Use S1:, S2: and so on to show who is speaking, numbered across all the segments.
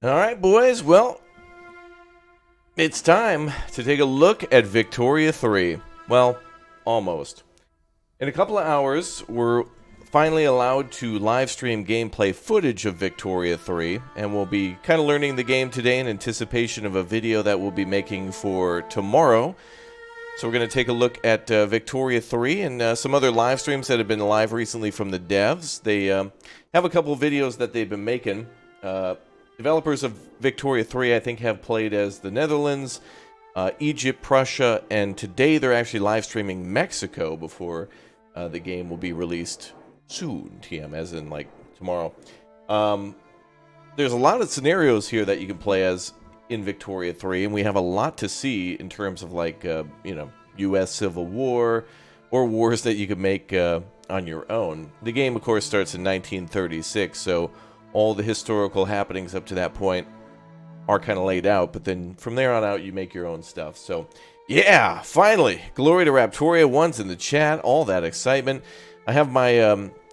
S1: All right, boys. Well, it's time to take a look at Victoria 3. Well, almost. In a couple of hours, we're finally allowed to live stream gameplay footage of Victoria 3, and we'll be kind of learning the game today in anticipation of a video that we'll be making for tomorrow. So we're going to take a look at Victoria 3 and some other live streams that have been live recently from the devs. They have a couple of videos that they've been making. Developers of Victoria 3, I think, have played as the Netherlands, Egypt, Prussia, and today they're actually live streaming Mexico before the game will be released soon, TM, as in, like, tomorrow. There's a lot of scenarios here that you can play as in Victoria 3, and we have a lot to see in terms of, like, U.S. Civil War, or wars that you could make on your own. The game, of course, starts in 1936, so all the historical happenings up to that point are kind of laid out, but then from there on out, you make your own stuff. So, yeah, finally, glory to Raptoria. One's in the chat, all that excitement. I have my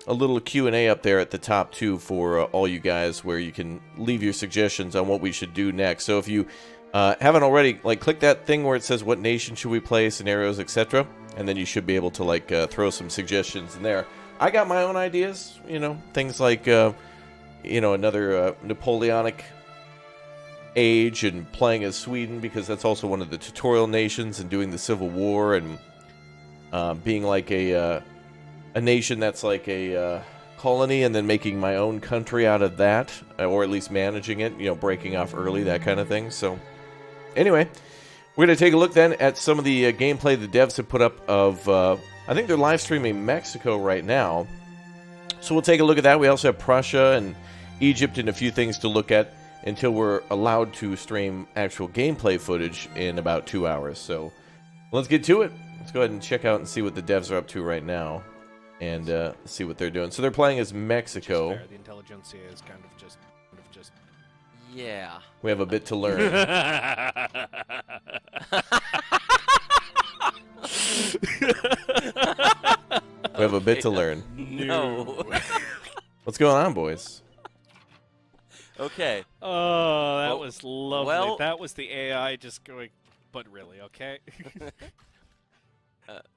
S1: a little Q&A up there at the top, too, for all you guys, where you can leave your suggestions on what we should do next. So if you haven't already, like, click that thing where it says what nation should we play, scenarios, etc., and then you should be able to, like, throw some suggestions in there. I got my own ideas, things like another Napoleonic age and playing as Sweden, because that's also one of the tutorial nations, and doing the Civil War and being like a nation that's like a colony, and then making my own country out of that, or at least managing it, breaking off early, that kind of thing. So anyway, we're going to take a look then at some of the gameplay the devs have put up of, I think they're live streaming Mexico right now. So we'll take a look at that. We also have Prussia and Egypt and a few things to look at until we're allowed to stream actual gameplay footage in about 2 hours. So let's get to it. Let's go ahead and check out and see what the devs are up to right now and see what they're doing. So they're playing as Mexico.
S2: The intelligentsia is kind of just
S3: yeah.
S1: We have a bit to learn. We have a bit to learn.
S3: No.
S1: What's going on, boys?
S3: Okay.
S2: Oh, that was lovely.
S3: well-
S2: That was the AI just going, but really, okay?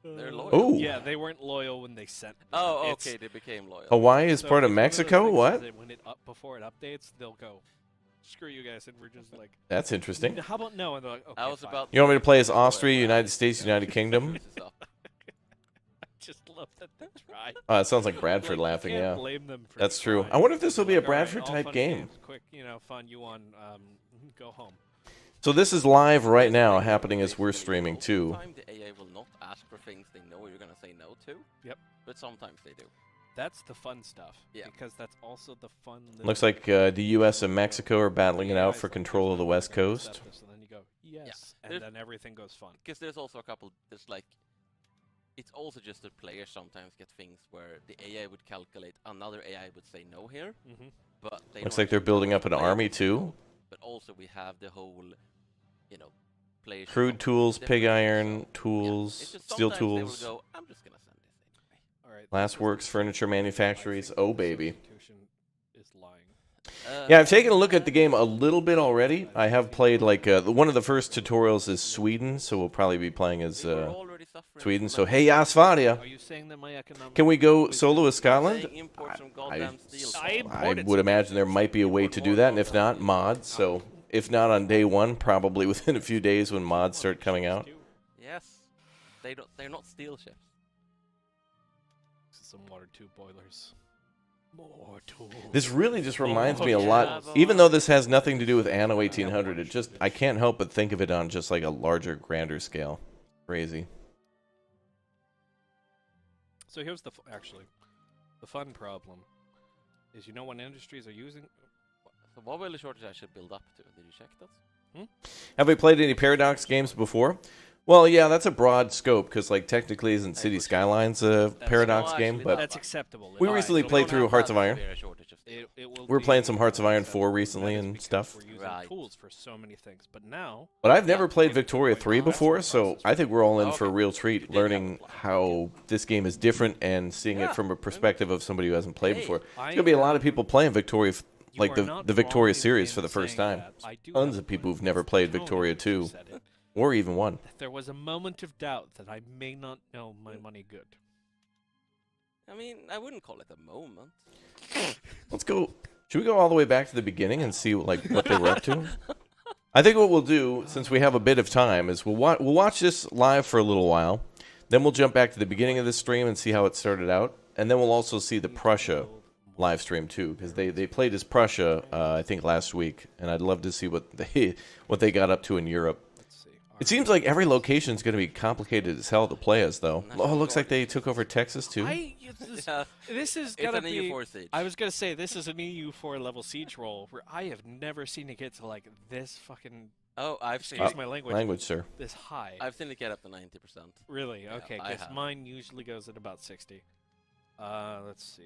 S3: They're loyal.
S1: Ooh.
S2: Yeah, they weren't loyal when they sent them.
S3: Oh,
S2: It's-
S3: okay. They became loyal.
S1: Hawaii is
S2: so
S1: part of
S2: it's one those
S1: Mexico?
S2: things
S1: What?
S2: that when before it updates, they'll go, screw you guys, and we're just like,
S1: That's interesting.
S2: how about no? And they're like, okay,
S3: I was
S2: fine.
S3: about.
S1: You want me to play as Austria, United States, United Kingdom?
S3: This is up.
S2: I just love that they tried.
S1: It sounds like Bradford laughing,
S2: Can't
S1: yeah.
S2: blame them for
S1: That's true.
S2: trying.
S1: I wonder if this will be a
S2: Like, all right,
S1: Bradford
S2: all
S1: type
S2: fun
S1: game.
S2: games, quick, fun. You won. Go home.
S1: So this is live right now, happening as we're streaming too.
S3: Sometimes the AI will not ask for things they know you're gonna say no to.
S2: Yep.
S3: But sometimes they do.
S2: That's the fun stuff.
S3: Yeah.
S2: Because that's also the fun.
S1: Looks like the U.S. and Mexico are battling it out for control of the West Coast.
S2: So then you go, yes,
S3: There's-
S2: and then everything goes fun.
S3: Because there's also a couple. There's like. It's also just that players sometimes get things where the AI would calculate, another AI would say no here,
S2: Mm-hmm.
S3: but they
S1: Looks
S3: don't
S1: like they're
S3: actually
S1: building
S3: know
S1: up an
S3: the player
S1: army
S3: would say
S1: too.
S3: no. But also we have the whole, players.
S1: Crude tools, pig iron, tools,
S3: It's just
S1: steel
S3: sometimes
S1: tools.
S3: they will go, I'm just gonna send this anyway.
S2: All right.
S1: Glass Works, furniture manufactories. Oh, baby.
S2: Constitution is lying.
S1: Yeah, I've taken a look at the game a little bit already. I have played, like, one of the first tutorials is Sweden, so we'll probably be playing as
S3: We were already suffering
S1: Sweden.
S3: from
S1: So,
S3: that.
S1: hey, Asfadia.
S2: Are you saying that my economic?
S1: Can we go solo as Scotland?
S3: Saying import some goddamn steel.
S2: I-
S1: I would imagine there might be a way to do that, and if not, mods. So, if not on day one, probably within a few days when mods start coming out.
S3: Yes. They're not steel ships.
S2: Some water tube boilers. More tools.
S1: This really just reminds me a lot, even though this has nothing to do with Anno 1800, it just, I can't help but think of it on just like a larger, grander scale. Crazy.
S2: So here's the actually, the fun problem is when industries are using.
S3: So what will the shortage I should build up to? Did you check that?
S1: Have we played any Paradox games before? Well, yeah, that's a broad scope, because, like, technically isn't City Skylines a Paradox
S3: no,
S1: game,
S3: actually,
S1: but
S2: That's acceptable.
S1: we
S2: All right,
S1: recently
S2: so
S1: played
S2: we're
S1: through
S2: not-
S1: Hearts of Iron.
S3: Severe shortage of steel.
S2: It will
S1: We're
S2: be
S1: playing some Hearts of Iron 4
S2: acceptable.
S1: recently
S2: That is
S1: and
S2: because
S1: stuff.
S2: We're using
S3: Right.
S2: tools for so many things, but now
S1: But I've never
S3: Yeah.
S1: played Victoria 3 before, so I think we're all in for a
S3: Okay.
S1: real treat, learning how this game is different and seeing
S3: Yeah.
S1: it from a perspective of somebody who hasn't played
S3: Hey,
S1: before.
S2: I
S1: There's going to be a lot of people playing Victoria like
S2: are not
S1: the Victoria
S2: wrong
S1: series
S2: in
S1: for the first
S2: saying
S1: time.
S2: that. I do
S1: Tons
S2: have
S1: of
S2: a
S1: people
S2: point.
S1: who've never
S2: It's the
S1: played
S2: tone in
S1: Victoria
S2: which you
S1: 2,
S2: said it.
S1: or even 1.
S2: There was a moment of doubt that I may not know my money good.
S3: I mean, I wouldn't call it a moment.
S1: Let's go. Should we go all the way back to the beginning and see like what they were up to? I think what we'll do, since we have a bit of time, is we'll watch this live for a little while. Then we'll jump back to the beginning of the stream and see how it started out. And then we'll also see the Prussia live stream too, because they played as Prussia, I think, last week. And I'd love to see what they got up to in Europe.
S2: Let's see.
S1: It seems like every location is going to be complicated as hell to play as, though. Oh, it looks like they took over Texas too.
S3: Yeah.
S2: This is
S3: It's
S2: gonna
S3: an
S2: be.
S3: EU4 siege.
S2: I was gonna say this is an EU4 level siege roll where I have never seen it get to like this fucking.
S3: Oh, I've seen
S2: Excuse
S3: it.
S2: my language.
S1: Language, sir.
S2: This high.
S3: I've seen it get up to 90%.
S2: Really?
S3: Yeah,
S2: Okay,
S3: I
S2: guess
S3: have.
S2: mine usually goes at about 60. Let's see.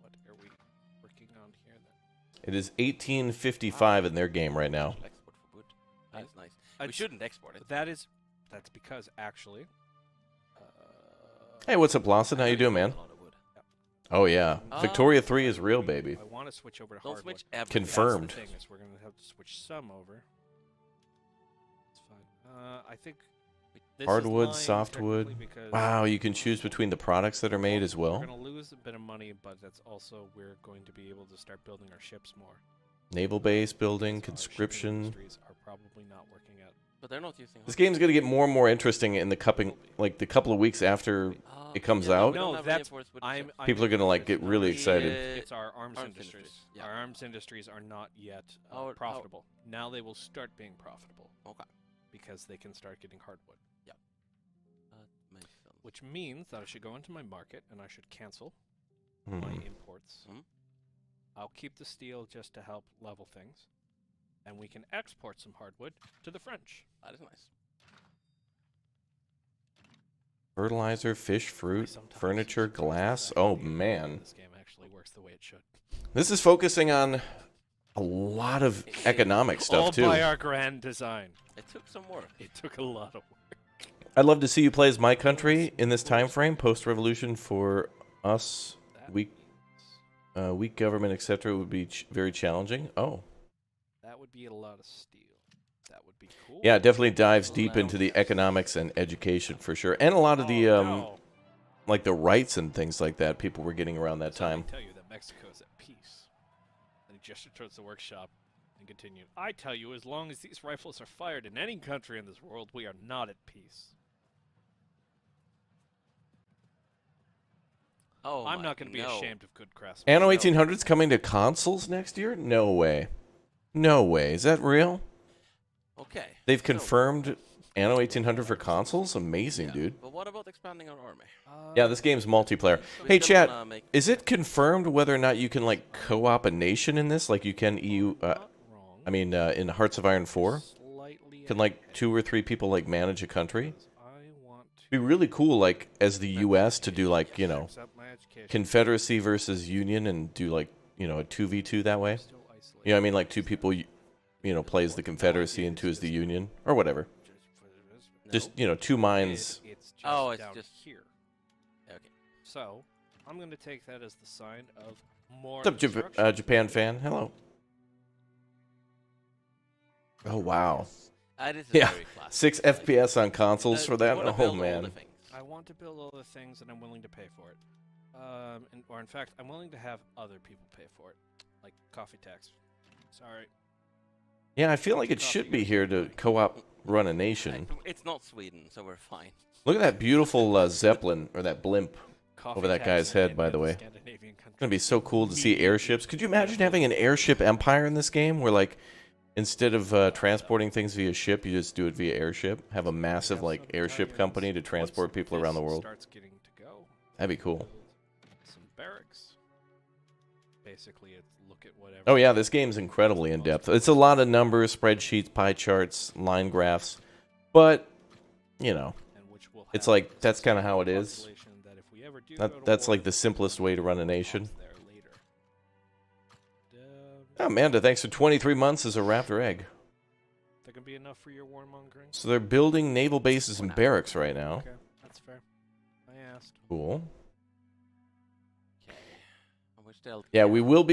S2: What are we working on here then?
S1: It is 1855 in their game right now.
S3: Export for wood. That is nice. We
S2: I'd-
S3: shouldn't export it.
S2: That's because actually.
S1: Hey, what's up, Lawson? How you doing, man?
S3: A lot of wood.
S1: Oh yeah,
S3: Ah.
S1: Victoria 3 is real, baby.
S2: I want to switch over to
S3: Don't
S2: hardwood.
S3: switch everything.
S1: Confirmed.
S2: That's the thing is we're gonna have to switch some over. It's fine. I think. This is
S1: Hardwood,
S2: mine
S1: softwood.
S2: technically because
S1: Wow, you can choose between the products that are made as well.
S2: We're gonna lose a bit of money, but that's also we're going to be able to start building our ships more.
S1: Naval base building,
S2: So our shipping
S1: conscription.
S2: industries are probably not working out.
S3: But they're not using.
S1: This game's gonna get more and more interesting in the the couple of weeks after it comes out.
S2: No, that's- I'm
S1: People are gonna, like, get really
S2: it's
S1: excited.
S2: It's our arms
S3: Arms
S2: industries.
S3: industries, yeah.
S2: Our arms industries are not yet
S3: How-
S2: profitable. Now they will start being profitable
S3: Okay.
S2: because they can start getting hardwood.
S3: That makes sense.
S2: Which means that I should go into my market and I should cancel my
S1: Hmm.
S2: imports.
S3: Mhm.
S2: I'll keep the steel just to help level things. And we can export some hardwood to the French.
S3: That is nice.
S1: Fertilizer, fish, fruit,
S2: Sometimes
S1: furniture,
S2: it's
S1: glass.
S2: actually
S1: Oh
S2: the-
S1: man,
S2: This game actually works the way it should.
S1: this is focusing on a lot of economic stuff
S2: All
S1: too.
S2: by our grand design.
S3: It took some work.
S2: It took a lot of work.
S1: I'd love to see you play as my country in this time frame, post-revolution. For us,
S2: That
S1: weak,
S2: means
S1: weak government, etc., would be very challenging. Oh,
S2: that would be a lot of steel. That would be cool.
S1: yeah, it definitely dives deep into the economics and education for sure, and a lot of the
S2: no.
S1: like the rights and things like that people were getting around that
S2: So let
S1: time.
S2: me tell you that Mexico is at peace. And he gestured towards the workshop and continued. I tell you, as long as these rifles are fired in any country in this world, we are not at peace.
S3: Oh,
S2: I'm
S3: my-
S2: not going to be
S3: no.
S2: ashamed of good craftsmanship.
S1: Anno 1800's coming to consoles next year? No way. No way. Is that real?
S3: Okay.
S1: They've
S3: so-
S1: confirmed Anno 1800 for consoles? Amazing,
S3: Yeah,
S1: dude.
S3: But what about expanding our army?
S1: Yeah, this game's multiplayer.
S3: We
S1: Hey,
S3: still
S1: chat,
S3: wanna make-
S1: is it confirmed whether or not you can, like, co-op a nation in this? Like you can EU,
S2: Not wrong.
S1: I mean, in Hearts of Iron 4?
S2: Slightly
S1: Can, like, 2 or 3 people, like, manage a country?
S2: I want to
S1: It'd be really cool, like, as the U.S. to do, like, you know,
S2: accept my education.
S1: Confederacy versus Union and do, like, you know, a 2v2 that way.
S2: Still isolated.
S1: You know what I mean? Like, 2 people, you know, plays the Confederacy and 2 is the Union. Or whatever.
S3: No.
S1: Just, you know, 2 minds.
S2: It's just
S3: Oh, it's
S2: down
S3: just-
S2: here.
S3: Okay.
S2: So, I'm going to take that as the sign of more
S1: What's up,
S2: instruction.
S1: Japan fan? Hello. Oh, wow.
S3: That is
S1: Yeah,
S3: very classic.
S1: 6 FPS on consoles for
S3: You
S1: that?
S3: wanna
S1: Oh,
S3: build all the
S1: man.
S3: things.
S2: I want to build all the things and I'm willing to pay for it. Or in fact, I'm willing to have other people pay for it. Like coffee tax. Sorry.
S1: Yeah, I feel like it should be here to co-op run a nation.
S3: It's not Sweden, so we're fine.
S1: Look at that beautiful Zeppelin, or that blimp.
S2: Coffee
S1: Over that
S2: tax
S1: guy's
S2: in
S1: head, by the
S2: many
S1: way.
S2: Scandinavian
S1: It's
S2: countries.
S1: gonna be so cool to see airships. Could you imagine having an airship empire in this game, where like instead of transporting things via ship, you just do it via airship? Have a massive like airship company to transport people around the world.
S2: Starts getting to go.
S1: That'd be cool.
S2: build some barracks. Basically, it's look at whatever.
S1: Oh yeah, this game's incredibly in depth. It's a lot of numbers, spreadsheets, pie charts, line graphs, but you know,
S2: And which will
S1: it's
S2: have
S1: like
S2: a
S1: that's kind of how it is.
S2: population that if we ever do go to
S1: That's
S2: war,
S1: like the simplest way to run a nation.
S2: off there later.
S1: Oh, Amanda, thanks for 23 months as a raptor egg.
S2: That can be enough for your warmongering.
S1: So they're building naval bases and barracks right now.
S2: Okay, that's fair. I asked.
S1: Cool.
S3: Okay. we're still.
S1: Yeah, we will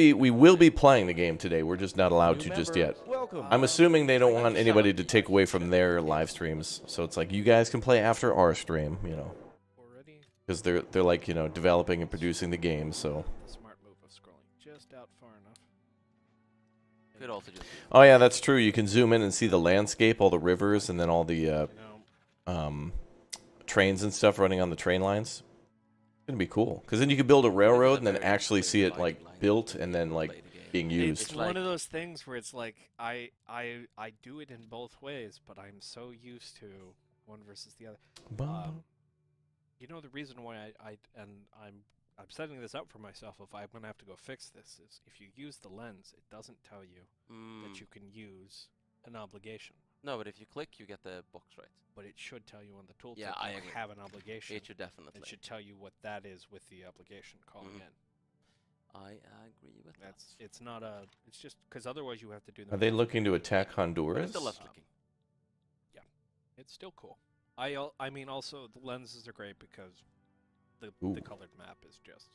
S1: be playing the game today. We're just not allowed to just yet.
S4: Welcome.
S1: I'm assuming they don't
S3: Shut
S1: want
S3: up,
S1: anybody to
S3: you
S1: take
S3: guys.
S1: away from their live streams. So it's like you guys can play after our stream, you know,
S2: Already?
S1: because they're like, you know, developing and producing the game. So
S2: The smart move of scrolling just out far enough.
S3: Could also just.
S1: oh yeah, that's true. You can zoom in and see the landscape, all the rivers, and then all the
S2: You know,
S1: trains and stuff running on the train lines. It's gonna be cool because then you could build a railroad and then actually see it like built and then like being used.
S2: it's
S3: like-
S2: one of those things where it's like I do it in both ways, but I'm so used to one versus the other. You know the reason why I'm setting this up for myself. If I'm gonna have to go fix this, is if you use the lens, it doesn't tell you that you can use an obligation,
S3: No, but if you click, you get the box right.
S2: but it should tell you on the tooltip
S3: Yeah, I
S2: you
S3: agree.
S2: have an obligation.
S3: It should definitely.
S2: It should tell you what that is with the application calling
S3: Mhm.
S2: in.
S3: I agree with
S2: It's not a. It's just because otherwise you have to do.
S1: Are they looking to attack
S3: that. But
S1: Honduras?
S3: it's still less clicking.
S2: It's still cool. I mean, also the lenses are great because the
S1: Ooh.
S2: colored map is just.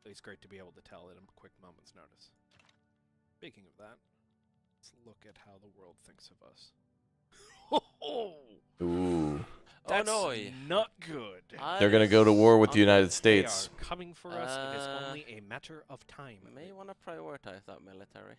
S2: It's great to be able to tell at a quick moment's notice. Speaking of that, let's look at how the world thinks of us.
S1: Ooh,
S2: That's
S3: Oh no!
S2: not good.
S1: they're gonna go to war with the United
S2: They
S1: States.
S2: are coming for us. It is only a matter of time.
S3: May want to prioritize that military.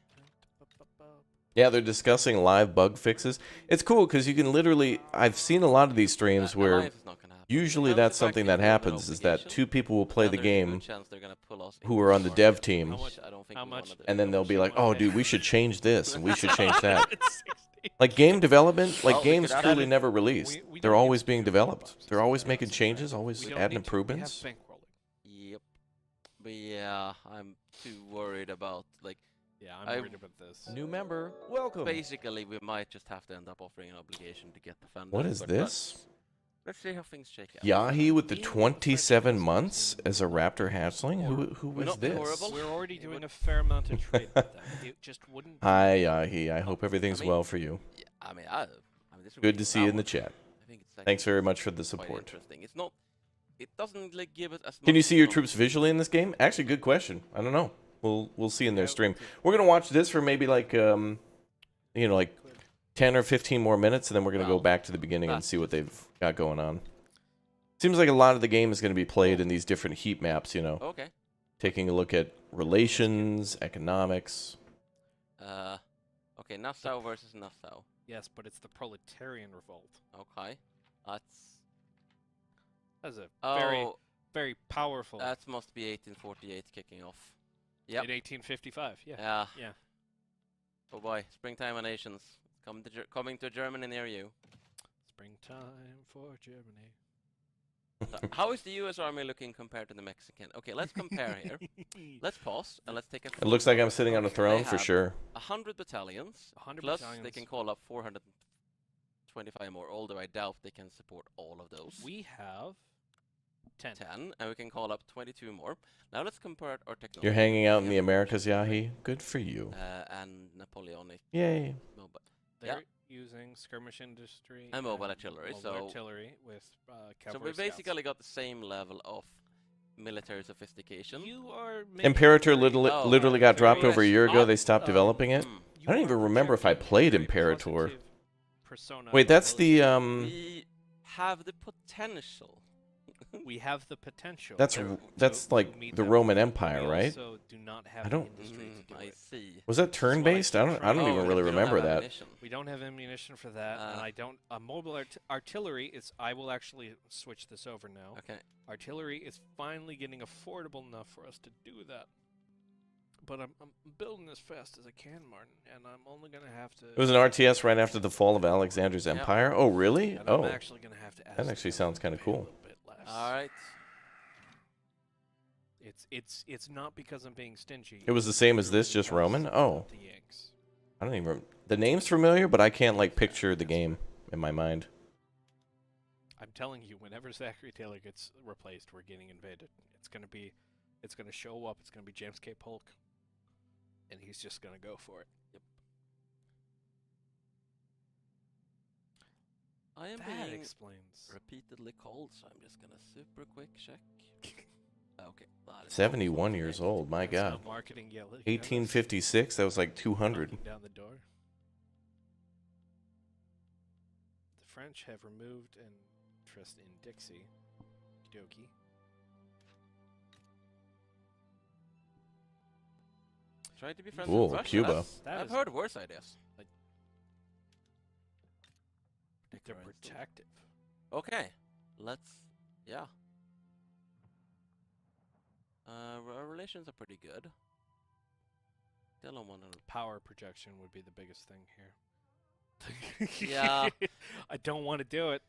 S1: Yeah, they're discussing live bug fixes. It's cool because you can literally. I've seen a lot of these streams where
S3: Alive is not gonna happen.
S1: usually
S3: Now the
S1: that's
S3: fact
S1: something
S3: that
S1: that
S3: you have an
S1: happens is that
S3: obligation,
S1: two people will play
S3: then
S1: the
S3: there's a good
S1: game
S3: chance they're gonna pull us
S1: who
S3: into
S1: are on the
S3: war,
S1: dev team.
S3: which I don't think
S2: How
S3: we
S2: much-
S3: wanna do.
S1: and then they'll be like, "Oh, dude, we should change this and we should change that."
S2: 60.
S1: Like game development, like
S3: Well, we
S1: games
S3: could add
S1: truly
S3: it.
S1: never release.
S2: We
S1: They're
S2: don't need
S1: always
S2: to
S1: being
S2: do
S1: developed.
S2: boxes
S1: They're always
S2: and
S1: making
S2: boxes.
S1: changes, always
S2: We don't
S1: adding
S2: need to. We have
S1: improvements.
S2: bankrolling.
S3: Yep. But yeah, I'm too worried about like
S2: Yeah, I'm
S3: I-
S2: worried about this.
S4: New member, welcome.
S3: basically we might just have to end up offering an obligation to get the funding.
S1: What is
S3: but
S1: this?
S3: let's see how things shake out.
S1: Yahi with the
S2: Being
S1: 27
S2: French
S1: months as a raptor hatchling? Who
S3: We're
S1: was
S3: not
S1: this?
S3: horrible.
S2: We're already
S3: It
S2: doing
S3: would-
S2: a fair amount of trade with them. It just wouldn't.
S1: Hi Yahi, I hope everything's
S3: I mean,
S1: well for you.
S3: Yeah, I mean, this would
S1: Good
S3: be
S1: to see you in the
S3: power.
S1: chat.
S3: I think it's like
S1: Thanks very much for the
S3: quite
S1: support.
S3: interesting. It's not. It doesn't like give it as.
S1: Can you
S3: much
S1: see your
S3: from-
S1: troops visually in this game? Actually, good question. I don't know. We'll see in their stream. We're gonna watch this for maybe like like 10 or 15 more minutes, and then we're gonna go
S3: Well,
S1: back to the beginning and
S3: that's
S1: see what they've got going on. Seems like a lot of the game is gonna be played in these different heat maps. You know,
S3: Okay.
S1: taking a look at relations, economics.
S3: Okay. Nassau versus Nassau.
S2: Yes, but it's the proletarian revolt.
S3: Okay.
S2: That's a
S3: Oh,
S2: very, very powerful.
S3: that must be 1848 kicking off. Yep.
S2: In 1855. Yeah.
S3: Yeah.
S2: Yeah.
S3: Oh boy, springtime of nations coming to Germany near you.
S2: Springtime for Germany.
S3: How is the U.S. Army looking compared to the Mexican? Okay, let's compare here. Let's pause and let's take a.
S1: It looks like I'm sitting on a
S3: They
S1: throne for
S3: have
S1: sure.
S3: 100 battalions.
S2: 100
S3: Plus, they
S2: battalions.
S3: can call up 425 more. Although I doubt they can support all of those.
S2: We have 10.
S3: 10, and we can call up 22 more. Now let's compare our technology.
S1: You're hanging out in the Americas, Yahi. Good for you.
S3: And Napoleonic
S1: Yay.
S3: mobile.
S2: They're using skirmish industry
S3: And mobile artillery,
S2: mobile
S3: so-
S2: artillery with
S3: So
S2: cavalry
S3: we basically got the same level of military sophistication.
S2: You are making
S1: Imperator
S2: very-
S1: literally got dropped
S2: very
S1: over a year ago. They stopped
S2: odd,
S1: developing it.
S3: Hmm.
S2: you
S1: I don't
S2: are
S1: even remember if I
S2: projecting a
S1: played
S2: very
S1: Imperator.
S2: positive persona
S1: Wait,
S2: of
S1: that's the
S2: military.
S3: We have the potential.
S2: We have the potential.
S1: That's
S2: to
S1: like
S2: meet
S1: the
S2: them.
S1: Roman Empire,
S2: We
S1: right?
S2: also do not have
S1: I don't-
S2: the industry to do
S3: I
S2: it.
S3: see.
S1: Was that turn-based? I don't
S3: Oh,
S1: even
S3: we
S1: really
S3: don't
S1: remember
S3: have
S1: that.
S3: ammunition.
S2: We don't have ammunition for that, and
S3: Uh,
S2: I don't. Mobile artillery is. I will actually switch this over now.
S3: Okay.
S2: Artillery is finally getting affordable enough for us to do that. But I'm building as fast as I can, Martin, and I'm only gonna have to.
S1: It was an RTS right after the fall of Alexander's
S3: Yep.
S1: Empire. Oh, really?
S2: and
S1: Oh,
S2: I'm actually gonna have to ask
S1: that actually
S2: them
S1: sounds
S2: to
S1: kinda
S2: pay a
S1: cool.
S2: little bit less.
S3: All right.
S2: It's not because I'm being stingy.
S1: it was the same as this, just
S2: because
S1: Roman. Oh,
S2: the Yanks.
S1: I don't even. The name's familiar, but I can't like picture the game in my mind.
S2: I'm telling you, whenever Zachary Taylor gets replaced, we're getting invaded. It's gonna show up. It's gonna be James K. Polk, and he's just gonna go for it.
S3: I am
S2: That
S3: being
S2: explains.
S3: repeatedly called, so I'm just gonna super quick check. Okay. That is
S1: 71 years old. My
S2: That's
S1: God.
S2: not marketing yellow.
S1: 1856. That was like 200.
S2: Knocking down the door. The French have removed an interest in Dixie. Dokie.
S3: Try to be friends
S1: Ooh,
S3: with Russia.
S1: Cuba.
S2: That
S3: I've
S2: is-
S3: heard worse ideas.
S2: They're
S3: Particular instance.
S2: protective.
S3: Okay, let's. Yeah. Our relations are pretty good. Still on 100.
S2: Power projection would be the biggest thing here.
S3: Yeah.
S2: I don't want to do it.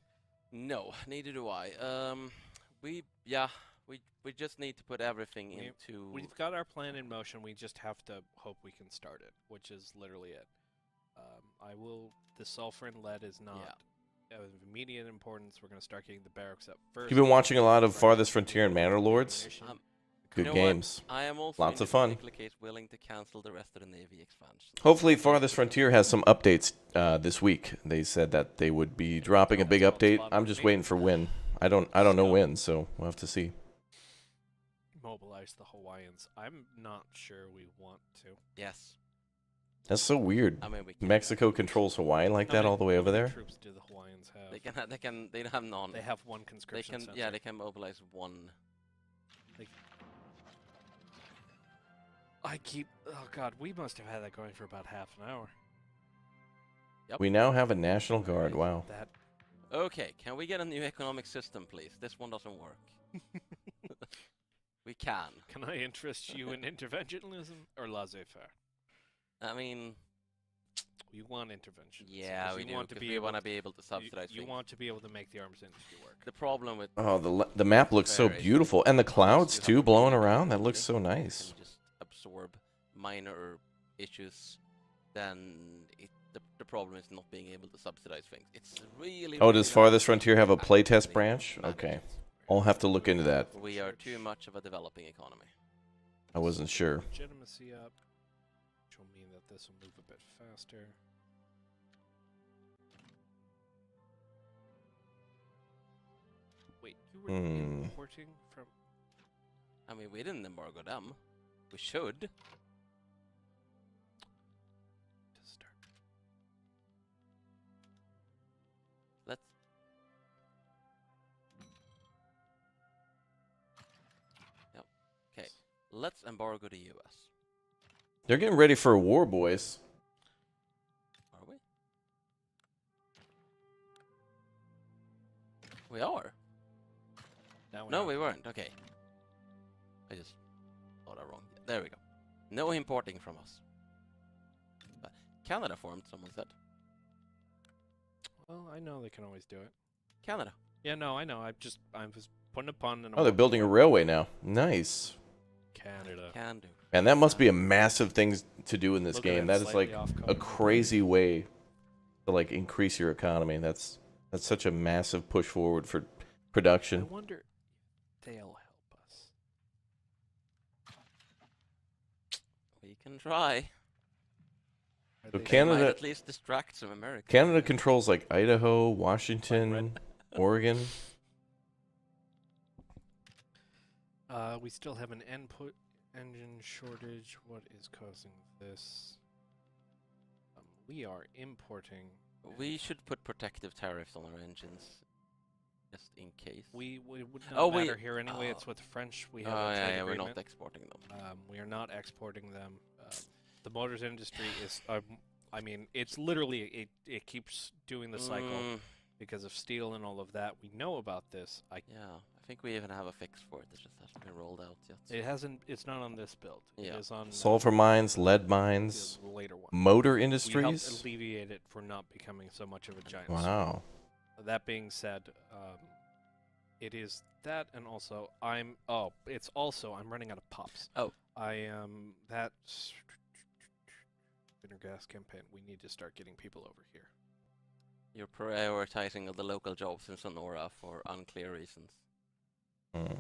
S3: No, neither do I. We just need to put everything into.
S2: We've got our plan in motion. We just have to hope we can start it, which is literally it. The sulfur and lead is not of immediate importance. We're going to start getting the barracks up first.
S1: You've been watching a lot of Farthest Frontier and Manor Lords? Good
S3: You know
S1: games.
S3: I am also
S1: Lots
S3: in
S1: of
S3: this
S1: fun.
S3: particular case willing to cancel the rest of the Navy expansion.
S1: Hopefully, Farthest Frontier has some updates this week. They said that they would be dropping a big update. I'm just waiting for when. I don't know when, so we'll have to see.
S2: Mobilize the Hawaiians. I'm not sure we want to.
S3: Yes.
S1: That's so weird.
S3: I mean, we can.
S1: Mexico controls Hawaii like that all the way over
S2: How many
S1: there.
S2: troops do the Hawaiians have?
S3: They have none.
S2: They have one
S3: They
S2: conscription
S3: can.
S2: center.
S3: Yeah, they can mobilize one.
S2: Oh god, we must have had that going for about half an hour.
S3: Yep.
S1: We now have a National Guard. Wow.
S2: That
S3: Okay, can we get a new economic system, please? This one doesn't work. We can.
S2: Can I interest you in interventionism or laissez-faire?
S3: I mean,
S2: You want intervention.
S3: yeah, we do.
S2: Want to
S3: 'Cause
S2: be
S3: we
S2: able
S3: want to
S2: to-
S3: be able to subsidize
S2: you
S3: things.
S2: want to be able to make the arms industry work.
S3: The problem with
S1: Oh, the map looks so
S3: Very
S1: beautiful, and the clouds
S3: Just
S1: too blowing
S3: really
S1: around. That
S3: quickly,
S1: looks so
S3: you
S1: nice.
S3: can just absorb minor issues, then the problem is not being able to subsidize things. It's really.
S1: Oh, does
S3: really
S1: Farthest
S3: hard
S1: Frontier have a
S3: to
S1: playtest
S3: actually
S1: branch?
S3: manage
S1: Okay,
S3: it.
S1: I'll have to look into that.
S3: We are too much of a developing economy.
S1: I wasn't sure.
S2: Legitimacy up, which will mean that this will move a bit faster. Wait, you were importing from?
S3: I mean, we didn't embargo them. We should.
S2: To start.
S3: Let's. Yep. Okay. Let's embargo the U.S.
S1: They're getting ready for a war, boys.
S3: Are we? We are. No, we weren't. Okay. I just thought I wrong. There we go. No importing from us. But Canada formed, someone said.
S2: Well, I know they can always do it.
S3: Canada.
S2: Yeah, no, I know. I was putting a pun and
S1: Oh, they're building a railway now. Nice.
S2: Canada.
S3: Can do.
S1: And that must be a massive thing to do in this
S2: Look at
S1: game.
S2: that
S1: That is
S2: slightly
S1: like
S2: off
S1: a
S2: color.
S1: crazy way to like increase your economy. That's such a massive push forward for
S2: I
S1: production.
S2: wonder if they'll help us.
S3: We can try.
S2: Are
S1: So
S2: they-
S3: They might
S1: Canada-
S3: at least distract some Americans.
S1: Canada controls like Idaho, Washington, Oregon.
S2: We still have an input engine shortage. What is causing this? We are importing.
S3: We should put protective tariffs on our engines, just in case.
S2: We would not
S3: Oh, we-
S2: matter here anyway. It's with the French. We have
S3: Oh
S2: a trade
S3: yeah, we're
S2: agreement.
S3: not exporting them.
S2: We are not exporting them. The motors industry is. I mean, it's literally it keeps doing the cycle
S3: Mm,
S2: because of steel and all of that. We know about this.
S3: yeah, I think we even have a fix for it. It just hasn't been rolled out yet.
S2: It hasn't. It's not on this build.
S3: Yeah.
S2: It is on
S1: Sulfur mines, lead mines,
S2: the later one.
S1: motor
S2: We helped
S1: industries.
S2: alleviate it for not becoming so much of a giant.
S1: Wow.
S2: That being said, it is that, and also it's also I'm running out of pops.
S3: Oh.
S2: I am that winter gas campaign. We need to start getting people over here.
S3: You're prioritizing the local jobs in Sonora for unclear reasons.
S1: Hmm.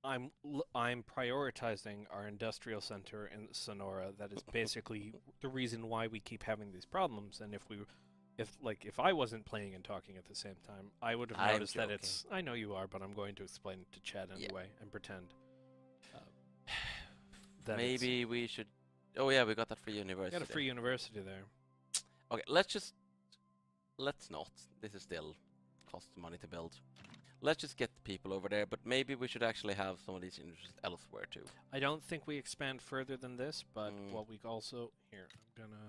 S2: I'm prioritizing our industrial center in Sonora. That is basically the reason why we keep having these problems. And if I wasn't playing and talking at the same time, I would have
S3: I'm
S2: noticed that
S3: joking.
S2: it's. I know you are, but I'm going to explain it to Chad
S3: Yeah.
S2: anyway and pretend. then
S3: maybe we should. Oh yeah, we got that free university.
S2: got a free university there.
S3: Okay, let's not. This is still costs money to build. Let's just get the people over there, but maybe we should actually have some of these interests elsewhere too.
S2: I don't think we expand further than this, but what we also here, I'm gonna.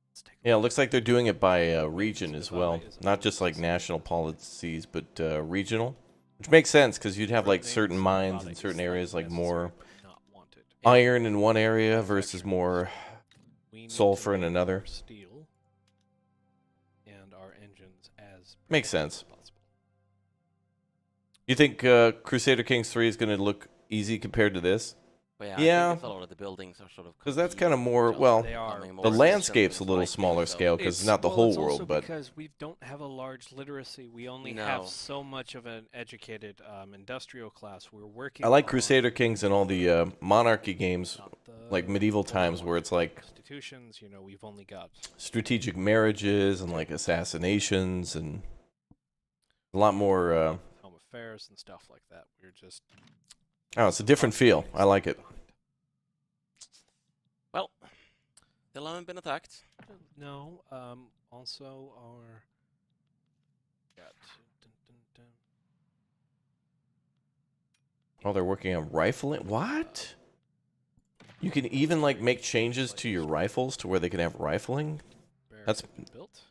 S2: Let's take a
S1: Yeah, it
S2: look.
S1: looks like they're doing it by region
S2: So
S1: as
S2: the
S1: well,
S2: valley is
S1: not just like
S2: always-
S1: national policies, but regional, which makes sense because you'd have like
S2: Threatening,
S1: certain
S2: so the
S1: mines
S2: valley
S1: in
S2: is
S1: certain
S2: not
S1: areas like
S2: necessary,
S1: more
S2: but not wanted.
S1: iron in one area versus
S2: Manufacturing.
S1: more.
S2: We need to
S1: sulfur in
S2: make
S1: another.
S2: more steel and our engines as
S1: Makes
S2: productive
S1: sense.
S2: as possible.
S1: You think Crusader Kings 3 is going to look easy compared to this?
S3: But yeah,
S1: Yeah.
S3: I think it's a lot of the buildings are sort of.
S1: Because that's kind of
S3: competing
S1: more,
S3: with each
S1: well,
S3: other,
S2: They are.
S3: becoming more
S1: the
S3: efficient
S1: landscape's a
S3: and
S1: little
S3: fighting,
S1: smaller
S3: so-
S1: scale because it's not the
S2: well,
S1: whole
S2: it's
S1: world,
S2: also
S1: but
S2: because we don't have a large literacy. We only
S3: No.
S2: have so much of an educated industrial class. We're working.
S1: I like
S2: on
S1: Crusader Kings and all the Monarchy games,
S2: not the
S1: like medieval times where it's like
S2: institutions. You know, we've only got
S1: strategic marriages and like assassinations and a lot more.
S2: home affairs and stuff like that. We're just
S1: Oh, it's a different feel. I like it.
S3: Well, still haven't been attacked.
S2: No. Also, our got dun, dun, dun.
S1: Oh, they're working on rifling. What? You can even like make changes to your rifles to where they can have rifling.
S2: Barracks
S1: That's-
S2: have been built.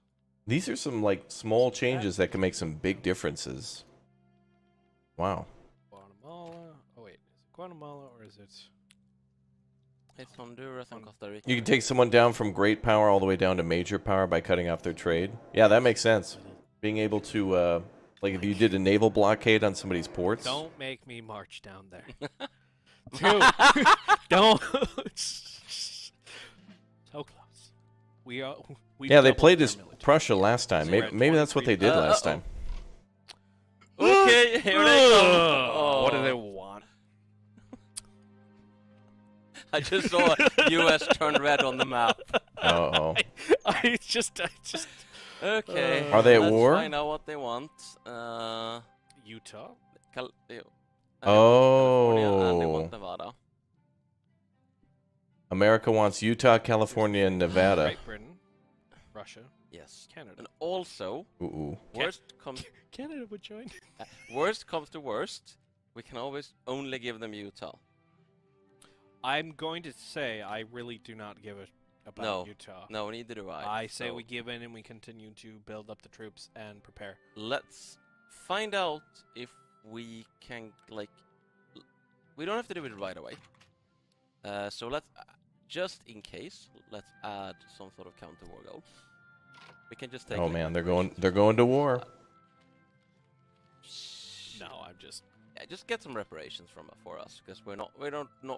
S1: These are some like small changes that can make some big differences. Wow.
S2: Guatemala. Oh wait, is it Guatemala or is it?
S3: It's Honduras and Costa Rica.
S1: You can take someone down from great power all the way down to major power by cutting off their trade. Yeah, that makes sense. Being able to, like if you did a naval blockade on somebody's ports.
S2: Don't make me march down there. Dude, don't. So close. We are. We
S1: Yeah, they
S2: doubled
S1: played
S2: their
S1: as
S2: military.
S1: Prussia last time.
S2: So we're
S1: Maybe,
S2: at
S1: maybe that's what they
S2: 23.
S1: did last
S3: Uh-oh.
S1: time.
S3: Okay, here they come. Oh.
S2: What do they want?
S3: I just saw U.S. turn red on the map.
S1: Uh-oh.
S2: I just.
S3: Okay.
S1: Are they at
S3: let's
S1: war?
S3: Find out what they want.
S2: Utah.
S3: California, and they
S1: Oh.
S3: want Nevada.
S1: America wants Utah, California, and Nevada.
S2: Great Britain. Russia.
S3: Yes.
S2: Canada.
S3: And also,
S1: Ooh.
S3: worst comes
S2: Canada would join.
S3: worst comes to worst, we can always only give them Utah.
S2: I'm going to say I really do not give a about
S3: No.
S2: Utah.
S3: No, neither do I.
S2: I say
S3: So
S2: we give in and we continue to build up the troops and prepare.
S3: let's find out if we can we don't have to do it right away. So let's just in case, let's add some sort of counter war goal. We can just take.
S1: Oh
S3: like,
S1: man, they're
S3: reparations.
S1: going to war.
S2: No, I'm just.
S3: Yeah, just get some reparations for us, because we're not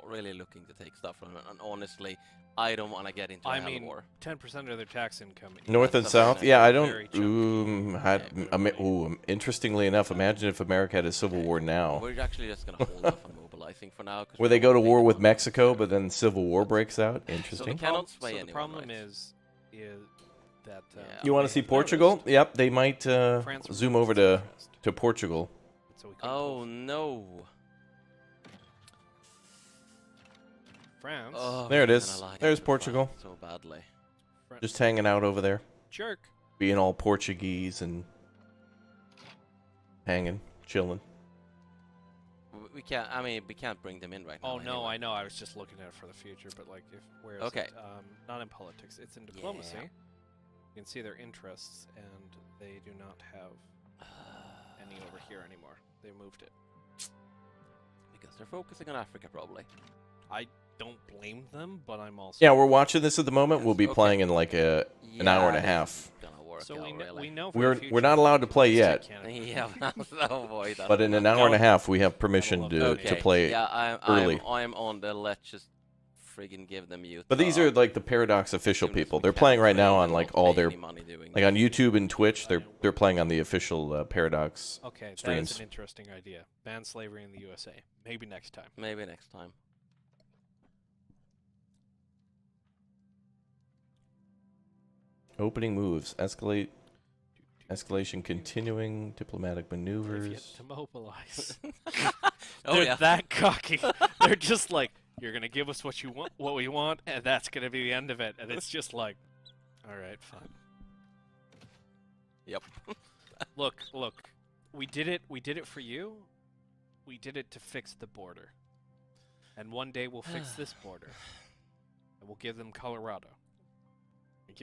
S3: really looking to take stuff from them. And honestly, I don't want to get into a
S2: I
S3: hell of
S2: mean,
S3: war.
S2: 10% of their tax income.
S1: North and
S3: That's a very
S1: South?
S3: nice
S1: Yeah, I
S2: very
S1: don't.
S2: chunky.
S1: Interestingly enough, imagine if America had a civil war now,
S3: We're actually just gonna hold off on mobilizing for now. 'Cause
S1: where
S3: we
S1: they go to
S3: won't
S1: war
S3: take
S1: with
S3: it.
S1: Mexico, but then civil war breaks out.
S3: So
S1: Interesting.
S3: they cannot sway
S2: So the
S3: anyone,
S2: problem
S3: right?
S2: is that.
S3: Yeah.
S1: You want to see Portugal? Yep, they might
S2: France would
S1: zoom
S2: lose
S1: over
S2: its
S1: to
S2: interest.
S1: Portugal.
S2: So we couldn't
S3: Oh
S2: push.
S3: no!
S2: France.
S3: Oh,
S1: There it
S3: we're
S1: is.
S3: gonna lie
S1: There's
S3: to
S1: Portugal.
S3: fight so badly.
S1: Just hanging out over there,
S2: Jerk.
S1: being all Portuguese and hanging, chilling.
S3: We can't. I mean, we can't bring them in right now.
S2: Oh no,
S3: anyway.
S2: I know. I was just looking at it for the future, but like, if where is
S3: Okay.
S2: it? Not in politics. It's in diplomacy.
S3: Yeah.
S2: You can see their interests, and they do not have any over here anymore. They moved it.
S3: Because they're focusing on Africa, probably.
S2: I don't blame them, but I'm also.
S1: Yeah, we're watching this at the moment.
S3: Yes,
S1: We'll be
S3: okay.
S1: playing in like an hour and a
S3: Yeah,
S1: half.
S3: it's gonna work
S2: So
S3: out,
S2: we know,
S3: really.
S2: we know. For
S1: We're
S2: the
S1: we're
S2: future
S1: not allowed to play
S2: we
S1: yet,
S2: can't-
S3: Yeah, oh boy, that's
S1: but in an hour and a half, we have permission
S2: love
S1: to
S2: that.
S3: okay.
S1: play.
S3: Yeah,
S1: early.
S3: I'm on the let's just friggin' give them Utah.
S1: But these are like the Paradox official
S3: Soon as
S1: people.
S3: we
S1: They're
S3: can
S1: playing right
S3: trade
S1: now
S3: and
S1: on like
S3: not
S1: all
S3: pay
S1: their
S3: any money doing
S1: like on YouTube and Twitch. They're playing on the official Paradox.
S2: Okay, that
S1: streams.
S2: is an interesting idea. Ban slavery in the USA. Maybe next time.
S3: Maybe next time.
S1: Opening moves, escalation continuing, diplomatic
S2: They've
S1: maneuvers.
S2: yet to mobilize.
S3: Oh
S2: They're
S3: yeah.
S2: that cocky. They're just like, You're gonna give us what you want, what we want, and that's gonna be the end of it. And it's just like, all right, fine.
S3: Yep.
S2: Look, we did it for you. We did it to fix the border. And one day we'll fix this border. And we'll give them Colorado. We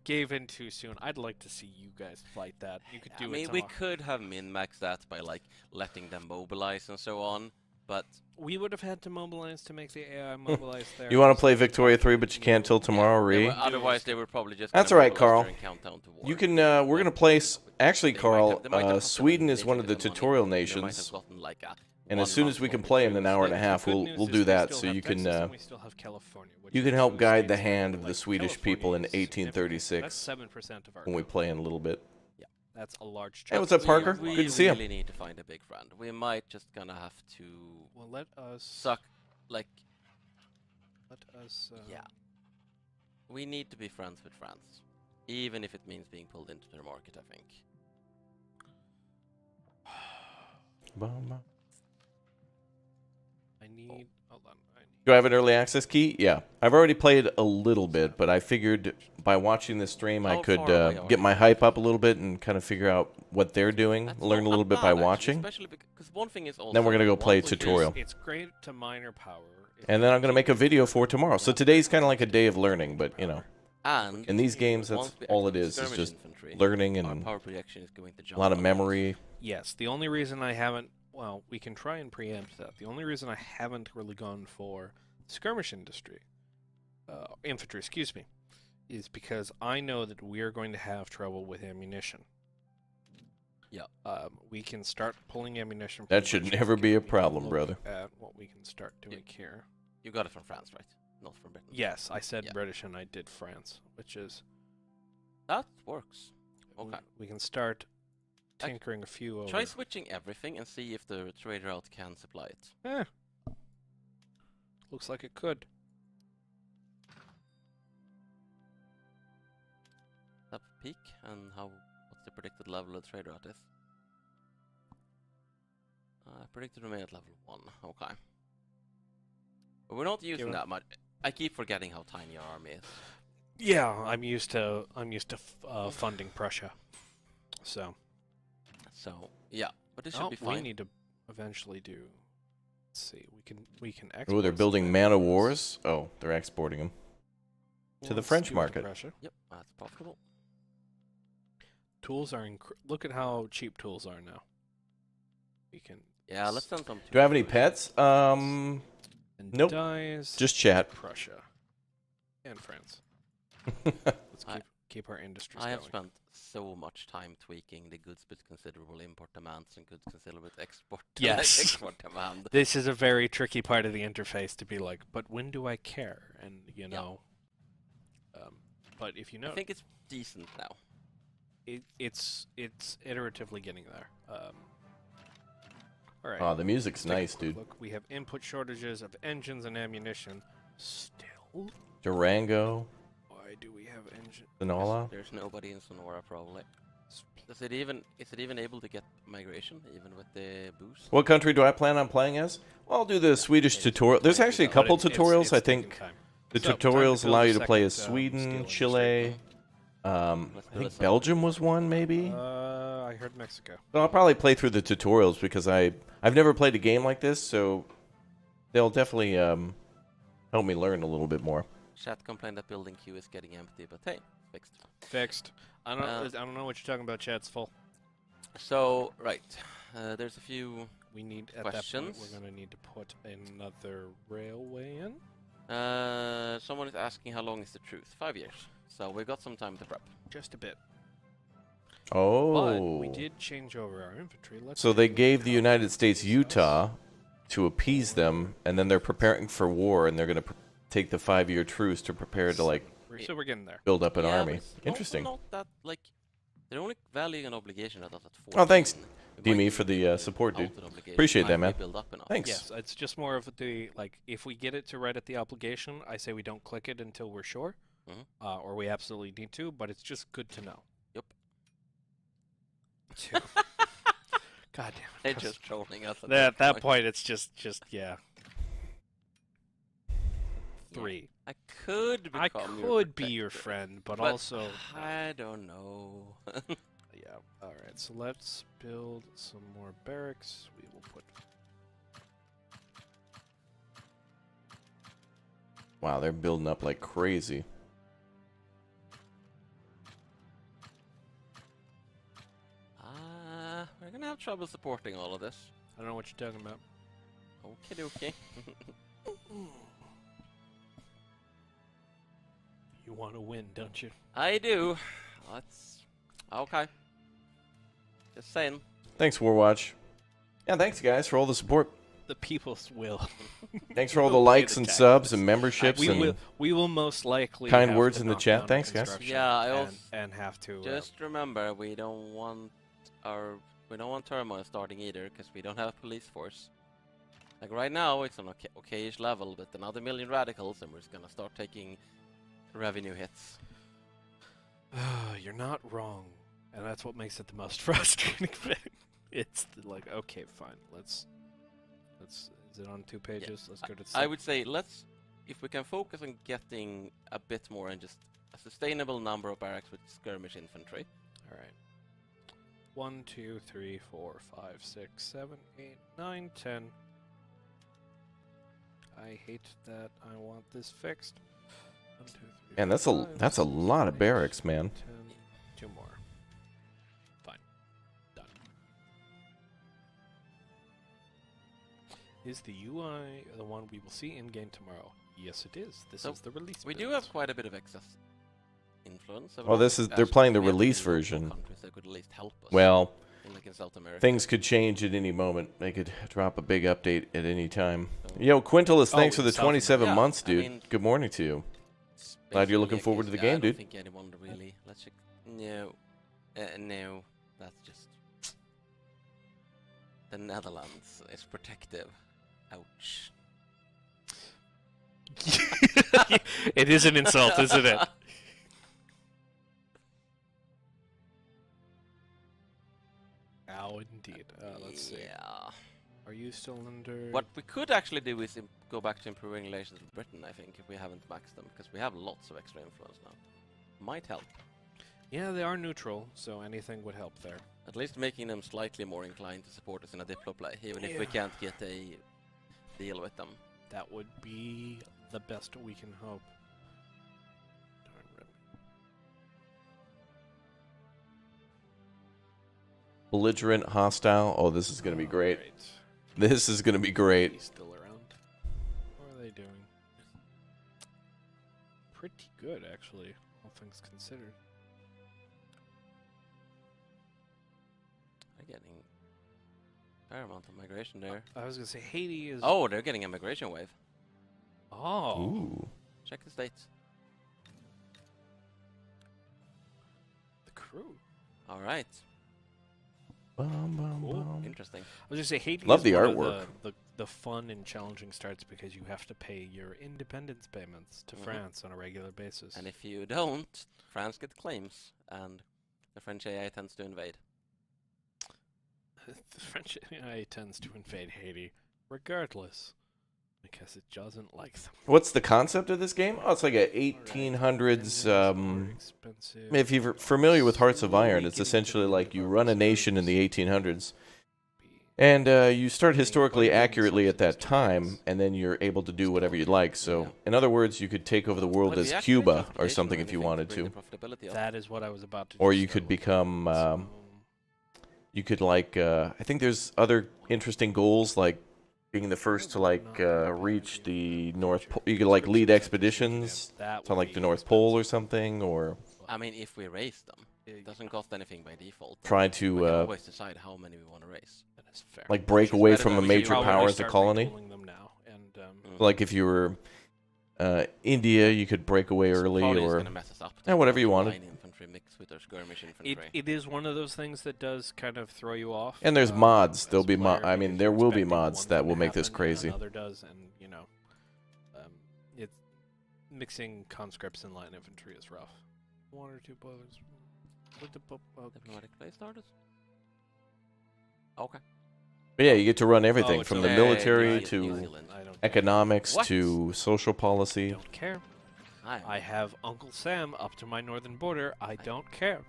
S2: gave in too soon. I'd like to see you guys fight that. You could do
S3: I
S2: it
S3: mean, we could have min-maxed that by like letting them mobilize and so on, but
S2: we would have had to mobilize to make the AI mobilize there.
S1: You want to play Victoria 3, but you can't till tomorrow, Ree?
S3: otherwise they were probably just.
S1: That's
S3: gonna
S1: all right,
S3: mobilize
S1: Carl.
S3: during Countdown to War.
S1: You can. We're gonna play. Actually,
S3: They might
S1: Carl,
S3: have- they might have
S1: Sweden is one of the
S3: literally money.
S1: tutorial
S3: They might
S1: nations,
S3: have gotten, like, a
S1: and as soon as we can play in an hour and a half, we'll do that. So you can. You can help guide the hand of the Swedish people in 1836
S2: That's 7% of our.
S1: when we play in a little bit.
S2: That's a large.
S1: Hey,
S2: chunk.
S1: what's up, Parker?
S3: We
S1: Good to see you.
S3: really need to find a big friend. We might just gonna have to
S2: Well, let us.
S3: suck. Like,
S2: Let us.
S3: yeah, we need to be friends with France, even if it means being pulled into their market. I think.
S2: I need. Hold on.
S1: Do I have an early access key? Yeah. I've already played a little bit, but I figured by watching this stream, I
S3: How
S1: could
S3: far away are
S1: get
S3: you?
S1: my hype up a little bit and kind of figure out what they're doing,
S3: That's
S1: learn a
S3: not
S1: little bit
S3: bad,
S1: by
S3: actually,
S1: watching.
S3: Especially because one thing is also.
S1: Then we're gonna go play
S3: one thing is-
S1: tutorial.
S2: It's great to minor power.
S1: And then I'm going to make a video for tomorrow. So today's kind of like a day of learning, but, you know,
S3: And
S1: in these games, that's
S3: once we
S1: all it
S3: activate
S1: is
S3: skirmish
S1: just
S3: infantry,
S1: learning
S3: our
S1: and
S3: power projection is going to
S1: a
S3: jump
S1: lot of
S3: up.
S1: memory.
S2: Yes, the only reason I haven't. Well, we can try and preempt that. The only reason I haven't really gone for skirmish infantry, excuse me, is because I know that we are going to have trouble with ammunition.
S3: Yeah.
S2: We can start pulling ammunition.
S1: That
S2: pretty
S1: should
S2: much
S1: never
S2: if
S1: be a
S2: we
S1: problem,
S2: look
S1: brother.
S2: At what we can start doing here.
S3: You got it from France, right? Not from Britain.
S2: Yes, I said
S3: Yeah.
S2: British and I did France, which is
S3: That works. Okay.
S2: we can start
S3: Ac-
S2: tinkering a few over.
S3: Try switching everything and see if the trader out can supply it.
S2: Looks like it could.
S3: Up peak and what's the predicted level of the trader out is? Predicted remain at level 1. Okay. But we're not using
S2: it-
S3: that much. I keep forgetting how tiny our army is.
S2: Yeah, I'm used to funding Prussia, so.
S3: So yeah, but this
S2: Oh,
S3: should be
S2: we
S3: fine.
S2: need to eventually do. Let's see, we can export.
S1: Oh, they're
S2: some
S1: building
S2: of
S1: Man of
S2: those.
S1: Wars. Oh, they're exporting them. to the
S2: Let's
S1: French
S2: give it to
S1: market.
S2: Prussia.
S3: Yep, that's possible.
S2: Tools are look at how cheap tools are now. We can.
S3: Yeah, let's send some.
S1: Do I have any pets?
S2: And
S1: Nope.
S2: Dies
S1: Just chat.
S2: Prussia and France. Let's keep our industries
S3: I have
S2: going.
S3: spent so much time tweaking the goods with considerable import demands and goods considerable export
S2: Yes.
S3: export demand.
S2: This is a very tricky part of the interface to be like, but when do I care? And you know, but if you know,
S3: I think it's decent now.
S2: it's iteratively getting there. All right.
S1: Oh, the music's
S2: Let's take a
S1: nice,
S2: quick
S1: dude.
S2: Look, we have input shortages of engines and ammunition. Still,
S1: Durango,
S2: why do we have engine?
S1: Sonora.
S3: There's nobody in Sonora probably. Is it even able to get migration even with the boost?
S1: What country do I plan on playing as? Well, I'll do the Swedish tutorial. There's actually a couple tutorials. I think the
S2: So, time to
S1: tutorials
S2: build
S1: allow
S2: a
S1: you to play as
S2: second,
S1: Sweden,
S2: steel
S1: Chile. I think Belgium was one, maybe.
S2: I heard Mexico.
S1: But I'll probably play through the tutorials because I've never played a game like this, so they'll definitely help me learn a little bit more.
S3: Chat complained that building queue is getting empty, but hey, fixed.
S2: Fixed. I don't know what you're talking about. Chat's full.
S3: So right, there's a few.
S2: We need at that
S3: Questions?
S2: point we're gonna need to put another railway in.
S3: Someone is asking how long is the truce? 5 years. So we got some time to prep.
S2: Just a bit.
S1: Oh.
S2: But we did change over our infantry. Let's
S1: So they
S2: take a
S1: gave
S2: look
S1: the
S2: how
S1: United
S2: this
S1: States
S2: is.
S1: Utah to appease them, and then they're preparing for war, and they're going to take the 5-year truce to prepare to, like,
S2: So we're getting there.
S1: build up an
S3: Yeah,
S1: army.
S3: but it's also
S1: Interesting.
S3: Not that like they're only valuing an obligation at 14.
S1: Oh, thanks,
S3: We might
S1: Demi,
S3: be
S1: for the
S3: able to
S1: support, dude.
S3: out an obligation
S1: Appreciate that,
S3: if we
S1: man.
S3: build up enough.
S1: Thanks.
S2: Yes, it's just more of the like if we get it to right at the obligation, I say we don't click it until we're sure,
S3: Mhm.
S2: or we absolutely need to. But it's just good to know.
S3: Yep.
S2: God damn it!
S3: They're just trolling us.
S2: At that point, it's just yeah. 3.
S3: I could
S2: I
S3: become
S2: could be
S3: protector,
S2: your friend, but
S3: but
S2: also no.
S3: I don't know.
S2: Yeah. All right. So let's build some more barracks. We will put.
S1: Wow, they're building up like crazy.
S3: We're gonna have trouble supporting all of this.
S2: I don't know what you're talking about.
S3: Okay, okay.
S2: You want to win, don't you?
S3: I do. Let's. Okay. Just saying.
S1: Thanks, Warwatch. Yeah, thanks, guys, for all the support.
S2: The people's will.
S1: Thanks for all the
S2: Will pay
S1: likes
S2: the
S1: and
S2: taxes.
S1: subs and memberships
S2: we will most likely
S1: kind
S2: have
S1: words
S2: to
S1: in the
S2: knock
S1: chat.
S2: down
S1: Thanks, guys.
S2: construction
S3: Yeah, I also
S2: and have to
S3: just remember we don't want turmoil starting either, because we don't have a police force. Like right now, it's on okayish level, but another million radicals, and we're just gonna start taking revenue hits.
S2: You're not wrong, and that's what makes it the most frustrating thing. It's like, okay, fine, let's. Is it on 2 pages?
S3: Yeah.
S2: Let's go to.
S3: I would say if we can focus on getting a bit more and just a sustainable number of barracks with skirmish infantry.
S2: All right. 1, 2, 3, 4, 5, 6, 7, 8, 9, 10. I hate that. I want this fixed. 1, 2, 3.
S1: Man,
S2: 4, 5,
S1: that's a
S2: 6,
S1: lot of
S2: 7,
S1: barracks,
S2: 8,
S1: man.
S2: 10. 2 more. Fine. Done. Is the UI the one we will see in game tomorrow? Yes, it is. This
S3: So
S2: is the release.
S3: We do
S2: build.
S3: have quite a bit of excess influence. So
S1: Well, they're playing the
S3: we have
S1: release
S3: local
S1: version.
S3: countries that could at least help us.
S1: Well,
S3: Like in South America.
S1: things could change at any moment. They could drop a big update at any time.
S3: So
S1: Yo, Quintilus, thanks
S2: Oh,
S1: for the
S2: South
S1: 27
S3: America.
S1: months,
S3: Yeah,
S1: dude.
S3: I mean,
S1: Good morning to you.
S3: it's
S1: Glad you're looking
S3: basically a
S1: forward to the
S3: case-
S1: game,
S3: I
S1: dude.
S3: don't think anyone really. Let's check. No. No. That's just. The Netherlands is protective. Ouch.
S2: It is an insult, isn't it? Ow, indeed. Let's see.
S3: Yeah.
S2: Are you still under?
S3: What we could actually do is go back to improving relations with Britain, I think, if we haven't maxed them, because we have lots of extra influence now. Might help.
S2: Yeah, they are neutral, so anything would help there.
S3: At least making them slightly more inclined to support us in a Diplo play, even if we
S2: Yeah.
S3: can't get a deal with them.
S2: That would be the best we can hope. Darn rip.
S1: Belligerent, hostile. Oh, this is going to be great. This is going to be great.
S2: He's still around. What are they doing? Pretty good, actually, all things considered.
S3: They're getting a fair amount of migration there.
S2: I was gonna say Haiti is.
S3: Oh, they're getting a migration wave.
S2: Oh.
S1: Ooh.
S3: Check the states.
S2: The crew.
S3: All right.
S1: Bum, bum,
S2: Cool.
S1: bum.
S3: Interesting.
S2: I was gonna say Haiti.
S1: Love
S2: is
S1: the
S2: one of
S1: artwork.
S2: The fun and challenging starts because you have to pay your independence payments to
S3: Mhm.
S2: France on a regular basis.
S3: And if you don't, France gets claims, and the French AI tends to invade.
S2: The French AI tends to invade Haiti, regardless, because it doesn't like them.
S1: What's the concept of this game? Oh, it's like a 1800s.
S2: More expensive.
S1: If you're familiar with Hearts of Iron, it's
S2: Slowly
S1: essentially
S2: getting
S1: like
S2: into
S1: you
S2: the
S1: run a
S2: reserves.
S1: nation in the 1800s,
S2: Be-
S1: and you start historically
S2: funding
S1: accurately at that
S2: subsidies to
S1: time,
S2: France.
S1: and then you're able to do whatever you'd like. So,
S3: Yeah.
S1: in other words, you could take over the world
S3: But
S1: as
S3: we actually
S1: Cuba
S3: have
S1: or
S3: application
S1: something if you
S3: anything
S1: wanted
S3: bring
S1: to,
S3: the profitability up.
S2: That is what I was about to.
S1: or
S2: just
S1: you could
S2: say.
S1: become.
S2: So-
S1: You could like. I think there's other interesting goals like being the first to like reach the North Pole. You could like lead expeditions
S2: That
S1: to
S2: would
S1: like
S2: be
S1: the North Pole or
S2: expensive.
S1: something, or
S3: I mean, if we raise them,
S2: Yeah,
S3: it doesn't cost anything by default.
S1: try
S3: We can
S1: to
S3: always decide how many we want to raise.
S2: that is fair.
S1: like break
S3: Which is
S1: away
S3: better
S1: from a
S3: than we
S1: major
S3: probably
S1: power as a
S2: start
S1: colony.
S2: retooling them now, and
S3: Mm.
S1: Like if you were India, you could break away early,
S3: Probably just
S1: or
S3: gonna mess us up.
S1: Yeah, whatever you wanted.
S3: Line infantry mixed with our skirmish infantry.
S2: it is one of those things that does kind of throw you off.
S1: And there's mods. There'll
S2: as
S1: be
S2: a player,
S1: I mean,
S2: because
S1: there
S2: you're
S1: will be
S2: expecting
S1: mods
S2: one
S1: that
S2: thing
S1: will
S2: to
S1: make this
S2: happen and
S1: crazy.
S2: Another does, and it's mixing conscripts and line infantry is rough. 1 or 2 boilers. With the
S3: Diplomatic play started. Okay.
S1: But yeah, you get to run everything
S2: it's
S1: from the
S2: okay.
S1: military
S3: New
S1: to
S3: Zealand.
S2: I don't
S1: economics
S3: What?
S1: to social policy.
S2: don't care.
S3: I
S2: I have Uncle Sam up to my northern border. I don't care.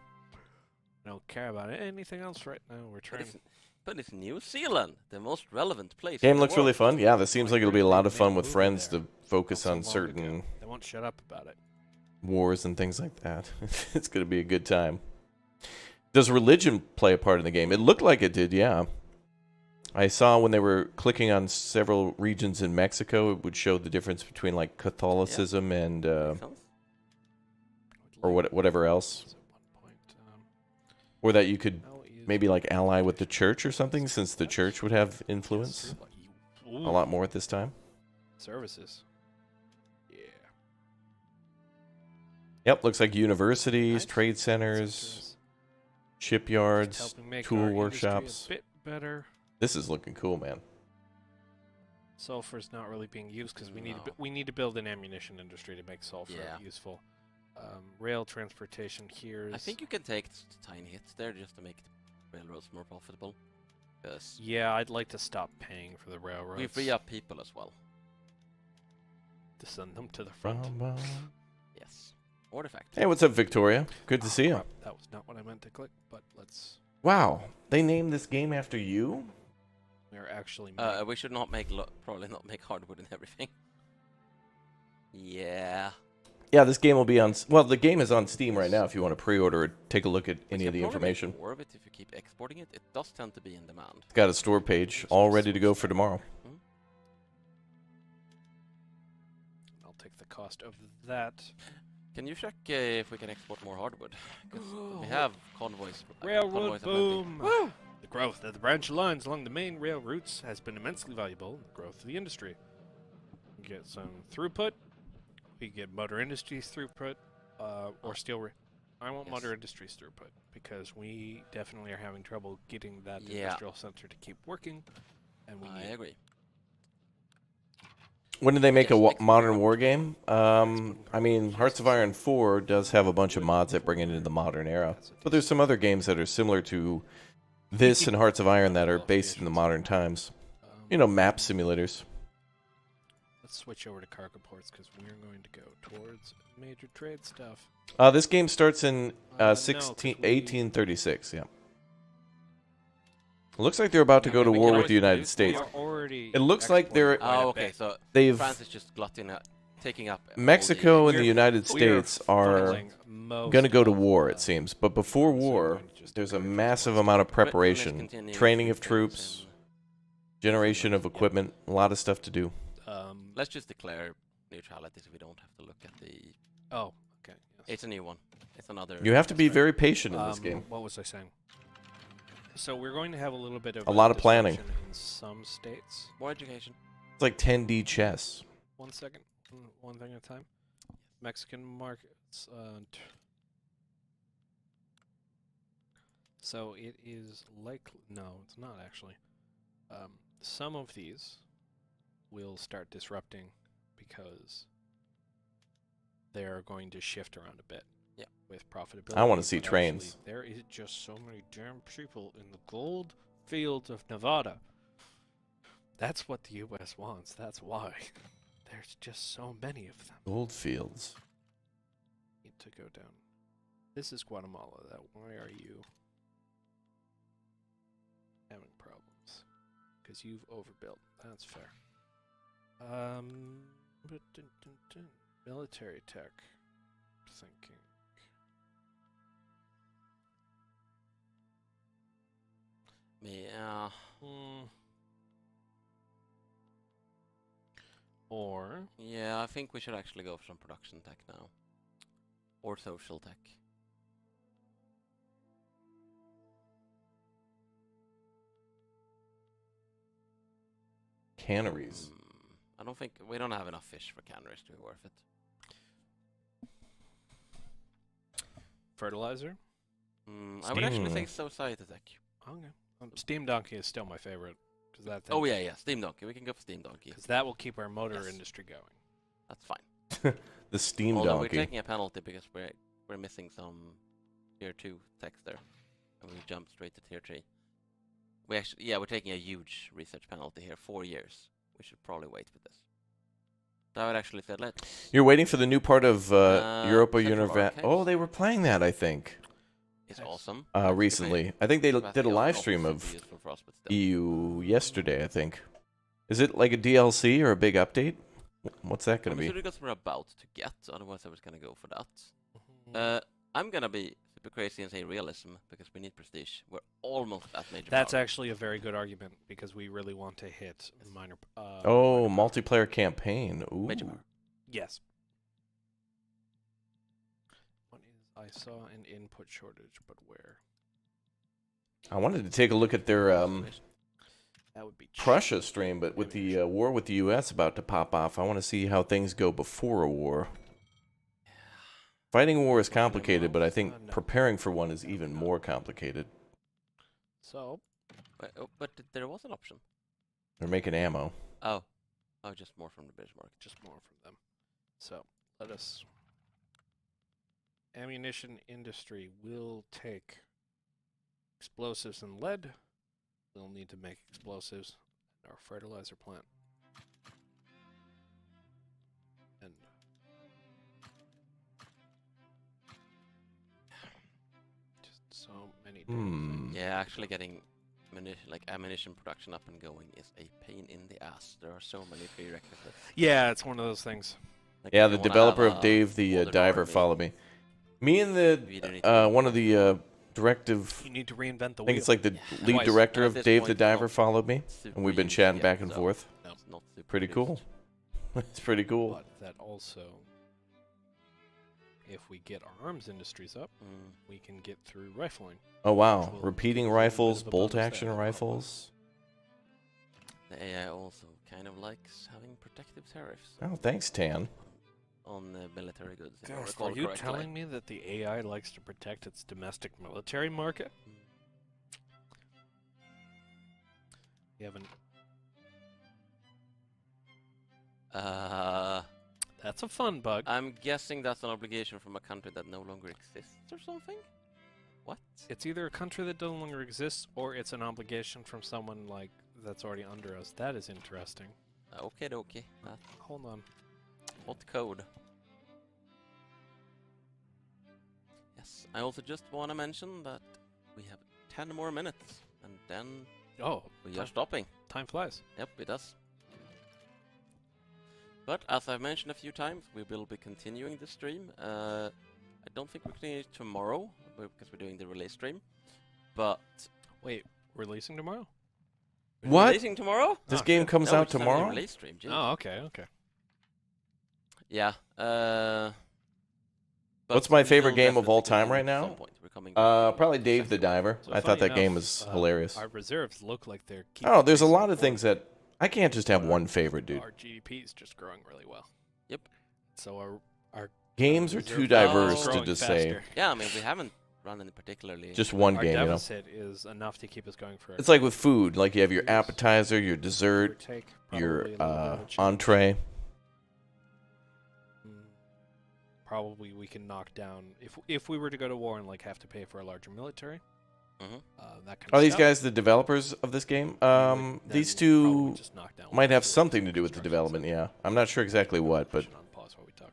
S2: I don't care about anything else right now. We're trying.
S3: But it's New Zealand, the most relevant place.
S1: Game
S3: in the
S1: looks really
S3: world.
S1: fun. Yeah, this seems like it'll be a lot of
S2: Made
S1: fun
S2: a
S1: with
S2: movie
S1: friends
S2: there
S1: to focus
S2: not so
S1: on
S2: long ago.
S1: certain
S2: They won't shut up about it.
S1: wars and things like that. It's going to be a good time. Does religion play a part in the game? It looked like it did, yeah. I saw when they were clicking on several regions in Mexico, it would show the difference between like Catholicism and
S3: Makes sense.
S1: or whatever else,
S2: At one point,
S1: or that you could
S2: how is
S1: maybe like ally with the church or something, since the church would have influence a lot more at this time.
S2: Services. Yeah.
S1: Yep, looks like universities,
S2: Nice.
S1: trade centers,
S2: Just
S1: shipyards,
S2: helping make
S1: tool
S2: our industry
S1: workshops.
S2: a bit better.
S1: This is looking cool, man.
S2: Sulfur's not really being used because
S3: No.
S2: we need to build an ammunition industry to make sulfur
S3: Yeah.
S2: useful. Rail transportation here.
S3: I think you can take tiny hits there just to make the railroads more profitable. Because
S2: Yeah, I'd like to stop paying for the railroads.
S3: we free up people as well.
S2: to send them to the front.
S3: Yes. Or the factory.
S1: Hey, what's up, Victoria? Good to see you.
S2: Crap, that was not what I meant to click, but let's.
S1: Wow, they named this game after you?
S2: We're actually.
S3: We should not make probably not make hardwood and everything. Yeah.
S1: Yeah, this game will be on. Well, the game is on Steam right now. If you want to pre-order it, take a look at
S3: But
S1: any
S3: you
S1: of the
S3: can probably make
S1: information.
S3: more of it if you keep exporting it. It does tend to be in demand.
S1: It's got a store page all ready to go for tomorrow.
S2: I'll take the cost of that.
S3: Can you check if we can export more hardwood? 'Cause we have convoys.
S2: Railroad
S3: convoys aplenty.
S2: boom. The growth of the branch lines along the main rail routes has been immensely valuable in the growth of the industry. We get some throughput. We get motor industries throughput, or steel. I want
S3: Yes.
S2: motor industries throughput because we definitely are having trouble getting that
S3: Yeah.
S2: industrial center to keep working, and we
S3: I
S2: need
S3: agree.
S1: When did they make
S3: Yes,
S1: a
S3: make
S1: modern war game? I mean, Hearts of Iron 4 does have a bunch of mods that bring it into the modern era. But there's some other games that are similar to this and Hearts of Iron that are based in the modern times. You know, map simulators.
S2: Let's switch over to cargo ports because we're going to go towards major trade stuff.
S1: This game starts in
S2: No,
S1: 1836, yeah. It looks like they're about to go to
S3: we
S1: war
S3: can
S1: with the
S3: always
S1: United
S3: do-
S1: States.
S2: We are already
S1: It looks like they're-
S2: exporting quite
S3: Oh,
S2: a
S3: okay.
S2: bit.
S3: So
S1: They've
S3: France is just taking up. all
S1: Mexico and
S2: We're-
S1: the United
S2: we are
S1: States are
S2: funneling most
S1: going to go to
S2: of,
S1: war, it seems. But before
S2: so we're
S1: war,
S2: going to just
S1: there's a
S2: encourage
S1: massive
S2: us to
S1: amount of
S3: the- Britain is
S1: preparation,
S3: continuing
S1: training
S3: to
S1: of
S3: do things
S1: troops,
S3: and
S1: generation of equipment, a lot of stuff to do.
S3: let's just declare neutrality so we don't have to look at the.
S2: Oh, okay. Yes.
S3: It's a new one. It's another.
S1: You have to be
S3: aspect.
S1: very patient in this game.
S2: What was I saying? So we're going to have a little bit of
S1: A lot of planning.
S2: disruption in some states.
S3: More education.
S1: It's like 10D chess.
S2: 1 second, one thing at a time. Mexican markets. So it is likely. No, it's not actually. Some of these will start disrupting because they're going to shift around a bit.
S3: Yeah.
S2: With profitability.
S1: I wanna see
S2: but
S1: trains.
S2: actually, there is just so many damn people in the gold fields of Nevada. That's what the U.S. wants. That's why. There's just so many of them.
S1: Gold fields.
S2: Need to go down. This is Guatemala. Why are you having problems? Because you've overbuilt. That's fair. Military tech. Thinking.
S3: Yeah.
S2: Or
S3: Yeah, I think we should actually go for some production tech now. Or social tech.
S1: Canneries.
S3: I don't think we don't have enough fish for canneries to be worth it.
S2: fertilizer.
S3: I would actually say society tech.
S2: Okay. Steam Donkey is still my favorite. Cause that
S3: Oh yeah, Steam Donkey. We can go for Steam Donkey.
S2: Because that will keep our motor
S3: Yes.
S2: industry going.
S3: That's fine.
S1: The Steam
S3: Although
S1: Donkey.
S3: we're taking a penalty because we're missing some tier 2 text there, and we jump straight to tier 3. We actually, yeah, we're taking a huge research penalty here. 4 years. We should probably wait with this. I would actually say let's.
S1: You're waiting for the new part of Europa
S3: Central
S1: Universe.
S3: Archives.
S1: Oh, they were playing that, I think,
S3: It's
S2: Yes.
S3: awesome.
S1: recently. I think they did a live stream
S3: Super
S1: of
S3: useful for us, but still.
S1: EU yesterday, I think. Is it like a DLC or a big update? What's that going
S3: I'm
S1: to be?
S3: assuming that's what we're about to get. Otherwise, I was gonna go for that.
S2: Mhm.
S3: I'm gonna be super crazy and say realism because we need prestige. We're almost at major.
S2: That's
S3: power.
S2: actually a very good argument because we really want to hit minor.
S1: Oh,
S2: minor power.
S1: multiplayer campaign. Ooh.
S3: Major power.
S2: Yes. What is? I saw an input shortage, but where?
S1: I wanted to take a look at their
S2: That would be
S1: Prussia stream, but with the
S2: Ammunition.
S1: war with the U.S. about to pop off, I want to see how things go before a war. Fighting a war is complicated, but I think
S2: No.
S1: preparing for one is even more complicated.
S2: So
S3: But there was an option.
S1: They're making ammo.
S3: Oh, just more from the British market.
S2: just more from them. So let us. Ammunition industry will take explosives and lead. We'll need to make explosives in our fertilizer plant. And just so many different things.
S3: Yeah, actually getting ammunition production up and going is a pain in the ass. There are so many prerequisites.
S2: Yeah, it's one of those things.
S3: Like
S1: Yeah,
S3: if
S1: the
S3: you wanna
S1: developer
S3: have
S1: of
S3: a
S1: Dave the
S3: modern
S1: Diver
S3: army,
S1: followed me. Me and
S3: you either need to
S1: the
S3: be
S1: one of the directive.
S2: You need to reinvent the
S1: I think
S2: wheel.
S1: it's like the lead
S2: Twice.
S1: director
S3: At
S1: of
S3: this
S1: Dave the
S3: point,
S1: Diver
S3: not
S1: followed me,
S3: super
S1: and we've been
S3: used
S1: chatting
S3: yet,
S1: back and
S3: so
S1: forth.
S3: it's not super
S1: Pretty cool.
S3: used.
S1: It's pretty cool.
S2: But that also, if we get our arms industries up,
S3: Mm.
S2: we can get through rifling.
S1: Oh wow,
S2: will
S1: repeating
S2: give us a little bit
S1: rifles,
S2: of a
S1: bolt
S2: bonus
S1: action
S2: there.
S1: rifles.
S3: The AI also kind of likes having protective tariffs
S1: Oh, thanks, Tan.
S3: on military goods. If I
S2: Are
S3: recall
S2: you
S3: correctly.
S2: telling me that the AI likes to protect its domestic military market? You haven't. That's a fun bug.
S3: I'm guessing that's an obligation from a country that no longer exists or something? What?
S2: It's either a country that no longer exists, or it's an obligation from someone like that's already under us. That is interesting.
S3: Okay, okay.
S2: Hold on.
S3: What code? Yes, I also just want to mention that we have 10 more minutes, and then
S2: Oh,
S3: we are stopping.
S2: time flies.
S3: Yep, it does. But as I've mentioned a few times, we will be continuing the stream. I don't think we're continuing it tomorrow because we're doing the release stream. But
S2: Wait, releasing tomorrow?
S3: we're
S1: What?
S3: releasing tomorrow?
S1: This
S2: Oh,
S1: game
S2: shit.
S1: comes
S3: No, we're
S1: out
S3: just having a
S1: tomorrow?
S3: release stream. Jeez.
S2: Oh, okay, okay.
S3: Yeah. But
S1: What's my
S3: we
S1: favorite
S3: will
S1: game of all
S3: definitely
S1: time right
S3: continue at
S1: now?
S3: some point. We're coming back.
S1: Probably Dave the Diver.
S2: So
S1: I
S2: funny
S1: thought that game
S2: enough,
S1: was hilarious.
S2: Our reserves look like they're.
S1: Oh, there's a
S2: keeping
S1: lot
S2: pace
S1: of things that I can't just have one favorite, dude.
S2: Our GDP is just growing really well.
S3: Yep.
S2: So our
S1: Games are
S2: reserve
S1: too
S2: balance is
S1: diverse to
S2: growing
S1: just say
S2: faster.
S3: Yeah, I mean, we haven't run any particularly.
S1: just one
S2: Our
S1: game, you know.
S2: deficit is enough to keep us going for.
S1: It's like with food, like you have your appetizer, your dessert,
S2: Take
S1: your
S2: probably a little bit of a change.
S1: entree.
S2: Probably we can knock down if we were to go to war and like have to pay for a larger military.
S3: Mhm.
S2: That kind
S1: Are
S2: of
S1: these
S2: stuff,
S1: guys the developers of this game?
S2: then
S1: These
S2: we'd probably
S1: two
S2: just knock down
S1: might
S2: one or
S1: have
S2: two
S1: something to do with the
S2: construction
S1: development,
S2: sites.
S1: yeah. I'm not sure exactly what, but
S2: Push it on pause while we talk.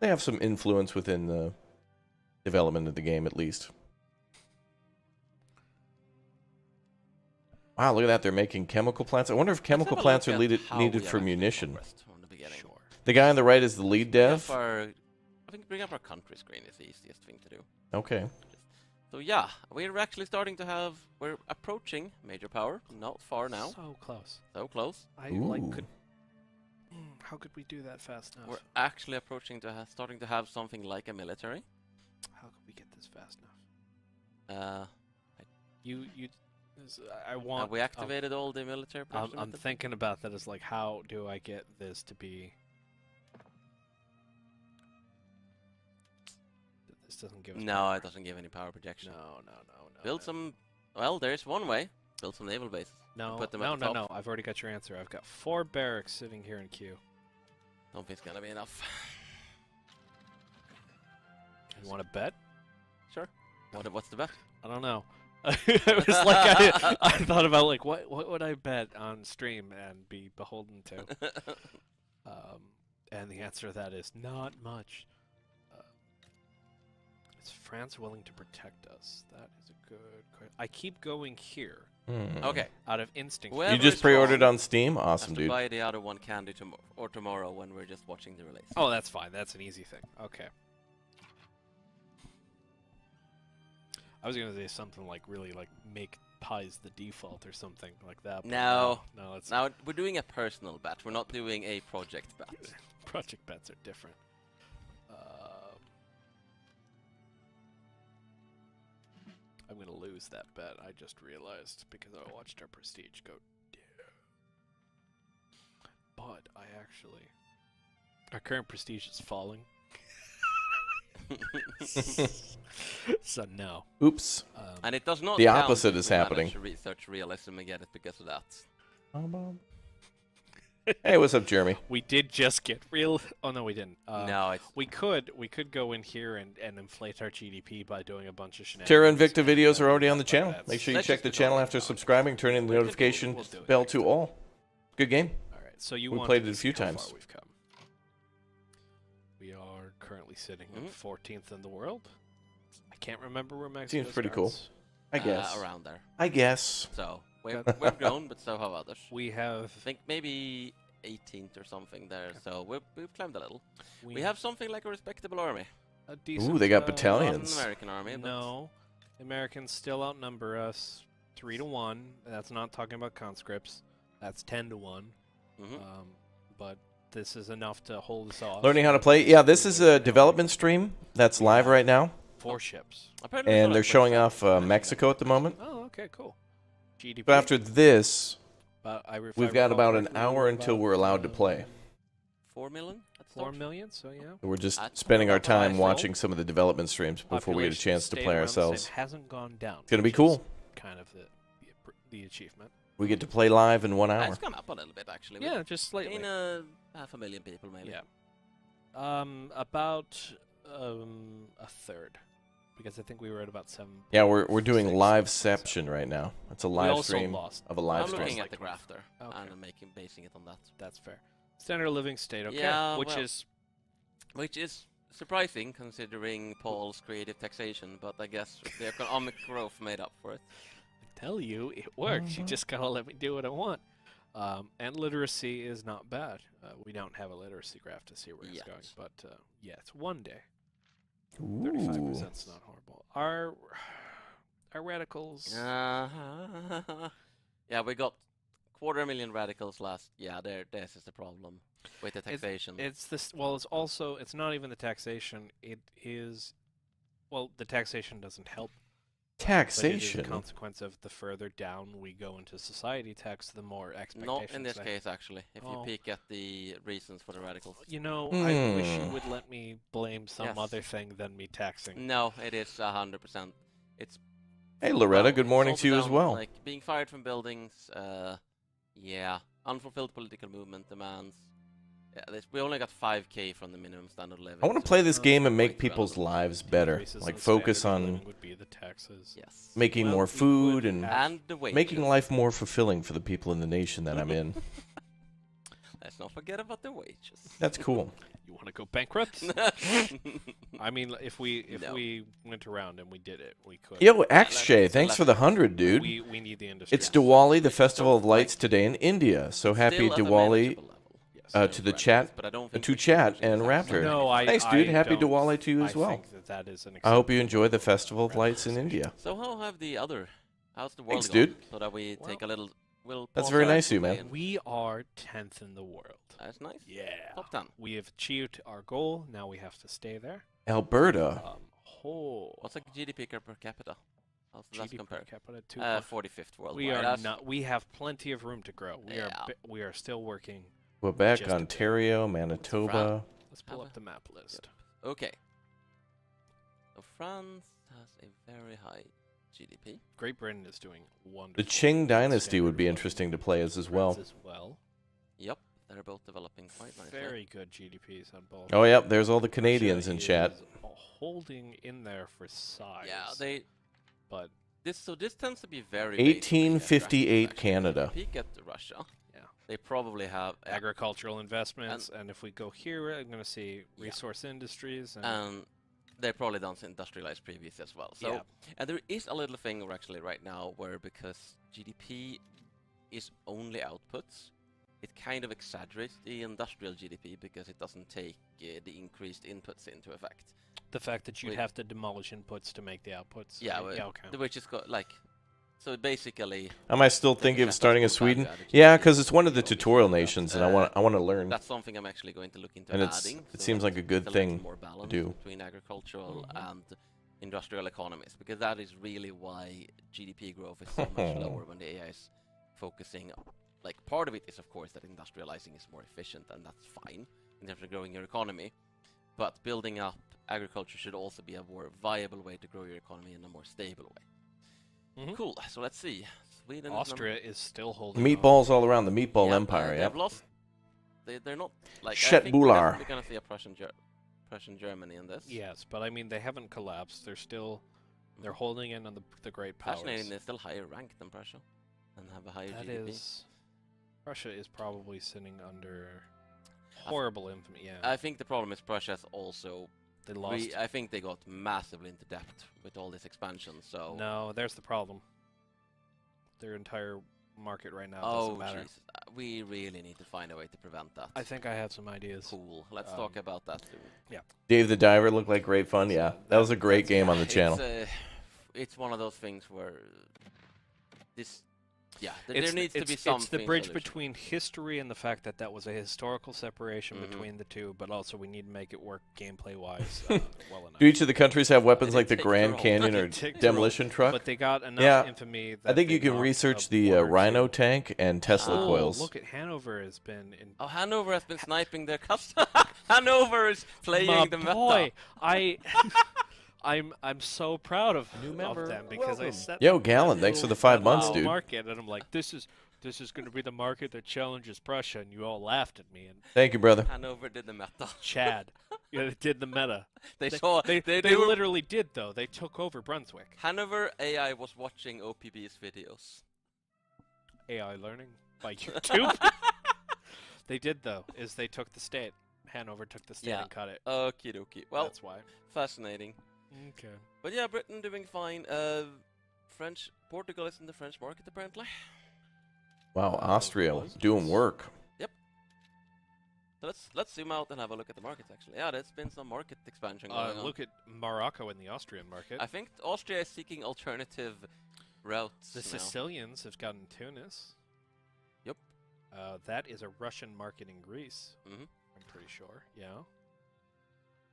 S1: they have some influence within the development of the game, at least. Wow, look at that. They're making chemical plants. I wonder if chemical
S3: Let's have a
S1: plants
S3: look
S1: are
S3: at
S1: needed,
S3: how
S1: needed
S3: we
S1: for
S3: have actually
S1: munition.
S3: progressed from the beginning.
S2: Sure.
S1: The guy on the right is the lead
S3: Bring up
S1: dev?
S3: I think bring up our country screen is the easiest thing to do.
S1: Okay.
S3: So yeah, we're actually starting to have. We're approaching major power. Not far now.
S2: So close.
S3: So close.
S2: I like
S1: Ooh.
S2: could. How could we do that fast enough?
S3: We're actually approaching to starting to have something like a military.
S2: How could we get this fast enough? You. I want.
S3: Have we activated all the military?
S2: I'm
S3: production methods?
S2: thinking about that as like, how do I get this to be? This doesn't give us.
S3: No,
S2: power.
S3: it doesn't give any power projection.
S2: No.
S3: Build some. Well, there's one way. Build some naval bases.
S2: No,
S3: put them at
S2: no,
S3: the
S2: no,
S3: top.
S2: no. I've already got your answer. I've got 4 barracks sitting here in queue.
S3: Don't think it's gonna be enough.
S2: You want to bet?
S3: Sure. What's the bet?
S2: I don't know. It was like I thought about like what would I bet on stream and be beholden to, and the answer to that is not much. Is France willing to protect us? That is a good question. I keep going here
S3: Okay.
S2: out of instinct.
S3: Whoever
S1: You just
S3: is
S1: pre-ordered
S3: wrong
S1: on Steam?
S3: has
S1: Awesome,
S3: to
S1: dude.
S3: buy the other one candy tomorrow when we're just watching the release.
S2: Oh, that's fine. That's an easy thing. Okay. I was gonna say something like really like make pies the default or something like that. but
S3: No.
S2: no, it's
S3: Now we're doing a personal bet. We're not doing a project bet.
S2: project bets are different. I'm gonna lose that bet. I just realized because I watched our prestige go down. But I actually, our current prestige is falling. So no.
S1: Oops.
S3: And it does not.
S1: The
S3: count
S1: opposite
S3: if
S1: is
S3: we manage
S1: happening.
S3: to research realism and get it because of that.
S1: Hey, what's up, Jeremy?
S2: We did just get real. Oh no, we didn't.
S3: No, it's
S2: We could go in here and inflate our GDP by doing a bunch of shenanigans.
S1: Terra Invicta videos
S2: but-
S1: are already on the
S2: but
S1: channel.
S2: that's-
S1: Make sure you
S3: Let's
S1: check
S3: just
S1: the
S3: do
S1: channel
S3: it.
S1: after subscribing, turning the notification
S2: We'll do it
S1: bell
S2: next
S1: to
S2: time.
S1: all. Good game.
S2: All right, so you
S1: We
S2: wanted
S1: played it
S2: to
S1: a few
S2: see how
S1: times.
S2: far we've come. We are currently sitting
S3: Mhm.
S2: at 14th in the world. I can't remember where Mexico
S1: Seems pretty cool.
S2: starts.
S1: I guess.
S3: around there.
S1: I guess.
S3: So we've grown, but so have others.
S2: We have
S3: I think maybe 18th or something there. So we've climbed a little. We have something like a respectable army.
S2: a decent.
S1: they got
S3: Not an
S1: battalions.
S3: American army, but
S2: No, Americans still outnumber us 3-1. That's not talking about conscripts. That's 10-1.
S3: mhm.
S2: But this is enough to hold us off.
S1: Learning how to play. Yeah, this is a development stream that's live right now,
S2: 4 ships.
S3: Apparently it's
S1: and
S3: not
S1: they're
S3: a
S1: showing
S3: push.
S1: off Mexico at the moment.
S2: Oh, okay, cool. GDP.
S1: But after this,
S2: But
S1: we've got about an hour until we're allowed to play.
S3: 4 million at the
S2: 4
S3: start?
S2: million, so yeah.
S1: We're just
S3: That's
S1: spending our
S3: about what I
S1: time
S3: saw.
S1: watching some of the development streams before we get a
S2: Population
S1: chance to
S2: stayed
S1: play
S2: around the same,
S1: ourselves.
S2: hasn't gone down.
S1: It's gonna be
S2: which is
S1: cool.
S2: Kind of the achievement.
S1: We get to play live in 1 hour.
S3: It's gone up a little bit actually.
S2: Yeah, just slightly.
S3: In 500,000 people maybe.
S2: Yeah. About a third, because I think we were at about 7.
S1: Yeah, we're doing
S2: 6,
S1: liveception right now. It's a live
S2: also
S1: stream
S2: lost.
S1: of a
S3: I'm
S1: live
S3: looking
S1: stream.
S3: at the graph there
S2: Okay.
S3: and I'm basing it on that.
S2: That's fair. Standard of living state, okay.
S3: Yeah,
S2: which
S3: well,
S2: is
S3: Which is surprising considering Paul's creative taxation, but I guess the economic growth made up for it.
S2: I tell you, it works. You just gotta let me do what I want. And literacy is not bad. We don't have a literacy graph to see where it's
S3: Yet.
S2: going, but yeah, it's one day.
S1: Ooh.
S2: 35% is not horrible. Our radicals.
S3: Yeah, we got 250,000 radicals last. Yeah, this is the problem with the taxation.
S2: It's this. Well, it's also. It's not even the taxation. It is. Well, the taxation doesn't help. But it is
S1: Taxation.
S2: a consequence of the further down we go into society tax, the more expectations.
S3: Not in this
S2: they-
S3: case, actually. If
S2: Oh.
S3: you peek at the reasons for the radicals.
S2: You know, I wish you
S1: Hmm.
S2: would let me blame some
S3: Yes.
S2: other thing than me taxing.
S3: No, it is 100%. It's
S1: Hey, Loretta.
S3: well,
S1: Good
S3: it's
S1: morning
S3: also
S1: to you as
S3: down,
S1: well.
S3: Like being fired from buildings. Yeah, unfulfilled political movement demands. Yeah, we only got 5K from the minimum standard living.
S1: I want to
S3: so
S1: play
S3: it's
S1: this
S3: not
S1: game and make
S3: quite
S1: people's
S3: relevant.
S1: lives better.
S2: Increases
S1: Like
S2: in
S1: focus
S2: standard of
S1: on
S2: living would be the taxes.
S3: Yes.
S1: making
S2: Well,
S1: more
S2: we would
S1: food and
S2: have-
S3: And the wages.
S1: making life more fulfilling for the people in the nation that I'm in.
S3: Let's not forget about the wages.
S1: That's cool.
S2: You want to go bankrupt? I mean, if we
S3: No.
S2: we went around and we did it, we could.
S1: Yo,
S3: let's-
S1: Akshay, thanks
S3: let's-
S1: for the 100, dude.
S2: We need the industry.
S1: It's Diwali, the Festival of
S3: Don't like-
S1: Lights today in India. So happy
S3: Still at a
S1: Diwali
S3: manageable level.
S2: Yes.
S1: to the
S3: Right,
S1: chat,
S3: but I don't
S1: to
S3: think we should
S1: chat
S3: push it
S1: and
S3: as
S1: Raptor.
S3: much.
S2: No, I.
S1: Thanks, dude.
S2: I
S1: Happy
S2: don't.
S1: Diwali to you as
S2: I
S1: well.
S2: think that is an
S1: I hope you
S2: acceptable
S1: enjoy the Festival of Lights in India.
S3: So how have the other? How's the world
S1: Thanks,
S3: going?
S1: dude.
S3: So that we take a little. We'll
S1: That's
S3: pause
S1: very
S3: our
S1: nice of you,
S3: play
S1: man.
S3: and-
S2: We are 10th in the world.
S3: That's nice.
S2: Yeah.
S3: Top 10.
S2: We have achieved our goal. Now we have to stay there.
S1: Alberta.
S3: What's a GDP per capita? How's that
S2: GDP per
S3: compare?
S2: capita 2.
S3: 45th worldwide.
S2: We are
S3: That's-
S2: not. We have plenty of room to grow.
S3: Yeah.
S2: We are still working.
S1: Quebec,
S2: Just a bit.
S1: Ontario, Manitoba.
S2: Let's pull up the map list.
S3: Okay. So France has a very high GDP.
S2: Great Britain is doing wonderful.
S1: The Qing Dynasty would be
S2: Standard
S1: interesting to play as
S2: France
S1: well.
S2: as well.
S3: Yep, they're both developing quite nicely.
S2: Very good GDPs on both.
S1: Oh, yep, there's all the
S2: Russia
S1: Canadians in chat.
S2: is holding in there for size.
S3: Yeah, they.
S2: But
S3: this tends to be very basic and attractive,
S1: 1858
S3: actually.
S1: Canada.
S3: If you peek at Russia,
S2: Yeah.
S3: they probably have
S2: Agricultural investments, and if we go here, I'm going to see
S3: Yeah.
S2: resource industries.
S3: and they've probably done some industrialized previous as well. So,
S2: Yeah.
S3: and there is a little thing actually right now where because GDP is only outputs, it kind of exaggerates the industrial GDP because it doesn't take the increased inputs into effect.
S2: The fact that you'd
S3: Wait.
S2: have to demolish inputs to make the outputs.
S3: Yeah,
S2: right? Okay.
S3: which is like, so basically.
S1: Am I still thinking of
S3: that's
S1: starting in
S3: more
S1: Sweden?
S3: value-added
S1: Yeah,
S3: GDP,
S1: because it's one of the
S3: obviously,
S1: tutorial
S3: but,
S1: nations, and I want to learn.
S3: That's something I'm actually going to look into
S1: And
S3: adding.
S1: it
S3: so
S1: seems
S3: that
S1: like a good
S3: it's little
S1: thing
S3: more balance
S1: do.
S3: between agricultural and industrial economies, because that is really why GDP growth is so much lower when the AI is focusing. Like, part of it is, of course, that industrializing is more efficient, and that's fine in terms of growing your economy. But building up agriculture should also be a more viable way to grow your economy in a more stable way.
S2: Mhm.
S3: Cool. So let's see. Sweden.
S2: Austria is still holding.
S1: Meatballs all around the meatball
S3: Yep,
S1: empire.
S3: They've
S1: Yep.
S3: lost. They're not like. I
S1: Chet
S3: think we're
S1: Bular.
S3: definitely gonna see a Prussian Germany in this.
S2: Yes, but I mean they haven't collapsed. They're holding in on the great powers.
S3: Fascinating. They're still higher ranked than Prussia, and have a higher
S2: That
S3: GDP.
S2: is, Russia is probably sitting under horrible infamy. Yeah,
S3: I think the problem is Prussia's also.
S2: they lost.
S3: I think they got massively into debt with all this expansion. So.
S2: No, there's the problem. Their entire market right now
S3: Oh
S2: doesn't matter.
S3: jeez, we really need to find a way to prevent that.
S2: I think I have some ideas.
S3: Cool. Let's talk about that soon.
S1: Dave the Diver looked like great fun. Yeah, that was a great game on the channel.
S3: It's one of those things where this. Yeah,
S2: It's
S3: there needs to be
S2: It's
S3: something.
S2: the bridge
S3: solution.
S2: between history and the fact that that was a historical separation
S3: Mhm.
S2: between the two, but also we need to make it work gameplay-wise well enough.
S1: Do each of the countries have weapons
S3: Did it
S1: like the
S3: take
S1: Grand
S3: your whole-
S1: Canyon
S3: did
S1: or
S3: it take your
S1: demolition truck?
S2: But they got enough
S1: Yeah,
S2: infamy.
S1: I
S2: That
S1: think
S2: they
S1: you can
S2: knocked
S1: research
S2: a
S1: the
S2: one or
S1: Rhino
S2: two.
S1: tank and Tesla
S2: Oh,
S1: coils.
S2: look at Hanover has been in.
S3: Oh, Hanover has been sniping their customers. Hanover is playing
S2: My
S3: the meta.
S2: boy, I'm so proud of
S1: member,
S2: them because I
S1: welcome.
S2: set
S1: Yo, Gallon, thanks for the 5 months,
S2: little
S1: dude.
S2: market, and I'm like, this is going to be the market that challenges Prussia, and you all laughed at me. And
S1: Thank you, brother.
S3: Hanover did the meta.
S2: Chad, yeah, they did the meta.
S3: They
S2: They,
S3: saw.
S2: they
S3: were-
S2: literally did though. They took over Brunswick.
S3: Hanover AI was watching OPB's videos.
S2: AI learning by YouTube. They did though. Is they took the state. Hanover took the state
S3: Yeah.
S2: and cut it.
S3: Okie dokie. Well,
S2: That's why.
S3: fascinating.
S2: Okay.
S3: But yeah, Britain doing fine. Portugal is in the French market apparently.
S1: Wow, Austria doing work.
S3: So let's zoom out and have a look at the markets actually. Yeah, there's been some market expansion going on.
S2: Look at Morocco in the Austrian market.
S3: I think Austria is seeking alternative routes.
S2: The
S3: now.
S2: Sicilians have gotten Tunis.
S3: Yep.
S2: That is a Russian market in Greece.
S3: Mhm.
S2: I'm pretty sure. Yeah.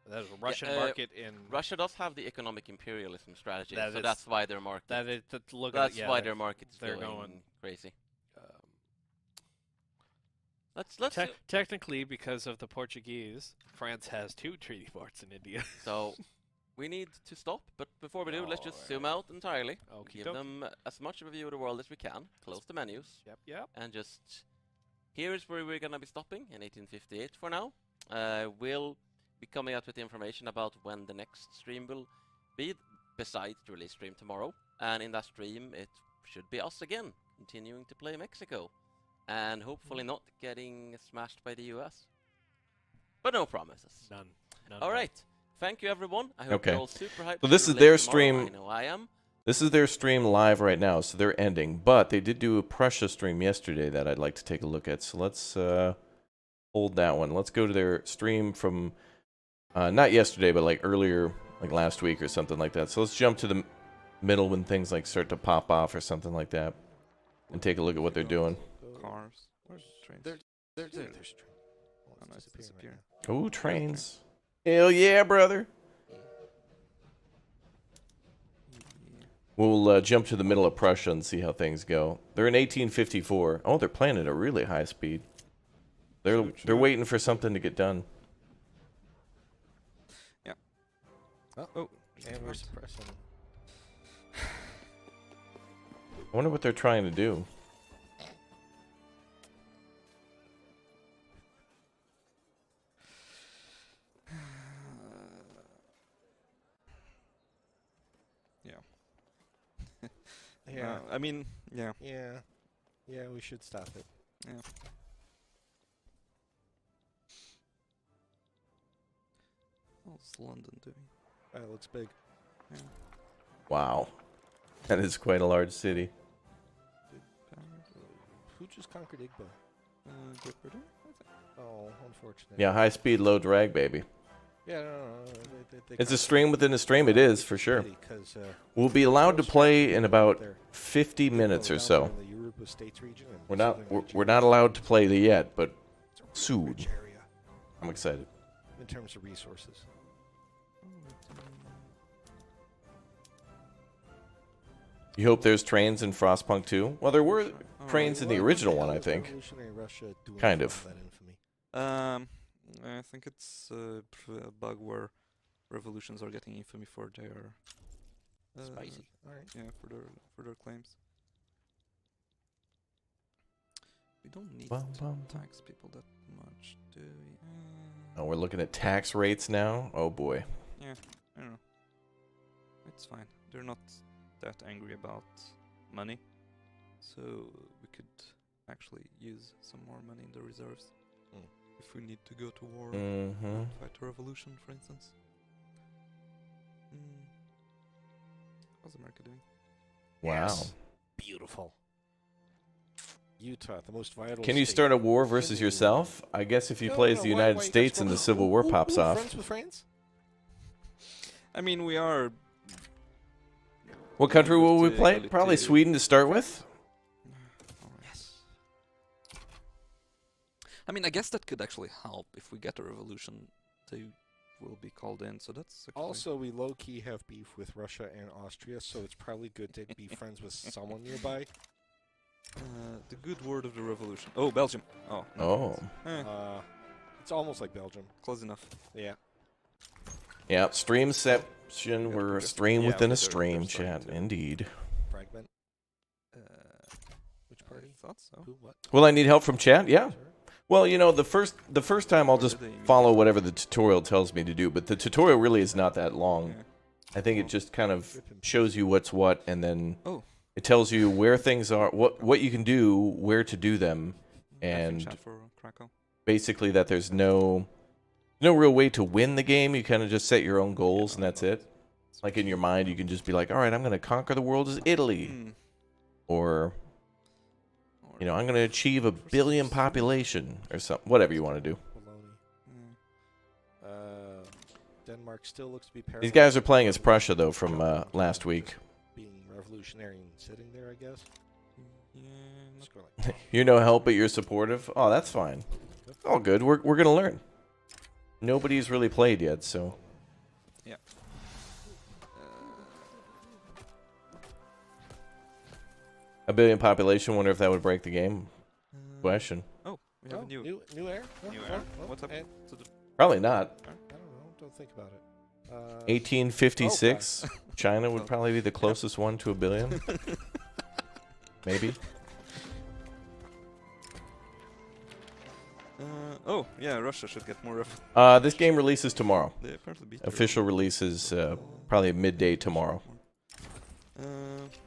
S2: That is a Russian
S3: uh,
S2: market in.
S3: Russia does have the economic imperialism strategy,
S2: That
S3: so
S2: is-
S3: that's why their market.
S2: That is. Look
S3: That's
S2: at. Yeah,
S3: why
S2: they're-
S3: their market is
S2: they're
S3: going
S2: going,
S3: crazy.
S2: um,
S3: Let's
S2: technically, because of the Portuguese, France has 2 treaty ports in India.
S3: so we need to stop, but before we do, let's just zoom out entirely.
S2: Okey
S3: Give
S2: doke.
S3: them as much of a view of the world as we can. Close the menus.
S2: Yep.
S3: And just here's where we're gonna be stopping in 1858 for now. We'll be coming out with the information about when the next stream will be, besides the release stream tomorrow. And in that stream, it should be us again, continuing to play Mexico, and hopefully not getting smashed by the US. But no promises.
S2: None.
S3: All right. Thank you, everyone. I hope
S1: Okay.
S3: you're all super hyped.
S1: So
S3: for
S1: this
S3: the
S1: is their
S3: release tomorrow.
S1: stream.
S3: I know I am.
S1: This is their stream live right now, so they're ending. But they did do a Prussia stream yesterday that I'd like to take a look at. So let's hold that one. Let's go to their stream from not yesterday, but like earlier, like last week or something like that. So let's jump to the middle when things like start to pop off or something like that, and take a look at what they're doing.
S4: Cars. Where's trains?
S5: There's
S4: trains. Oh, no, it's disappearing.
S1: Ooh, trains. Hell yeah, brother. We'll jump to the middle of Prussia and see how things go. They're in 1854. Oh, they're playing at a really high speed. They're waiting for something to get done.
S5: Oh, and we're suppressing.
S1: I wonder what they're trying to do.
S4: Yeah. I mean, yeah.
S5: Yeah. Yeah, we should stop it.
S4: Yeah. What's London doing?
S5: It looks big.
S4: Yeah.
S1: Wow. That is quite a large city.
S4: Paris.
S5: Who just conquered Igbo?
S4: Great Britain, I think.
S5: Oh, unfortunate.
S1: Yeah, high speed, low drag, baby.
S5: Yeah, no. They
S1: It's a stream within a stream. It is, for sure.
S5: Because,
S1: We'll be allowed to play in about 50 minutes or so.
S5: The Yoruba States region and
S1: We're not
S5: Southern
S1: we're,
S5: region.
S1: we're not allowed to play the yet, but
S5: It's a really
S1: soon.
S5: rich area
S1: I'm excited.
S5: in terms of resources.
S1: You hope there's trains in Frostpunk 2? Well, there were trains in the
S5: What
S1: original
S5: the
S1: one,
S5: hell
S1: I
S5: is
S1: think.
S5: Revolutionary Russia doing
S1: Kind
S5: for
S1: of.
S5: all that infamy?
S4: I think it's a bug where revolutions are getting infamy for their
S5: Spicy. All right.
S4: Yeah, for their claims. We don't need
S1: Bum,
S4: to
S1: bum,
S4: tax people that much, do we?
S1: Oh, we're looking at tax rates now? Oh boy.
S4: Yeah, I don't know. It's fine. They're not that angry about money, so we could actually use some more money in the reserves if we need to go to war,
S1: Mm-hmm.
S4: fight a revolution, for instance. How's America doing?
S1: Wow.
S5: Yes. Beautiful. Utah, the most vital
S1: Can you
S5: state.
S1: start a war versus
S5: Ooh.
S1: yourself? I guess if you
S5: No,
S1: play
S5: no,
S1: as the
S5: why-
S1: United
S5: why you
S1: States
S5: guys
S1: and the
S5: wanna-
S1: Civil War
S5: Who-
S1: pops
S5: who
S1: off.
S5: Friends with France?
S4: I mean, we are.
S1: What country will we
S4: Liberty,
S1: play?
S4: equality.
S1: Probably Sweden to start with.
S4: Yes. I mean, I guess that could actually help if we get a revolution. They will be called in, so that's actually
S5: Also, we low-key have beef with Russia and Austria, so it's probably good to be friends with someone nearby.
S4: the good word of the revolution. Oh, Belgium. Oh. No.
S1: Oh.
S5: It's almost like Belgium.
S4: Close enough.
S5: Yeah.
S1: Yeah, streamception. We're a stream
S4: Yeah,
S1: within a
S4: they're
S1: stream,
S4: starting
S1: chat.
S4: to.
S1: Indeed.
S5: Fragment. Which
S4: I
S5: party?
S4: thought so.
S5: Who? What?
S1: Will I need help from chat? Yeah.
S5: Sure.
S1: Well, you know, the first time I'll
S4: Or
S1: just
S4: do they
S1: follow
S4: immediately-
S1: whatever the tutorial tells me to do, but the tutorial really is not that long.
S4: Yeah.
S1: I think it just kind of shows you what's what, and then
S4: Oh.
S1: it tells you where things are, what you can do, where to do them, and
S4: chat for Krakow.
S1: basically that there's no real way to win the game. You kind of just set your own goals, and that's it. Like in your mind, you can just be like, all right, I'm going to conquer the world as Italy,
S4: Hmm.
S1: or you know, I'm going to achieve 1 billion population, or something. Whatever you want to do.
S5: Baloney.
S4: Yeah.
S5: Denmark still looks to be
S1: These
S5: paramount.
S1: guys are playing as Prussia though from last week.
S5: Being revolutionary and sitting there, I guess.
S4: Yeah.
S5: Just go like,
S1: You're no help, but you're supportive. Oh, that's fine. It's all good. We're gonna learn. Nobody's really played yet, so
S4: Uh,
S1: 1 billion population. Wonder if that would break the game. Question.
S4: Oh, we have
S5: oh,
S4: a new.
S5: new air? Oh,
S4: New
S5: oh,
S4: air.
S5: oh,
S4: What's up?
S5: and-
S4: to the-
S1: Probably not.
S5: I don't know. Don't think about it.
S1: 1856. China would
S4: Oh.
S1: probably be the closest one to 1 billion. Maybe.
S4: Oh, yeah, Russia should get more
S1: This game releases tomorrow.
S4: They apparently beat the
S1: Official release is probably midday tomorrow.
S4: Uh,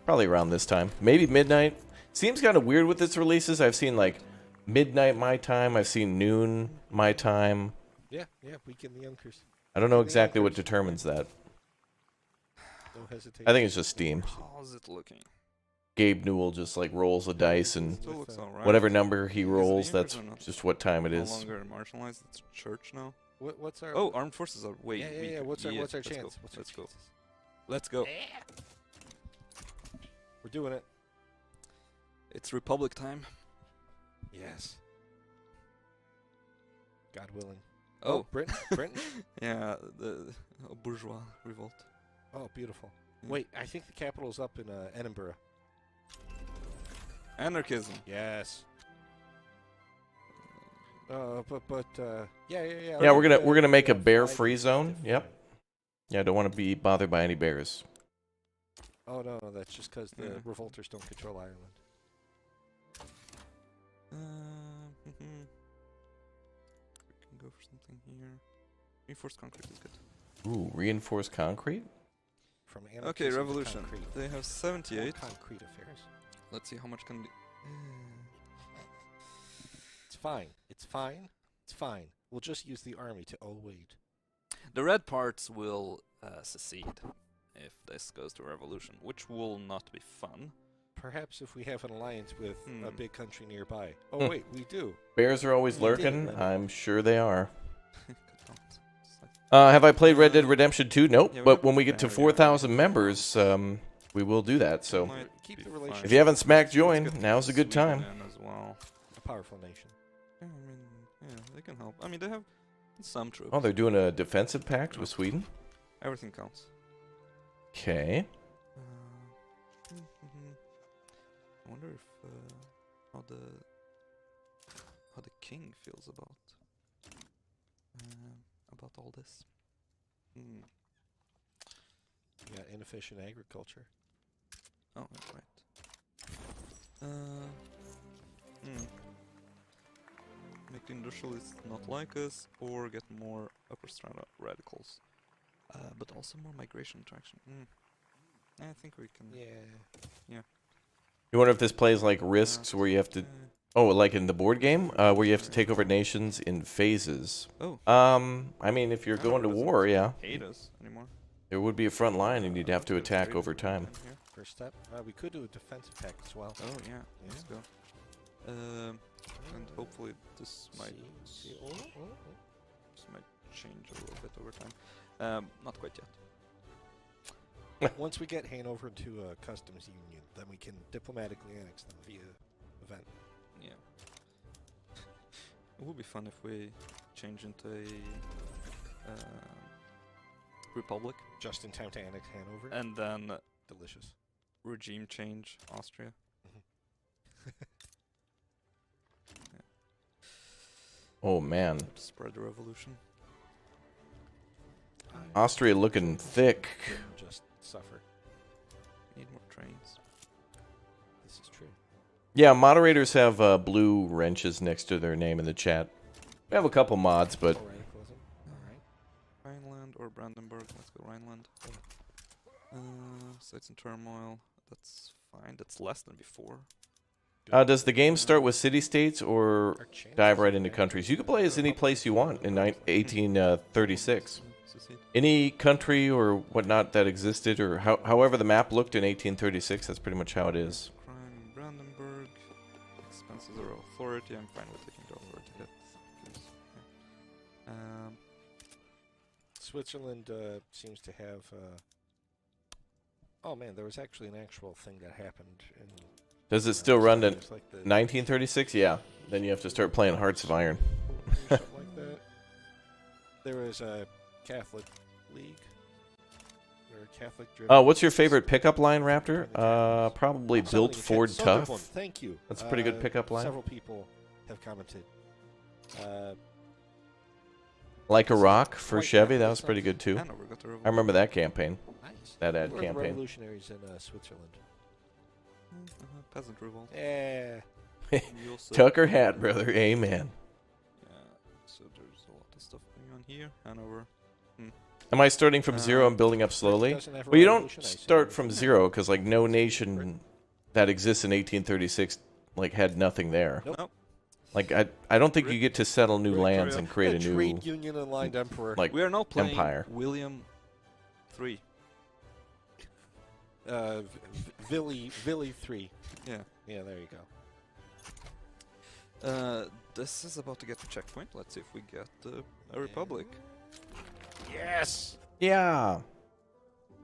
S1: Probably around this time. Maybe midnight. Seems kind of weird with its releases. I've seen like midnight my time. I've seen noon my time.
S5: Yeah, weekend the Yonkers.
S1: I don't know exactly what determines that.
S5: No hesitation.
S1: I think it's just Steam.
S4: how's it looking?
S1: Gabe Newell just like rolls a dice, and
S4: Still looks alright.
S1: whatever number he
S4: Is it
S1: rolls,
S4: Yonkers
S1: that's
S4: or not?
S1: just what time it
S4: No
S1: is.
S4: longer marginalized. It's church now.
S5: What's our?
S4: Oh, armed forces are way
S5: yeah.
S4: weaker.
S5: What's our
S4: let's
S5: chance?
S4: Go.
S5: What's our
S4: Let's go.
S5: chances?
S4: Let's go.
S5: We're doing it.
S4: It's Republic time.
S5: Yes. God willing.
S4: Oh,
S5: Britain. Britain.
S4: yeah, the bourgeois revolt.
S5: Oh, beautiful.
S4: Yeah.
S5: Wait, I think the capital's up in Edinburgh.
S4: Anarchism.
S5: Yes. But yeah.
S1: Yeah, we're gonna make a bear-free zone. Yep. Yeah, I don't want to be bothered by any bears.
S5: Oh no, that's just because the
S4: Yeah.
S5: revolters don't control Ireland.
S4: We can go for something here. Reinforced concrete is good.
S1: Ooh, reinforced concrete.
S5: From
S4: Okay,
S5: anarchism to
S4: revolution.
S5: concrete.
S4: They have 78.
S5: Concrete affairs.
S4: Let's see how much can be.
S5: It's fine. It's fine. It's fine. We'll just use the army to. Oh wait.
S4: The red parts will secede if this goes to revolution, which will not be fun.
S5: Perhaps if we have an alliance with a
S4: Hmm.
S5: big country nearby. Oh wait, we do.
S1: Bears are always
S5: We did,
S1: lurking.
S5: remember?
S1: I'm sure they are.
S4: Could not. It's like-
S1: Have I played Red Dead Redemption 2? Nope.
S4: Yeah, we
S1: But
S4: have
S1: when we get to
S4: barely
S1: 4,000
S4: any
S1: members, we will do that. So
S4: might
S5: Keep
S4: be
S5: the
S4: fine.
S5: relationship.
S1: if you haven't smacked
S4: Let's
S1: join,
S4: get
S1: now's a good
S4: Sweden
S1: time.
S4: in as well.
S5: A powerful nation.
S4: Yeah, I mean, yeah, they can help. I mean, they have some troops.
S1: Oh, they're doing a defensive pact with Sweden?
S4: Everything counts.
S1: Okay.
S4: I wonder if how the king feels about all this. Hmm.
S5: Yeah, inefficient agriculture.
S4: Oh, that's right. Make the industrialists not like us, or get more upper strata radicals, but also more migration attraction. I think we can.
S5: Yeah.
S1: You wonder if this plays like Risks, where you have to... Oh, like in the board game, where you have to take over nations in phases.
S4: Oh.
S1: I mean, if you're
S4: Oh,
S1: going to
S4: doesn't
S1: war, yeah,
S4: hate us anymore.
S1: there would be a front line, and you'd have to attack over time.
S4: Here.
S5: First step. We could do a defensive pact as well.
S4: Oh yeah, let's go. And hopefully this might this might change a little bit over time. Not quite yet.
S5: Once we get Hanover into a customs union, then we can diplomatically annex them via event.
S4: Yeah. It would be fun if we change into a republic
S5: Just in time to annex Hanover.
S4: and then
S5: Delicious.
S4: regime change Austria.
S1: Oh, man.
S4: Spread the revolution.
S1: Austria looking thick.
S5: Just suffer.
S4: Need more trains.
S5: This is true.
S1: Yeah, moderators have blue wrenches next to their name in the chat. We have a couple mods, but...
S5: All radicalism. All right.
S4: Rhineland or Brandenburg? Let's go Rhineland. States in turmoil. That's fine. That's less than before.
S1: does the game start with city-states or
S5: Our chances
S1: dive right
S5: are
S1: into
S5: bad.
S1: countries? You can play as any place you want in 1836.
S4: Secede.
S1: Any country or whatnot that existed, or however the map looked in 1836, that's pretty much how it is.
S4: Crime in Brandenburg. Expenses are authority. I'm fine with taking the authority hit. 'cause, yeah.
S5: Switzerland seems to have. Oh man, there was actually an actual thing that happened in.
S1: Does it still run to
S5: it was like the
S1: 1936? Yeah. Then you have to start playing Hearts of Iron.
S5: something like that. There was a Catholic League. Or Catholic driven.
S1: What's your favorite pickup line, Raptor? Probably
S5: Somebody
S1: Built
S5: in the chat-
S1: Ford
S5: Sunderland,
S1: Tough.
S5: Thank you.
S1: That's a pretty good pickup line.
S5: Several people have commented.
S1: Like a Rock for
S5: Quite
S1: Chevy,
S5: happy
S1: that
S5: with
S1: was pretty good too.
S4: Hanover got the
S1: I remember that campaign,
S5: Nice.
S1: that ad
S5: Who are the
S1: campaign.
S5: revolutionaries in Switzerland?
S4: Peasant revolt.
S5: Yeah.
S4: We also-
S1: Tucker hat, brother. Amen.
S4: Yeah, so there's a lot of stuff going on here. Hanover.
S1: Am I starting from zero and building up slowly?
S5: Doesn't have a
S1: Well, you don't
S5: revolution, I assume.
S1: start from zero because like no nation that exists in 1836 like had nothing there.
S5: Nope.
S4: Nope.
S1: Like I don't think you get to settle new
S4: Victoria.
S1: lands and create a new
S5: trade union aligned emperor.
S1: like
S4: We are now playing
S1: empire.
S4: William III.
S5: Villy 3.
S4: Yeah.
S5: Yeah, there you go.
S4: This is about to get to checkpoint. Let's see if we get a republic.
S5: Yes.
S1: Yeah.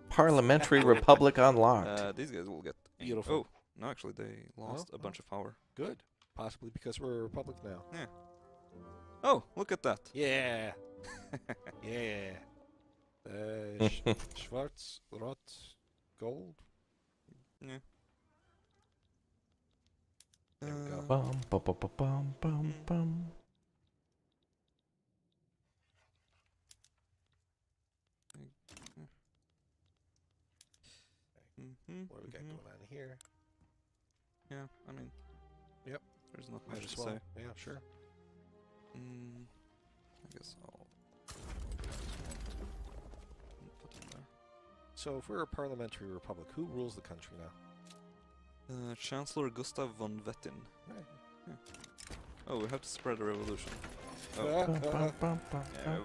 S1: Parliamentary Republic unlocked.
S4: These guys will get
S5: Beautiful.
S4: Oh, no, actually they lost a bunch of power.
S5: Good. Possibly because we're a republic now.
S4: Oh, look at that.
S5: Yeah. Yeah. Schwarz, Rot, Gold.
S4: Yeah.
S5: There we go.
S1: Bum, bum, bum, bum, bum, bum, bum.
S5: What do we got going on here?
S4: Yeah, I mean,
S5: Yep.
S4: There's not
S5: Might
S4: much
S5: as
S4: to
S5: well.
S4: say.
S5: Yeah, sure.
S4: I guess I'll put in there.
S5: So if we're a parliamentary republic, who rules the country now?
S4: Chancellor Gustav von Wettin.
S5: Right.
S4: Yeah. Oh, we have to spread the revolution. Oh,
S5: Uh,
S4: yeah, we have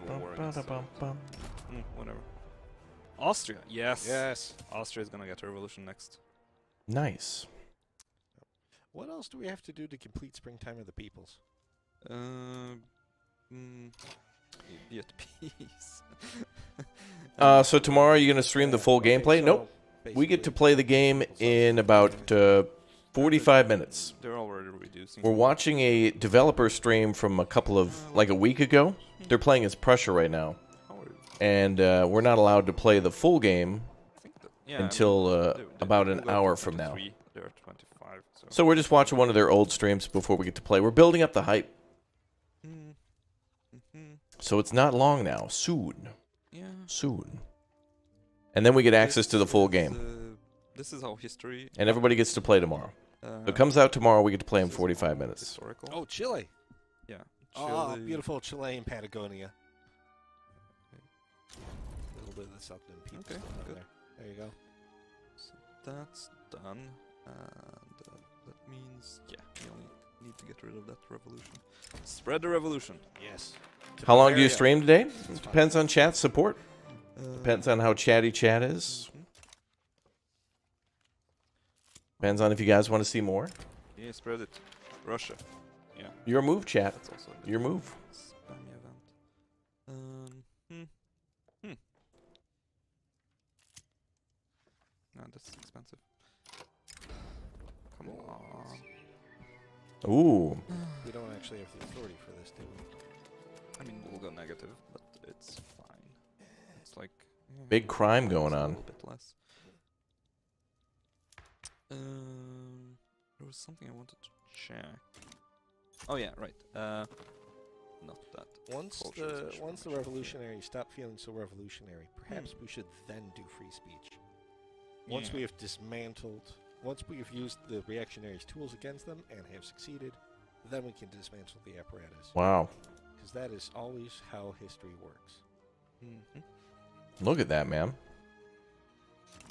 S4: a war against whatever. Austria, yes.
S5: yes.
S4: Austria's gonna get a revolution next.
S1: Nice.
S5: What else do we have to do to complete Springtime of the Peoples?
S4: Be at peace.
S1: So tomorrow you're gonna stream the full
S5: Okay,
S1: gameplay?
S5: so
S1: Nope. We get to
S5: basically,
S1: play the game in about 45 minutes.
S4: They're already reducing.
S1: We're watching a developer stream from like a week ago. They're playing as Prussia right now,
S4: How are you?
S1: and we're not allowed to play the full game
S4: I think that, yeah,
S1: until
S4: they
S1: about
S4: will
S1: an
S4: go to
S1: hour from now.
S4: 23, they're at 25. So.
S1: So we're just watching one of their old streams before we get to play. We're building up the hype, so it's not long now. Soon,
S4: Yeah.
S1: soon, and then we get access to the full game,
S4: This is how history.
S1: and everybody gets to play tomorrow. It comes out tomorrow. We get to play in 45 minutes.
S4: Historical.
S5: Oh, Chile.
S4: Yeah.
S5: Oh,
S4: Chile.
S5: beautiful Chilean Patagonia. A little bit of the Southern people.
S4: Okay,
S5: still down
S4: good.
S5: There you go.
S4: So that's done, and that means we only need to get rid of that revolution. Spread the revolution.
S5: Yes.
S1: How long do you
S5: Bavaria.
S1: stream today?
S5: It's fine.
S1: Depends on chat support. Depends on how chatty chat is. Depends on if you guys want to see more.
S4: Yeah, spread it. Russia. Yeah,
S1: Your move, chat.
S4: that's also a good
S1: Your move.
S4: spammy event. No, that's expensive. Come on.
S1: Ooh.
S5: We don't actually have the authority for this, do we?
S4: I mean, we'll go negative, but it's fine. It's like
S1: Big crime going
S4: it's a
S1: on.
S4: little bit less. There was something I wanted to check. Oh yeah, right. Not that.
S5: Once the revolutionaries stop feeling so revolutionary, perhaps we should then do free speech. Once we have dismantled, once we have used the reactionaries' tools against them and have succeeded, then we can dismantle the apparatus.
S1: Wow.
S5: Because that is always how history works.
S1: Look at that, man.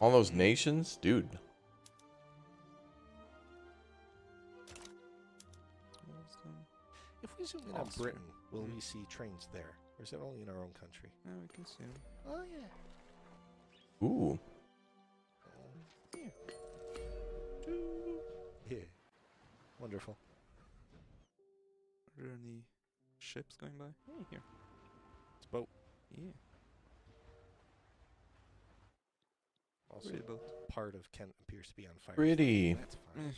S1: All those nations? Dude.
S5: If we zoom in on
S4: Austria.
S5: Britain, will we see trains there? Or is that only in our own country?
S4: Yeah, we can see 'em.
S5: Oh, yeah.
S1: Ooh.
S5: Yeah. Wonderful.
S4: Are there any ships going by? Hey, here.
S5: It's a boat.
S4: Yeah.
S5: Also,
S4: Pretty boat.
S5: part of Kent appears to be on fire.
S1: Pretty.
S5: That's fine.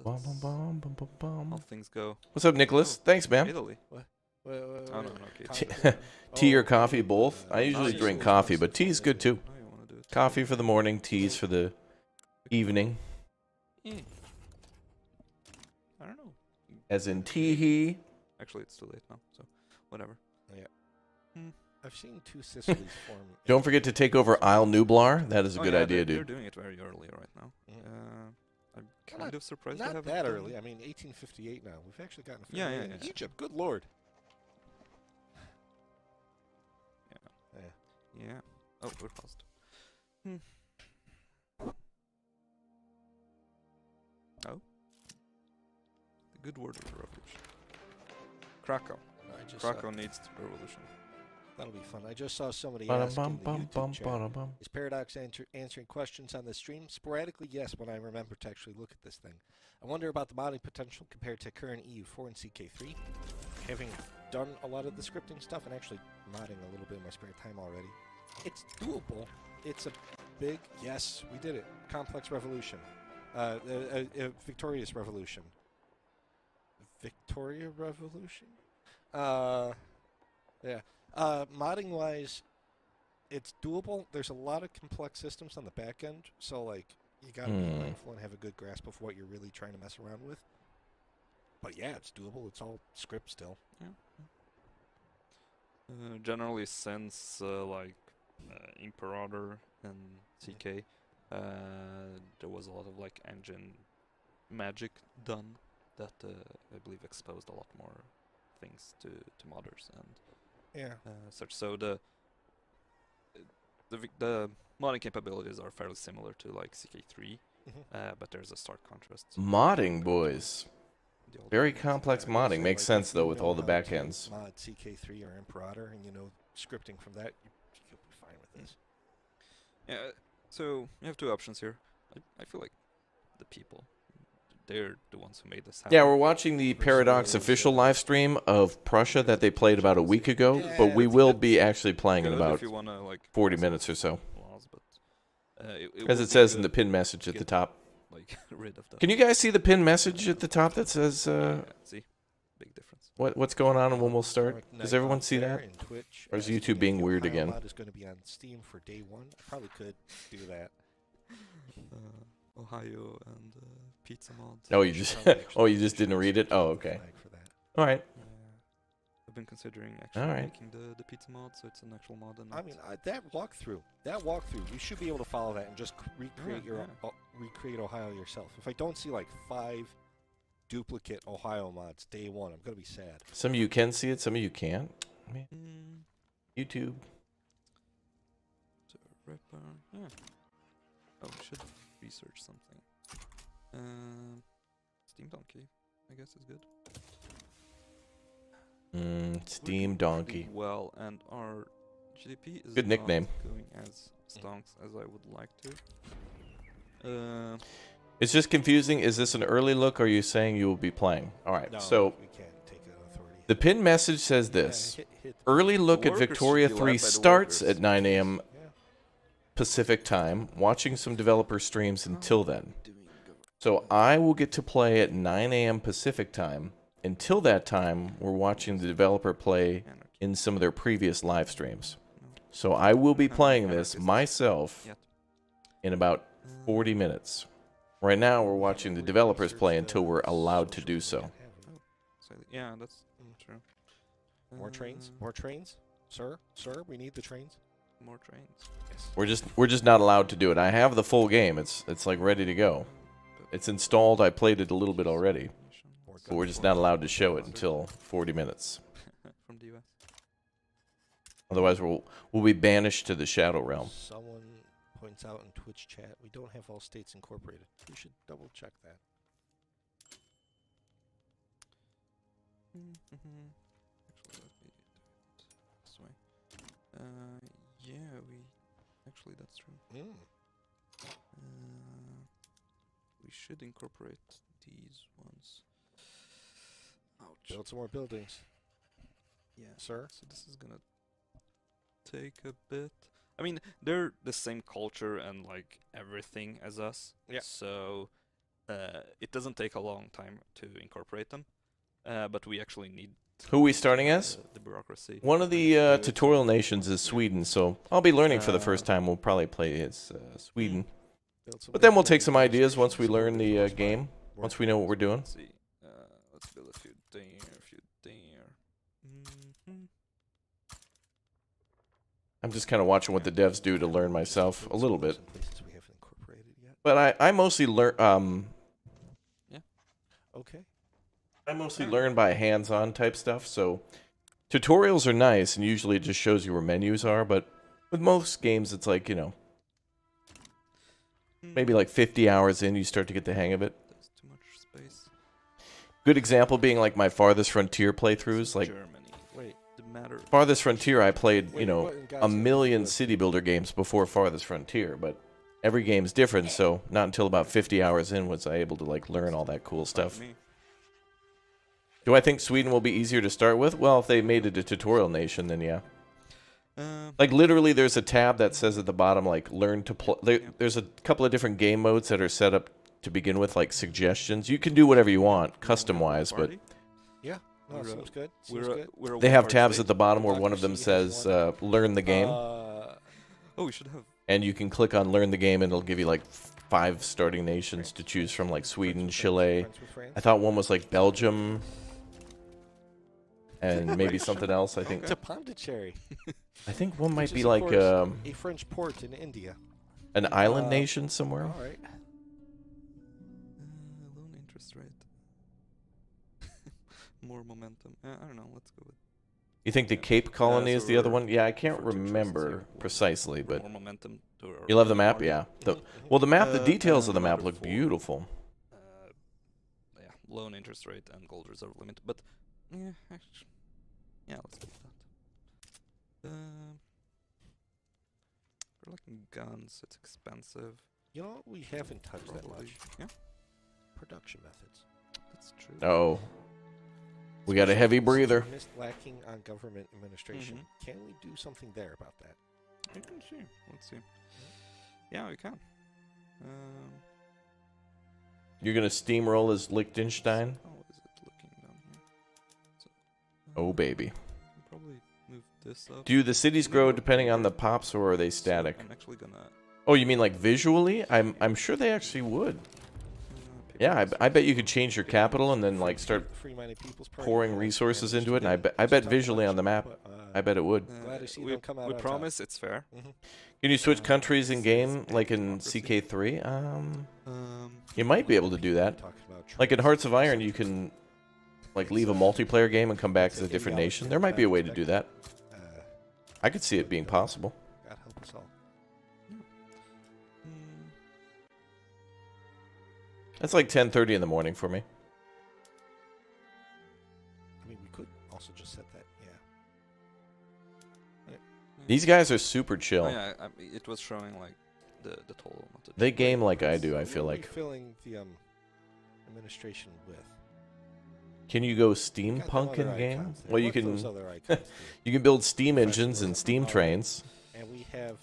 S1: Bum,
S4: That's
S1: bum, bum, bum, bum,
S4: how
S1: bum.
S4: things go.
S1: What's up, Nicholas? Thanks, man.
S4: Italy.
S5: Wait,
S4: Oh, no, okay.
S1: Tea or coffee, both. I usually
S4: you
S1: drink
S4: always
S1: coffee,
S4: want
S1: but tea's good too.
S4: Oh, you want to do it?
S1: Coffee for the morning, teas for the evening.
S4: Yeah. I don't know.
S1: As in tee-hee.
S4: Actually, it's too late now, so whatever.
S5: I've seen two Sicilies form.
S1: Don't forget to take over Isle Nublar. That is a
S4: Oh,
S1: good
S4: yeah,
S1: idea,
S4: they're
S1: dude.
S4: doing it very early right now.
S5: Mhm.
S4: I'm kind of surprised they
S5: Not
S4: haven't
S5: that
S4: done
S5: early.
S4: it.
S5: I mean, 1858 now. We've actually gotten a
S4: Yeah,
S5: fair
S4: yeah,
S5: bit in
S4: yeah.
S5: Egypt. Good lord.
S4: Yeah. Oh, we're paused. Oh. The good word of the revolution. Krakow.
S5: I just
S4: Krakow needs the revolution.
S5: that'll be fun. I just saw somebody ask in the YouTube chat,
S1: Ba-dum-bum-bum-bum-bum.
S5: is Paradox answering questions on the stream? Sporadically, yes, when I remember to actually look at this thing. I wonder about the modding potential compared to current EU4 and CK3. Having done a lot of the scripting stuff and actually modding a little bit in my spare time already, it's doable. It's a big, yes, we did it. Complex revolution. Victorious revolution. Victoria Revolution? Yeah. Modding-wise, it's doable. There's a lot of complex systems on the back end, so, like, you gotta be mindful and have a good grasp of what you're really trying to mess around with. But yeah, it's doable. It's all script still.
S4: Generally, since Imperator and CK, there was a lot of like engine magic done that I believe exposed a lot more things to modders and
S5: Yeah.
S4: such. So the the modding capabilities are fairly similar to like CK3,
S5: Mhm.
S4: but there's a stark contrast.
S1: Modding, boys.
S4: The old
S1: Very
S4: games.
S1: complex
S5: Yeah, I was
S1: modding.
S5: gonna
S1: Makes
S5: say, like,
S1: sense,
S5: if
S1: though,
S5: you
S1: with
S5: know
S1: all the
S5: how to
S1: backends.
S5: mod CK3 or Imperator, and you know scripting from that, you'll be fine with this.
S4: Yeah, so you have two options here. I feel like the people, they're the ones who made this happen.
S1: Yeah, we're watching the
S5: Versus
S1: Paradox
S5: those,
S1: official live stream of Prussia that they played about a week ago,
S5: Yeah,
S1: but we
S5: that's-
S1: will be actually playing in
S4: Good
S1: about
S4: if you wanna like
S1: 40
S4: solve
S1: minutes or so.
S4: flaws, but
S1: As
S4: will
S1: it
S4: be
S1: says in the
S4: good
S1: pin message
S4: to
S1: at the
S4: get,
S1: top.
S4: like rid of them.
S1: Can you guys see the pin message at the top that says
S4: Yeah, see, big difference.
S1: what's going on and when we'll start?
S5: Direct
S1: Does
S5: Night
S1: everyone
S5: Off
S1: see
S5: there
S1: that?
S5: in Twitch
S1: Or is
S5: asking
S1: YouTube
S5: if
S1: being
S5: the
S1: weird
S5: Ohio
S1: again?
S5: mod is going to be on Steam for day one. I probably could do that.
S4: Ohio and pizza mod.
S1: Oh, you
S5: Should
S1: just
S5: probably actually
S1: oh, you
S5: use
S1: just
S5: the
S1: didn't read it.
S5: flag
S1: Oh, okay.
S5: for that.
S1: All right.
S4: I've been considering actually
S1: Alright.
S4: making the pizza mod, so it's an actual mod. And
S5: I
S4: not-
S5: mean, that walkthrough, you should be able to follow that and just recreate
S4: Yeah,
S5: recreate Ohio yourself. If I don't see like 5 duplicate Ohio mods day one, I'm gonna be sad.
S1: Some of you can see it, some of you can't.
S4: Mm,
S1: YouTube.
S4: so Ripper, yeah. Oh, we should research something. Steam Donkey, I guess is good.
S1: Steam
S4: Working
S1: Donkey.
S4: pretty well, and our GDP is
S1: Good nickname.
S4: not going as stonks as I would like to.
S1: It's just confusing. Is this an early look or are you saying you will be playing? All right.
S5: No,
S1: So
S5: we can't take an authority.
S1: the pin message says
S5: Yeah,
S1: this.
S5: hit
S1: Early look at
S4: workers should
S1: Victoria
S4: be led
S1: 3
S4: by the
S1: starts
S4: workers.
S1: at 9 a.m.
S5: Yeah.
S1: Pacific time. Watching some developer streams until then.
S3: Doing
S1: So I will get to play at 9 a.m. Pacific time. Until that time, we're watching the developer play
S4: Anarchy.
S1: in some of their previous live streams.
S4: No,
S1: So I will be
S4: I'm not
S1: playing
S4: an
S1: this
S4: anarchist
S1: myself
S4: yet.
S1: in about 40 minutes. Right now, we're watching the developers play until we're allowed to do so.
S4: Yeah, that's true.
S5: More trains? More trains? Sir? Sir, we need the trains?
S4: More trains.
S5: Yes.
S1: We're just not allowed to do it. I have the full game. It's like ready to go. It's installed. I played it a little bit already,
S5: More
S1: but we're just not allowed to show it until 40 minutes.
S4: From the US.
S1: Otherwise, we'll be banished to the Shadow Realm.
S5: Someone points out in Twitch chat, we don't have all states incorporated. You should double check that.
S4: Actually, let me do it this way. Yeah, actually that's true.
S5: Mm.
S4: We should incorporate these ones. Ouch.
S5: Build some more buildings,
S4: Yeah.
S5: sir.
S4: So this is gonna take a bit. I mean, they're the same culture and like everything as us.
S5: Yeah.
S4: So it doesn't take a long time to incorporate them. But we actually need
S1: Who are we starting as?
S4: the bureaucracy.
S1: One of the
S4: to-
S1: tutorial nations is Sweden, so I'll be learning for the first time. We'll probably play as Sweden.
S5: Build some
S1: But then
S5: more
S1: we'll take some
S5: buildings,
S1: ideas once we
S5: some
S1: learn the
S5: buildings,
S1: game,
S5: more
S1: once we know what we're doing.
S4: Let's see. Let's build a few there, a few there. Mhm.
S1: I'm just kind of watching what the devs do to learn myself a little bit.
S5: Some places we haven't incorporated yet.
S1: But I mostly learn
S5: Okay.
S1: I mostly learn by hands-on type stuff. So tutorials are nice, and usually it just shows you where menus are. But with most games, it's like maybe like 50 hours in, you start to get the hang of it.
S4: There's too much space.
S1: Good example being like my Farthest Frontier playthroughs. Like
S4: Germany.
S5: Wait.
S4: The matter.
S1: Farthest Frontier, I played
S5: Wait, what in God's
S1: a
S5: name
S1: million
S5: is
S1: city builder games before Farthest Frontier, but every game's different. So not until about 50 hours in was I able to like learn all that cool stuff.
S4: Me.
S1: Do I think Sweden will be easier to start with? Well, if they made it a tutorial nation, then yeah. Like literally, there's a tab that says at the bottom like learn to play. There's a couple of different game modes that are set up to begin with, like suggestions. You can do whatever you want, custom wise, but
S5: Yeah. No,
S4: We're,
S5: seems good. Seems good.
S4: we're a
S1: they have
S4: one-part
S1: tabs
S4: state.
S1: at the bottom where one of them says learn the game,
S4: Oh, we should have.
S1: and you can click on learn the game, and it'll give you like 5 starting nations to choose from, like Sweden, Chile.
S5: Friends with France.
S1: I thought one was like Belgium, and maybe something else. I think
S5: It's a Pondicherry,
S1: I think one might
S5: which
S1: be
S5: is, of
S1: like
S5: course, a French port in India.
S1: an island
S5: Uh,
S1: nation somewhere.
S5: All right.
S4: Loan interest rate. More momentum. I don't know. Let's go with
S1: You think the
S4: Yeah.
S1: Cape Colony
S4: so
S1: is the other
S4: we're
S1: one? Yeah, I can't
S4: for 2 choices
S1: remember
S4: here.
S1: precisely,
S4: For
S1: but
S4: more momentum to our
S1: you love the
S4: main
S1: map,
S4: party.
S1: yeah. The,
S5: Mhm.
S1: well, the map, the details of
S4: And
S1: the map
S4: number
S1: look
S4: 4,
S1: beautiful.
S4: yeah, low on interest rate and gold reserve limit, but yeah, actually, yeah, let's keep that. For like guns, it's expensive.
S5: You know what we haven't touched that
S4: Probably.
S5: much?
S4: Yeah,
S5: Production methods.
S4: that's true.
S1: Oh, we got a heavy
S5: Since
S1: breather.
S5: we missed lacking on government administration.
S4: Mhm.
S5: Can we do something there about that?
S4: You can see. Let's see. Yeah, we can.
S1: You're gonna steamroll as Liechtenstein?
S4: How is it looking down here? So,
S1: Oh, baby.
S4: can probably move this up.
S1: Do the cities grow depending on the pops, or are they static?
S4: So I'm actually gonna.
S1: Oh, you mean like visually? I'm sure they actually would. Yeah, I bet you could change your capital and then like start
S5: Free-minded People's Party
S1: pouring
S5: has
S1: resources
S5: managed
S1: into it,
S5: to
S1: and
S5: get
S1: I bet
S5: just
S1: visually
S5: how
S1: on the
S5: much,
S1: map,
S5: but,
S1: I bet it would.
S5: Glad to see
S4: we
S5: them come out
S4: we
S5: on top.
S4: promise it's fair.
S1: Can you switch countries in
S4: This
S1: game
S4: is
S1: like in
S4: democracy.
S1: CK3?
S4: Um,
S1: You might be able to do that.
S5: Talking about
S1: Like in
S5: troops.
S1: Hearts of Iron, you can like leave a multiplayer game and come back as a different nation. There might be a way to do that.
S5: Uh,
S1: I could see it being possible.
S5: God help us all.
S4: mm,
S1: That's like 10:30 in the morning for me.
S5: I mean, we could also just set that. Yeah.
S1: These guys are super
S4: oh
S1: chill.
S4: yeah, it was showing like the total. Not the
S1: They
S4: total.
S1: game like I do, I
S5: What
S1: feel
S5: are we
S1: like.
S5: filling the administration with.
S1: Can you go
S5: Got them
S1: steampunk
S5: other
S1: in game?
S5: icons there.
S1: Well, you
S5: What those
S1: can
S5: other icons do.
S1: you can build steam
S5: Professional
S1: engines and steam
S5: power.
S1: trains,
S5: And we have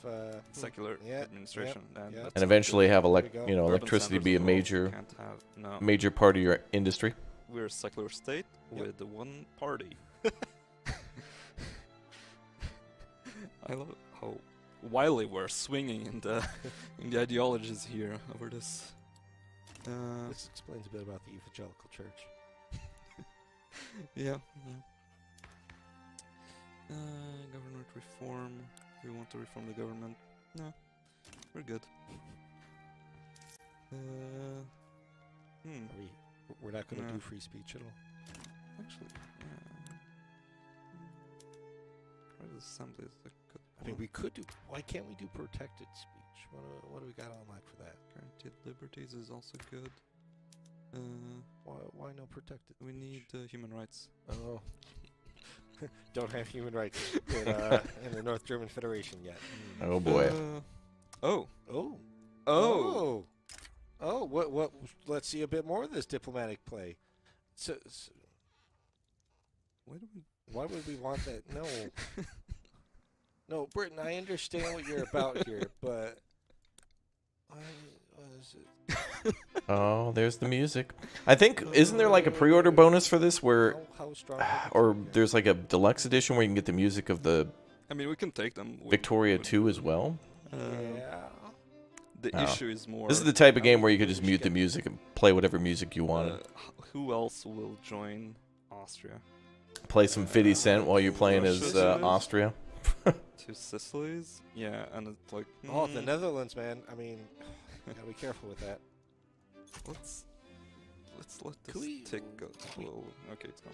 S4: Secular
S5: Yeah,
S4: administration.
S5: yeah.
S4: And, that's
S1: and eventually have
S5: There we go.
S1: you know,
S4: urban
S1: electricity
S4: centers
S1: be a
S4: as well.
S1: major
S4: Can't have, no.
S1: major part of your industry.
S4: We're a secular state
S5: Yep.
S4: with the one party. I love how wildly we're swinging in the ideologies here over this.
S5: This explains a bit about the evangelical church.
S4: Yeah. Government reform. We want to reform the government. No, we're good.
S5: We're not going to
S4: No.
S5: do free speech at all.
S4: Actually, private assembly is a good
S5: I mean,
S4: one.
S5: we could do. Why can't we do protected speech? What do we got on lock for that?
S4: Guaranteed liberties is also good.
S5: Why no protected?
S4: We need human rights.
S5: Oh. Don't have human rights in the North German Federation yet.
S1: Oh boy.
S4: Oh.
S5: Oh.
S4: Oh.
S5: Oh. What? Let's see a bit more of this diplomatic play. So
S4: Why do we?
S5: why would we want that? No. No, Britain, I understand what you're about here, but what is it?
S1: Oh, there's the music. I think isn't there like a pre-order bonus for this where
S5: How strong? are we
S1: or
S5: getting?
S1: there's like a deluxe edition where you can get the music of the
S4: I mean, we can take them.
S1: Victoria 2 as well?
S5: Yeah.
S4: The
S1: Oh.
S4: issue is more.
S1: This is the type of
S5: I
S1: game
S5: would
S1: where you could
S5: really
S1: just mute the
S5: skip-
S1: music and play whatever music you wanted.
S4: Who else will join Austria?
S1: Play some 50 Cent while you're playing as
S4: Russia.
S1: Austria.
S4: Two Sicilies? Yeah, and it's like.
S5: Oh, the Netherlands, man. I mean, gotta be careful with that.
S4: Let's let this
S5: Could we-
S4: tick go slow. Okay, it's gone.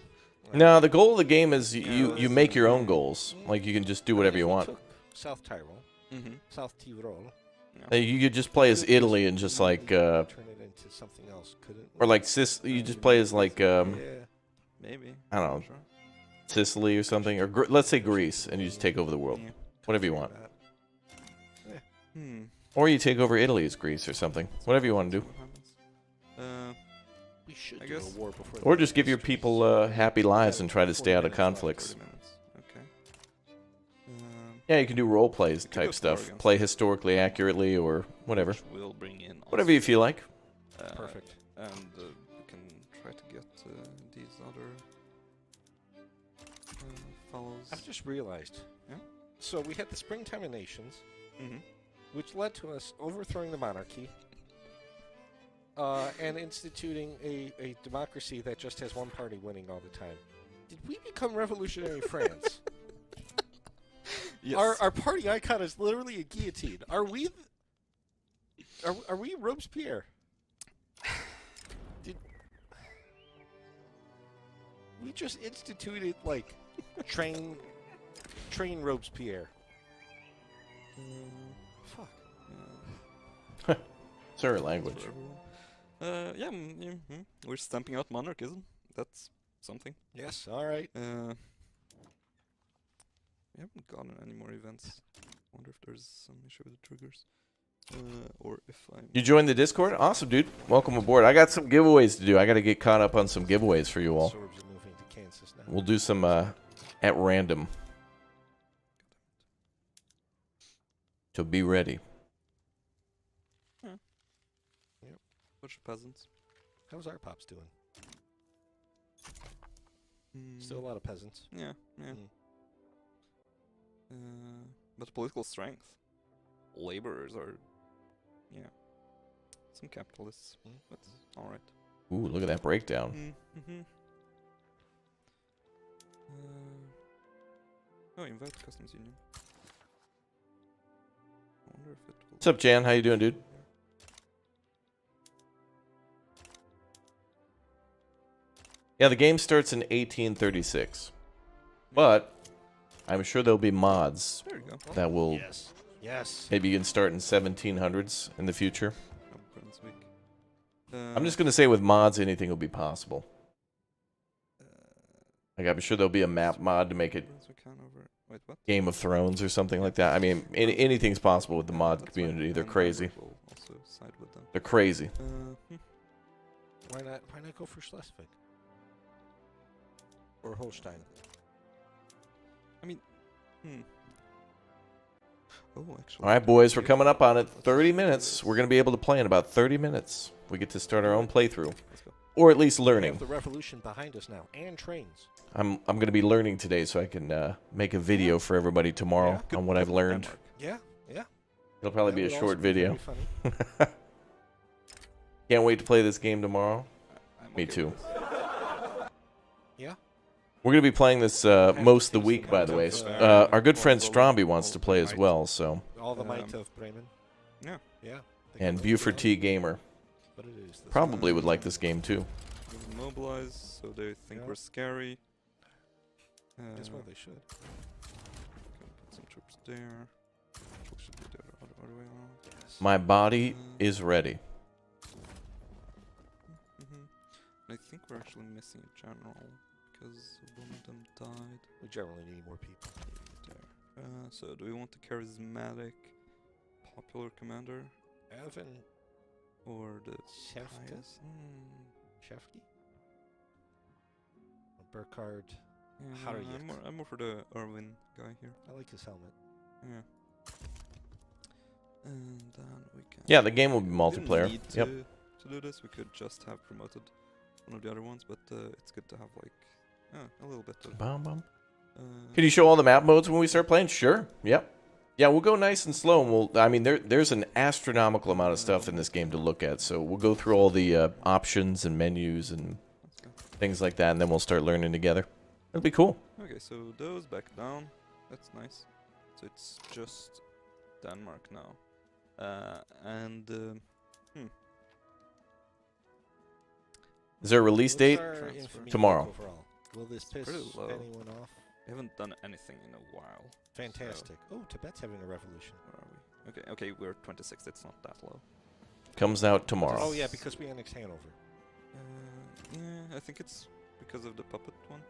S1: No, the goal of the game is you
S4: Yeah,
S1: make your own
S4: that's-
S1: goals. Like you can just do whatever you want.
S5: South Tyrol,
S4: Mm-hmm.
S5: South Tyrol.
S1: You could just play as Italy and just like
S5: turn it into something else, couldn't?
S1: or like you just play as like
S5: yeah.
S4: Maybe.
S1: I don't know,
S4: Sure.
S1: Sicily or something, or let's say Greece, and you just take over the world,
S4: Yeah.
S1: whatever you want.
S4: Hmm.
S1: Or you take over Italy as Greece or something, whatever you want to do.
S4: What happens?
S5: We should
S4: I
S5: do
S4: guess-
S5: a war before.
S1: Or
S5: the
S1: just give your
S5: history.
S1: people happy lives and try to stay out of
S5: 40 minutes left.
S1: conflicts.
S4: 30 minutes. Okay.
S1: Yeah, you can do role plays
S4: We could
S1: type
S4: go
S1: stuff,
S4: far against
S1: play
S4: it.
S1: historically accurately or whatever,
S4: Which will bring in.
S1: whatever you feel like.
S5: Perfect.
S4: And we can try to get these other fellows.
S5: I've just realized.
S4: Yeah?
S5: So we had the Springtime of Nations,
S4: Mm-hmm.
S5: which led to us overthrowing the monarchy and instituting a democracy that just has one party winning all the time. Did we become revolutionary France?
S4: Yes.
S5: Our party icon is literally a guillotine. Are we? Are we Robespierre? We just instituted like train Robespierre. Fuck.
S1: Sorry, language.
S4: Yeah, we're stamping out monarchism. That's something.
S5: Yes. All right.
S4: We haven't gotten any more events. Wonder if there's some issue with the triggers. Or if I'm...
S1: You joined the Discord? Awesome, dude. Welcome aboard. I got some giveaways to do. I got to get caught up on some giveaways for you all.
S5: Sorbs are moving to Kansas now.
S1: We'll do some at random. So be ready.
S4: Bunch of peasants.
S5: How's our pops doing?
S4: Mm,
S5: Still a lot of peasants.
S4: Yeah, yeah.
S5: Mm.
S4: But political strength. Laborers are... Yeah. Some capitalists. But alright.
S1: Ooh, look at that breakdown.
S4: Oh, invite customs union. I wonder if it will...
S1: What's up, Jan? How you doing, dude? Yeah, the game starts in 1836. But I'm sure there'll be mods
S4: There you go.
S1: that will...
S5: Yes. Yes.
S1: Maybe you can start in 1700s in the future.
S4: Oh, Brunswick.
S1: I'm just going to say with mods, anything will be possible. Like, I'm sure there'll be a map mod to make it
S4: Brunswick, Hanover. Wait, what?
S1: Game of Thrones or something like that. I mean, anything's possible with the mod
S4: That's fine.
S1: community. They're
S4: And
S1: crazy.
S4: We'll also side with them.
S1: They're crazy.
S5: Why not go for Schleswig? Or Holstein?
S4: I mean, Oh, actually.
S1: All right, boys, we're coming up on it. 30 minutes. We're going to be able to play in about 30 minutes. We get to start our own playthrough.
S4: Let's go.
S1: Or at least
S5: We
S1: learning.
S5: have the revolution behind us now, and trains.
S1: I'm going to be learning today so I can make a video for everybody tomorrow
S5: Yeah.
S1: on what I've learned.
S4: Denmark.
S5: Yeah, yeah.
S1: It'll probably
S5: That
S1: be a
S5: would also
S1: short
S5: very
S1: video.
S5: funny.
S1: Can't wait to play this game tomorrow.
S4: I'm
S1: Me
S4: okay
S1: too.
S4: with this.
S5: Yeah.
S1: We're going to be playing this most of the week, by the way. Our good friend Stromby wants to play as well, so.
S5: All the might
S4: Um,
S5: of Bremen.
S4: Yeah.
S5: Yeah.
S1: And Buford T. Gamer
S5: But it is.
S1: probably would like this game too.
S4: We'll mobilize, so they think
S5: Yeah.
S4: we're scary.
S5: As well they should.
S4: Can put some troops there. Actually, should be the other way around.
S5: Yes.
S1: My body is ready.
S4: I think we're actually missing a general because one of them died.
S5: We generally need more people.
S4: There. So do we want the charismatic, popular commander
S5: Evan
S4: or the
S5: Shefka?
S4: pious?
S5: Shefki? Burkhard.
S4: Yeah,
S5: Harriet.
S4: I'm more for the Irwin guy here.
S5: I like his helmet.
S4: Yeah. And then we can.
S1: Yeah, the game will be
S4: We didn't
S1: multiplayer.
S4: need
S1: Yep.
S4: to do this. We could just have promoted one of the other ones, but it's good to have like a little bit of.
S1: Bum, bum. Can you show all the map modes when we start playing? Sure. Yep. Yeah, we'll go nice and slow, and I mean, there's an astronomical amount of stuff in this game to look at, so we'll go through all the options and menus and
S4: Let's go.
S1: things like that, and then we'll start learning together. It'll be cool.
S4: Okay, so those back down. That's nice. So it's just Denmark now.
S1: Is there a release date?
S5: What's our
S4: Transfer.
S5: infamy
S1: Tomorrow.
S5: Overall? Will this piss
S4: Pretty low.
S5: anyone off?
S4: We haven't done anything in a while.
S5: Fantastic. Oh, Tibet's having a revolution.
S4: Where are we? Okay, we're 26th. It's not that low.
S1: Comes out tomorrow.
S5: Oh yeah, because we annexed Hanover.
S4: Yeah, I think it's because of the puppet one.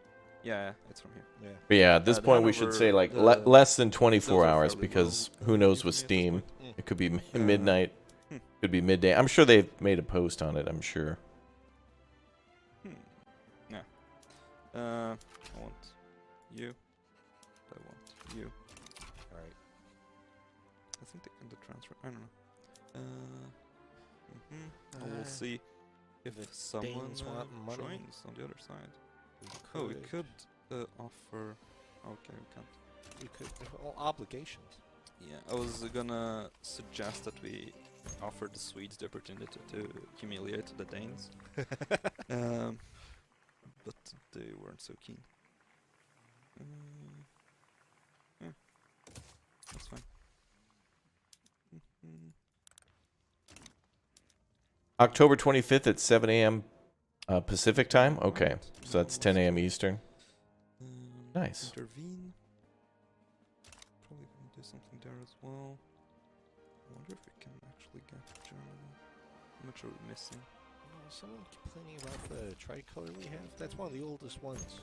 S4: Yeah, it's from here.
S5: Yeah.
S1: But yeah, at this
S4: The
S1: point we should say like
S4: Hanover,
S1: less than 24
S4: those are
S1: hours
S4: fairly
S1: because
S4: low
S1: who knows
S4: for
S1: with
S4: me at this
S1: Steam.
S4: point.
S1: It could be
S4: Uh,
S1: midnight. Could be midday. I'm sure they've made a post on it, I'm sure.
S4: Yeah. I want you. I want you.
S5: All right.
S4: I think they can do transfer. I don't know. We'll see if
S5: the
S4: someone
S5: Danes want money.
S4: joins on the other side. Oh, we could offer. Okay, we can't.
S5: We could. All obligations.
S4: Yeah, I was gonna suggest that we offer the Swedes the opportunity to humiliate the Danes, but they weren't so keen. Yeah, that's fine.
S1: October 25th at 7 a.m. Pacific time? Okay. So that's 10 a.m. Eastern. Nice.
S4: Intervene. Probably gonna do something there as well. I wonder if we can actually get Germany. How much are we missing?
S5: Someone complaining about the tricolor we have? That's one of the oldest ones.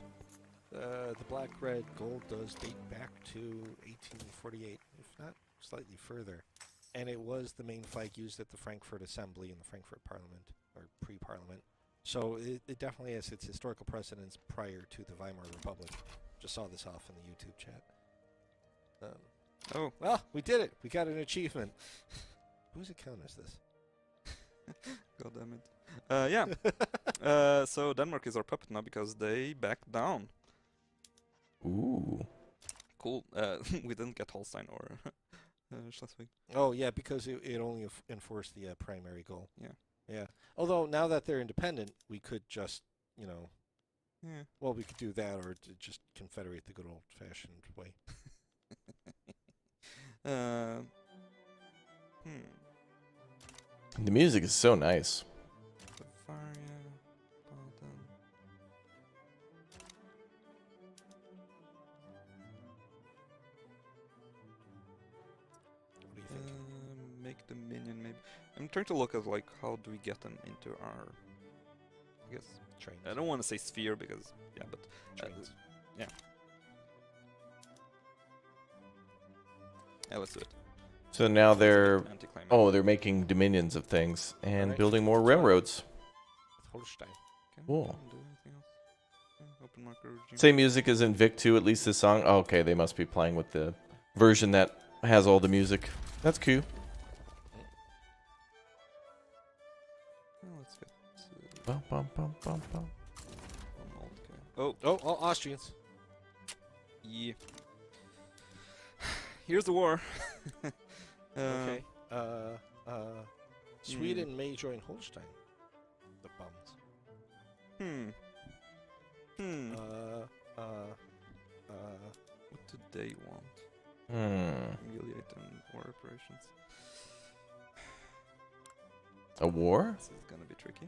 S5: The black, red, gold does date back to 1848, if not slightly further. And it was the main flag used at the Frankfurt Assembly and the Frankfurt Parliament, or pre-Parliament. So it definitely has its historical precedence prior to the Weimar Republic. Just saw this off in the YouTube chat.
S4: Oh,
S5: Well, we did it. We got an achievement. Whose account is this?
S4: god damn it. Yeah. So Denmark is our puppet now because they backed down.
S1: Ooh.
S4: Cool. We didn't get Holstein or Schleswig.
S5: Oh, yeah, because it only enforced the primary goal.
S4: Yeah.
S5: Yeah. Although, now that they're independent, we could just,
S4: Yeah.
S5: well, we could do that or just confederate the good old-fashioned way.
S1: The music is so nice.
S4: Bavaria, Baden.
S5: What do you think?
S4: Make Dominion maybe. I'm trying to look at like how do we get them into our, I guess,
S5: Trains.
S4: I don't want to say sphere because, yeah, but
S5: Trains.
S4: yeah, let's do it.
S1: So now they're
S4: Anticlimactic.
S1: they're making dominions of things and
S5: Alright.
S1: building more railroads.
S5: With Holstein.
S4: Can
S1: cool.
S4: we do anything else? Yeah, open marker regime.
S1: Same music as in Vic 2, at least this song. Oh, okay, they must be playing with the version that has all the music. That's cool.
S4: Yeah, let's get
S1: Bum, bum, bum, bum, bum.
S4: one old guy. Oh,
S5: Oh, Austrians.
S4: yeah. Here's the war.
S5: Okay. Sweden may join Holstein. The bums.
S4: What do they want? Humiliate and war operations.
S1: A war?
S4: This is gonna be tricky.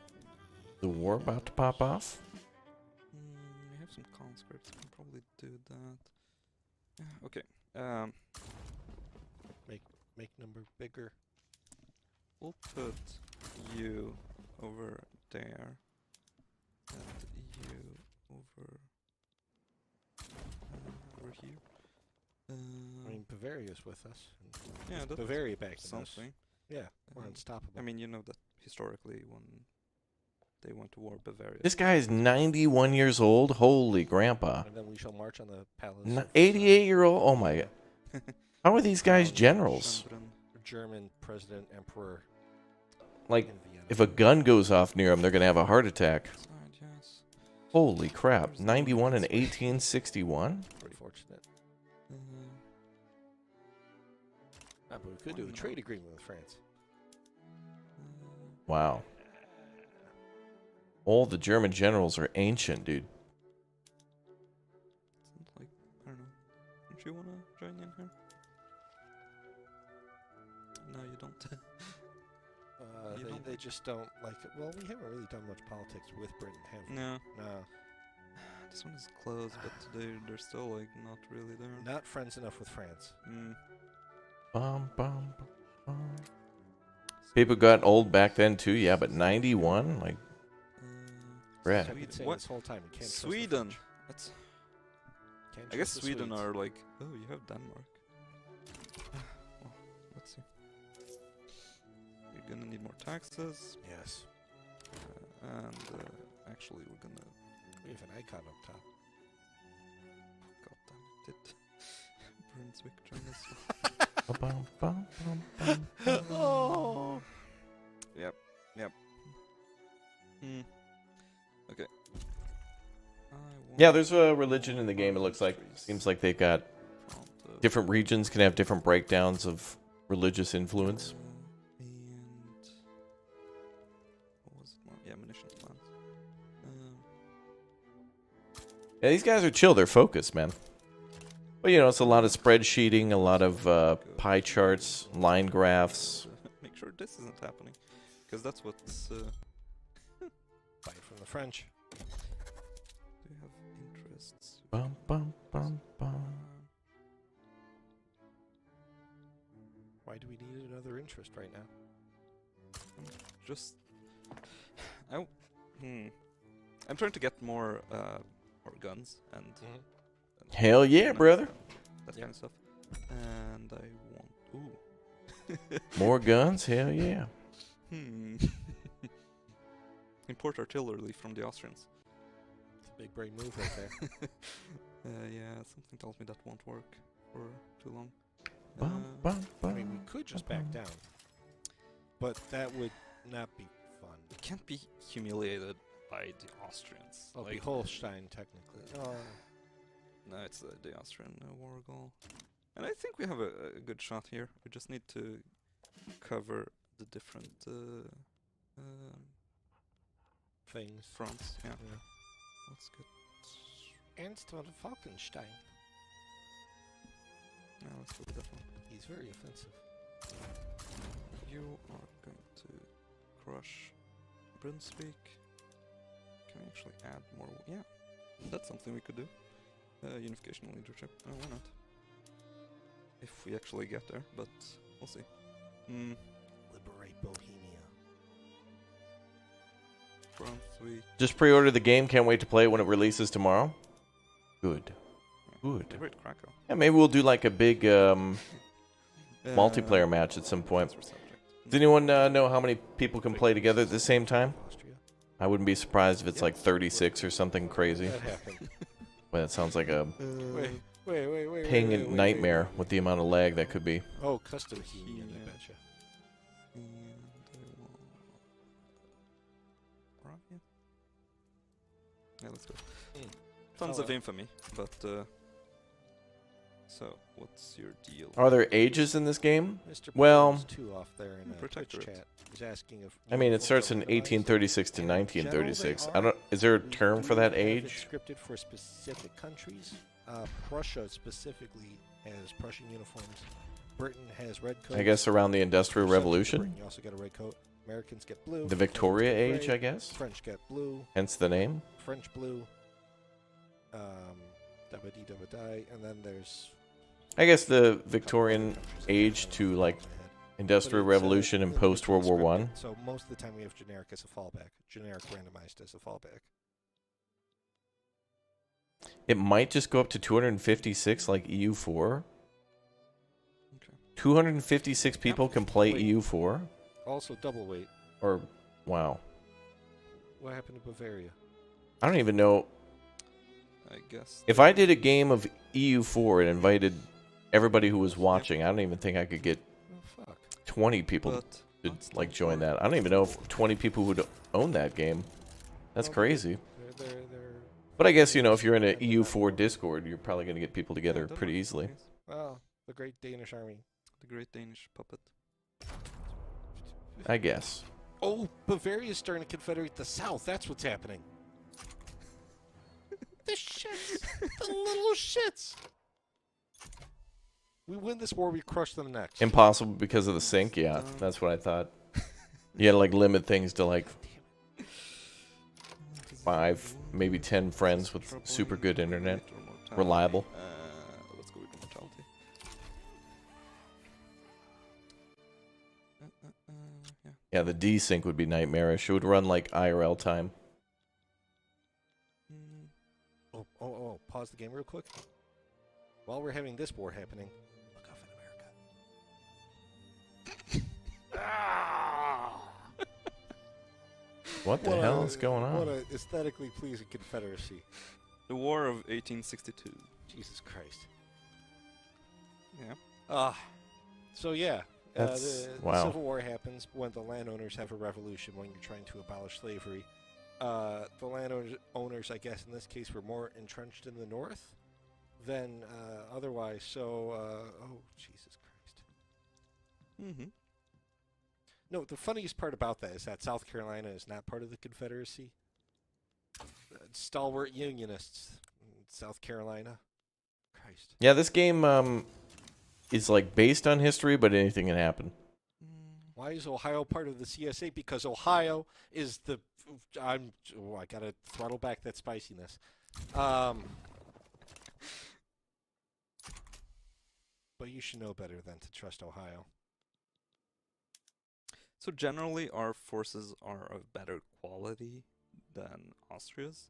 S1: The war about to pop off?
S4: We have some conscripts. We can probably do that. Yeah, okay.
S5: Make number bigger.
S4: We'll put you over there and you over here.
S5: I mean, Bavaria's with us.
S4: yeah, that's
S5: Bavaria back in us.
S4: something.
S5: Yeah, we're
S4: Um,
S5: unstoppable.
S4: I mean, you know that historically when they went to war, Bavaria.
S1: This guy is 91 years old. Holy grandpa.
S5: And then we shall march on the palace.
S1: 88-year-old? Oh my god. How are these guys generals?
S5: German president, emperor
S1: Like,
S5: in Vienna.
S1: if a gun goes off near them, they're going to have a heart attack.
S4: Yes.
S1: Holy crap. 91 and 1861?
S5: Pretty fortunate.
S4: Uh,
S5: But we could do a trade agreement with France.
S1: Wow. All the German generals are ancient, dude.
S4: sounds like, I don't know. Don't you want to join in here? No, you don't. You don't-
S5: They just don't like it. Well, we haven't really done much politics with Britain, have we?
S4: No.
S5: No.
S4: This one is close, but they're still like not really there.
S5: Not friends enough with France.
S1: Bum, bum, bum, bum. People got old back then too, yeah, but 91? Like, Brad.
S5: I've been saying
S4: What?
S5: this whole time. We can't trust the
S4: Sweden.
S5: French.
S4: That's.
S5: Can't
S4: I guess
S5: trust the
S4: Sweden
S5: Swedes.
S4: are like. Oh, you have Denmark. Well, let's see. You're gonna need more taxes,
S5: Yes.
S4: and actually we're gonna.
S5: We have an icon up top.
S4: God damn it! Brunswick join us.
S1: bum, bum, bum, bum.
S5: Oh.
S4: Yep. Okay.
S1: Yeah, there's a religion in the game, it looks like. Seems like they've got different regions can have different breakdowns of religious influence.
S4: And what was it more? Yeah, munitions plants.
S1: Yeah, these guys are chill. They're focused, man. But, you know, it's a lot of spreadsheeting, a lot of pie charts, line graphs.
S4: Make sure this isn't happening, because that's what's.
S5: Fight from the French.
S4: Do you have interests?
S1: Bum, bum, bum, bum.
S5: Why do we need another interest right now?
S4: Just I'm trying to get more guns and
S1: Hell yeah,
S4: you know,
S1: brother.
S4: that kind of stuff. And I want
S1: More guns? Hell yeah.
S4: import artillery from the Austrians.
S5: It's a big brain move right there.
S4: Yeah, something tells me that won't work for too long.
S1: Bum, bum,
S5: I
S1: bum.
S5: mean, we could just back down, but that would not be fun.
S4: It can't be humiliated by the Austrians.
S5: Well, it'd be Holstein technically. Oh.
S4: No, it's the Austrian war goal. And I think we have a good shot here. We just need to cover the different
S5: Things.
S4: fronts. Yeah.
S5: Yeah.
S4: Let's get.
S5: Ernst von Falkenstein.
S4: Yeah, let's go with that one.
S5: He's very offensive.
S4: You are going to crush Brunswick. Can we actually add more? Yeah, that's something we could do. Unification and leadership. Oh, why not? If we actually get there, but we'll see.
S5: Liberate Bohemia.
S4: Brunswick.
S1: Just pre-order the game. Can't wait to play it when it releases tomorrow. Good. Good.
S4: Liberate Krakow.
S1: Yeah, maybe we'll do like a big multiplayer match at some point.
S4: That's our subject.
S1: Does anyone know how many people can play together at the same time?
S5: Austria.
S1: I wouldn't be surprised if it's like 36 or something crazy.
S5: That happened.
S1: Well, that sounds like a
S5: Wait.
S1: ping
S5: wait,
S1: nightmare with the amount of lag that could be.
S5: Oh, custom union,
S4: Yeah.
S5: I betcha.
S4: And I will. Right, yeah. Yeah, let's go. Tons of
S5: Alright.
S4: infamy, but so what's your deal?
S1: Are there ages in this game?
S5: Mr.
S1: Well-
S5: Paul's 2 off there in Twitch
S4: Protectorate.
S5: chat. He's asking if.
S1: I mean, it starts in
S5: uniforms are
S1: 1836 to
S5: In general, they
S1: 1936.
S5: are.
S1: I don't. Is there a
S5: We
S1: term for
S5: do
S1: that
S5: have it
S1: age?
S5: scripted for specific countries. Prussia specifically has Prussian uniforms. Britain has red coats.
S1: I guess around the Industrial
S5: Percentage of
S1: Revolution,
S5: Britain, you also get a red coat. Americans get blue.
S1: the Victoria
S5: Canadians
S1: age,
S5: get
S1: I guess.
S5: gray, French get blue.
S1: Hence the name.
S5: French blue. Dabba-dee dabba-die, and then there's
S1: I guess the
S5: a couple
S1: Victorian
S5: other countries
S1: age
S5: I
S1: to
S5: don't
S1: like
S5: know off my head.
S1: Industrial
S5: But it's,
S1: Revolution and
S5: individually
S1: post World War
S5: scripted,
S1: One.
S5: So most of the time we have generic as a fallback. Generic randomized as a fallback.
S1: It might just go up to 256 like EU4.
S4: Okay.
S1: 256 people can play
S5: Wait.
S1: EU4?
S5: Also double weight.
S1: Or, wow.
S5: What happened to Bavaria?
S1: I don't even know.
S4: I guess.
S1: If I did a game of EU4 and invited everybody who was watching, I don't even think I could get
S5: Oh fuck.
S1: 20 people
S4: But
S1: to
S4: that's
S1: like
S4: not
S1: join
S4: for-
S1: that. I don't even know if 20 people would own that game. That's
S5: Well,
S1: crazy.
S5: They're
S1: But I guess, you know, if you're in an EU4 Discord, you're probably going to get people
S4: Yeah,
S1: together
S4: Denmark,
S1: pretty easily.
S4: yes.
S5: well, the Great Danish Army.
S4: The Great Danish Puppet.
S1: I guess.
S5: Oh, Bavaria's starting to confederate the South. That's what's happening. The shits. The little shits. We win this war, we crush them next.
S1: Impossible because of the sync? Yeah, that's what I thought. You had to like limit things to like 5, maybe 10 friends with super good internet. Reliable.
S4: Let's go with mortality. Yeah.
S1: Yeah, the desync would be nightmarish. It would run like IRL time.
S5: Oh, pause the game real quick. While we're having this war happening, look off in America.
S1: What the hell is going
S5: What
S1: on?
S5: a aesthetically pleasing confederacy.
S4: The War of 1862.
S5: Jesus Christ.
S4: Yeah.
S5: So yeah,
S1: That's-
S5: the
S1: wow.
S5: Civil War happens when the landowners have a revolution when you're trying to abolish slavery. The landowners, I guess, in this case, were more entrenched in the north than otherwise. So, oh Jesus Christ!
S4: Mm-hmm.
S5: No, the funniest part about that is that South Carolina is not part of the Confederacy. Stalwart Unionists, in South Carolina. Christ.
S1: Yeah, this game is like based on history, but anything can happen.
S5: Why is Ohio part of the CSA? Because Ohio is the I gotta throttle back that spiciness. But you should know better than to trust Ohio.
S4: So generally, our forces are of better quality than Austria's,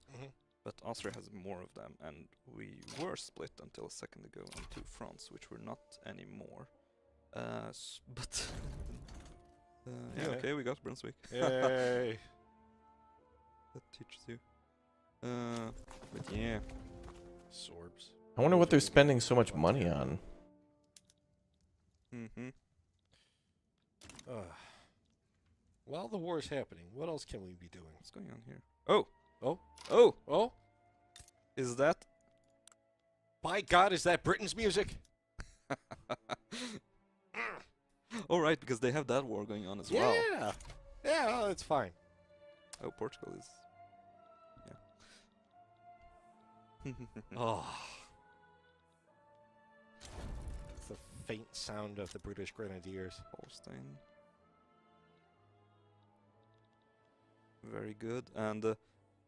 S4: but Austria has more of them, and we were split until a second ago on 2 fronts, which we're not anymore. But yeah,
S5: Yeah.
S4: okay, we got Brunswick.
S5: Yay!
S4: That teaches you. But yeah.
S5: Sorbs.
S1: I wonder what they're spending so much money on.
S5: While the war is happening, what else can we be doing?
S4: What's going on here? Oh!
S5: Oh!
S4: Oh!
S5: Oh!
S4: Is that?
S5: By God, is that Britain's music?
S4: Oh, right, because they have that war going on as well.
S5: Yeah! Yeah, well, it's fine.
S4: Oh, Portugal is. Yeah.
S5: Oh. The faint sound of the British Grenadiers.
S4: Holstein. Very good. And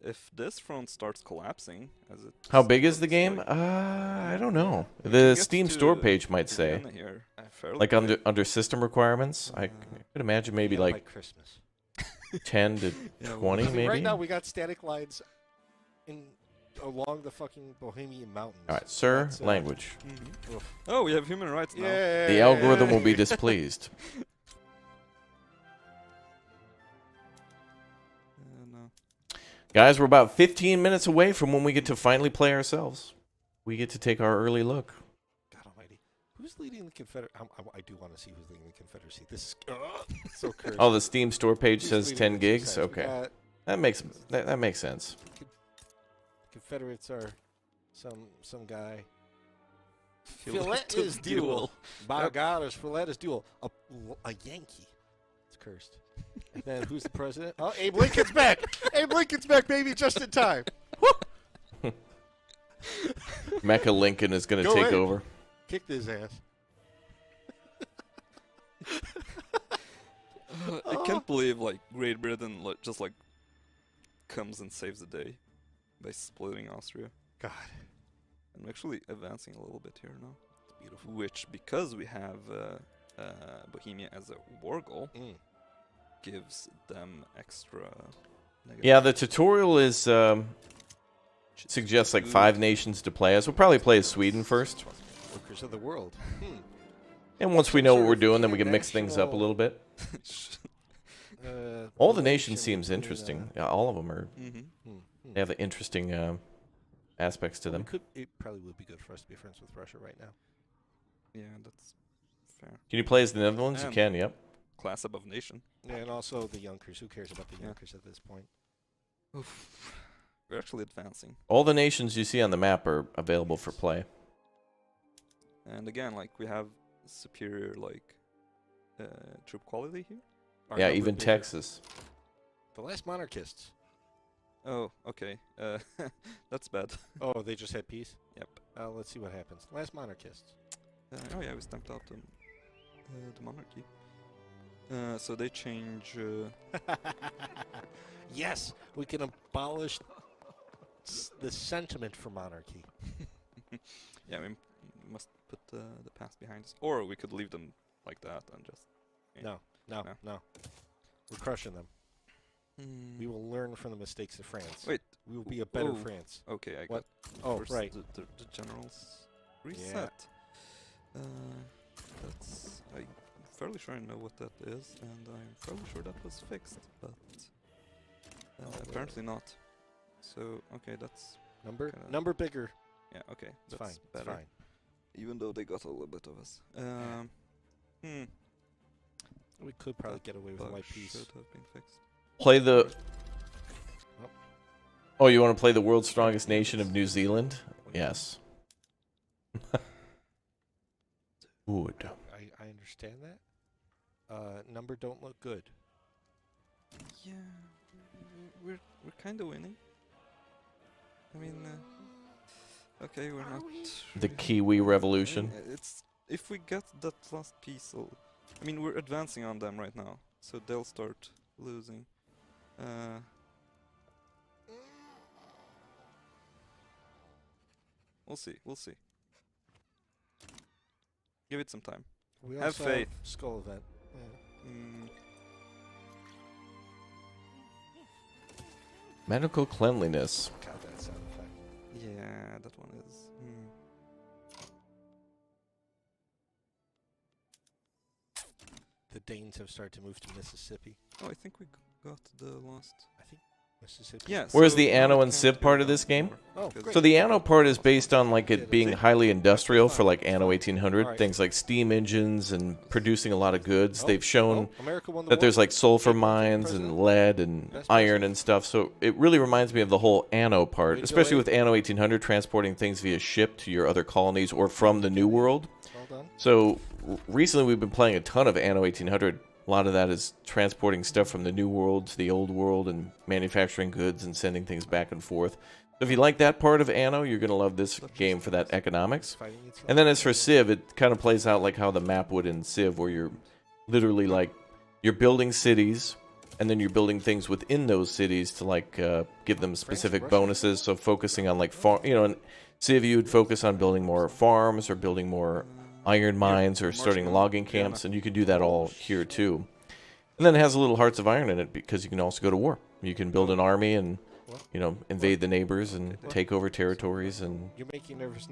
S4: if this front starts collapsing, as it
S1: How big is the
S4: looks
S1: game?
S4: like,
S1: I don't know.
S4: we
S1: The
S4: can get
S1: Steam
S4: to
S1: store page might
S4: to
S1: say.
S4: Vienna here fairly
S1: Like
S4: quick.
S1: under system requirements, I could imagine maybe
S5: Yeah,
S1: like
S5: by Christmas.
S1: 10 to
S4: Yeah,
S1: 20
S5: I mean,
S1: maybe.
S5: right now we got static lines along the fucking Bohemian Mountains.
S1: All right, sir,
S5: That's,
S1: language.
S4: Mhm.
S5: Oof.
S4: Oh, we have human rights now.
S5: Yeah.
S1: The algorithm will be displeased.
S4: No.
S1: Guys, we're about 15 minutes away from when we get to finally play ourselves. We get to take our early look.
S5: God almighty. Who's leading the Confederate? I do want to see who's leading the Confederacy. This is so cursed.
S1: Oh, the Steam store page
S5: Who's
S1: says
S5: leading
S1: 10
S5: the two
S1: gigs.
S5: sides? We
S1: Okay,
S5: got-
S1: that makes sense.
S5: Confederates are some guy.
S4: Filet
S5: Filet is duel. By God, his filet is duel. A Yankee. It's cursed. And then who's the president? Oh, Abe Lincoln's back. Abe Lincoln's back, baby, just in time.
S1: Mecca Lincoln is going to
S5: Go
S1: take
S5: ahead.
S1: over.
S5: Kicked his ass.
S4: I can't believe like Great Britain just like comes and saves the day by splitting Austria.
S5: God,
S4: I'm actually advancing a little bit here now.
S5: it's beautiful.
S4: Which, because we have Bohemia as a war goal, gives them extra. Negative
S1: Yeah, the tutorial is suggests like 5 nations to play as. We'll probably play as Sweden first.
S5: Workers of the world.
S1: And once we know what we're doing, then we can mix things up a
S5: international-
S1: little bit. All the nations seems interesting. Yeah, all of them are. They have interesting aspects to them.
S5: It probably would be good for us to be friends with Russia right now.
S4: Yeah, that's fair.
S1: Can you play as the Netherlands? You
S4: And-
S1: can, yep.
S4: Class above nation.
S5: Yeah, and also the Junkers. Who cares about the
S4: Yeah.
S5: Junkers at this point?
S4: Oof. We're actually advancing.
S1: All the nations you see on the map are available for play.
S4: And again, like, we have superior, like, troop quality here.
S5: Our
S1: Yeah,
S5: number
S1: even
S5: bigger.
S1: Texas.
S5: The last monarchists.
S4: Oh, okay. That's bad.
S5: Oh, they just had peace?
S4: Yep.
S5: Let's see what happens. Last monarchists.
S4: Oh yeah, we stamped out the monarchy. So they change.
S5: Yes, we can abolish the sentiment for monarchy.
S4: Yeah, we must put the past behind us, or we could leave them like that and just.
S5: No.
S4: No.
S5: We're crushing them. We will learn from the mistakes of France.
S4: Wait.
S5: We will be a better
S4: Oh.
S5: France.
S4: Okay, I
S5: What?
S4: got.
S5: Oh,
S4: first
S5: right.
S4: The generals reset. That's. I'm fairly sure I know what that is, and I'm fairly sure that was fixed, but apparently not. So okay, that's kinda-
S5: Number bigger.
S4: yeah. Okay,
S5: It's
S4: that's
S5: fine.
S4: better.
S5: It's fine.
S4: Even though they got a little bit of us.
S5: We could probably get away with
S4: Bug
S5: white peace.
S4: should have been fixed.
S1: Play the. Oh, you want to play the world's strongest nation of New Zealand? Yes. Good.
S5: I understand that. Number don't look good.
S4: Yeah, we're kind of winning. I mean, okay, we're not.
S1: The
S4: really
S1: Kiwi Revolution.
S4: It's if we get that last piece, I mean, we're advancing on them right now, so they'll start losing. We'll see. We'll see. Give it some time.
S5: We
S4: Have
S5: also
S4: faith.
S5: Skull event. Yeah.
S4: Mm,
S1: Medical cleanliness.
S5: God, that sound effect.
S4: yeah, that one is.
S5: The Danes have started to move to Mississippi.
S4: Oh, I think we got the last.
S5: I think Mississippi.
S4: Yeah.
S1: Where's
S4: so
S1: the
S4: now
S1: ANNO
S4: we
S1: and
S4: can't
S1: CIV
S4: do
S1: part of
S4: that
S1: this game?
S4: anymore,
S5: Oh,
S4: because
S5: great.
S1: So the ANNO part is
S4: last
S1: based
S4: one.
S1: on like it being
S5: See?
S1: highly industrial for like ANNO
S5: Fine.
S1: 1800,
S5: Alright.
S1: things like steam engines and producing a lot of goods.
S5: Oh,
S1: They've shown
S5: America won the
S1: that
S5: war.
S1: there's like sulfur
S5: April
S1: mines
S5: president.
S1: and lead and
S5: Best
S1: iron
S5: president.
S1: and stuff. So it really reminds me of the whole ANNO part,
S5: Way to go,
S1: especially with
S5: Abe.
S1: ANNO 1800 transporting things via ship to your other colonies or from the New World.
S5: Well done.
S1: So recently we've been playing a ton of ANNO 1800. A lot of that is transporting stuff from the New World to the Old World and manufacturing goods and sending things back and forth. So if you like that part of ANNO, you're going to love this game for that economics.
S5: Fighting itself.
S1: And then as for Civ, it kind of plays out like how the map would in Civ, where you're literally like, you're building cities, and then you're building things within those cities to like give them specific
S5: Russia.
S1: bonuses. So focusing on like, in Civ you would focus on building more farms or building more iron mines or starting
S4: marshmallow.
S1: logging camps, and you can do that all here too. And then it has a little Hearts of Iron in it because you can also go to war. You can build an army and, invade the neighbors and take over territories and...
S5: You're making nervous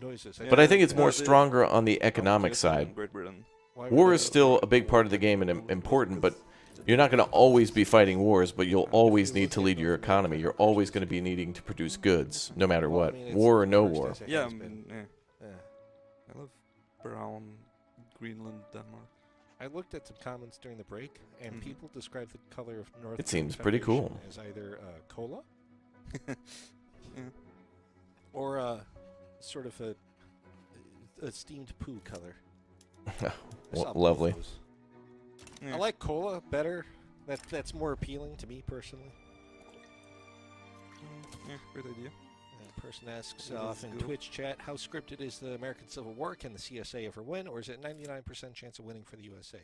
S5: noises.
S1: But I think it's
S4: Yeah,
S1: more
S4: the-
S1: stronger on the economic
S4: Just in
S1: side.
S4: Great Britain.
S5: Why
S1: War
S5: would
S1: is still a big part of the game and important, but you're not going to always be fighting wars, but you'll always need to lead your economy. You're always going to be needing to produce goods, no matter
S5: Well, I
S1: what.
S5: mean, it's
S1: War or
S5: the
S1: no
S5: first
S1: war.
S5: as it
S4: Yeah,
S5: has been. Yeah.
S4: I love brown, Greenland, Denmark.
S5: I looked at some comments during the break, and
S4: Mhm.
S5: people describe the color of North.
S1: It seems pretty cool.
S5: As either cola
S4: Yeah.
S5: or sort of a steamed poo color. I saw both
S1: Lovely.
S5: those.
S4: Yeah.
S5: I like cola better. That's more appealing to me personally.
S4: Yeah, great idea.
S5: Person asks
S4: It
S5: off
S4: is
S5: in
S4: good.
S5: Twitch chat, how scripted is the American Civil War? Can the CSA ever win, or is it 99% chance of winning for the USA?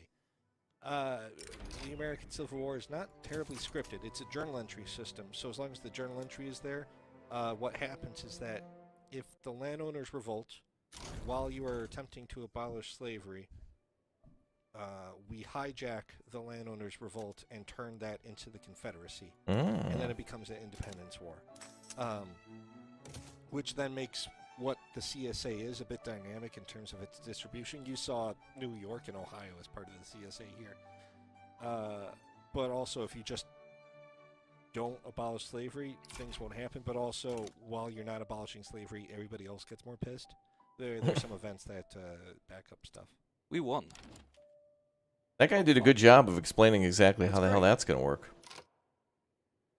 S5: The American Civil War is not terribly scripted. It's a journal entry system, so as long as the journal entry is there, what happens is that if the landowners revolt while you are attempting to abolish slavery, we hijack the landowners' revolt and turn that into the Confederacy, and then it becomes an independence war. Which then makes what the CSA is a bit dynamic in terms of its distribution. You saw New York and Ohio as part of the CSA here. But also, if you just don't abolish slavery, things won't happen. But also, while you're not abolishing slavery, everybody else gets more pissed. There's some events that back up stuff.
S4: We won.
S1: That guy did a good job of explaining exactly how
S5: That's
S1: the hell
S5: great.
S1: that's going to work.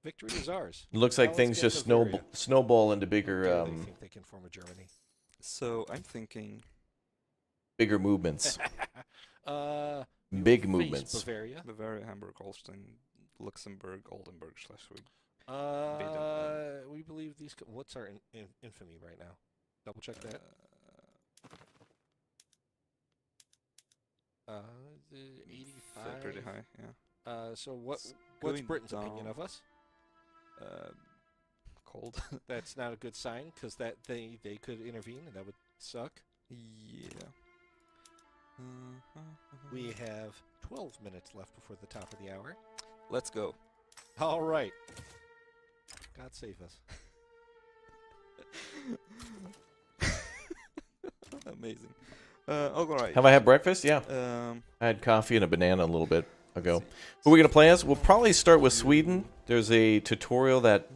S5: Victory is ours.
S1: It looks
S5: Now
S1: like
S5: let's
S1: things
S5: get
S1: just
S5: Bavaria.
S1: snowball into
S5: How
S1: bigger
S5: dare they think they can form a Germany.
S4: So I'm thinking.
S1: bigger movements.
S5: You
S1: Big
S5: face
S1: movements.
S5: Bavaria.
S4: Bavaria, Hamburg, Holstein, Luxembourg, Oldenburg, Schleswig.
S5: We believe these. What's our infamy right now? Double check that. The 85.
S4: Pretty high, yeah.
S5: So what's
S4: going
S5: Britain's opinion
S4: down.
S5: of us?
S4: Cold.
S5: That's not a good sign because that they could intervene and that would suck.
S4: Yeah.
S5: We have 12 minutes left before the top of the hour.
S4: Let's go.
S5: All right. God save us.
S4: Amazing. All right.
S1: Have I had breakfast? Yeah. I had coffee and a banana a little bit ago. Who are we going to play as? We'll probably start with Sweden. There's a tutorial that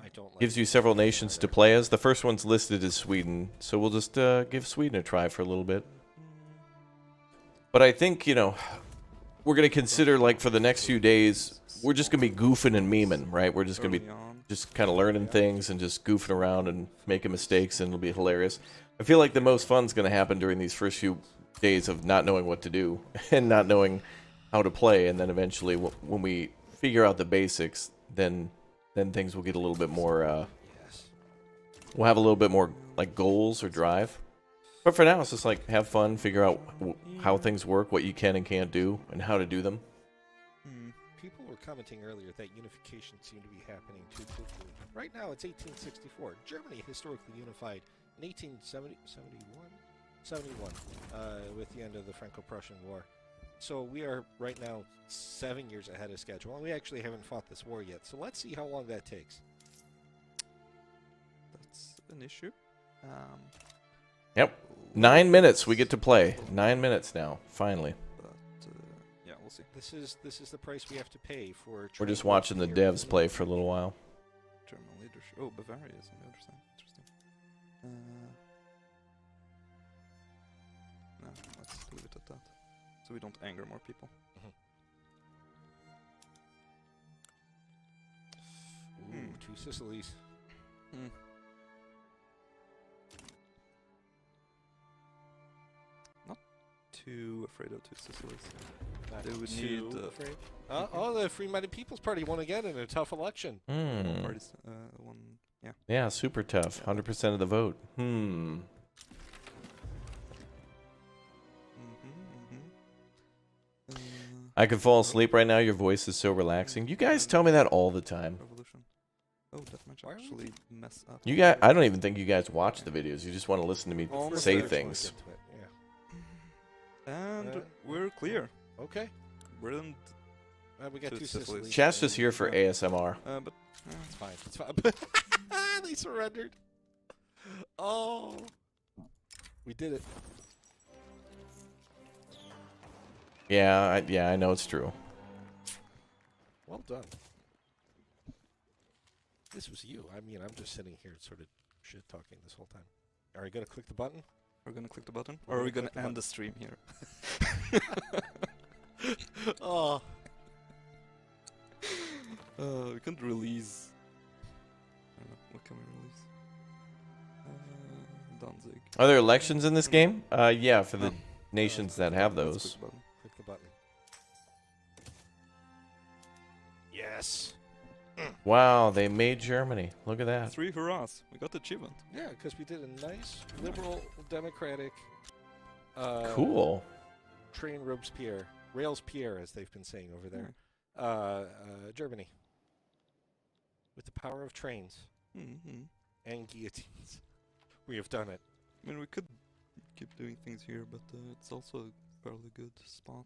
S5: I don't like
S1: gives you several nations to play as. The first one's listed as Sweden, so we'll just give Sweden a try for a little bit. But I think, we're going to consider, like, for the next few days, we're just going to be goofing and memeing, right? We're just going to be
S4: Early on.
S1: just kind of learning things and just goofing around and making mistakes, and it'll be hilarious. I feel like the most fun's going to happen during these first few days of not knowing what to do and not knowing how to play, and then eventually when we figure out the basics, then things will get a little bit more,
S5: Yes.
S1: we'll have a little bit more, like, goals or drive. But for now, it's just like, have fun, figure out how things work, what you can and can't do, and how to do them.
S5: People were commenting earlier that unification seemed to be happening too quickly. Right now, it's 1864. Germany historically unified in 1871, with the end of the Franco-Prussian War. So we are right now 7 years ahead of schedule, and we actually haven't fought this war yet. So let's see how long that takes.
S4: That's an issue.
S1: Yep. 9 minutes we get to play. 9 minutes now, finally.
S4: But yeah, we'll see.
S5: This is the price we have to pay for.
S1: We're just watching the devs play for a little while.
S4: German leadership. Oh, Bavaria is on the other side. Interesting. No, let's leave it at that. So we don't anger more people.
S5: Ooh, 2 Sicilies.
S4: Not too afraid of 2 Sicilies.
S5: Not
S4: They would
S5: too
S4: need,
S5: afraid. The Free-Minded People's Party won again in a tough election.
S1: Hmm.
S4: Parties, one, yeah.
S1: Yeah, super tough. 100% of the vote. I could fall asleep right now. Your voice is so relaxing. You guys tell me that all the time.
S4: Revolution. Oh, that might
S5: Why are we-
S4: actually mess up.
S1: You guys, I don't even think you guys watch the videos. You just want to listen to me
S4: Almost
S1: say
S4: there.
S1: things.
S4: And we're clear.
S5: Okay.
S4: Brilliant.
S5: We got 2
S4: 2 Sicilies.
S5: Sicilies.
S1: Chat's just here for ASMR.
S4: But
S5: It's fine. It's fine. They surrendered. Oh. We did it.
S1: Yeah, I know it's true.
S5: Well done. This was you. I mean, I'm just sitting here sort of shit talking this whole time. Are you going to click the button?
S4: we're gonna click the button,
S5: We're
S4: or are we
S5: gonna
S4: gonna
S5: click the
S4: end the stream here?
S5: Oh.
S4: We can't release. I don't know. What can we release? Danzig.
S1: Are there elections in this game? Yeah, for the
S4: Oh.
S1: nations that have
S4: Let's
S1: those.
S4: click the button.
S5: Click the button. Yes.
S1: Wow, they made Germany. Look at that.
S4: 3 hurrahs! We got the achievement.
S5: Yeah, because we did a nice liberal democratic
S1: Cool.
S5: train Robespierre, Rails Pierre, as they've been saying over there. Germany. With the power of trains
S4: Mm-hmm.
S5: and guillotines. We have done it.
S4: I mean, we could keep doing things here, but it's also a fairly good spot.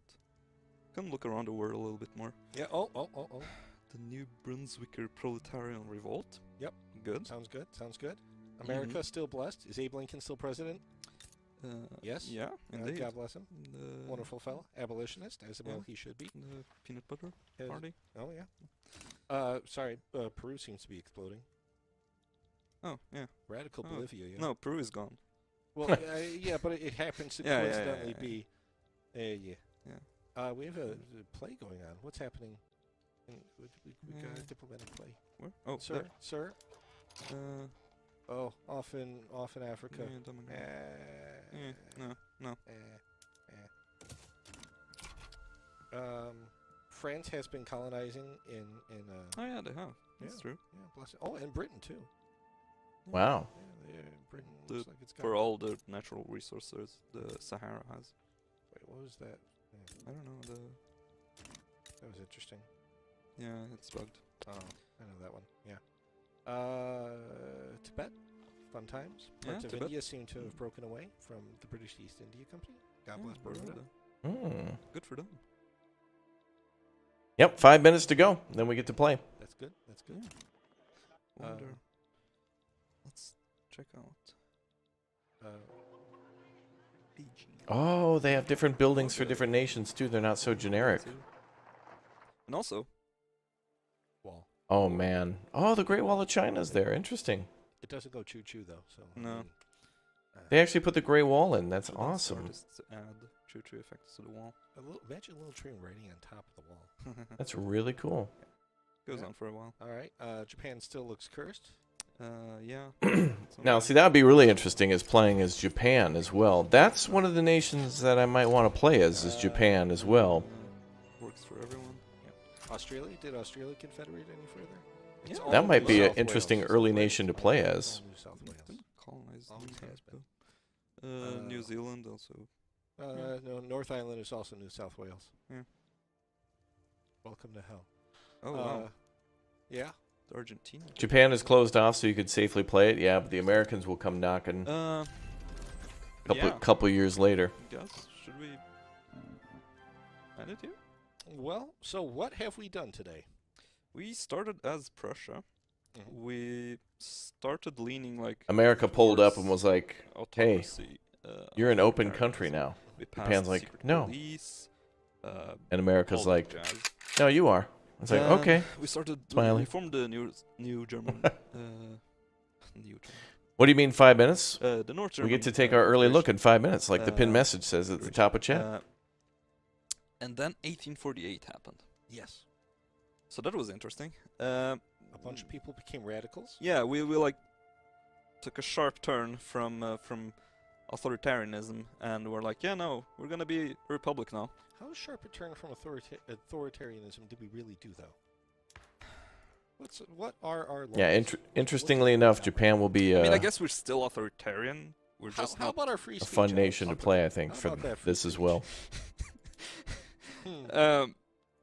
S4: Come look around the world a little bit more.
S5: Yeah, oh.
S4: The New Brunswicker Proletarian Revolt.
S5: Yep.
S4: Good.
S5: Sounds good, sounds good. America still blessed. Is Abe Lincoln still president? Yes.
S4: Yeah, indeed.
S5: God bless him.
S4: The
S5: Wonderful fellow. Abolitionist, as well he should be.
S4: The peanut butter
S5: His-
S4: party.
S5: Oh, yeah. Sorry, Peru seems to be exploding.
S4: Oh, yeah.
S5: Radical
S4: Oh,
S5: Bolivia, yeah.
S4: No, Peru is gone.
S5: Well, yeah, but it happens to
S4: Yeah, yeah,
S5: coincidentally
S4: yeah, yeah.
S5: be.
S4: Yeah.
S5: We have a play going on. What's happening? We got a diplomatic play.
S4: Where? Oh,
S5: Sir, sir.
S4: there.
S5: Oh, off in Africa.
S4: Yeah, Dominica. No.
S5: France has been colonizing in
S4: Oh yeah, they have. That's
S5: yeah.
S4: true.
S5: yeah, bless it. Oh, and Britain too.
S1: Wow.
S5: Yeah, Britain
S4: The-
S5: looks like it's got.
S4: For all the natural resources the Sahara has.
S5: Wait, what was that?
S4: I don't know.
S5: That was interesting.
S4: Yeah, it's bugged.
S5: Oh, I know that one. Yeah. Tibet, fun times.
S4: Yeah,
S5: Parts of
S4: Tibet.
S5: India seem to have broken away from the British East India Company. God bless
S4: Yeah,
S5: Baroda.
S4: Good for them.
S1: Yep, 5 minutes to go. Then we get to play.
S5: That's good. That's good.
S4: Wonder. Let's check out PG.
S1: Oh, they have different buildings for different nations too. They're not so generic.
S4: And also,
S5: Wall.
S1: Oh man. Oh, the Great Wall of China's there. Interesting.
S5: It doesn't go choo-choo though. So I
S4: No.
S5: mean,
S1: They actually put the Great Wall in. That's
S4: so
S1: awesome.
S4: artists add choo-choo effects to the wall.
S5: imagine a little train riding on top of the wall.
S1: That's really cool.
S4: Goes
S5: Yeah.
S4: on for a while.
S5: All right. Japan still looks cursed.
S4: Yeah.
S1: Now, see, that would be really interesting as playing as Japan as well. That's one of the nations that I might want to play as, is Japan as well.
S4: Works for everyone.
S5: Australia? Did Australia confederate any further? It's
S4: Yeah.
S5: all
S1: That might
S5: New
S1: be an
S5: South
S1: interesting
S5: Wales.
S1: early nation to play
S5: All
S1: as.
S5: New South Wales.
S4: Didn't colonize
S5: Always
S4: New
S5: has
S4: Zealand,
S5: been.
S4: though. New Zealand also.
S5: No, North Island is also New South Wales.
S4: Yeah.
S5: Welcome to hell.
S4: Oh wow.
S5: Yeah.
S4: The Argentina.
S1: Japan is closed off, so you could safely play it. Yeah, but the Americans will come knocking
S4: Yeah.
S1: couple years later.
S4: Guys, should we add it here?
S5: Well, so what have we done today?
S4: We started as Prussia.
S5: Mhm.
S4: We started leaning like
S1: America pulled up and
S4: towards
S1: was like, "Hey,
S4: autocracy,
S1: you're an open
S4: authoritarianism.
S1: country now."
S4: We
S1: Japan's
S4: passed
S1: like,
S4: secret
S1: "No."
S4: police,
S1: And America's
S4: all that
S1: like,
S4: jazz.
S1: "No, you are." It's like, "Okay."
S4: We started.
S1: Smiley.
S4: We formed the new German. New German.
S1: What do you mean 5 minutes?
S4: The North German.
S1: We get to take our early look in 5 minutes, like the pin
S4: Uh,
S1: message says at the top of chat.
S4: And then 1848 happened.
S5: Yes.
S4: So that was interesting.
S5: A bunch of people became radicals.
S4: Yeah, we like took a sharp turn from authoritarianism, and we're like, yeah, no, we're gonna be a republic now.
S5: How sharp a turn from authoritarianism did we really do, though? What are our laws?
S1: Yeah, interestingly enough, Japan will be
S4: I mean, I guess we're still authoritarian. We're just
S5: how
S4: not.
S5: about our free
S1: a
S5: speech?
S1: fun
S5: Alex?
S1: nation to play, I think,
S5: How
S1: for
S5: about that free
S1: this as
S5: speech?
S1: well.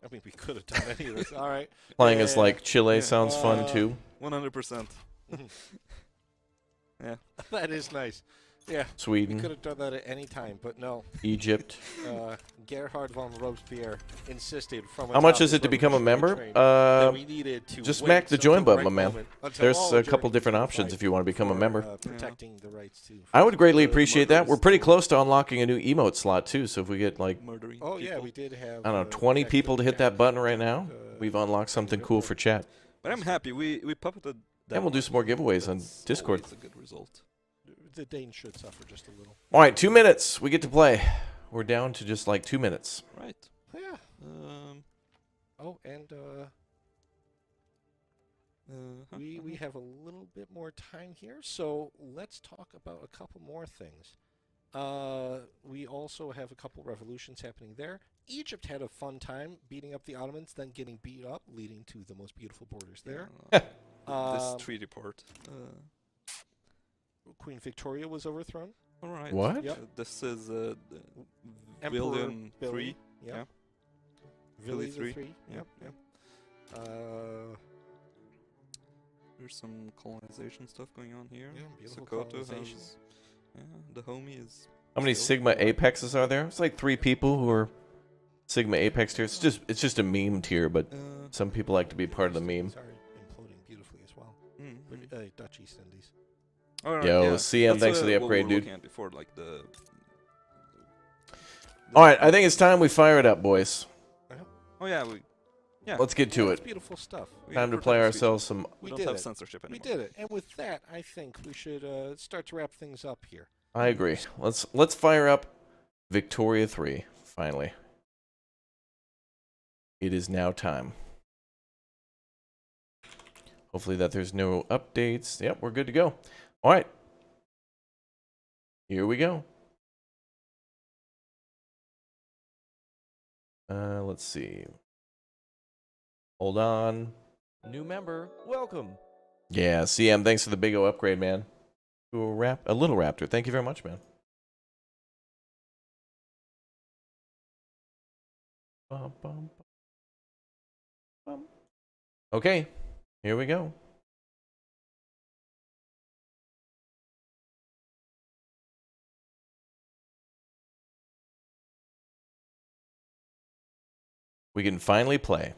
S5: I mean, we could have done any of this. All right.
S1: Playing as
S5: Yeah.
S1: like Chile
S4: Yeah.
S1: sounds fun too.
S4: 100%. Yeah.
S5: That is nice. Yeah. We
S1: Sweden,
S5: could have done that at any time, but no.
S1: Egypt.
S5: Gerhard von Robespierre insisted from.
S1: How much is it to become a member?
S5: That we needed to
S1: just
S5: wait
S1: smack the
S5: until
S1: join button,
S5: right
S1: my man.
S5: moment until
S1: There's
S5: all
S1: a couple
S5: Germans
S1: different
S5: would
S1: options
S5: fight
S1: if you want to become a
S5: for,
S1: member.
S5: protecting the rights to.
S1: I would greatly
S4: the
S1: appreciate that. We're
S4: murderous
S1: pretty
S4: people.
S1: close to unlocking a new emote slot too. So if we get like,
S4: Murdering.
S5: Oh yeah,
S4: people.
S5: we did have.
S1: I don't know, 20 people to hit that button right now, we've unlocked something cool for chat.
S4: But I'm happy. We puppeted.
S1: And we'll do some more giveaways on
S4: That's
S1: Discord.
S4: always a good result.
S5: The Danes should suffer just a little.
S1: All right, 2 minutes. We get to play. We're down to just like 2 minutes.
S4: Right.
S5: Yeah. Oh, and we have a little bit more time here, so let's talk about a couple more things. We also have a couple revolutions happening there. Egypt had a fun time beating up the Ottomans, then getting beat up, leading to the most beautiful borders there.
S4: This treaty part.
S5: Queen Victoria was overthrown.
S4: All right.
S1: What?
S5: Yep.
S4: This is
S5: Emperor
S4: William
S5: Billy.
S4: III.
S5: Yep.
S4: Yeah.
S5: Billy
S4: Billy
S5: the
S4: III.
S5: Yep.
S4: Yep. There's some colonization stuff going on here.
S5: Yeah, beautiful
S4: Sokoto
S5: colonization.
S4: has. Yeah, the homie is.
S1: How many
S4: still
S1: Sigma
S4: alive.
S1: Apexes are there? It's like 3 people who are Sigma Apex tier. It's just a meme tier, but some people like to be part of the meme.
S5: Sorry, imploding beautifully as well.
S4: Mm,
S5: But,
S4: mm.
S5: Dutch East Indies.
S4: All right,
S1: Yo,
S4: yeah.
S1: CM,
S4: That's,
S1: thanks for the
S4: what
S1: upgrade,
S4: we were
S1: dude.
S4: looking at before, like the
S1: All right, I think it's time we fire it up, boys.
S4: Oh yeah, yeah.
S1: Let's get to
S5: It's
S1: it.
S5: beautiful stuff.
S4: we
S1: Time to
S4: protect
S1: play
S4: speech.
S1: ourselves some.
S4: We
S5: We
S4: don't
S5: did
S4: have
S5: it.
S4: censorship
S5: We
S4: anymore.
S5: did it, and with that, I think we should start to wrap things up here.
S1: I agree. Let's fire up Victoria 3 finally. It is now time. Hopefully that there's no updates. Yep, we're good to go. All right. Here we go. Let's see. Hold on. New member, welcome. Yeah, CM, thanks for the big O upgrade, man. To a little raptor. Thank you very much, man. Bum, bum, bum. Okay, here we go. We can finally play.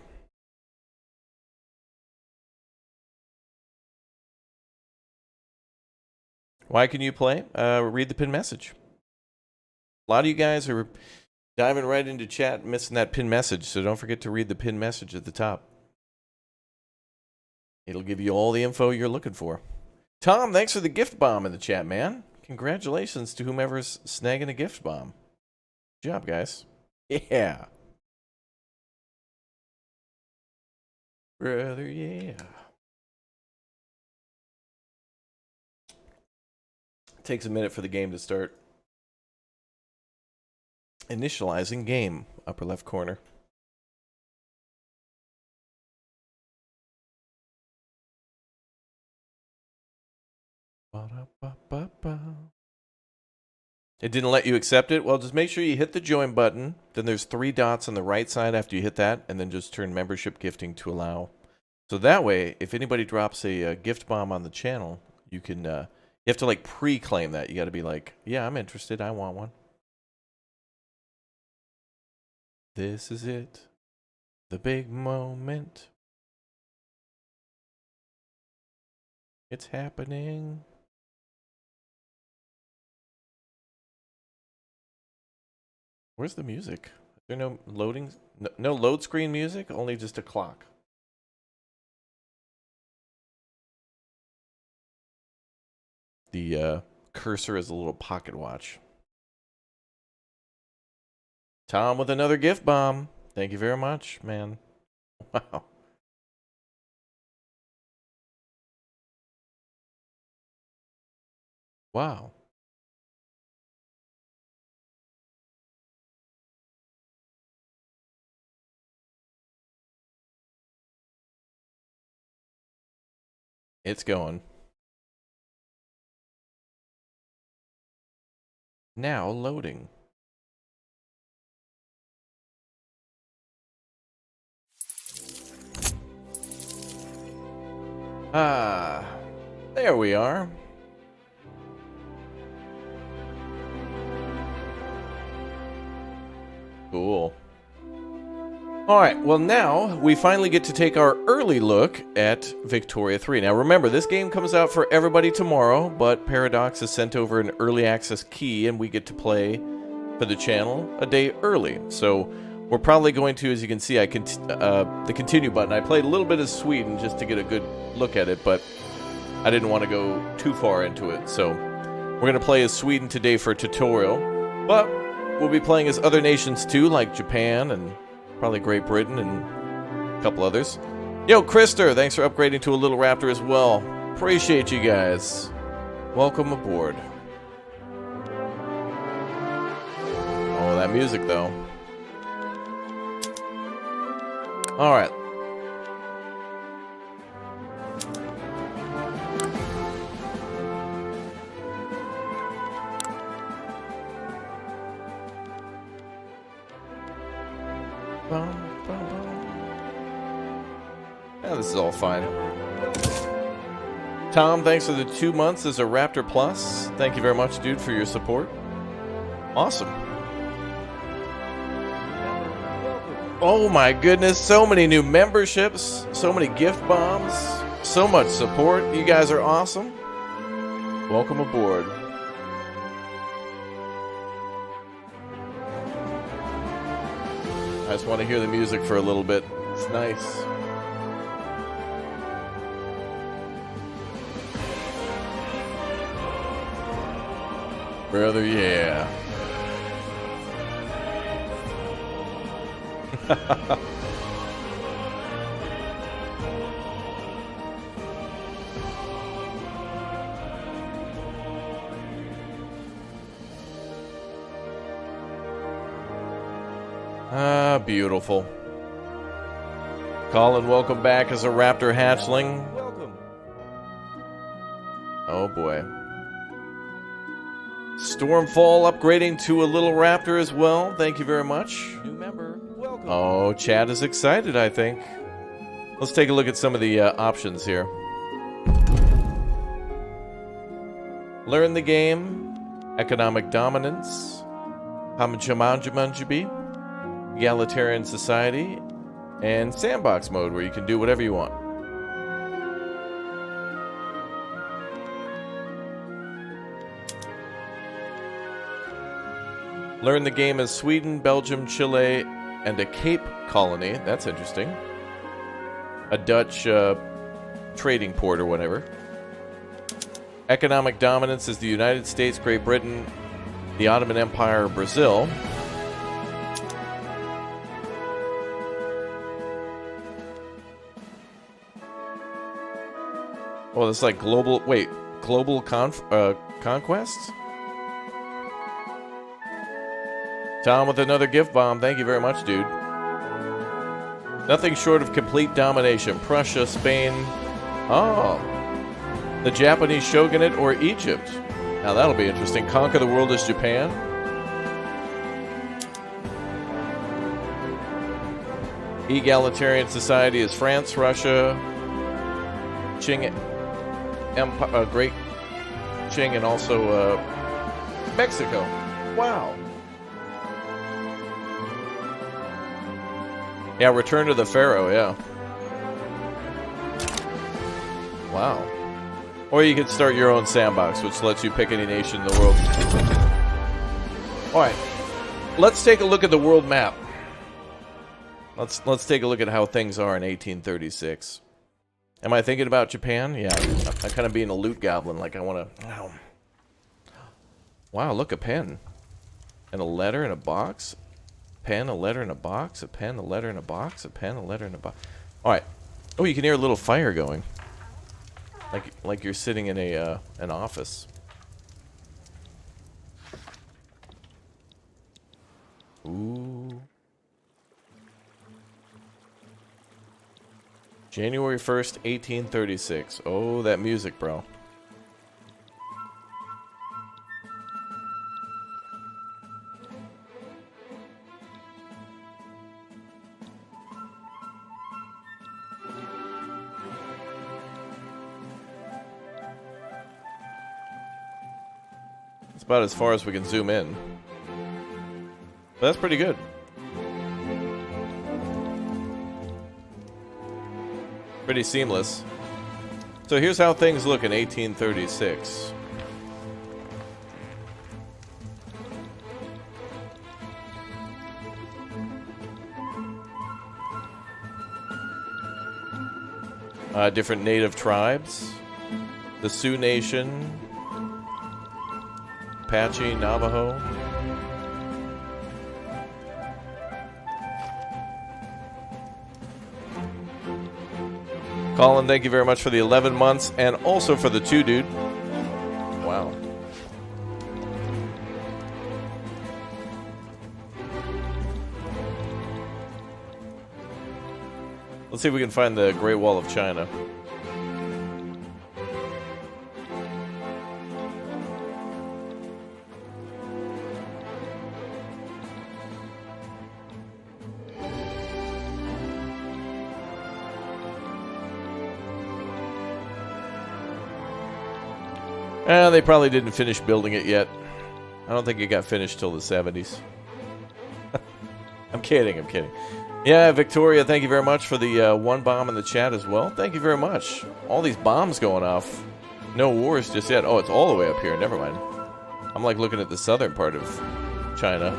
S1: Why can you play? Read the pin message. A lot of you guys are diving right into chat, missing that pin message, so don't forget to read the pin message at the top. It'll give you all the info you're looking for. Tom, thanks for the gift bomb in the chat, man. Congratulations to whomever's snagging a gift bomb. Good job, guys. Yeah. Brother, yeah. Takes a minute for the game to start. Initializing game, upper left corner. Ba-da-ba-ba-ba. It didn't let you accept it? Well, just make sure you hit the join button. Then there's 3 dots on the right side after you hit that, and then just turn membership gifting to allow. So that way, if anybody drops a gift bomb on the channel, you can, you have to like pre-claim that. You got to be like, yeah, I'm interested. I want one. This is it. The big moment. It's happening. Where's the music? Is there no loading? No load screen music? Only just a clock. The cursor is a little pocket watch. Tom with another gift bomb. Thank you very much, man. Wow. Wow. It's going. Now loading. Ah, there we are. Cool. All right, well now we finally get to take our early look at Victoria 3. Now remember, this game comes out for everybody tomorrow, but Paradox has sent over an early access key and we get to play for the channel a day early. So we're probably going to, as you can see, the continue button. I played a little bit of Sweden just to get a good look at it, but I didn't want to go too far into it. So we're going to play as Sweden today for a tutorial, but we'll be playing as other nations too, like Japan and probably Great Britain and a couple others. Yo, Krister, thanks for upgrading to a Little Raptor as well. Appreciate you guys. Welcome aboard. Oh, that music though. All right. Yeah, this is all fine. Tom, thanks for the 2 months as a Raptor Plus. Thank you very much, dude, for your support. Awesome. Oh my goodness, so many new memberships, so many gift bombs, so much support. You guys are awesome. Welcome aboard. I just want to hear the music for a little bit. It's nice. Brother, yeah. Ah, beautiful. Colin, welcome back as a Raptor hatchling.
S5: Welcome.
S1: Oh boy. Stormfall upgrading to a Little Raptor as well. Thank you very much.
S5: New member. Welcome.
S1: Oh, Chad is excited, I think. Let's take a look at some of the options here. Learn the game. Economic dominance. Hamajamanjamanjabi. Egalitarian society. And sandbox mode, where you can do whatever you want. Learn the game as Sweden, Belgium, Chile, and a Cape colony. That's interesting. A Dutch trading port or whatever. Economic dominance is the United States, Great Britain, the Ottoman Empire, Brazil. Oh, this is like global... Wait, global conquest? Tom with another gift bomb. Thank you very much, dude. Nothing short of complete domination. Prussia, Spain. Oh. The Japanese shogunate or Egypt. Now that'll be interesting. Conquer the world as Japan. Egalitarian society is France, Russia, Qing Empire, Great Qing, and also Mexico. Wow. Yeah, Return to the Pharaoh, yeah. Wow. Or you could start your own sandbox, which lets you pick any nation in the world. Alright. Let's take a look at the world map. Let's take a look at how things are in 1836. Am I thinking about Japan? Yeah, I'm kind of being a loot goblin, like I want to... Wow, look, a pen. And a letter in a box. Pen, a letter in a box. A pen, a letter in a box. A pen, a letter in a box. Alright. Oh, you can hear a little fire going. Like you're sitting in a an office. Ooh. January 1st, 1836. Oh, that music, bro. It's about as far as we can zoom in. But that's pretty good. Pretty seamless. So here's how things look in 1836. Different native tribes. The Sioux Nation. Apache, Navajo. Colin, thank you very much for the 11 months and also for the 2, dude. Wow. Let's see if we can find the Great Wall of China. They probably didn't finish building it yet. I don't think it got finished till the 70s. I'm kidding, I'm kidding. Yeah, Victoria, thank you very much for the 1 bomb in the chat as well. Thank you very much. All these bombs going off. No wars just yet. Oh, it's all the way up here. Never mind. I'm like looking at the southern part of China.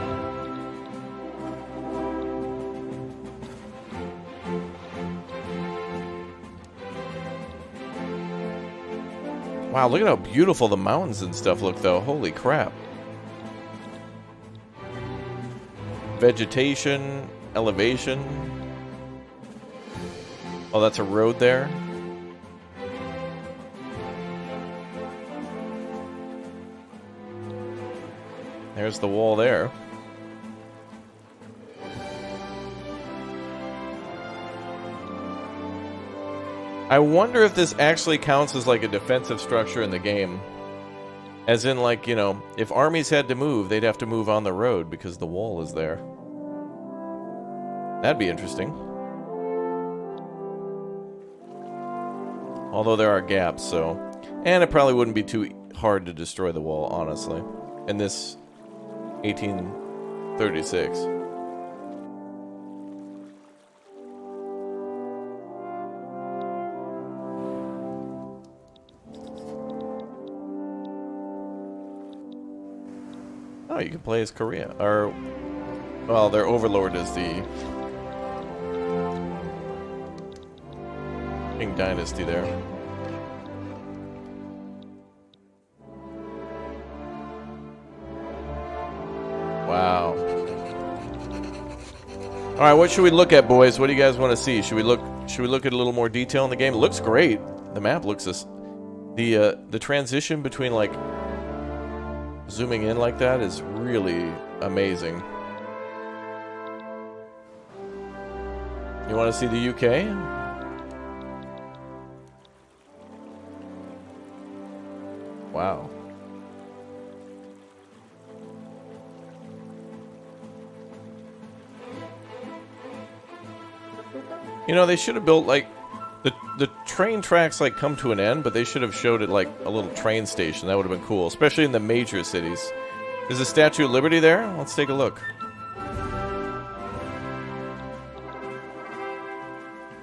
S1: Wow, look at how beautiful the mountains and stuff look, though. Holy crap. Vegetation, elevation. Oh, that's a road there. There's the wall there. I wonder if this actually counts as like a defensive structure in the game. As in, like, you know, if armies had to move, they'd have to move on the road because the wall is there. That'd be interesting. Although there are gaps, so... And it probably wouldn't be too hard to destroy the wall, honestly. In this 1836. Oh, you can play as Korea. Or, well, their overlord is the Qing Dynasty there. Wow. All right, what should we look at, boys? What do you guys want to see? Should we look at a little more detail in the game? It looks great. The map looks the transition between like zooming in like that is really amazing. You want to see the UK? Wow. You know, they should have built like The train tracks like come to an end, but they should have showed it like a little train station. That would have been cool, especially in the major cities. Is the Statue of Liberty there? Let's take a look.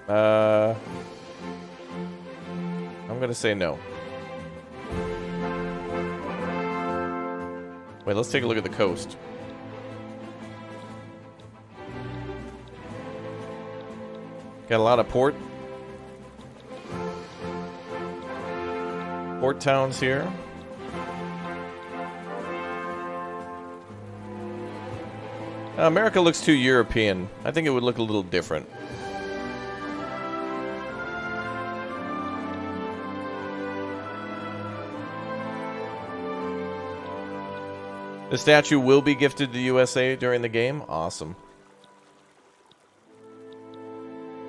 S1: I'm gonna say no. Wait, let's take a look at the coast. Got a lot of port towns here. America looks too European. I think it would look a little different. The statue will be gifted to the USA during the game. Awesome.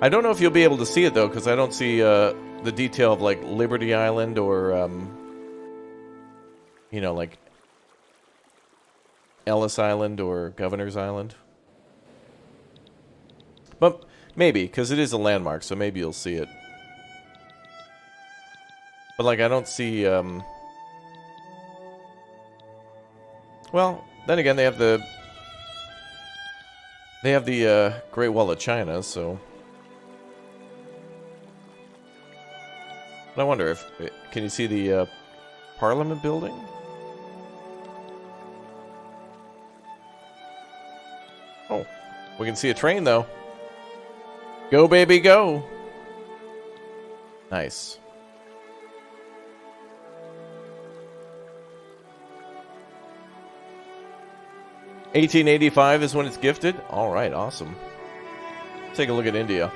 S1: I don't know if you'll be able to see it, though, because I don't see the detail of, like, Liberty Island or, you know, like, Ellis Island or Governor's Island. But maybe, because it is a landmark, so maybe you'll see it. But, like, I don't see, well, then again, they have the Great Wall of China, so... I wonder if... Can you see the Parliament building? Oh, we can see a train, though. Go, baby, go! Nice. $18.85 is when it's gifted? Alright, awesome. Take a look at India.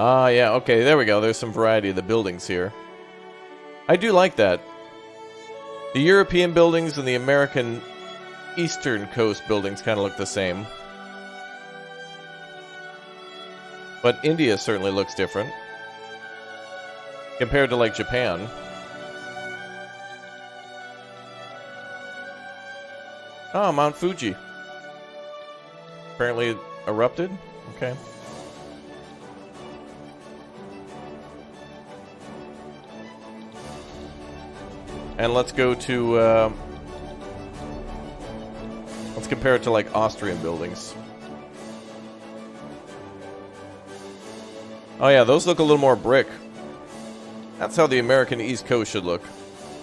S1: Ah, yeah, okay, there we go. There's some variety of the buildings here. I do like that. The European buildings and the American Eastern Coast buildings kind of look the same. But India certainly looks different. Compared to, like, Japan. Oh, Mount Fuji. Apparently erupted? Okay. And let's go to, let's compare it to, like, Austrian buildings. Oh yeah, those look a little more brick. That's how the American East Coast should look.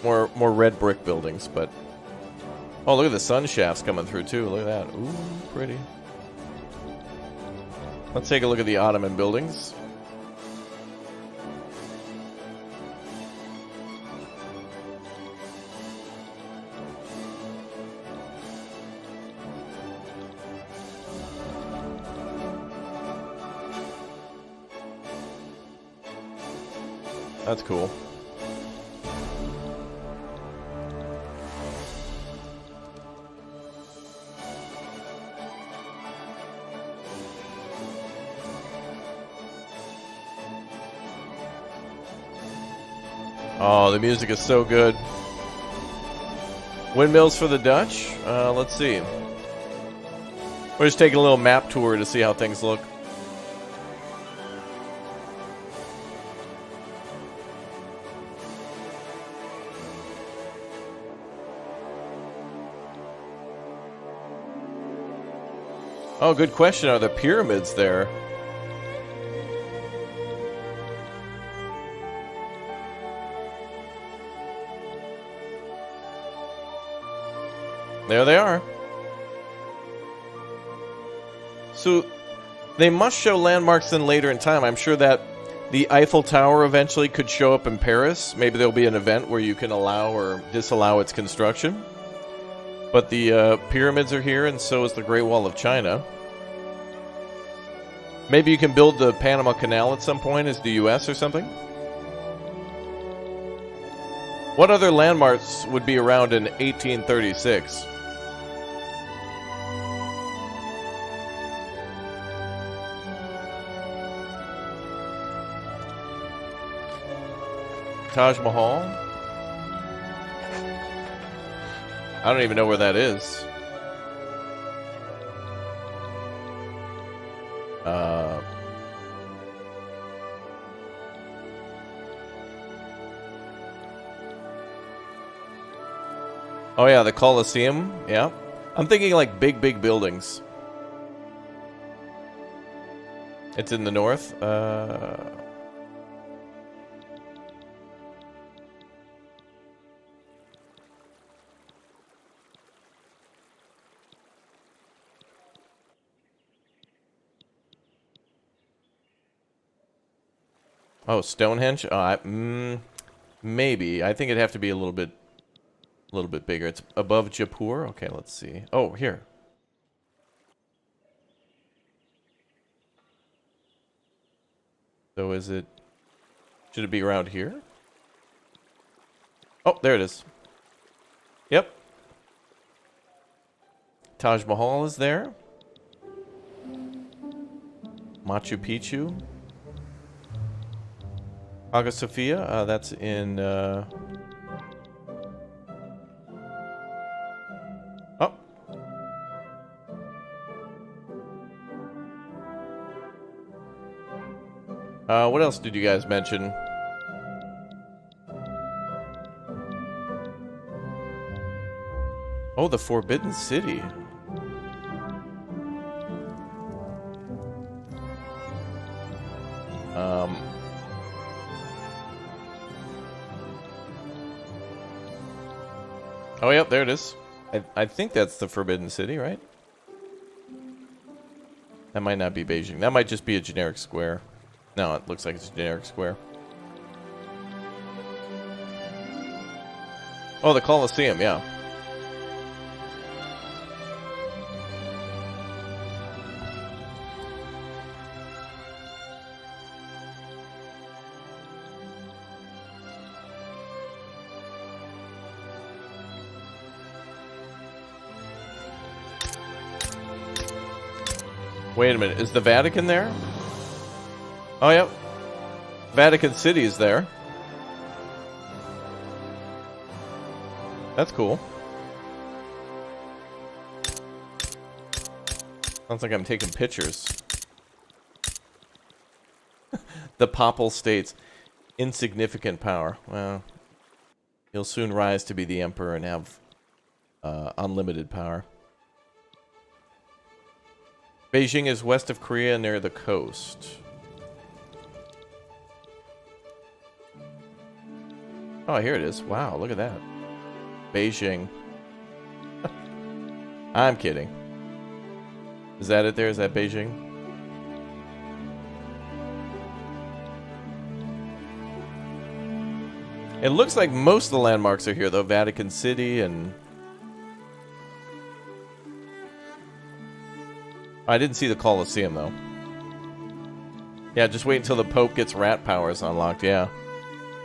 S1: More red brick buildings, but... Oh, look at the sun shafts coming through, too. Look at that. Ooh, pretty. Let's take a look at the Ottoman buildings. That's cool. Oh, the music is so good. Windmills for the Dutch? Let's see. We're just taking a little map tour to see how things look. Oh, good question. Are the pyramids there? There they are. So, they must show landmarks then later in time. I'm sure that the Eiffel Tower eventually could show up in Paris. Maybe there'll be an event where you can allow or disallow its construction. But the pyramids are here, and so is the Great Wall of China. Maybe you can build the Panama Canal at some point as the U.S. or something? What other landmarks would be around in 1836? Taj Mahal? I don't even know where that is. Oh yeah, the Colosseum. Yeah. I'm thinking like big buildings. It's in the north. Oh, Stonehenge? Maybe. I think it'd have to be a little bit bigger. It's above Jaipur. Okay, let's see. Oh, here. So is it... Should it be around here? Oh, there it is. Yep. Taj Mahal is there. Machu Picchu. Hagia Sophia, that's in... Oh. What else did you guys mention? Oh, the Forbidden City. Oh, yep, there it is. I think that's the Forbidden City, right? That might not be Beijing. That might just be a generic square. No, it looks like it's a generic square. Oh, the Colosseum, yeah. Wait a minute, is the Vatican there? Oh, yep. Vatican City is there. That's cool. Sounds like I'm taking pictures. The Papal States. Insignificant power. Well, he'll soon rise to be the emperor and have unlimited power. Beijing is west of Korea near the coast. Oh, here it is. Wow, look at that. Beijing. I'm kidding. Is that it there? Is that Beijing? It looks like most of the landmarks are here, though. Vatican City and... I didn't see the Colosseum, though. Yeah, just wait until the Pope gets rat powers unlocked, yeah.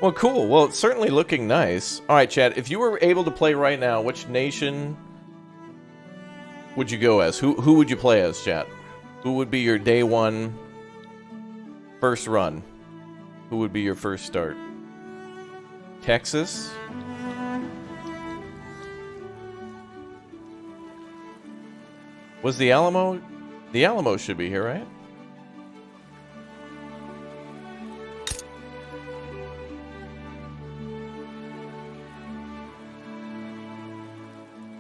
S1: Well, cool. Well, it's certainly looking nice. All right, Chad, if you were able to play right now, which nation would you go as? Who would you play as, chat? Who would be your day one first run? Who would be your first start? Texas? Was the Alamo? The Alamo should be here, right?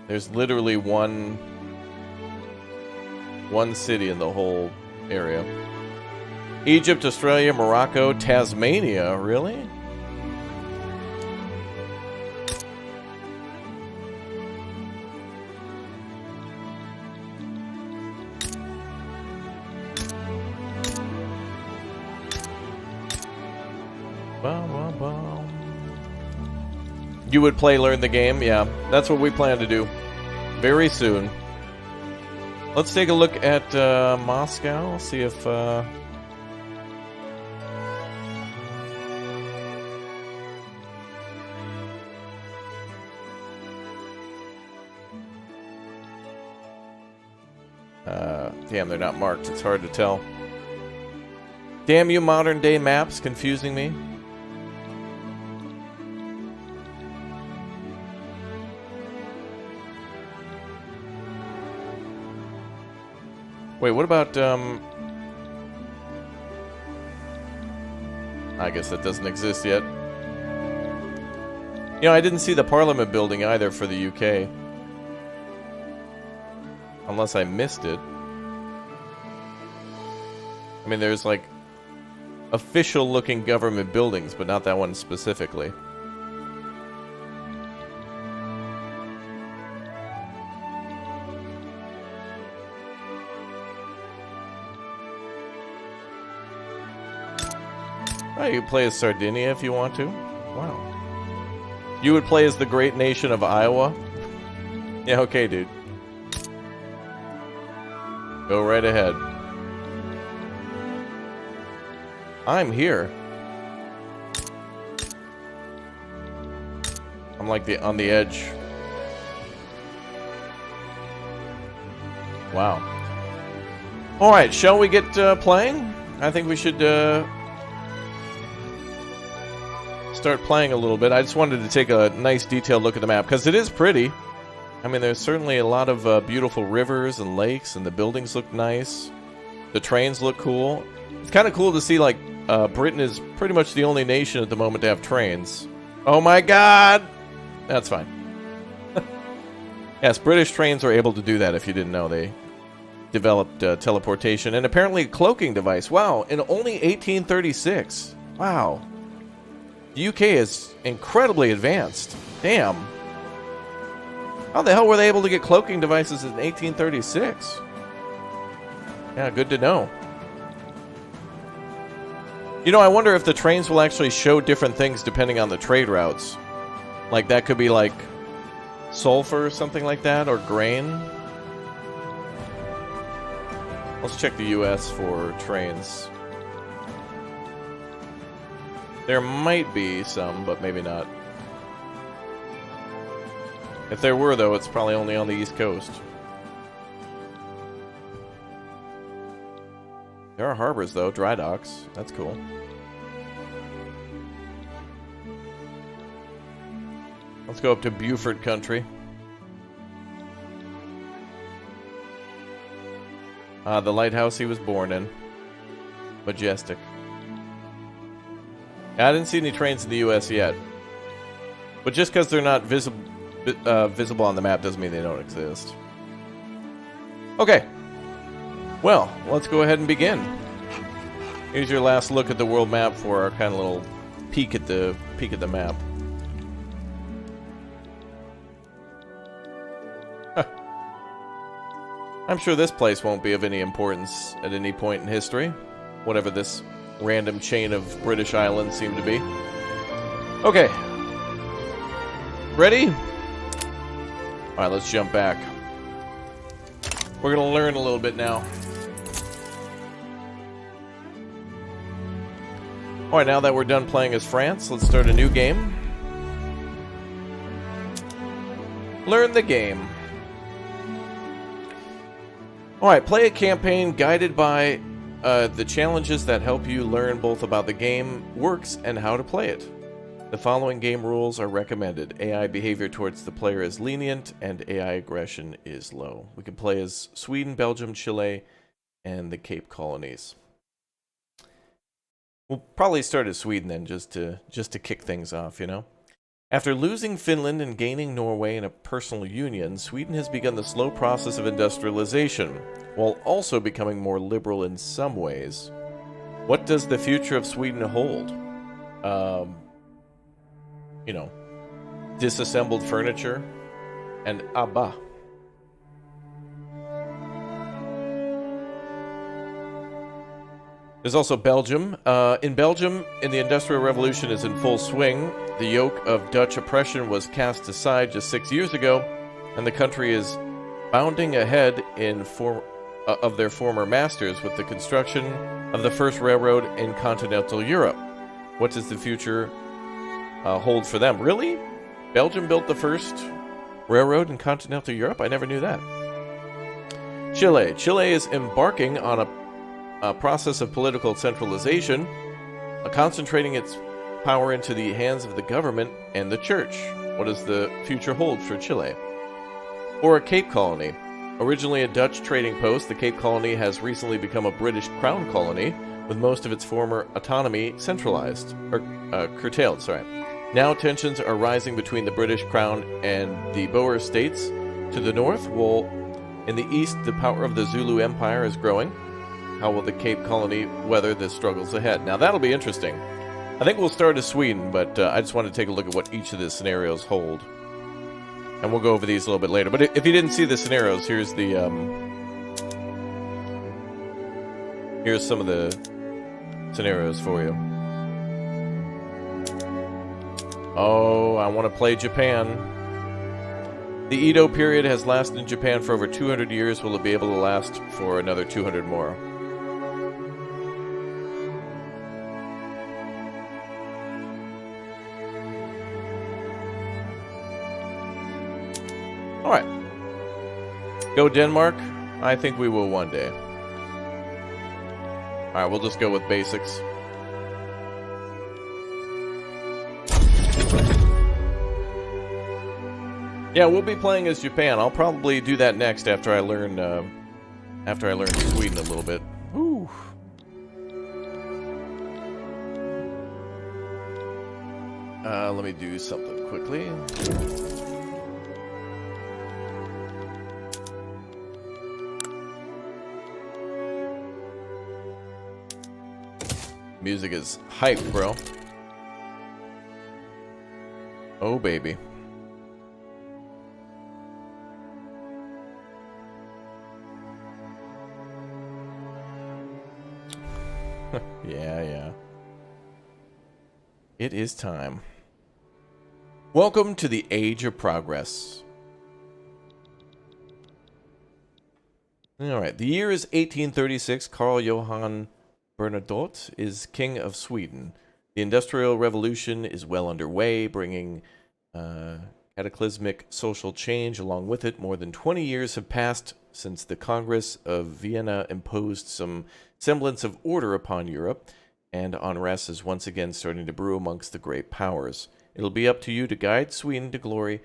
S1: There's literally one city in the whole area. Egypt, Australia, Morocco, Tasmania, really? You would play Learn the Game? Yeah, that's what we plan to do very soon. Let's take a look at Moscow, see if... damn, they're not marked. It's hard to tell. Damn you modern day maps, confusing me. Wait, what about, I guess that doesn't exist yet. You know, I didn't see the Parliament building either for the UK. Unless I missed it. I mean, there's like official-looking government buildings, but not that one specifically. Oh, you can play as Sardinia if you want to. Wow. You would play as the great nation of Iowa? Yeah, okay, dude. Go right ahead. I'm here. I'm like on the edge. Wow. Alright, shall we get playing? I think we should start playing a little bit. I just wanted to take a nice detailed look at the map, because it is pretty. I mean, there's certainly a lot of beautiful rivers and lakes, and the buildings look nice. The trains look cool. It's kind of cool to see, like, Britain is pretty much the only nation at the moment to have trains. Oh my god! That's fine. Yes, British trains are able to do that, if you didn't know. They developed teleportation and apparently a cloaking device. Wow, in only 1836. Wow. The UK is incredibly advanced. Damn. How the hell were they able to get cloaking devices in 1836? Yeah, good to know. You know, I wonder if the trains will actually show different things depending on the trade routes. Like, that could be like sulfur or something like that, or grain. Let's check the US for trains. There might be some, but maybe not. If there were, though, it's probably only on the East Coast. There are harbors, though, dry docks. That's cool. Let's go up to Beaufort country. The lighthouse he was born in. Majestic. I didn't see any trains in the U.S. yet. But just because they're not visible on the map doesn't mean they don't exist. Okay. Well, let's go ahead and begin. Here's your last look at the world map for our kind of little peek at the map. Huh. I'm sure this place won't be of any importance at any point in history, whatever this random chain of British islands seem to be. Okay. Ready? Alright, let's jump back. We're gonna learn a little bit now. Alright, now that we're done playing as France, let's start a new game. Learn the game. Alright, play a campaign guided by the challenges that help you learn both about the game works and how to play it. The following game rules are recommended. AI behavior towards the player is lenient, and AI aggression is low. We can play as Sweden, Belgium, Chile, and the Cape Colonies. We'll probably start as Sweden then, just to kick things off, you know? After losing Finland and gaining Norway in a personal union, Sweden has begun the slow process of industrialization, while also becoming more liberal in some ways. What does the future of Sweden hold? You know, disassembled furniture and ABBA. There's also Belgium. In Belgium, the Industrial Revolution is in full swing. The yoke of Dutch oppression was cast aside just 6 years ago, and the country is bounding ahead of their former masters with the construction of the first railroad in continental Europe. What does the future hold for them? Really? Belgium built the first railroad in continental Europe? I never knew that. Chile. Chile is embarking on a process of political centralization, concentrating its power into the hands of the government and the church. What does the future hold for Chile? Or a Cape Colony. Originally a Dutch trading post, the Cape Colony has recently become a British crown colony, with most of its former autonomy centralized, or curtailed, sorry. Now tensions are rising between the British Crown and the Boer states. To the north, in the east, the power of the Zulu Empire is growing. How will the Cape Colony weather the struggles ahead? Now that'll be interesting. I think we'll start as Sweden, but I just want to take a look at what each of the scenarios hold. And we'll go over these a little bit later. But if you didn't see the scenarios, here's the here's some of the scenarios for you. Oh, I want to play Japan. The Edo period has lasted in Japan for over 200 years. Will it be able to last for another 200 more? All right. Go Denmark? I think we will one day. All right, we'll just go with basics. Yeah, we'll be playing as Japan. I'll probably do that next after I learn Sweden a little bit. Whew. Let me do something quickly. Music is hype, bro. Oh, baby. Yeah. It is time. Welcome to the Age of Progress. Alright, the year is 1836. Carl Johan Bernadotte is King of Sweden. The Industrial Revolution is well underway, bringing cataclysmic social change along with it. More than 20 years have passed since the Congress of Vienna imposed some semblance of order upon Europe, and unrest is once again starting to brew amongst the great powers. It'll be up to you to guide Sweden to glory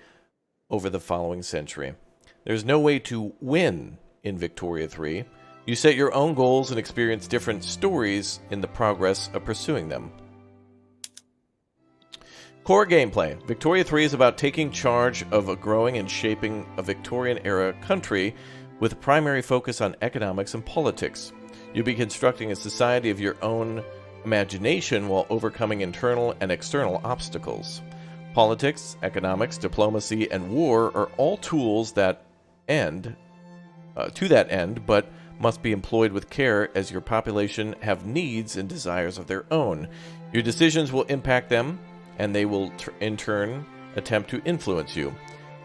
S1: over the following century. There's no way to win in Victoria 3. You set your own goals and experience different stories in the progress of pursuing them. Core gameplay. Victoria 3 is about taking charge of a growing and shaping a Victorian-era country with a primary focus on economics and politics. You'll be constructing a society of your own imagination while overcoming internal and external obstacles. Politics, economics, diplomacy, and war are all tools that to that end, but must be employed with care as your population have needs and desires of their own. Your decisions will impact them, and they will in turn attempt to influence you.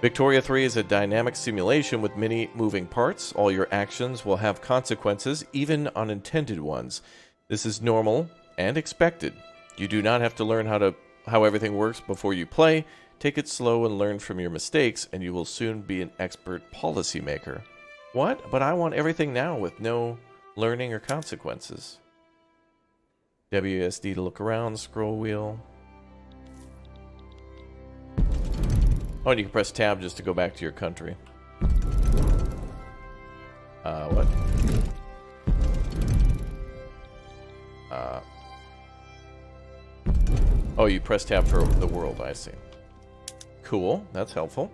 S1: Victoria 3 is a dynamic simulation with many moving parts. All your actions will have consequences, even unintended ones. This is normal and expected. You do not have to learn how everything works before you play. Take it slow and learn from your mistakes, and you will soon be an expert policymaker. What? But I want everything now with no learning or consequences. WSD to look around, scroll wheel. Oh, and you can press tab just to go back to your country. What? Oh, you press tab for the world, I see. Cool, that's helpful.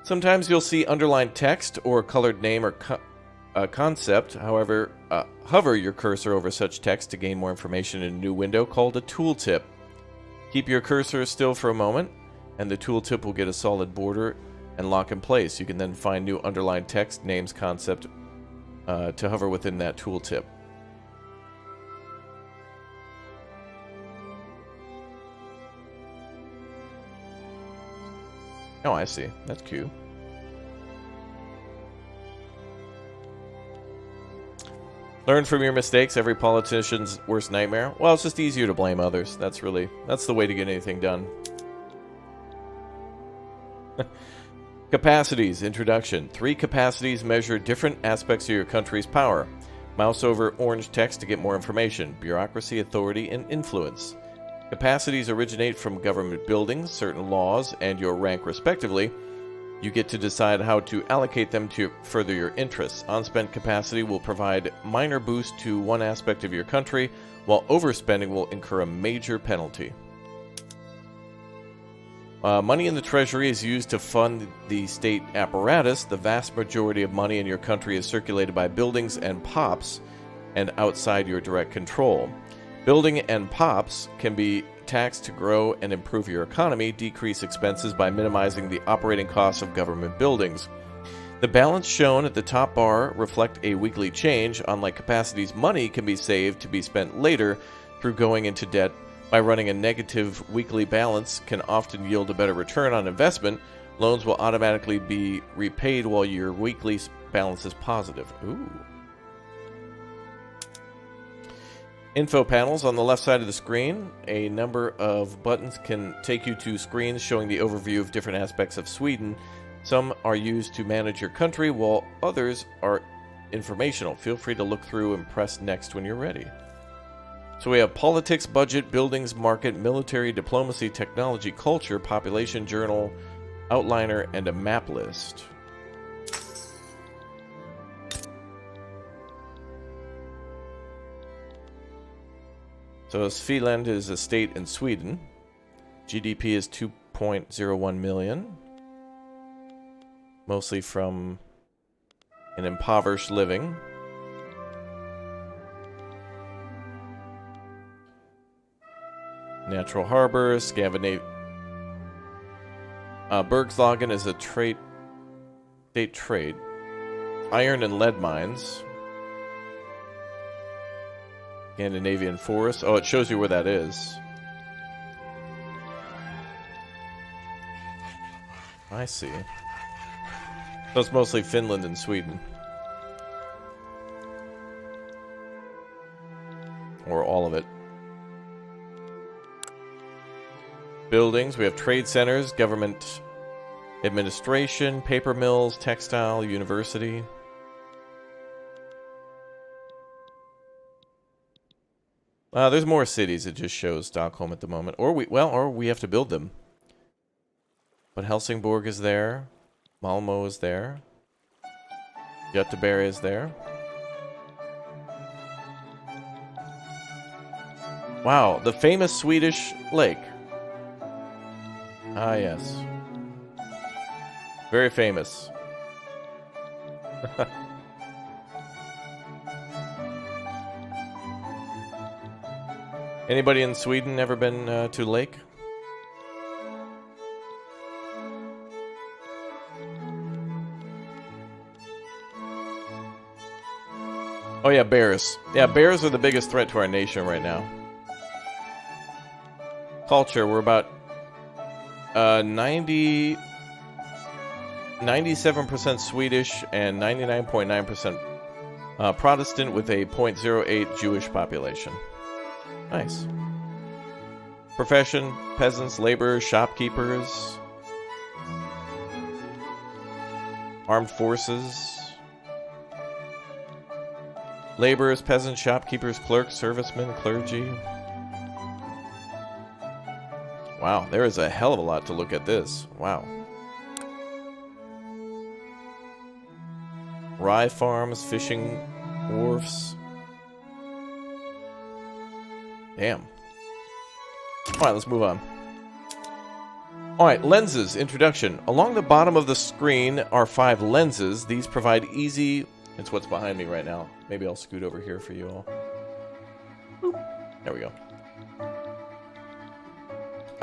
S1: Sometimes you'll see underlined text or a colored name or concept. However, hover your cursor over such text to gain more information in a new window called a tooltip. Keep your cursor still for a moment, and the tooltip will get a solid border and lock in place. You can then find new underlined text, names, concept to hover within that tooltip. Oh, I see. That's cute. Learn from your mistakes. Every politician's worst nightmare. Well, it's just easier to blame others. That's the way to get anything done. Capacities. Introduction. 3 capacities measure different aspects of your country's power. Mouse over orange text to get more information. Bureaucracy, authority, and influence. Capacities originate from government buildings, certain laws, and your rank respectively. You get to decide how to allocate them to further your interests. Unspent capacity will provide minor boost to one aspect of your country, while overspending will incur a major penalty. Money in the treasury is used to fund the state apparatus. The vast majority of money in your country is circulated by buildings and POPs and outside your direct control. Building and POPs can be taxed to grow and improve your economy, decrease expenses by minimizing the operating costs of government buildings. The balance shown at the top bar reflect a weekly change. Unlike capacities, money can be saved to be spent later through going into debt. By running a negative weekly balance can often yield a better return on investment. Loans will automatically be repaid while your weekly balance is positive. Ooh. Info panels on the left side of the screen. A number of buttons can take you to screens showing the overview of different aspects of Sweden. Some are used to manage your country, while others are informational. Feel free to look through and press next when you're ready. So we have politics, budget, buildings, market, military, diplomacy, technology, culture, population, journal, outliner, and a map list. So Svealand is a state in Sweden. GDP is 2.01 million. Mostly from an impoverished living. Natural harbor, Scandinavia. Bergslagen is a state trade. Iron and lead mines. Scandinavian forest. Oh, it shows you where that is. I see. So it's mostly Finland and Sweden. Or all of it. Buildings, we have trade centers, government administration, paper mills, textile, university. There's more cities. It just shows Stockholm at the moment. Or we have to build them. But Helsingborg is there. Malmo is there. Göteborg is there. Wow, the famous Swedish lake. Ah, yes. Very famous. Anybody in Sweden ever been to lake? Oh yeah, bears. Yeah, bears are the biggest threat to our nation right now. Culture, we're about 97% Swedish and 99.9% Protestant with a 0.08 Jewish population. Nice. Profession, peasants, laborers, shopkeepers, armed forces, laborers, peasants, shopkeepers, clerks, servicemen, clergy. Wow, there is a hell of a lot to look at this. Wow. Rye farms, fishing wharfs. Damn. Alright, let's move on. Alright, lenses. Introduction. Along the bottom of the screen are 5 lenses. These provide easy... It's what's behind me right now. Maybe I'll scoot over here for you all. Boop. There we go.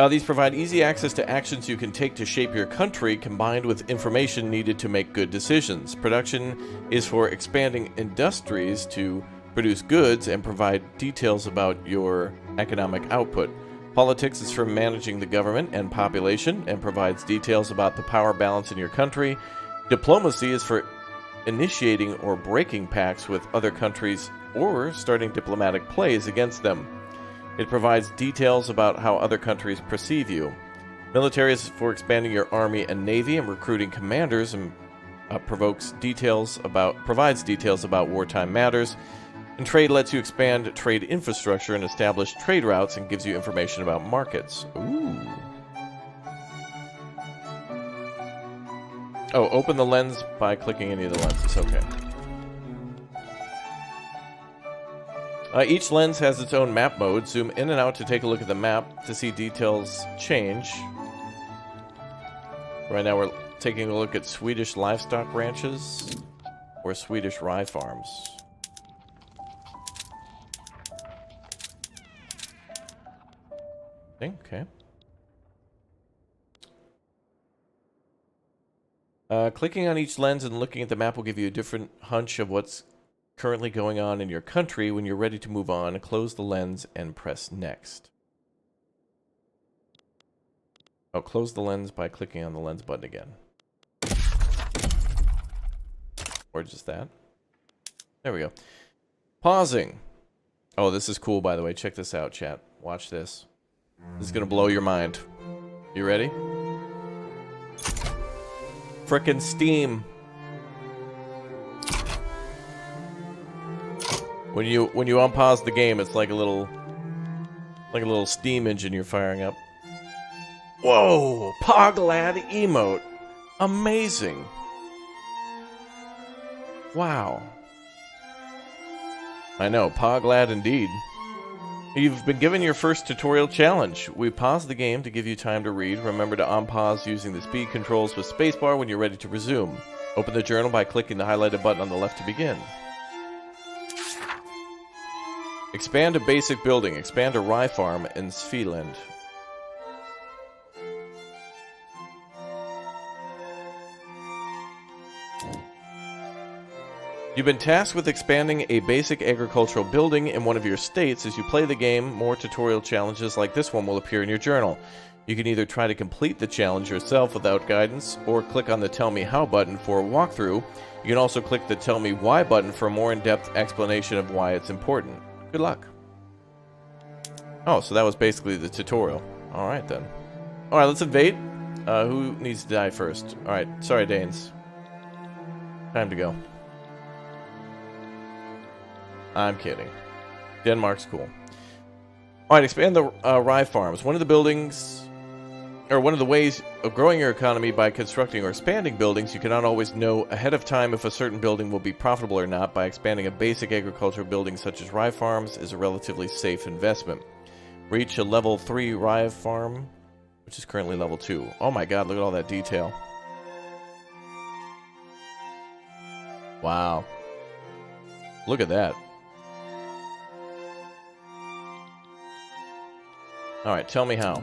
S1: These provide easy access to actions you can take to shape your country, combined with information needed to make good decisions. Production is for expanding industries to produce goods and provide details about your economic output. Politics is for managing the government and population and provides details about the power balance in your country. Diplomacy is for initiating or breaking pacts with other countries or starting diplomatic plays against them. It provides details about how other countries perceive you. Military is for expanding your army and navy and recruiting commanders, and provides details about wartime matters. And trade lets you expand trade infrastructure and establish trade routes and gives you information about markets. Ooh. Oh, open the lens by clicking any of the lenses. Okay. Each lens has its own map mode. Zoom in and out to take a look at the map to see details change. Right now we're taking a look at Swedish livestock ranches or Swedish rye farms. Okay. Clicking on each lens and looking at the map will give you a different hunch of what's currently going on in your country. When you're ready to move on, close the lens and press next. Oh, close the lens by clicking on the lens button again. Or just that. There we go. Pausing. Oh, this is cool, by the way. Check this out, chat. Watch this. This is going to blow your mind. You ready? Frickin' Steam. When you unpause the game, it's like a little steam engine you're firing up. Whoa, Poglad emote. Amazing. Wow. I know, Poglad indeed. You've been given your first tutorial challenge. We paused the game to give you time to read. Remember to unpause using the speed controls with spacebar when you're ready to resume. Open the journal by clicking the highlighted button on the left to begin. Expand a basic building. Expand a rye farm in Svealand. You've been tasked with expanding a basic agricultural building in one of your states. As you play the game, more tutorial challenges like this one will appear in your journal. You can either try to complete the challenge yourself without guidance, or click on the Tell Me How button for a walkthrough. You can also click the Tell Me Why button for a more in-depth explanation of why it's important. Good luck. Oh, so that was basically the tutorial. Alright then. Alright, let's invade. Who needs to die first? Alright, sorry Danes. Time to go. I'm kidding. Denmark's cool. Alright, expand the rye farms. One of the ways of growing your economy by constructing or expanding buildings. You cannot always know ahead of time if a certain building will be profitable or not. By expanding a basic agricultural building such as rye farms is a relatively safe investment. Reach a level 3 rye farm, which is currently level 2. Oh my god, look at all that detail. Wow. Look at that. Alright, tell me how.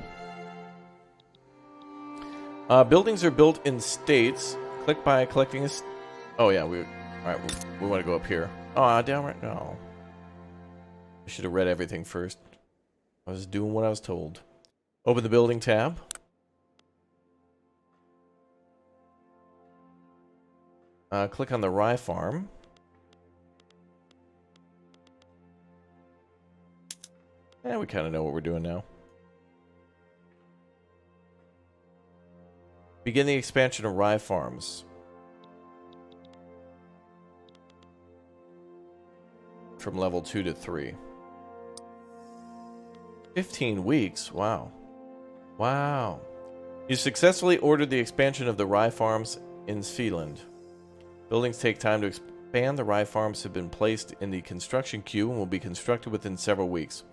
S1: Buildings are built in states. Click by collecting a... Oh, yeah, alright, we want to go up here. Oh, down right... Oh. I should have read everything first. I was doing what I was told. Open the building tab. Click on the rye farm. Yeah, we kind of know what we're doing now. Begin the expansion of rye farms. From level 2 to 3. 15 weeks? Wow. Wow. You successfully ordered the expansion of the rye farms in Svealand. Buildings take time to expand. The rye farms have been placed in the construction queue and will be constructed within several weeks.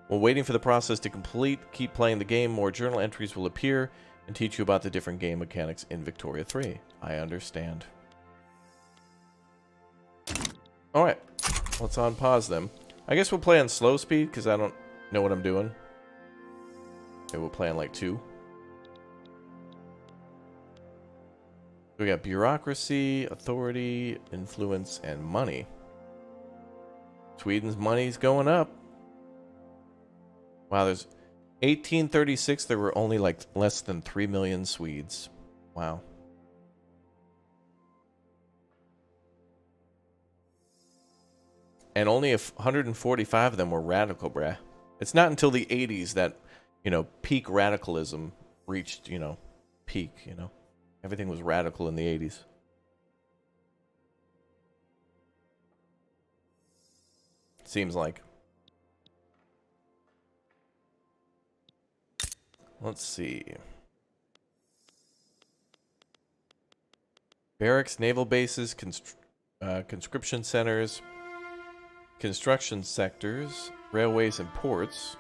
S1: While waiting for the process to complete, keep playing the game. More journal entries will appear and teach you about the different game mechanics in Victoria 3. I understand. Alright, let's unpause them. I guess we'll play on slow speed because I don't know what I'm doing. Okay, we'll play on like 2. We got bureaucracy, authority, influence, and money. Sweden's money's going up. Wow, there's 1836, there were only like less than 3 million Swedes. Wow. And only 145 of them were radical, bruh. It's not until the 80s that, you know, peak radicalism reached, you know, peak, you know. Everything was radical in the 80s. Seems like. Let's see. Barracks, naval bases, conscription centers, construction sectors, railways and ports.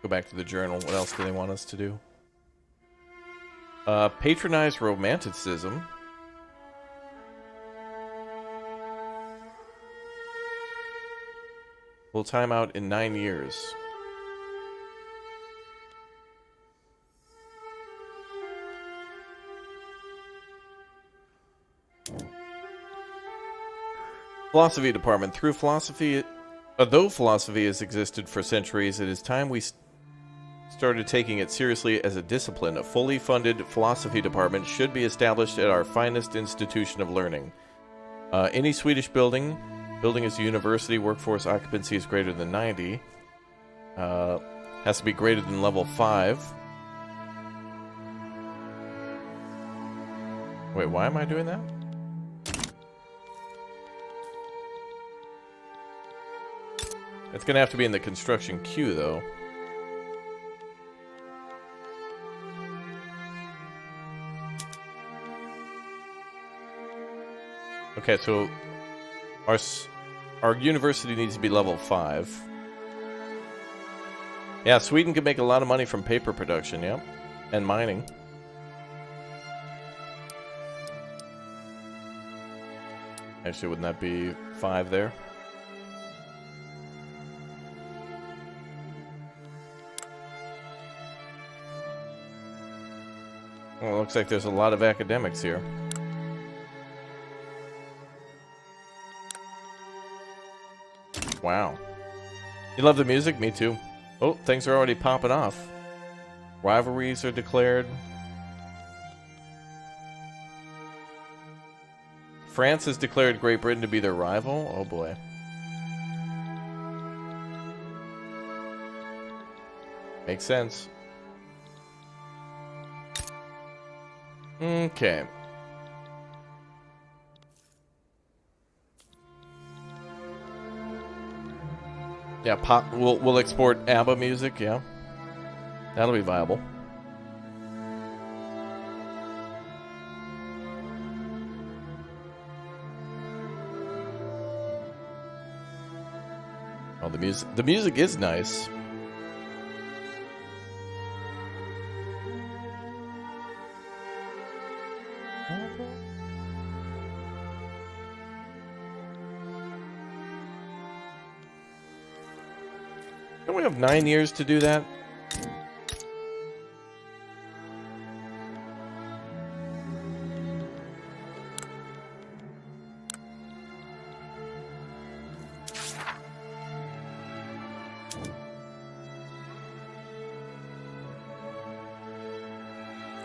S1: Go back to the journal. What else do they want us to do? Patronize romanticism. We'll time out in 9 years. Philosophy department. Through philosophy, though philosophy has existed for centuries, it is time we started taking it seriously as a discipline. A fully funded philosophy department should be established at our finest institution of learning. Any Swedish building is a university, workforce occupancy is greater than 90. Has to be greater than level 5. Wait, why am I doing that? It's gonna have to be in the construction queue, though. Okay, so our university needs to be level 5. Yeah, Sweden can make a lot of money from paper production, yeah, and mining. Actually, wouldn't that be 5 there? Well, it looks like there's a lot of academics here. Wow. You love the music? Me too. Oh, things are already popping off. Rivalries are declared. France has declared Great Britain to be their rival. Oh boy. Makes sense. Okay. Yeah, pop. We'll export ABBA music. Yeah, that'll be viable. Oh, the music is nice. Don't we have 9 years to do that?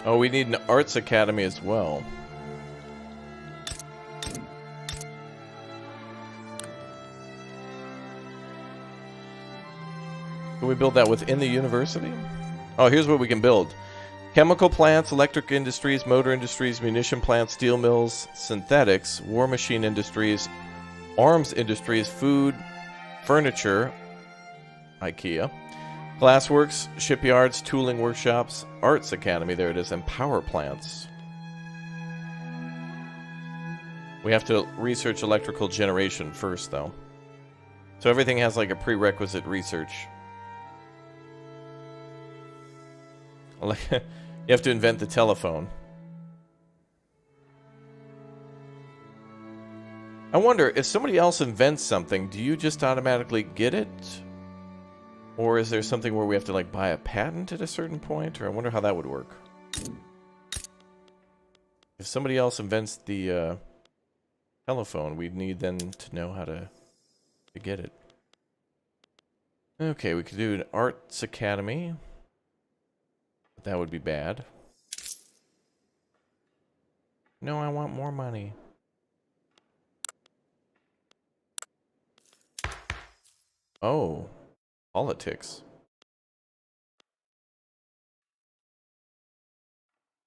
S1: Oh, we need an arts academy as well. Can we build that within the university? Oh, here's what we can build. Chemical plants, electric industries, motor industries, munition plants, steel mills, synthetics, war machine industries, arms industries, food, furniture, IKEA, glassworks, shipyards, tooling workshops, arts academy, there it is, and power plants. We have to research electrical generation first, though. So everything has like a prerequisite research. You have to invent the telephone. I wonder, if somebody else invents something, do you just automatically get it? Or is there something where we have to like buy a patent at a certain point? Or I wonder how that would work. If somebody else invents the telephone, we'd need then to know how to get it. Okay, we could do an arts academy. That would be bad. No, I want more money. Oh, politics.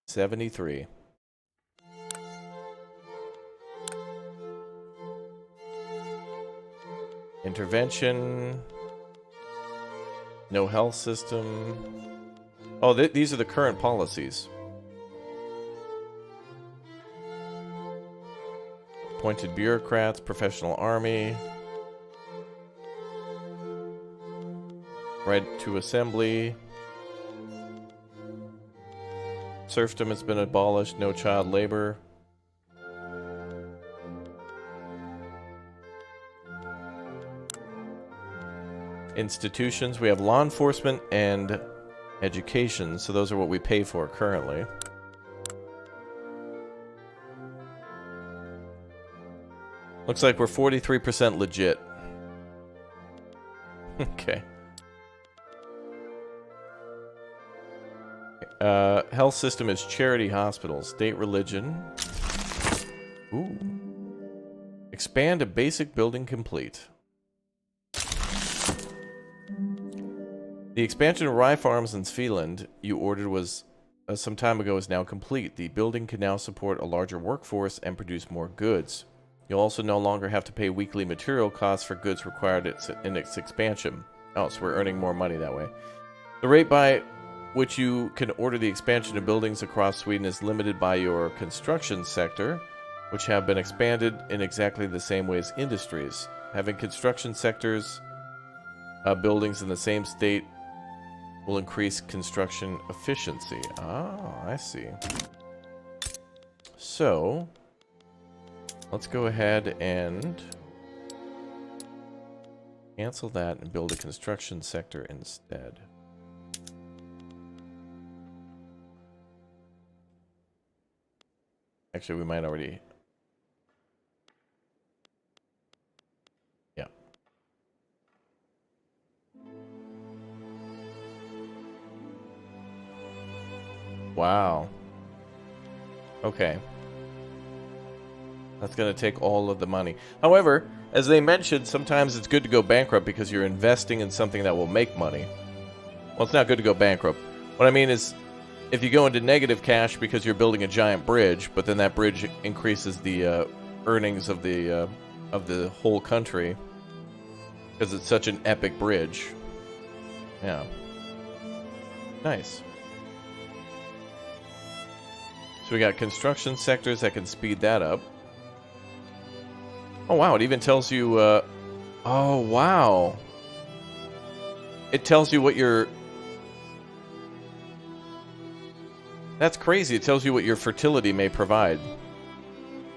S1: 73. Intervention. No health system. Oh, these are the current policies. Appointed bureaucrats, professional army. Right to assembly. Serfdom has been abolished. No child labor. Institutions. We have law enforcement and education. So those are what we pay for currently. Looks like we're 43% legit. Okay. Health system is charity hospital. State religion. Ooh. Expand a basic building complete. The expansion of Rye Farms in Svealand you ordered was some time ago is now complete. The building can now support a larger workforce and produce more goods. You'll also no longer have to pay weekly material costs for goods required in its expansion. Oh, so we're earning more money that way. The rate by which you can order the expansion of buildings across Sweden is limited by your construction sector, which have been expanded in exactly the same way as industries. Having construction sectors, buildings in the same state will increase construction efficiency. Ah, I see. So, let's go ahead and cancel that and build a construction sector instead. Actually, we might already... Yeah. Wow. Okay. That's going to take all of the money. However, as they mentioned, sometimes it's good to go bankrupt because you're investing in something that will make money. Well, it's not good to go bankrupt. What I mean is, if you go into negative cash because you're building a giant bridge, but then that bridge increases the earnings of the whole country because it's such an epic bridge. Yeah. Nice. So we got construction sectors that can speed that up. Oh wow, it even tells you, oh wow. It tells you what your... That's crazy. It tells you what your fertility may provide.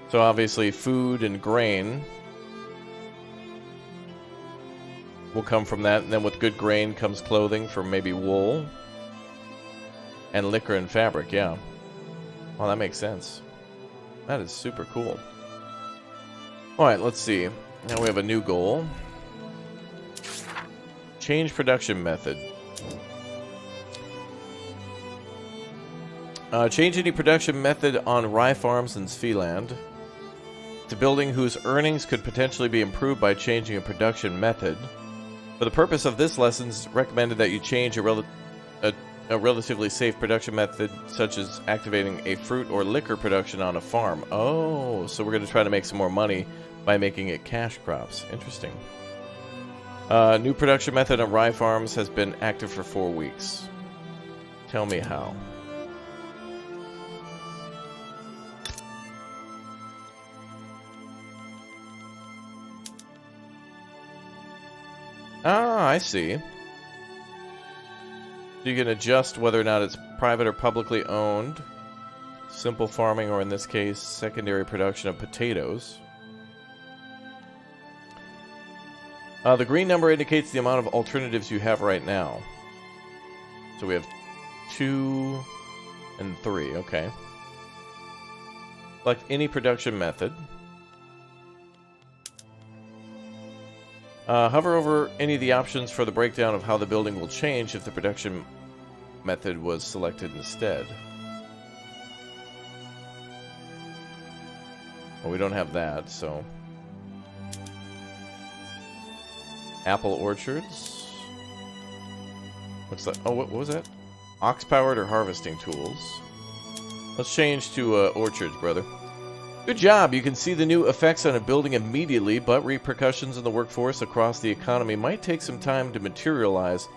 S1: So obviously food and grain will come from that. And then with good grain comes clothing for maybe wool. And liquor and fabric, yeah. Well, that makes sense. That is super cool. Alright, let's see. Now we have a new goal. Change production method. Change any production method on rye farms in Svealand. It's a building whose earnings could potentially be improved by changing a production method. For the purpose of this lesson, it's recommended that you change a relatively safe production method, such as activating a fruit or liquor production on a farm. Oh, so we're going to try to make some more money by making it cash crops. Interesting. New production method on rye farms has been active for 4 weeks. Tell me how. Ah, I see. So you can adjust whether or not it's private or publicly owned. Simple farming, or in this case, secondary production of potatoes. The green number indicates the amount of alternatives you have right now. So we have 2 and 3, okay. Select any production method. Hover over any of the options for the breakdown of how the building will change if the production method was selected instead. Well, we don't have that, so... Apple orchards. Looks like... Oh, what was that? Ox-powered or harvesting tools. Let's change to orchards, brother. Good job! You can see the new effects on a building immediately, but repercussions in the workforce across the economy might take some time to materialize.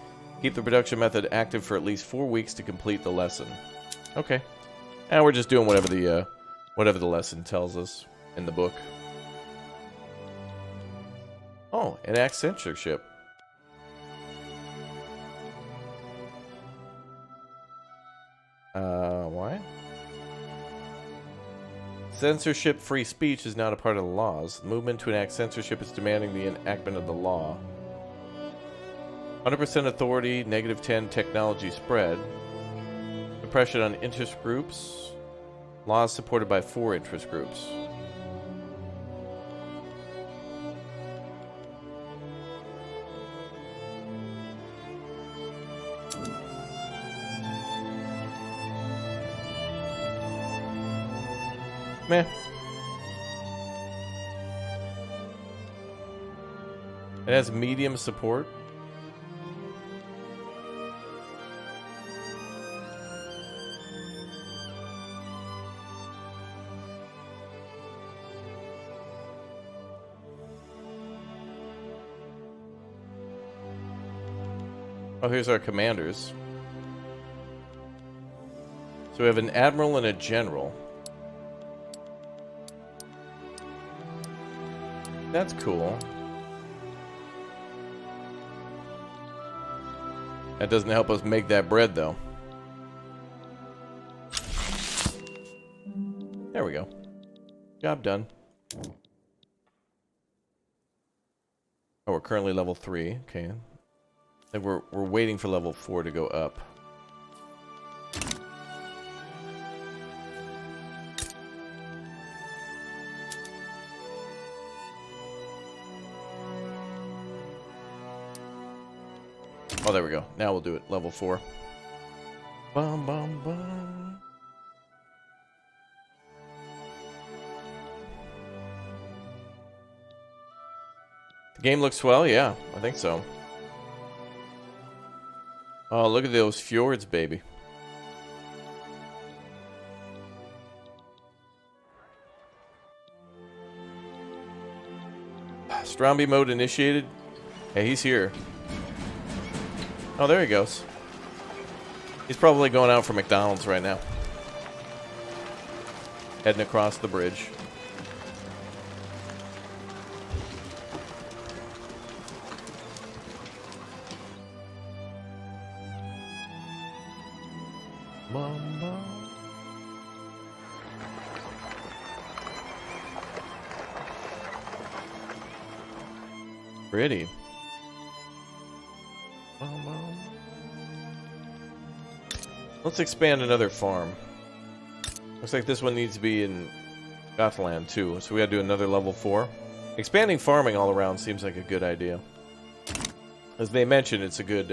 S1: Keep the production method active for at least 4 weeks to complete the lesson. Okay. And we're just doing whatever the lesson tells us in the book. Oh, enact censorship. Censorship-free speech is not a part of the laws. The movement to enact censorship is demanding the enactment of the law. 100% authority, -10 technology spread. Oppression on interest groups. Laws supported by 4 interest groups. Meh. It has medium support. Oh, here's our commanders. So we have an admiral and a general. That's cool. That doesn't help us make that bread, though. There we go. Job done. Oh, we're currently level 3. Okay. I think we're waiting for level 4 to go up. Oh, there we go. Now we'll do it. Level 4. Bum, bum, bum. The game looks swell? Yeah, I think so. Oh, look at those fjords, baby. Stromby mode initiated. Hey, he's here. Oh, there he goes. He's probably going out for McDonald's right now. Heading across the bridge. Mama. Pretty. Let's expand another farm. Looks like this one needs to be in Gothland too, so we gotta do another level 4. Expanding farming all around seems like a good idea. As they mentioned, it's a good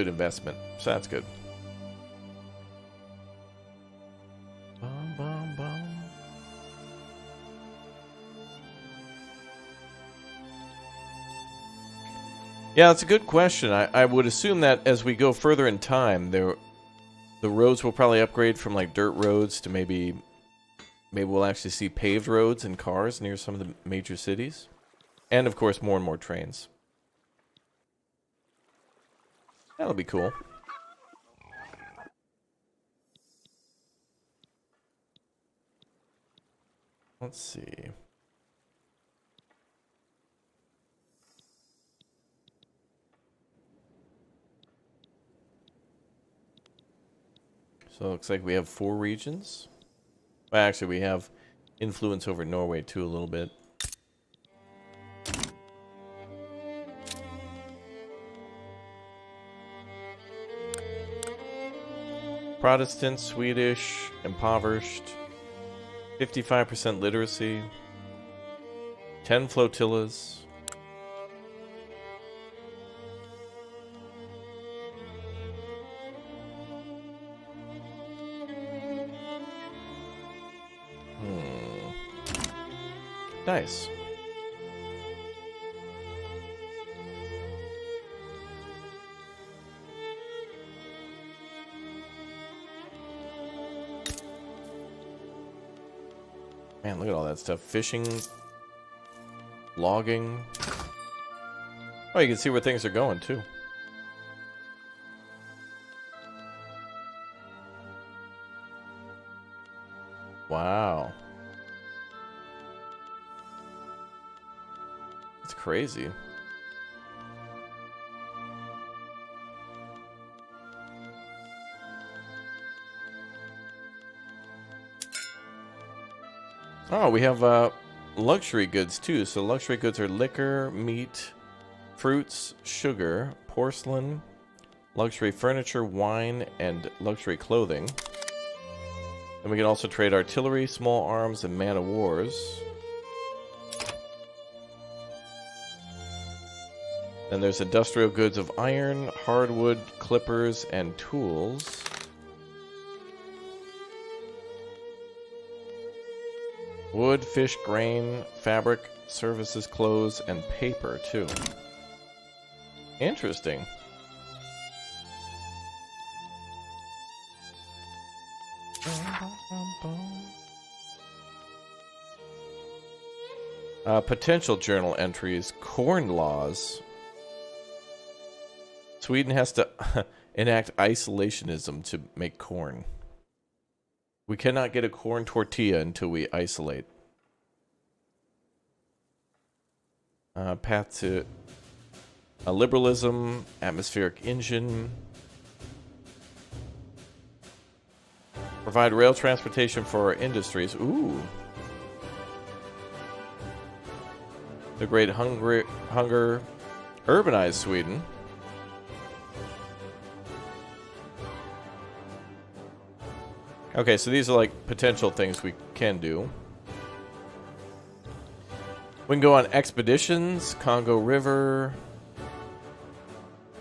S1: investment, so that's good. Bum, bum, bum. Yeah, that's a good question. I would assume that as we go further in time, the roads will probably upgrade from like dirt roads to maybe we'll actually see paved roads and cars near some of the major cities. And of course, more and more trains. That'll be cool. Let's see. So it looks like we have 4 regions. Well, actually, we have influence over Norway too a little bit. Protestant, Swedish, impoverished, 55% literacy, 10 flotillas. Nice. Man, look at all that stuff. Fishing, logging. Oh, you can see where things are going, too. Wow. That's crazy. Oh, we have luxury goods too. So luxury goods are liquor, meat, fruits, sugar, porcelain, luxury furniture, wine, and luxury clothing. And we can also trade artillery, small arms, and man-of-wars. Then there's industrial goods of iron, hardwood, clippers, and tools. Wood, fish, grain, fabric, services, clothes, and paper, too. Interesting. Potential journal entries. Corn laws. Sweden has to enact isolationism to make corn. We cannot get a corn tortilla until we isolate. Path to liberalism, atmospheric engine. Provide rail transportation for our industries. Ooh. The Great Hunger. Urbanize Sweden. Okay, so these are like potential things we can do. We can go on expeditions, Congo River,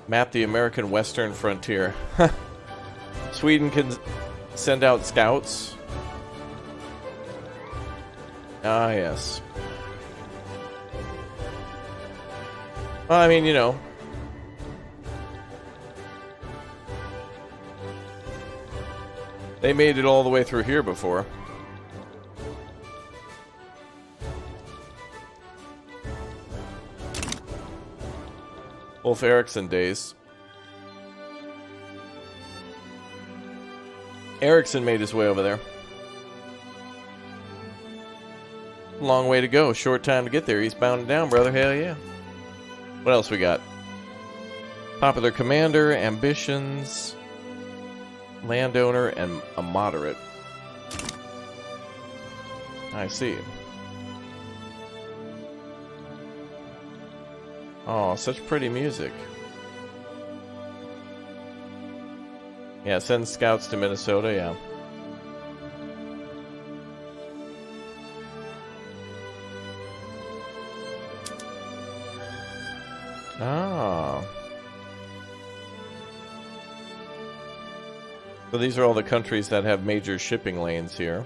S1: map the American Western frontier. Sweden can send out scouts. Ah, yes. Well, I mean, you know. They made it all the way through here before. Wolf Eriksson days. Eriksson made his way over there. Long way to go. Short time to get there. Eastbound and down, brother. Hell yeah. What else we got? Popular commander, ambitions, landowner, and a moderate. I see. Oh, such pretty music. Yeah, send scouts to Minnesota, yeah. Ah. So these are all the countries that have major shipping lanes here.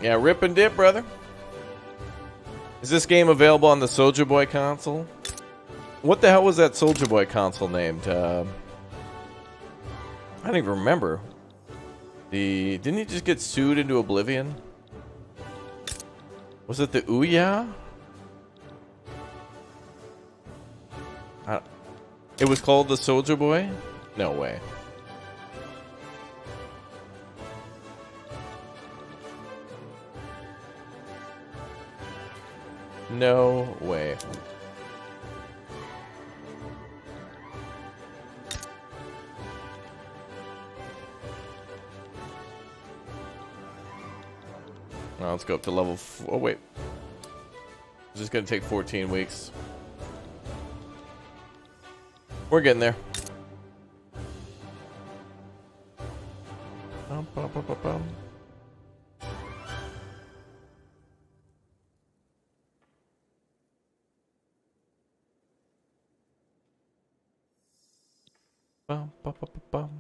S1: Yeah, rip and dip, brother. Is this game available on the Soulja Boy console? What the hell was that Soulja Boy console named? I don't even remember. Didn't he just get sued into oblivion? Was it the Ouya? It was called the Soulja Boy? No way. No way. Now let's go up to level oh wait. It's just gonna take 14 weeks. We're getting there. Bum, bum, bum, bum, bum. Bum, bum, bum, bum, bum.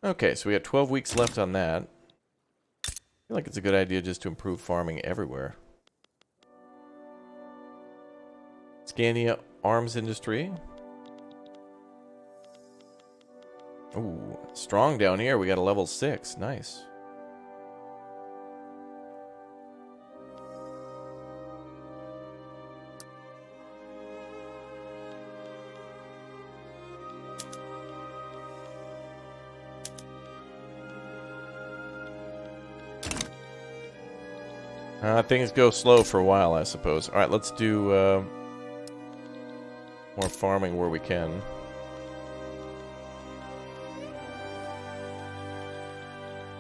S1: Okay, so we have 12 weeks left on that. I feel like it's a good idea just to improve farming everywhere. Scania arms industry. Ooh, strong down here. We got a level 6. Nice. Things go slow for a while, I suppose. Alright, let's do more farming where we can.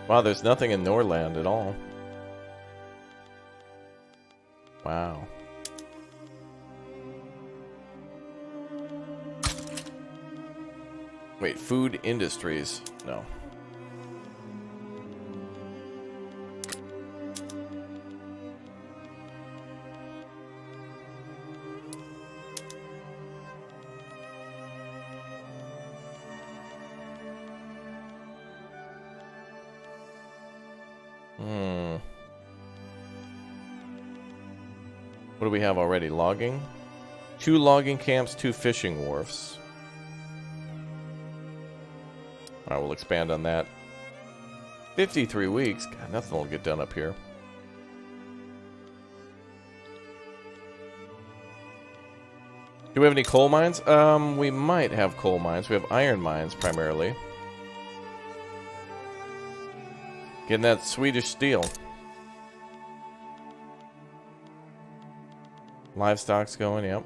S1: Wow, there's nothing in Norland at all. Wow. Wait, food industries? No. What do we have already? Logging? 2 logging camps, 2 fishing wharfs. Alright, we'll expand on that. 53 weeks? God, nothing will get done up here. Do we have any coal mines? We might have coal mines. We have iron mines, primarily. Getting that Swedish steel. Livestock's going, yep.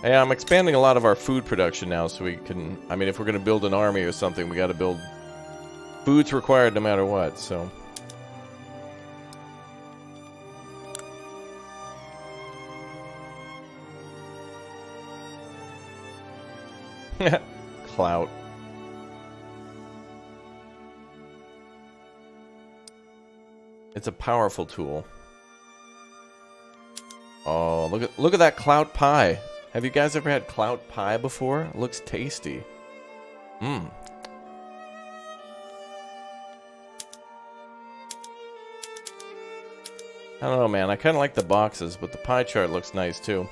S1: Yeah, I'm expanding a lot of our food production now so we can... I mean, if we're going to build an army or something, we got to build... Food's required no matter what, so... Clout. It's a powerful tool. Oh, look at that clout pie. Have you guys ever had clout pie before? It looks tasty. Mmm. I don't know, man. I kind of like the boxes, but the pie chart looks nice, too.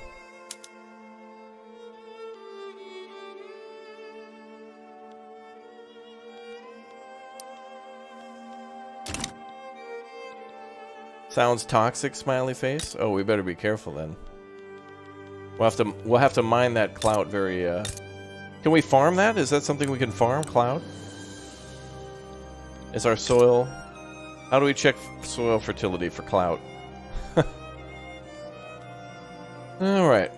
S1: Sounds toxic, smiley face. Oh, we better be careful then. We'll have to mine that clout very, Can we farm that? Is that something we can farm, clout? Is our soil... How do we check soil fertility for clout? Alright.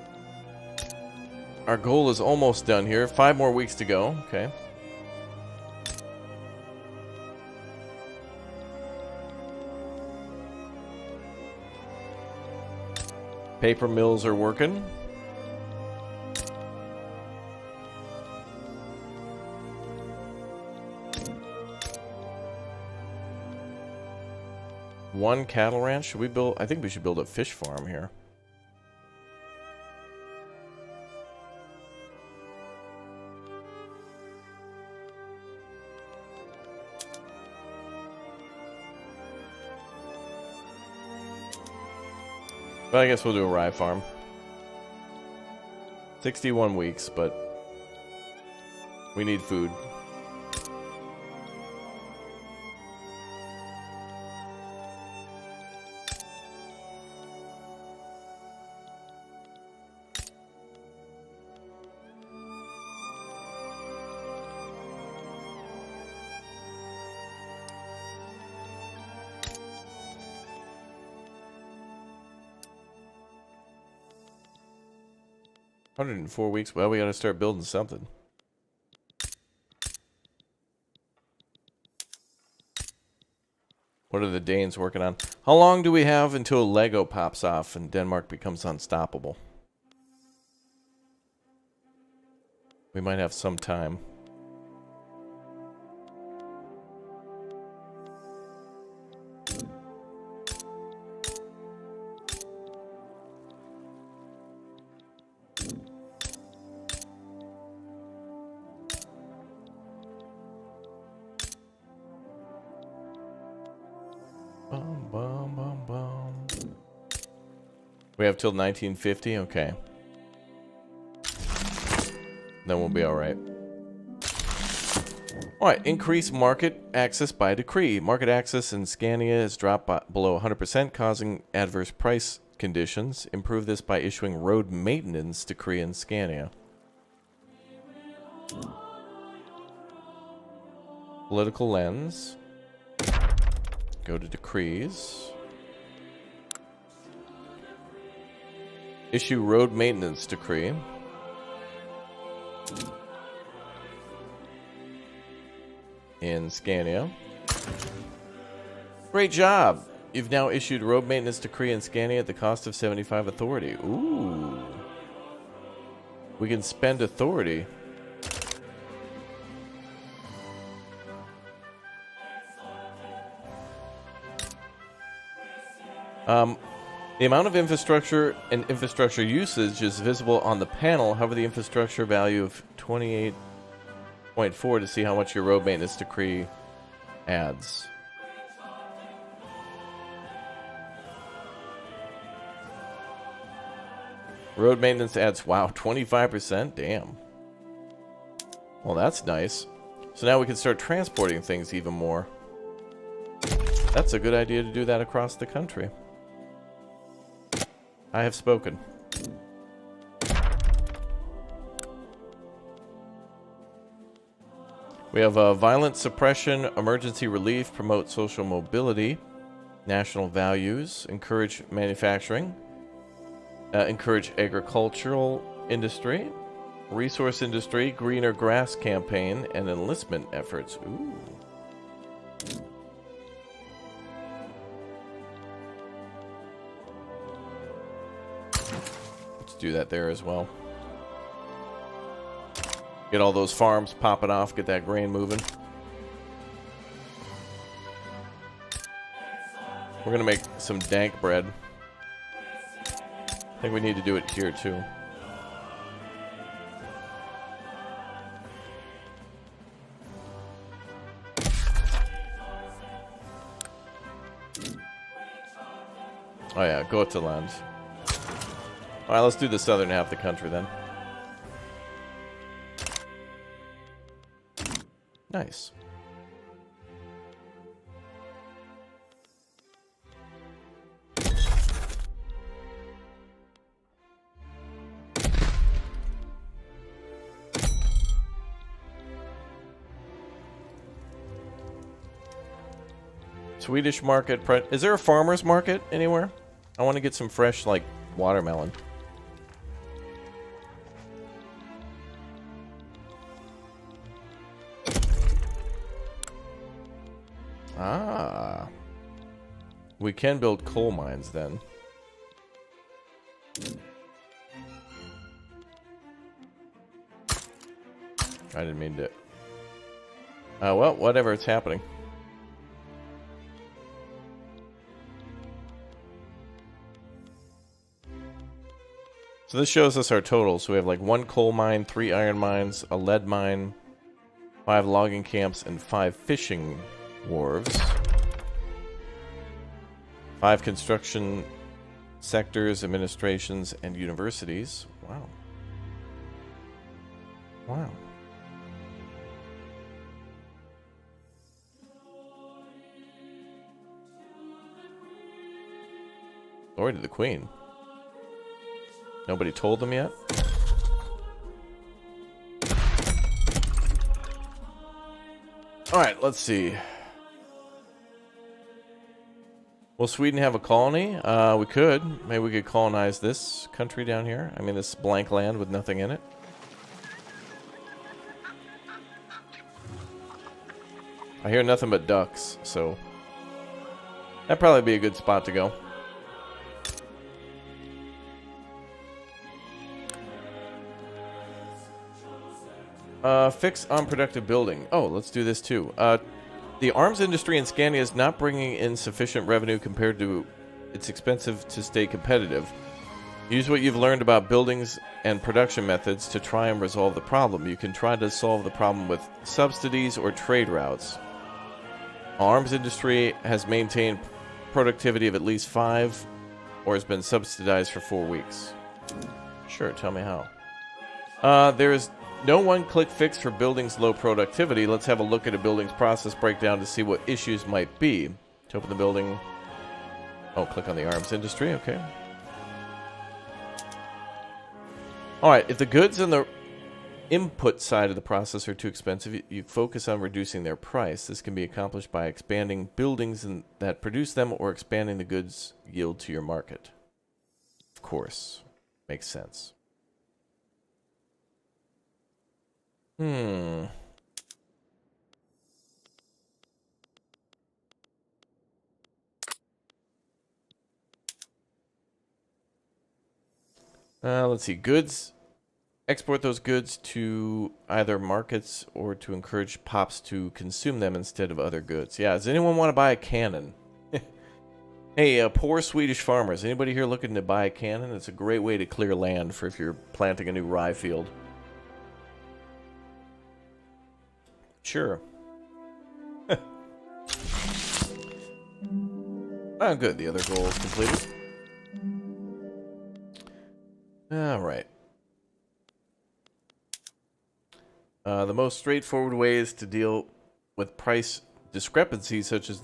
S1: Our goal is almost done here. 5 more weeks to go. Okay. Paper mills are working. One cattle ranch? Should we build... I think we should build a fish farm here. But I guess we'll do a rye farm. 61 weeks, but we need food. $104 weeks. Well, we gotta start building something. What are the Danes working on? How long do we have until Lego pops off and Denmark becomes unstoppable? We might have some time. We have till 1950? Okay. Then we'll be alright. Alright, increase market access by decree. Market access in Scania has dropped below 100%, causing adverse price conditions. Improve this by issuing road maintenance decree in Scania. Political lens. Go to decrees. Issue road maintenance decree. In Scania. Great job! You've now issued road maintenance decree in Scania at the cost of 75 authority. Ooh. We can spend authority. The amount of infrastructure and infrastructure usage is visible on the panel. However, the infrastructure value of 28.4 to see how much your road maintenance decree adds. Road maintenance adds, wow, 25%? Damn. Well, that's nice. So now we can start transporting things even more. That's a good idea to do that across the country. I have spoken. We have violent suppression, emergency relief, promote social mobility, national values, encourage manufacturing, encourage agricultural industry, resource industry, greener grass campaign, and enlistment efforts. Ooh. Let's do that there as well. Get all those farms popping off, get that grain moving. We're gonna make some dank bread. I think we need to do it here too. Oh yeah, go to land. Alright, let's do the southern half of the country then. Nice. Swedish market. Is there a farmer's market anywhere? I want to get some fresh, like, watermelon. Ah. We can build coal mines then. I didn't mean to. Well, whatever, it's happening. So this shows us our totals. So we have like 1 coal mine, 3 iron mines, a lead mine, 5 logging camps, and 5 fishing wharves. 5 construction sectors, administrations, and universities. Wow. Wow. Glory to the Queen. Nobody told them yet? Alright, let's see. Will Sweden have a colony? We could. Maybe we could colonize this country down here. I mean, this blank land with nothing in it. I hear nothing but ducks, so that'd probably be a good spot to go. Fix unproductive building. Oh, let's do this too. The arms industry in Scania is not bringing in sufficient revenue compared to it's expensive to stay competitive. Use what you've learned about buildings and production methods to try and resolve the problem. You can try to solve the problem with subsidies or trade routes. Arms industry has maintained productivity of at least 5 or has been subsidized for 4 weeks. Sure, tell me how. There's no one-click fix for buildings' low productivity. Let's have a look at a building's process breakdown to see what issues might be. To open the building... Oh, click on the arms industry, okay. Alright, if the goods on the input side of the process are too expensive, you focus on reducing their price. This can be accomplished by expanding buildings that produce them or expanding the goods yield to your market. Of course. Makes sense. Let's see. Goods. Export those goods to either markets or to encourage pops to consume them instead of other goods. Yeah, does anyone want to buy a cannon? Hey, poor Swedish farmers. Anybody here looking to buy a cannon? It's a great way to clear land for if you're planting a new rye field. Sure. Oh, good. The other goal is completed. Alright. The most straightforward ways to deal with price discrepancies such as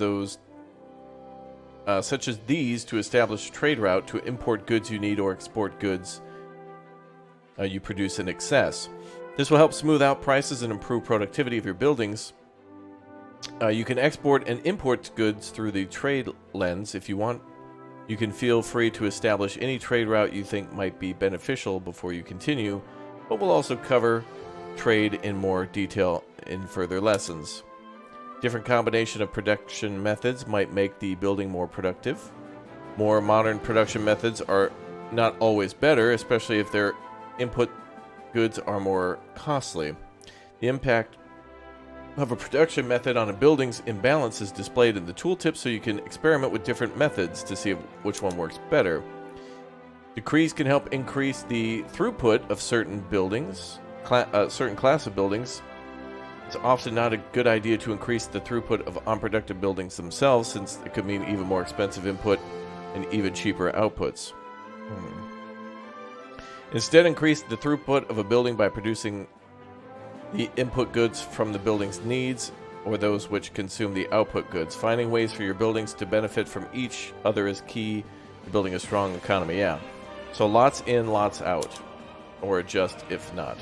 S1: these to establish a trade route to import goods you need or export goods you produce in excess. This will help smooth out prices and improve productivity of your buildings. You can export and import goods through the trade lens if you want. You can feel free to establish any trade route you think might be beneficial before you continue, but we'll also cover trade in more detail in further lessons. Different combination of production methods might make the building more productive. More modern production methods are not always better, especially if their input goods are more costly. The impact of a production method on a building's imbalance is displayed in the tooltip, so you can experiment with different methods to see which one works better. Decrees can help increase the throughput of certain buildings, certain class of buildings. It's often not a good idea to increase the throughput of unproductive buildings themselves, since it could mean even more expensive input and even cheaper outputs. Instead, increase the throughput of a building by producing the input goods from the building's needs, or those which consume the output goods. Finding ways for your buildings to benefit from each other is key to building a strong economy. Yeah. So lots in, lots out. Or adjust if not.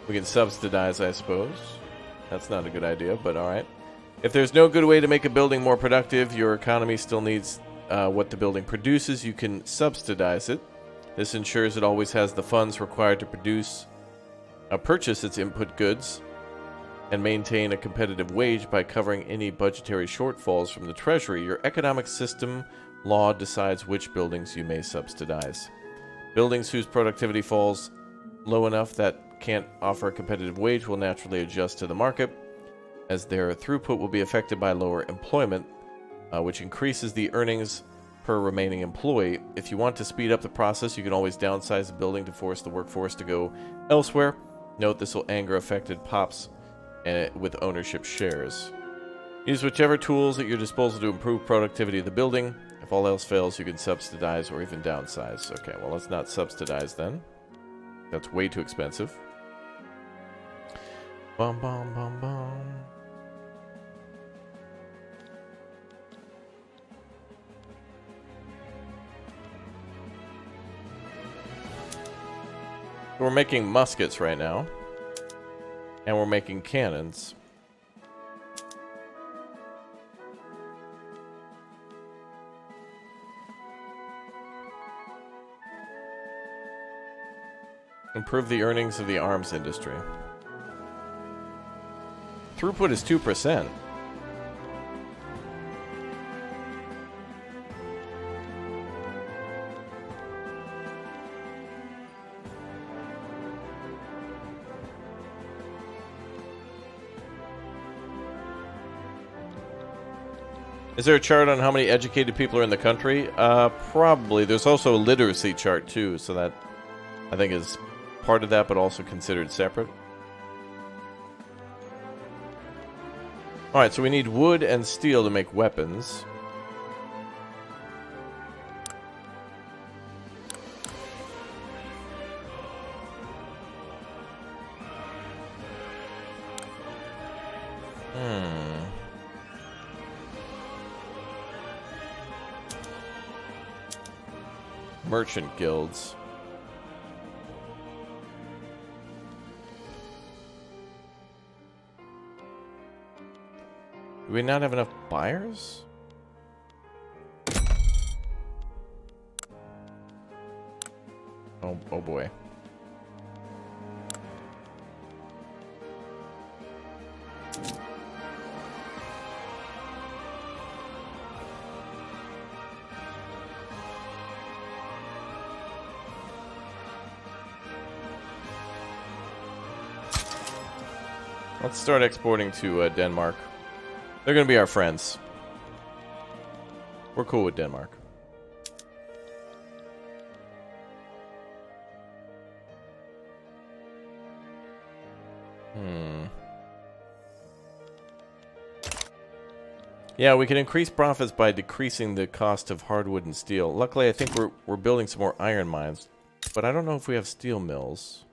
S1: We can subsidize, I suppose. That's not a good idea, but alright. If there's no good way to make a building more productive, your economy still needs what the building produces, you can subsidize it. This ensures it always has the funds required to purchase its input goods and maintain a competitive wage by covering any budgetary shortfalls from the treasury. Your economic system law decides which buildings you may subsidize. Buildings whose productivity falls low enough that can't offer a competitive wage will naturally adjust to the market, as their throughput will be affected by lower employment, which increases the earnings per remaining employee. If you want to speed up the process, you can always downsize the building to force the workforce to go elsewhere. Note this will anger affected pops with ownership shares. Use whichever tools at your disposal to improve productivity of the building. If all else fails, you can subsidize or even downsize. Okay, well, let's not subsidize then. That's way too expensive. Bum, bum, bum, bum. We're making muskets right now. And we're making cannons. Improve the earnings of the arms industry. Throughput is 2%. Is there a chart on how many educated people are in the country? Probably. There's also a literacy chart too, so that I think is part of that, but also considered separate. Alright, so we need wood and steel to make weapons. Hmm. Merchant guilds. Do we not have enough buyers? Oh boy. Let's start exporting to Denmark. They're going to be our friends. We're cool with Denmark. Yeah, we can increase profits by decreasing the cost of hardwood and steel. Luckily, I think we're building some more iron mines, but I don't know if we have steel mills.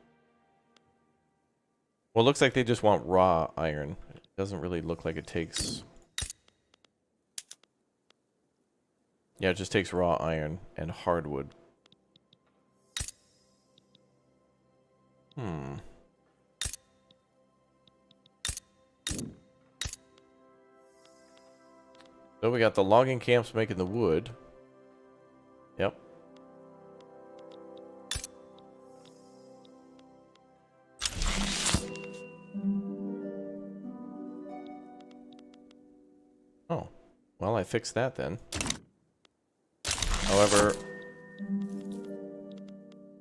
S1: Well, it looks like they just want raw iron. It doesn't really look like it takes... Yeah, it just takes raw iron and hardwood. So we got the logging camps making the wood. Yep. Oh. Well, I fixed that then. However,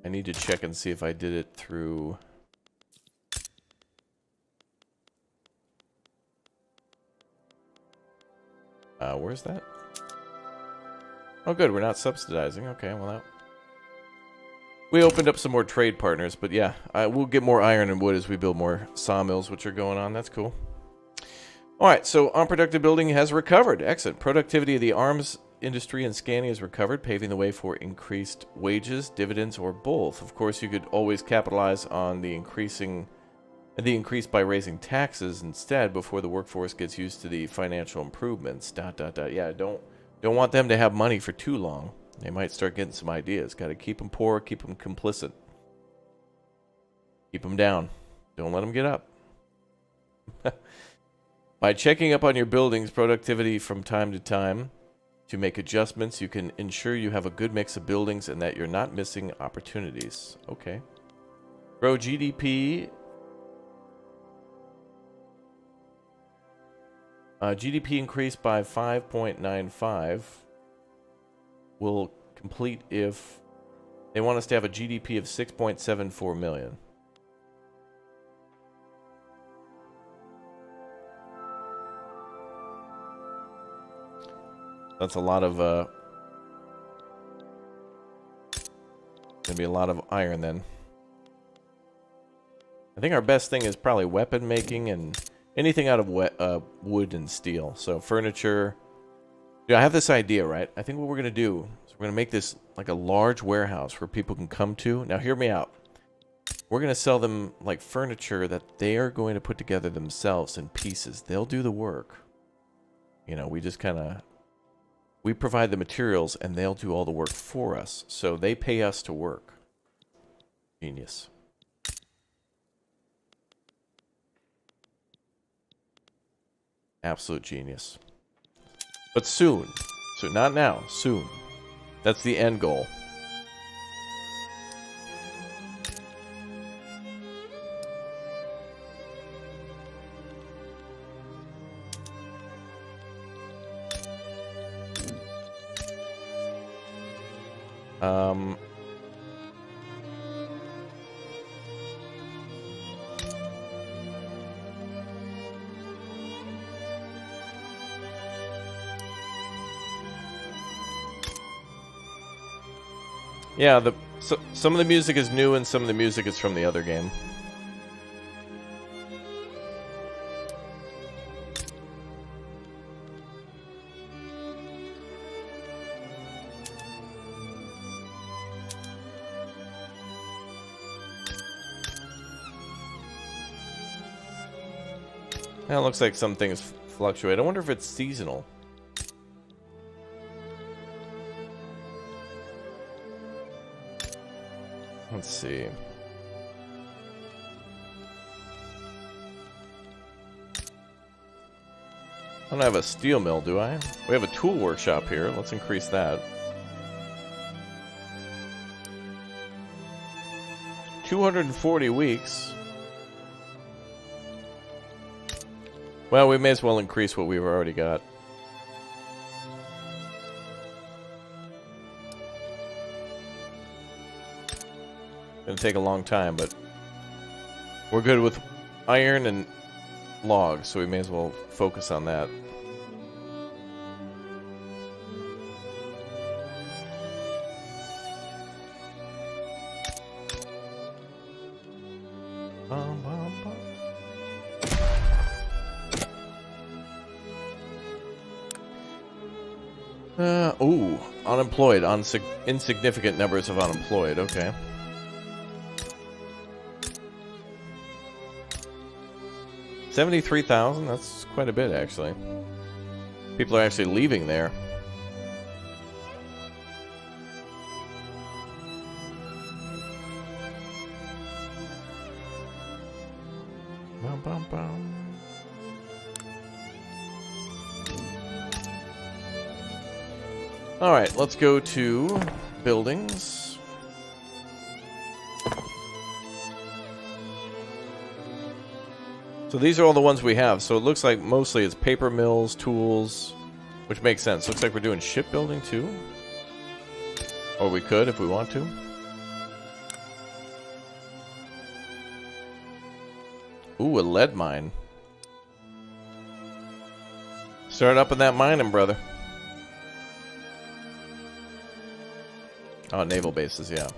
S1: I need to check and see if I did it through... where's that? Oh, good. We're not subsidizing. Okay, well, that... We opened up some more trade partners, but yeah, we'll get more iron and wood as we build more sawmills, which are going on. That's cool. All right, so unproductive building has recovered. Excellent. Productivity of the arms industry and scanning has recovered, paving the way for increased wages, dividends, or both. Of course, you could always capitalize on the increase by raising taxes instead before the workforce gets used to the financial improvements. ... Yeah, don't want them to have money for too long. They might start getting some ideas. Got to keep them poor, keep them complicit. Keep them down. Don't let them get up. By checking up on your building's productivity from time to time to make adjustments, you can ensure you have a good mix of buildings and that you're not missing opportunities. Okay. Grow GDP. GDP increased by 5.95. Will complete if they want us to have a GDP of 6.74 million. That's a lot of gonna be a lot of iron then. I think our best thing is probably weapon making and anything out of wood and steel. So furniture. Yeah, I have this idea, right? I think what we're going to do is we're going to make this like a large warehouse where people can come to. Now, hear me out. We're going to sell them like furniture that they are going to put together themselves in pieces. They'll do the work. You know, we just kind of... We provide the materials and they'll do all the work for us. So they pay us to work. Genius. Absolute genius. But soon. So not now, soon. That's the end goal. Yeah, some of the music is new and some of the music is from the other game. Yeah, it looks like some things fluctuate. I wonder if it's seasonal. Let's see. I don't have a steel mill, do I? We have a tool workshop here. Let's increase that. 240 weeks. Well, we may as well increase what we've already got. Gonna take a long time, but we're good with iron and logs, so we may as well focus on that. Ooh, unemployed. Insignificant numbers of unemployed. Okay. $73,000. That's quite a bit, actually. People are actually leaving there. Bum, bum, bum. All right, let's go to buildings. So these are all the ones we have. So it looks like mostly it's paper mills, tools, which makes sense. Looks like we're doing shipbuilding too. Or we could if we want to. Ooh, a lead mine. Start up in that mining, brother. Oh, naval bases, yeah.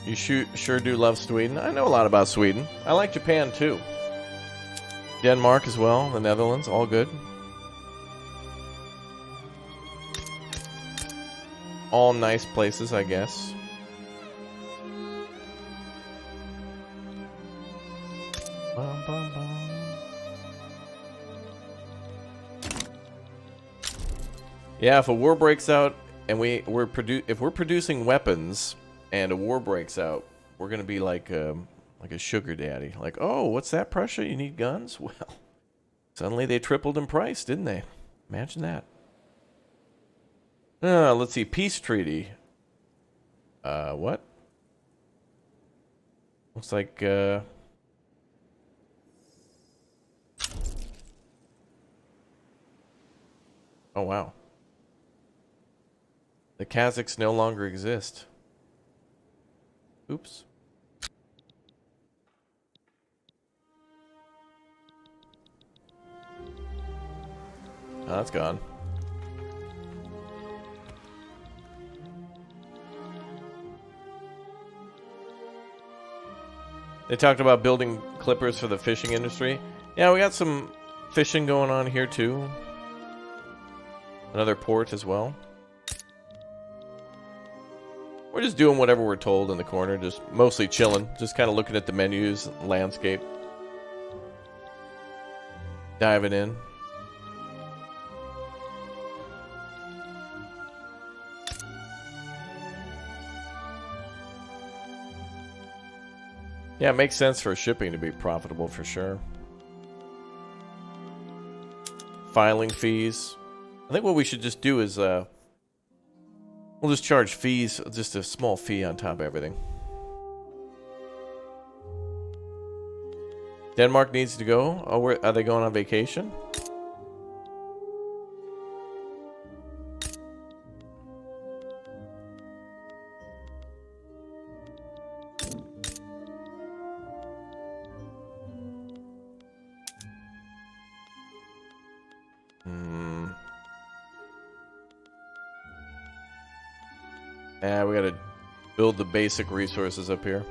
S1: You sure do love Sweden. I know a lot about Sweden. I like Japan, too. Denmark as well, the Netherlands, all good. All nice places, I guess. Bum, bum, bum. Yeah, if a war breaks out and if we're producing weapons and a war breaks out, we're gonna be like a sugar daddy. Like, oh, what's that, Prussia? You need guns? Well, suddenly they tripled in price, didn't they? Imagine that. Let's see, peace treaty. What? Looks like oh wow. The Kazakhs no longer exist. Oops. Oh, that's gone. They talked about building clippers for the fishing industry. Yeah, we got some fishing going on here too. Another port as well. We're just doing whatever we're told in the corner, just mostly chilling, just kind of looking at the menus, landscape. Diving in. Yeah, it makes sense for shipping to be profitable for sure. Filing fees. I think what we should just do is we'll just charge fees, just a small fee on top of everything. Denmark needs to go. Oh, where are they going on vacation? Yeah, we gotta build the basic resources up here.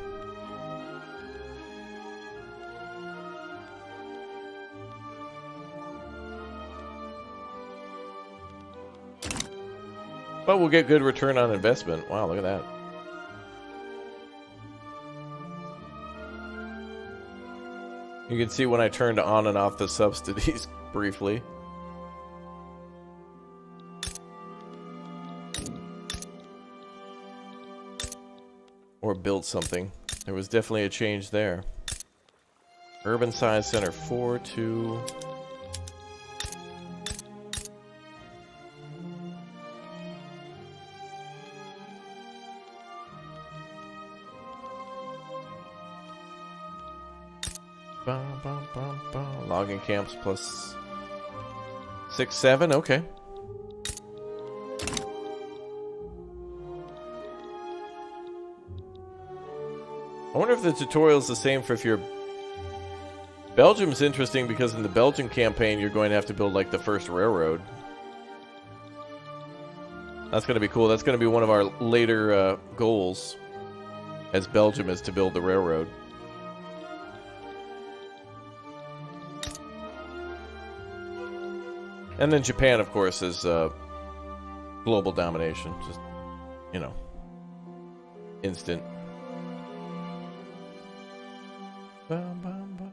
S1: But we'll get good return on investment. Wow, look at that. You can see when I turned on and off the subsidies briefly. Or built something. There was definitely a change there. Urban Science Center 4 to... Logging camps plus 6, 7, okay. I wonder if the tutorial is the same for if you're... Belgium's interesting because in the Belgian campaign you're going to have to build like the first railroad. That's going to be cool. That's going to be one of our later goals as Belgium is to build the railroad. And then Japan, of course, is global domination. Just, you know, instant. Bum, bum, bum.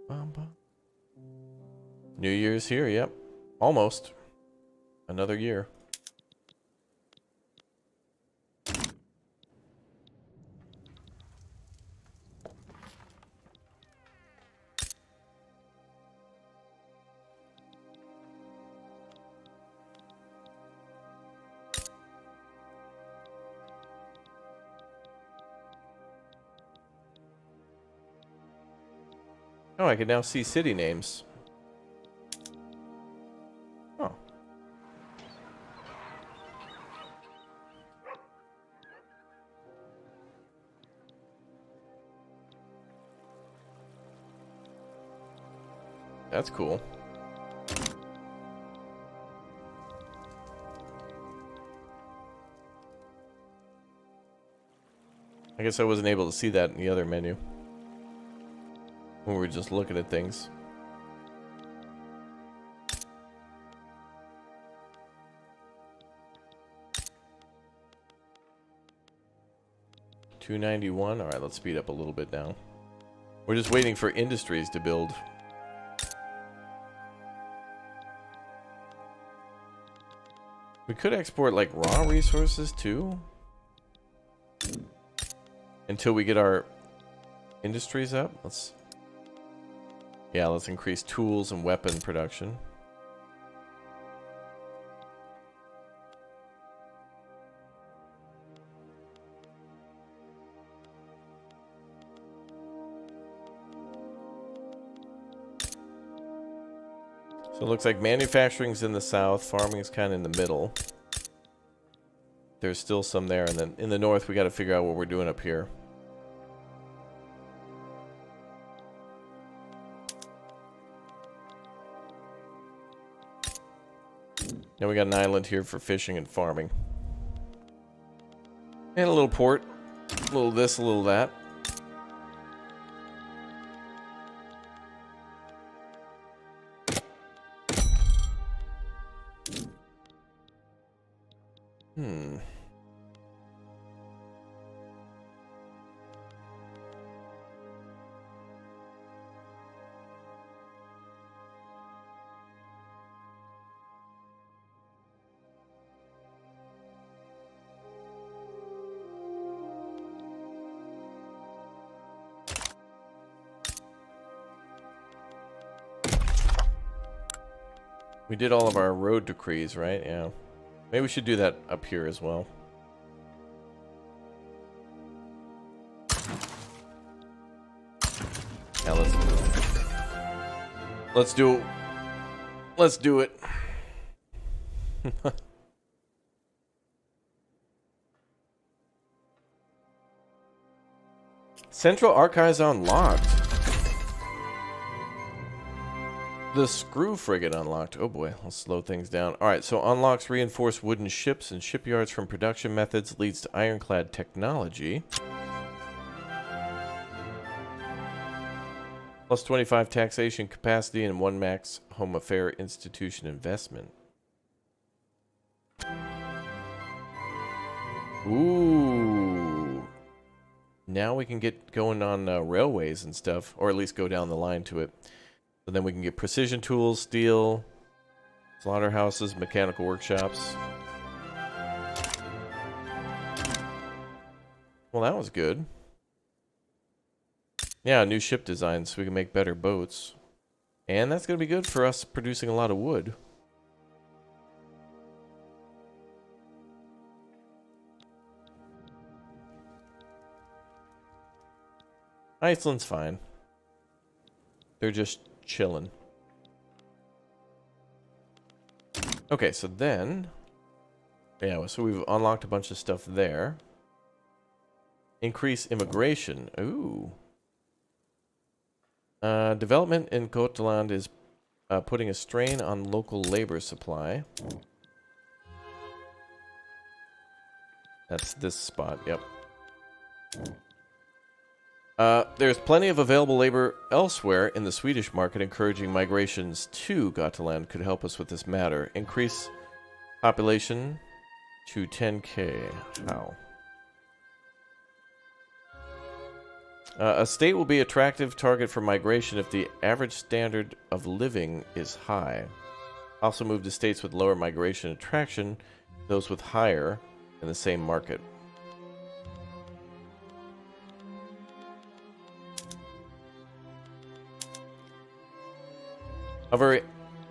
S1: Bum, bum. New Year's here, yep. Almost. Another year. Oh, I can now see city names. Oh. That's cool. I guess I wasn't able to see that in the other menu. When we were just looking at things. $291. All right, let's speed up a little bit now. We're just waiting for industries to build. We could export like raw resources too. Until we get our industries up. Let's increase tools and weapon production. So it looks like manufacturing's in the south, farming's kind of in the middle. There's still some there, and then in the north we got to figure out what we're doing up here. Now we got an island here for fishing and farming. And a little port. A little this, a little that. We did all of our road decrees, right? Yeah. Maybe we should do that up here as well. Yeah, let's do it. Let's do it. Central Archives unlocked. The screw frigate unlocked. Oh boy, let's slow things down. Alright, so unlocks reinforced wooden ships and shipyards from production methods, leads to ironclad technology. Plus 25 taxation capacity and 1 max home affair institution investment. Ooh. now we can get going on railways and stuff, or at least go down the line to it. So then we can get precision tools, steel, slaughterhouses, mechanical workshops. Well, that was good. Yeah, new ship design so we can make better boats. And that's going to be good for us producing a lot of wood. Iceland's fine. They're just chilling. Okay, so then... yeah, so we've unlocked a bunch of stuff there. Increase immigration. Ooh. Development in Gotland is putting a strain on local labor supply. That's this spot, yep. There's plenty of available labor elsewhere in the Swedish market. Encouraging migrations to Gotland could help us with this matter. Increase population to 10k. How? A state will be an attractive target for migration if the average standard of living is high. Also move to states with lower migration attraction, those with higher in the same market. Hover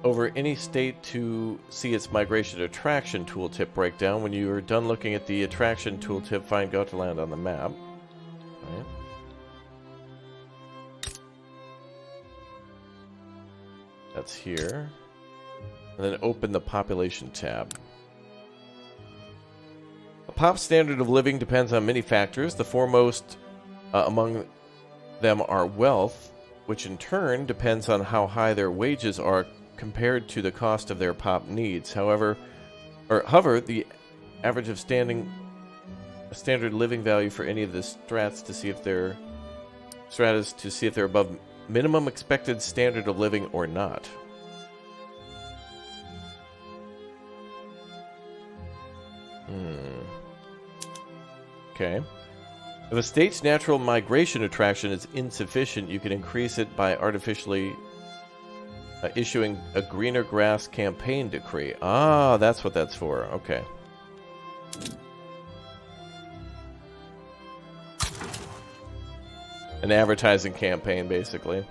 S1: over any state to see its migration attraction tooltip breakdown. When you are done looking at the attraction tooltip, find Gotland on the map. Right. That's here. And then open the population tab. A pop standard of living depends on many factors. The foremost among them are wealth, which in turn depends on how high their wages are compared to the cost of their pop needs. Hover the average of standard living value for any of the stratas to see if they're above minimum expected standard of living or not. Okay. If a state's natural migration attraction is insufficient, you can increase it by artificially issuing a greener grass campaign decree. Ah, that's what that's for. Okay. An advertising campaign, basically.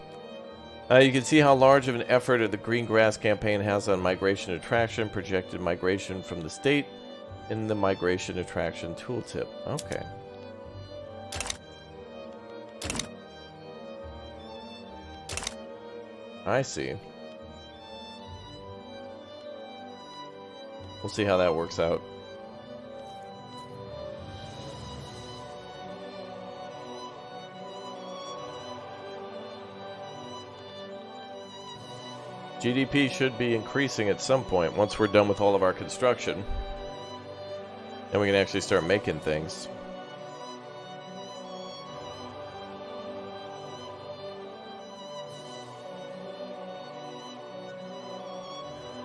S1: You can see how large of an effort the green grass campaign has on migration attraction, projected migration from the state in the migration attraction tooltip. Okay. I see. We'll see how that works out. GDP should be increasing at some point once we're done with all of our construction. Then we can actually start making things.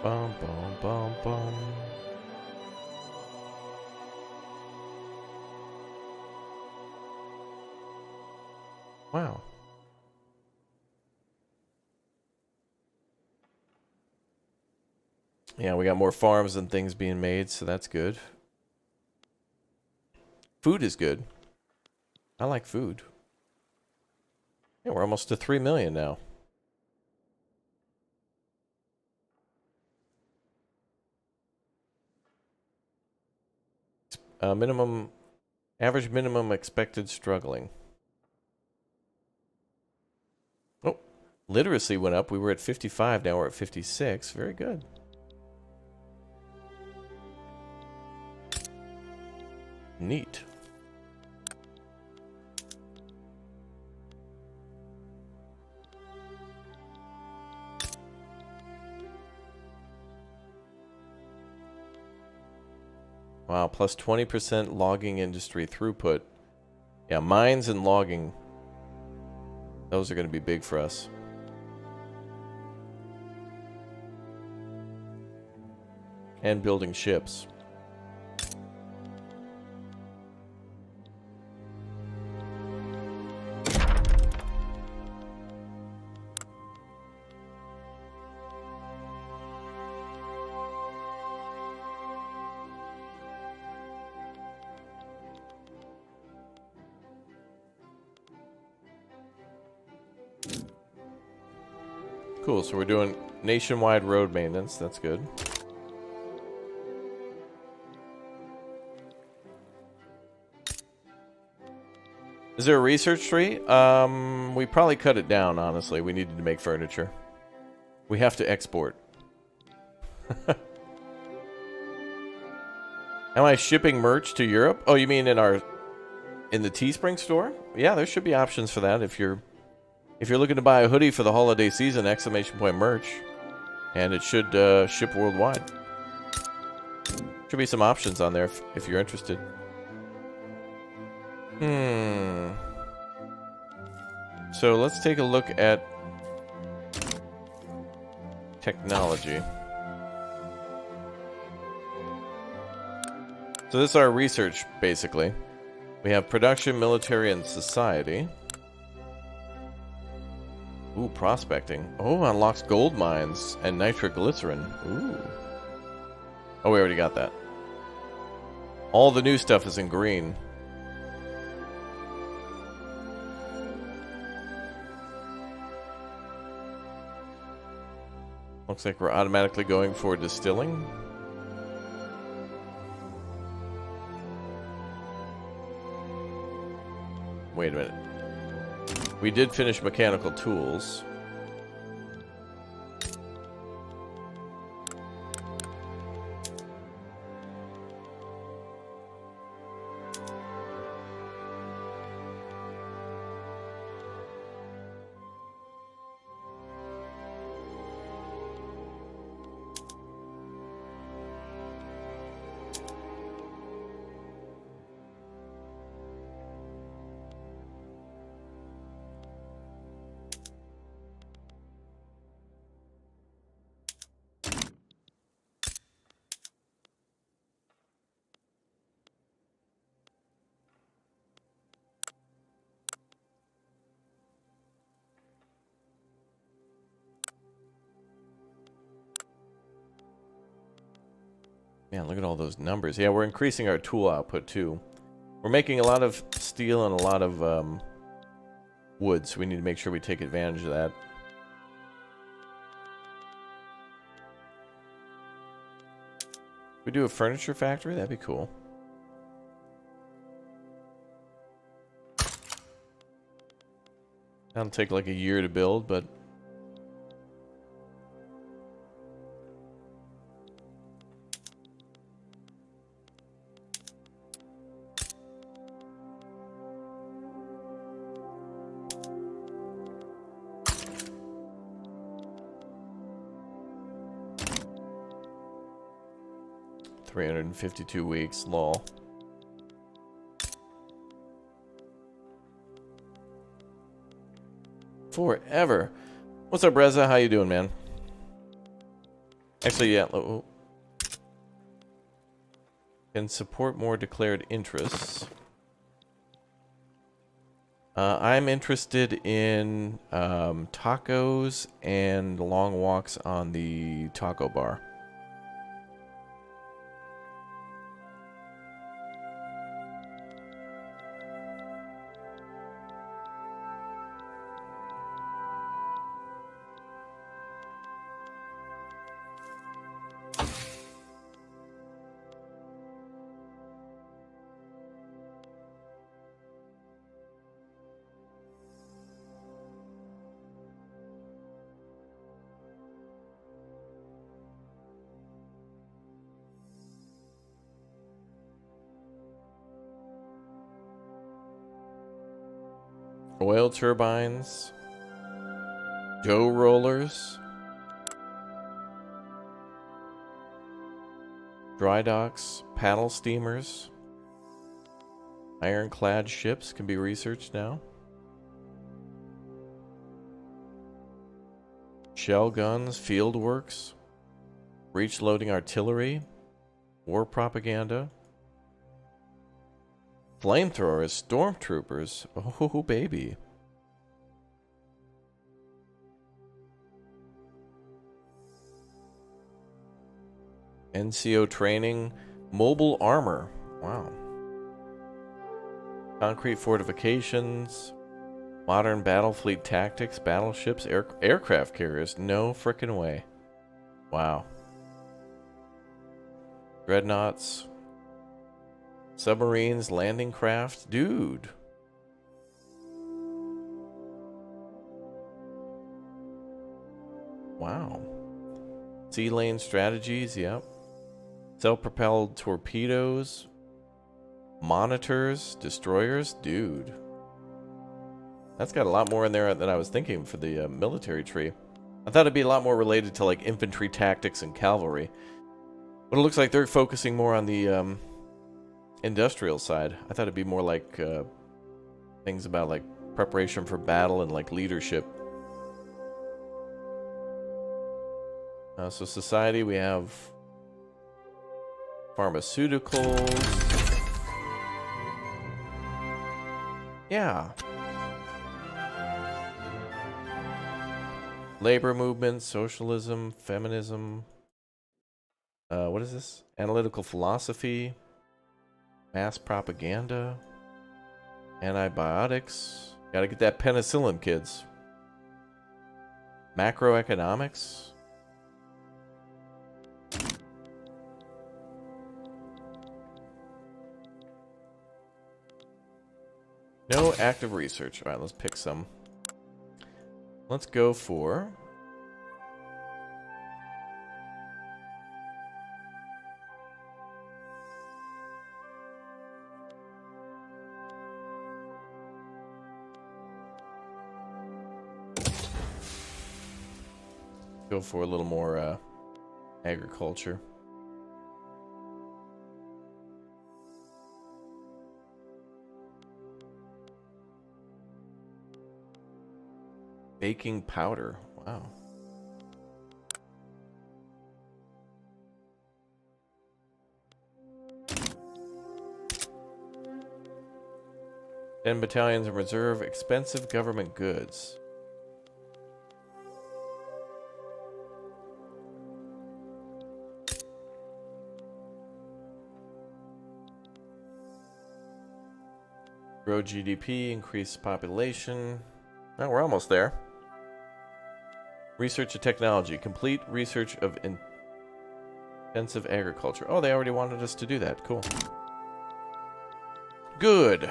S1: Bum, bum, bum, bum. Wow. Yeah, we got more farms and things being made, so that's good. Food is good. I like food. Yeah, we're almost to 3 million now. Average minimum expected struggling. Oh, literacy went up. We were at 55, now we're at 56. Very good. Neat. Wow, plus 20% logging industry throughput. Yeah, mines and logging. Those are going to be big for us. And building ships. Cool, so we're doing nationwide road maintenance. That's good. Is there a research tree? We probably cut it down, honestly. We needed to make furniture. We have to export. Am I shipping merch to Europe? Oh, you mean in the Teespring store? Yeah, there should be options for that if you're looking to buy a hoodie for the holiday season, ! Merch. And it should ship worldwide. Should be some options on there if you're interested. So let's take a look at technology. So this is our research, basically. We have production, military, and society. Ooh, prospecting. Oh, unlocks gold mines and nitroglycerin. Ooh. Oh, we already got that. All the new stuff is in green. Looks like we're automatically going for distilling. Wait a minute. We did finish mechanical tools. Man, look at all those numbers. Yeah, we're increasing our tool output too. We're making a lot of steel and a lot of wood, so we need to make sure we take advantage of that. We do a furniture factory? That'd be cool. That'll take like a year to build, but... $352 weeks, lol. Forever. What's up, Reza? How you doing, man? Actually, yeah. Can support more declared interests. I'm interested in tacos and long walks on the taco bar. Oil turbines, dough rollers, dry docks, paddle steamers, ironclad ships can be researched now. Shell guns, field works, breech loading artillery, war propaganda. Flamethrowers, stormtroopers. Oh, baby. NCO training, mobile armor. Wow. Concrete fortifications, Modern battle fleet tactics, battleships, aircraft carriers. No frickin' way. Wow. Dreadnoughts. Submarines, landing craft. Dude. Wow. Sea lane strategies, yep. Self-propelled torpedoes. Monitors, destroyers. Dude. That's got a lot more in there than I was thinking for the military tree. I thought it'd be a lot more related to like infantry tactics and cavalry. But it looks like they're focusing more on the industrial side. I thought it'd be more like things about like preparation for battle and like leadership. So society, we have pharmaceuticals. Yeah. Labor movement, socialism, feminism. What is this? Analytical philosophy. Mass propaganda. Antibiotics. Gotta get that penicillin, kids. Macroeconomics. No active research. Alright, let's pick some. Let's go for... Go for a little more agriculture. Baking powder. Wow. Ten battalions in reserve. Expensive government goods. Grow GDP. Increase population. Oh, we're almost there. Research and technology. Complete research of intensive agriculture. Oh, they already wanted us to do that. Cool. Good.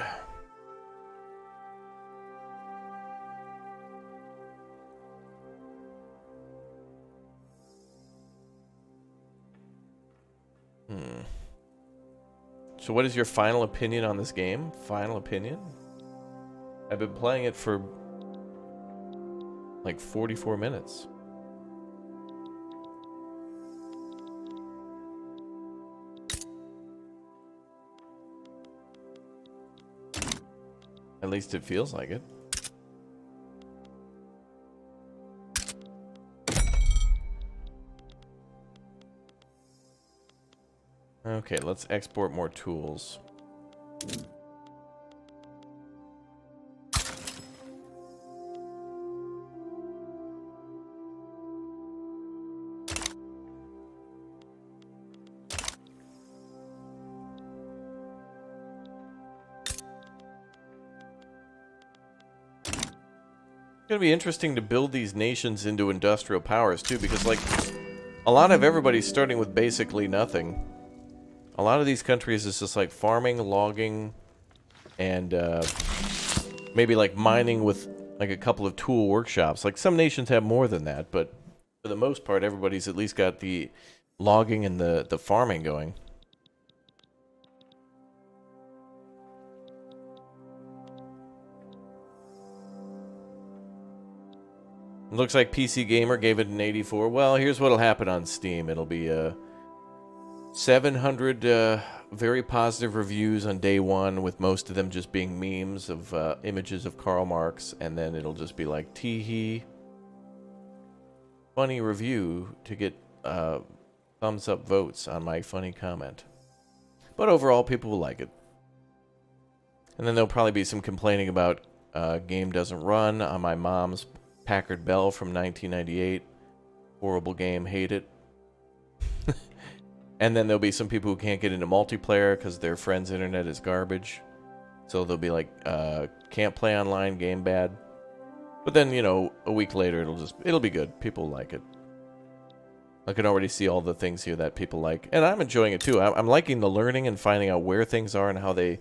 S1: So what is your final opinion on this game? Final opinion? I've been playing it for like 44 minutes. At least it feels like it. Okay, let's export more tools. It's gonna be interesting to build these nations into industrial powers too, because like a lot of everybody's starting with basically nothing. A lot of these countries is just like farming, logging, and maybe like mining with like a couple of tool workshops. Like some nations have more than that, but for the most part, everybody's at least got the logging and the farming going. Looks like PC Gamer gave it an 84. Well, here's what'll happen on Steam. It'll be 700 very positive reviews on day one, with most of them just being memes of images of Karl Marx, and then it'll just be like, tee-hee, funny review to get thumbs up votes on my funny comment. But overall, people will like it. And then there'll probably be some complaining about game doesn't run on my mom's Packard Bell from 1998. Horrible game, hate it. And then there'll be some people who can't get into multiplayer because their friend's internet is garbage. So they'll be like, can't play online, game bad. But then, you know, a week later, it'll be good. People like it. I can already see all the things here that people like. And I'm enjoying it too. I'm liking the learning and finding out where things are and how they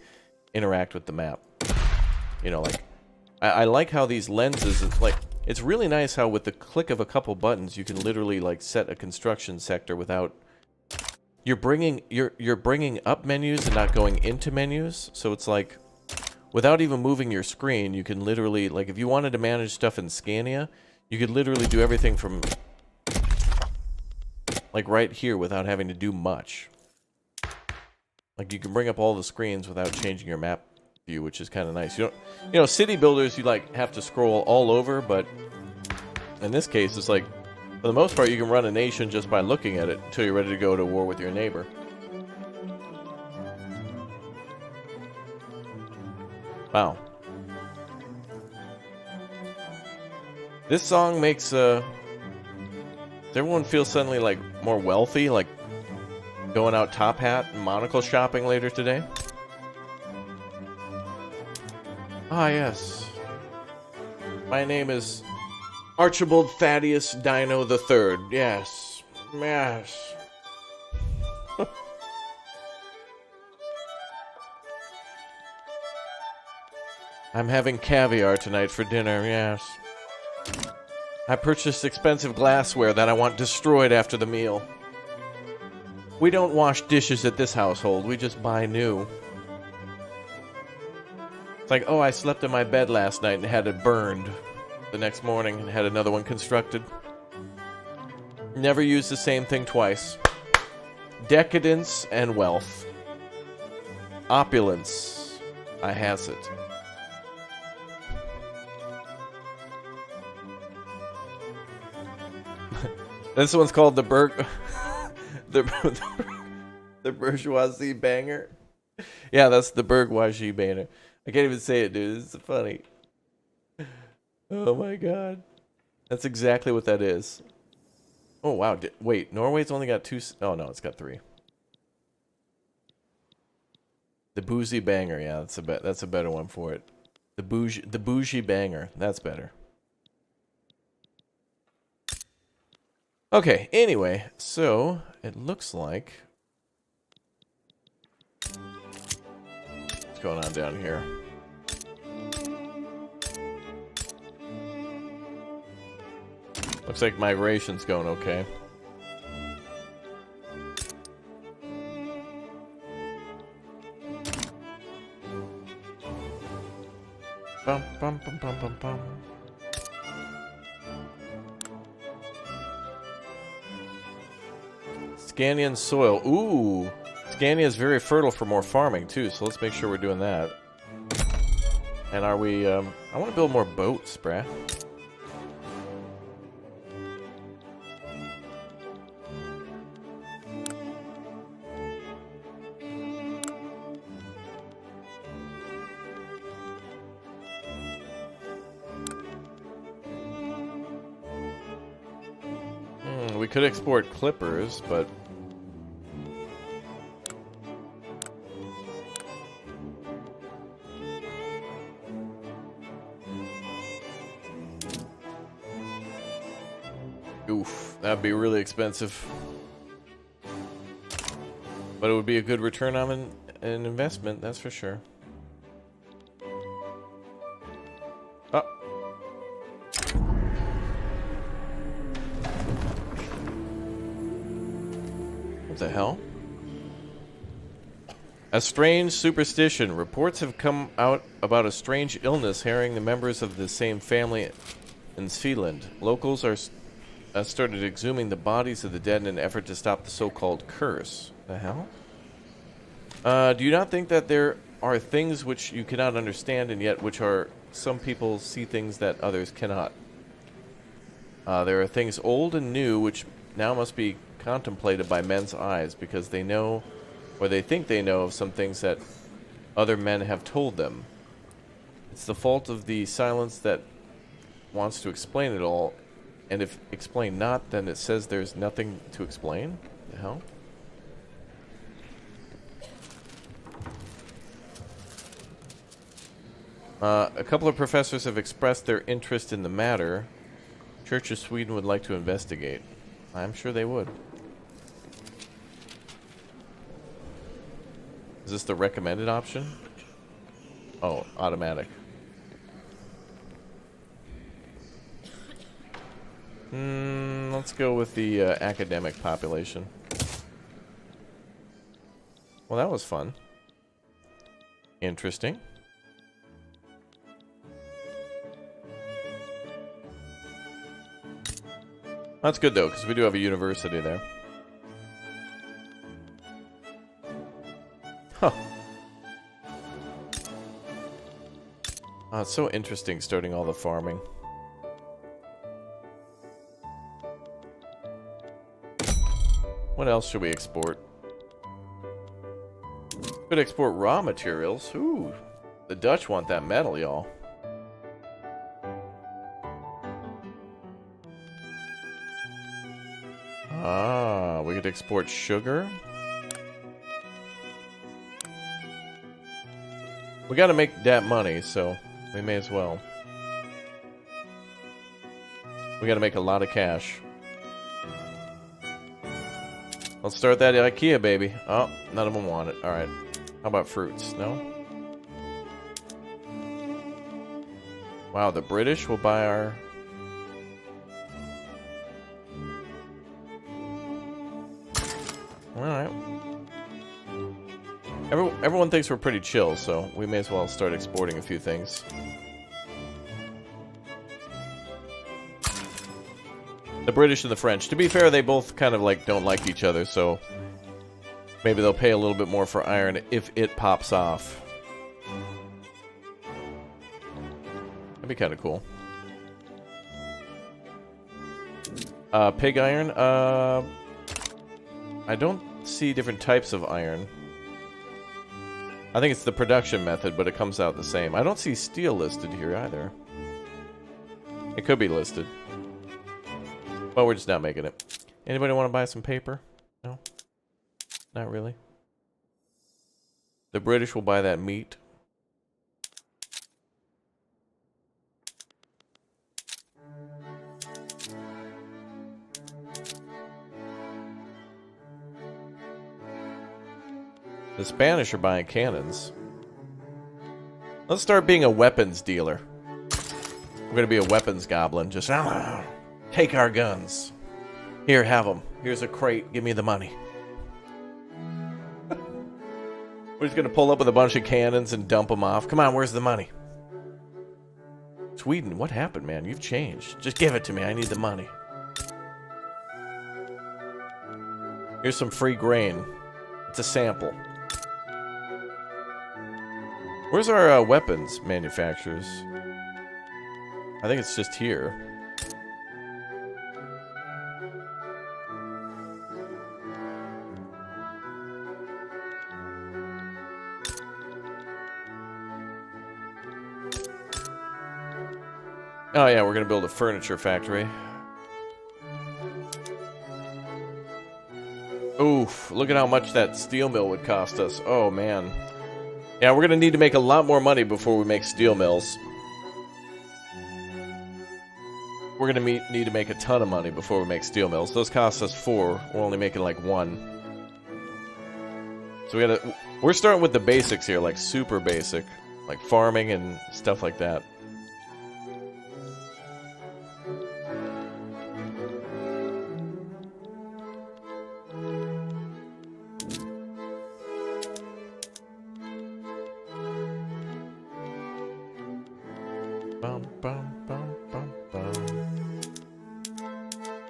S1: interact with the map. You know, like, I like how these lenses, it's really nice how with the click of a couple buttons, you can literally, like, set a construction sector without... You're bringing up menus and not going into menus. So it's like, without even moving your screen, you can literally, like, if you wanted to manage stuff in Scania, you could literally do everything from... like right here without having to do much. Like you can bring up all the screens without changing your map view, which is kind of nice. You know, city builders, you like have to scroll all over, but in this case, it's like, for the most part, you can run a nation just by looking at it until you're ready to go to war with your neighbor. Wow. This song makes, everyone feels suddenly, like, more wealthy, like going out top hat and monocle shopping later today? Ah, yes. My name is Archibald Thaddeus Dino III. Yes. Yes. I'm having caviar tonight for dinner, yes. I purchased expensive glassware that I want destroyed after the meal. We don't wash dishes at this household, we just buy new. It's like, oh, I slept in my bed last night and had it burned the next morning and had another one constructed. Never use the same thing twice. Decadence and wealth. Opulence. I has it. This one's called the the bourgeoisie banger. Yeah, that's the bourgeoisie banger. I can't even say it, dude. This is funny. Oh my god, that's exactly what that is. Oh wow. Wait, Norway's only got 2. Oh no, it's got 3. The boozy banger. Yeah, that's a better one for it. The bougie banger. That's better. Okay, anyway, so it looks like... What's going on down here? Looks like migration's going okay. Bum, bum, bum, bum, bum, bum. Scanian soil. Ooh. Scania is very fertile for more farming, too, so let's make sure we're doing that. And are we, I want to build more boats, bruh. We could export clippers, but... Oof, that'd be really expensive. But it would be a good return on an investment, that's for sure. Oh. What the hell? A strange superstition. Reports have come out about a strange illness harrying the members of the same family in Finland. Locals are started exhuming the bodies of the dead in an effort to stop the so-called curse. The hell? Do you not think that there are things which you cannot understand, and yet which are some people see things that others cannot? There are things old and new which now must be contemplated by men's eyes because they know, or they think they know, of some things that other men have told them. It's the fault of the silence that wants to explain it all, and if explained not, then it says there's nothing to explain? The hell? A couple of professors have expressed their interest in the matter. Church of Sweden would like to investigate. I'm sure they would. Is this the recommended option? Oh, automatic. Let's go with the academic population. Well, that was fun. Interesting. That's good, though, because we do have a university there. Huh. Oh, it's so interesting starting all the farming. What else should we export? Could export raw materials. Ooh, the Dutch want that metal, y'all. Ah, we could export sugar. We gotta make that money, so we may as well. We gotta make a lot of cash. Let's start that IKEA, baby. Oh, none of them want it. Alright. How about fruits? No? Wow, the British will buy our... Alright. Everyone thinks we're pretty chill, so we may as well start exporting a few things. The British and the French. To be fair, they both kind of like don't like each other, so maybe they'll pay a little bit more for iron if it pops off. That'd be kind of cool. Pig iron. I don't see different types of iron. I think it's the production method, but it comes out the same. I don't see steel listed here either. It could be listed. But we're just not making it. Anybody want to buy some paper? No? Not really. The British will buy that meat. The Spanish are buying cannons. Let's start being a weapons dealer. We're gonna be a weapons goblin. Just take our guns. Here, have them. Here's a crate. Give me the money. We're just gonna pull up with a bunch of cannons and dump them off. Come on, where's the money? Sweden, what happened, man? You've changed. Just give it to me. I need the money. Here's some free grain. It's a sample. Where's our weapons manufacturers? I think it's just here. Oh yeah, we're gonna build a furniture factory. Oof, look at how much that steel mill would cost us. Oh man. Yeah, we're gonna need to make a lot more money before we make steel mills. We're gonna need to make a ton of money before we make steel mills. Those cost us 4. We're only making like 1. So we're starting with the basics here, like super basic. Like farming and stuff like that.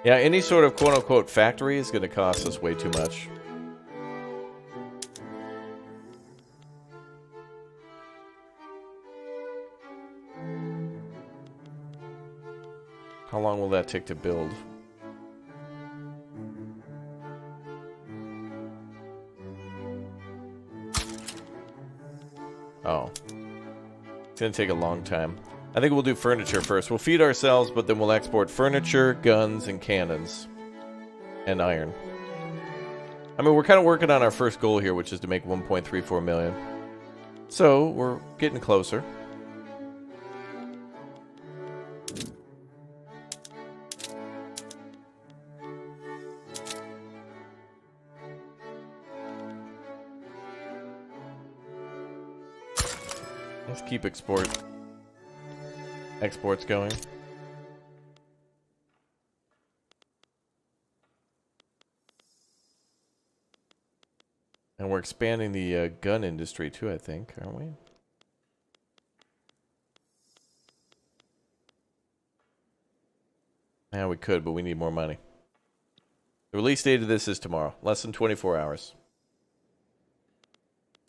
S1: Yeah, any sort of quote-unquote factory is going to cost us way too much. How long will that take to build? Oh. It's going to take a long time. I think we'll do furniture first. We'll feed ourselves, but then we'll export furniture, guns, and cannons. And iron. I mean, we're kind of working on our first goal here, which is to make 1.34 million. So, we're getting closer. Let's keep exports going. And we're expanding the gun industry too, I think, aren't we? Yeah, we could, but we need more money. The release date of this is tomorrow. Less than 24 hours.